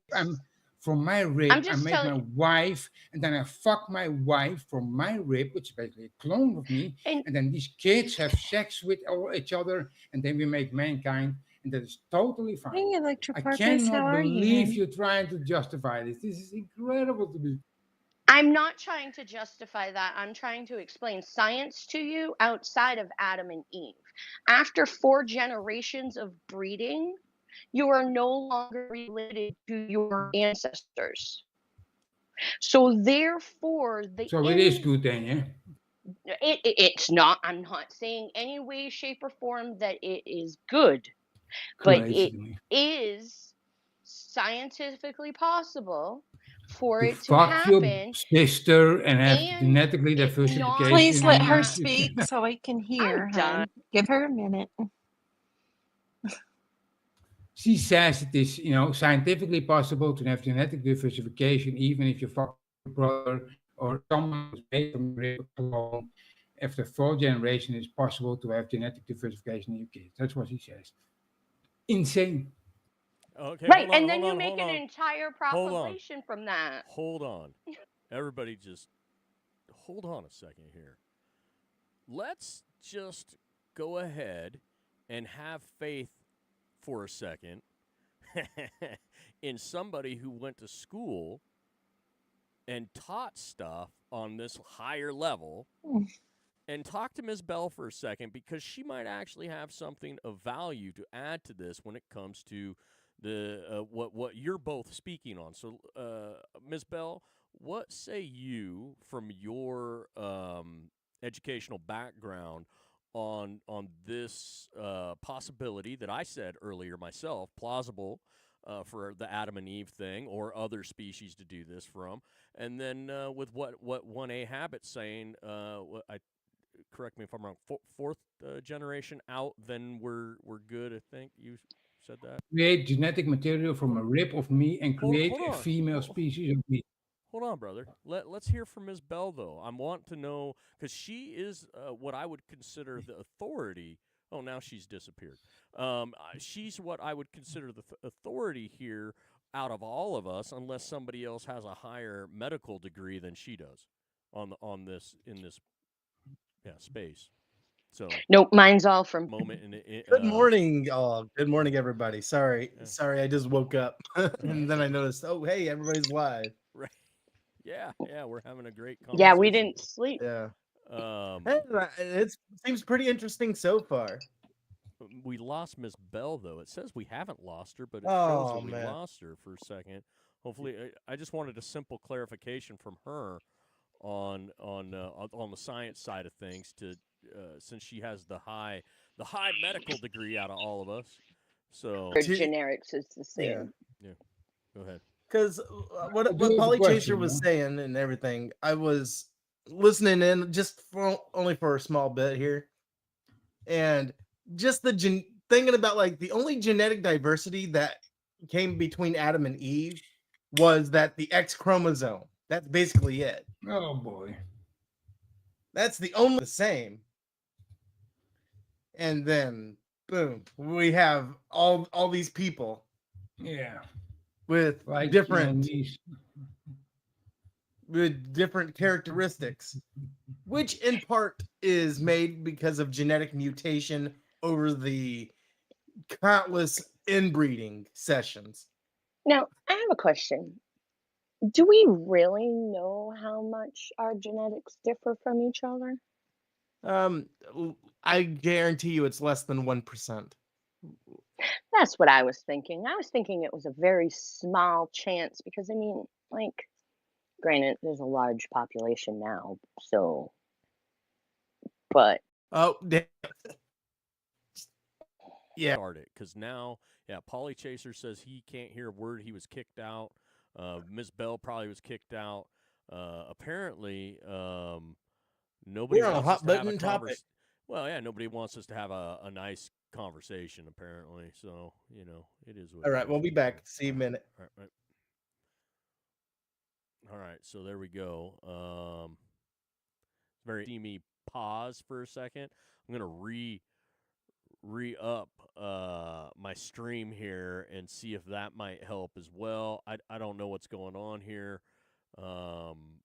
from my rib, I make my wife, and then I fuck my wife from my rib, which is basically a clone of me, and then these kids have sex with each other, and then we make mankind, and that is totally fine. Hey, Electro I Parpus, cannot how are you, believe hon? you're trying to justify this. This is incredible to me. I'm not trying to justify that. I'm trying to explain science to you outside of Adam and Eve. After 4 generations of breeding, you are no longer related to your ancestors. So therefore, So it is good then, yeah? It's not. I'm not saying any way, shape, or form that it is good, but Crazy it to me. is scientifically possible for To it to fuck your happen. sister and have And genetically diversification. Please let her and speak so I can hear, I'm done. hon. Give her a minute. She says it is, scientifically possible to have genetic diversification, even if you fuck your brother or someone who's made from your clone. After 4 generations, it's possible to have genetic diversification in your kids. That's what she says. Insane. Okay, Right, hold on, and then hold you on, make hold an on. entire Hold on. propagation from that. Hold on. Everybody just hold on a second here. Let's just go ahead and have faith for a second in somebody who went to school and taught stuff on this higher level. And talk to Ms. Bell for a second, because she might actually have something of value to add to this when it comes to the what you're both speaking on. So, Ms. Bell, what say you from your educational background on this possibility that I said earlier myself, plausible for the Adam and Eve thing or other species to do this from, and then with what 1A Habit's saying, correct me if I'm wrong, 4th generation out, then we're good. I think you said that. Create genetic material from a rib of me and create hold a on. female species of me. Hold on, brother. Let's hear from Ms. Bell, though. I want to know, because she is what I would consider the authority. Oh, now she's disappeared. She's what I would consider the authority here out of all of us, unless somebody else has a higher medical degree than she does in this space. So nope, mine's all from moment. Good morning, good morning, everybody. Sorry, I just woke up and then I noticed. Oh, hey, everybody's live. Right. Yeah, we're having a great conversation. Yeah, we didn't sleep. Yeah. It seems pretty interesting so far. We lost Miss Bell, though. It says we haven't lost her, but it shows that we lost her for a second. Hopefully, I just wanted a simple clarification from her on the science side of things, to since she has the high medical degree out of all of us. So generics is the same. Yeah. Go ahead. Because what Polly Chaser was saying and everything, I was listening in just only for a small bit here, and just thinking about like the only genetic diversity that came between Adam and Eve was that the X chromosome. That's basically it. Oh boy. That's the only same. And then boom, we have all these people. Yeah. With like different characteristics, which in part is made because of genetic mutation over the countless inbreeding sessions. Now, I have a question. Do we really know how much our genetics differ from each other? I guarantee you it's less than 1%. That's what I was thinking. I was thinking it was a very small chance because, I mean, like, granted, there's a large population now, so, but. Oh, yeah. Because now, Polly Chaser says he can't hear a word. He was kicked out. Ms. Bell probably was kicked out. Apparently, nobody We're on a hot button topic. Well, yeah, nobody wants us to have a nice conversation, apparently. So, it is what all right, we'll be back. See you in a minute. All right, so there we go. Very steamy pause for a second. I'm going to re-up my stream here and see if that might help as well. I don't know what's going on here.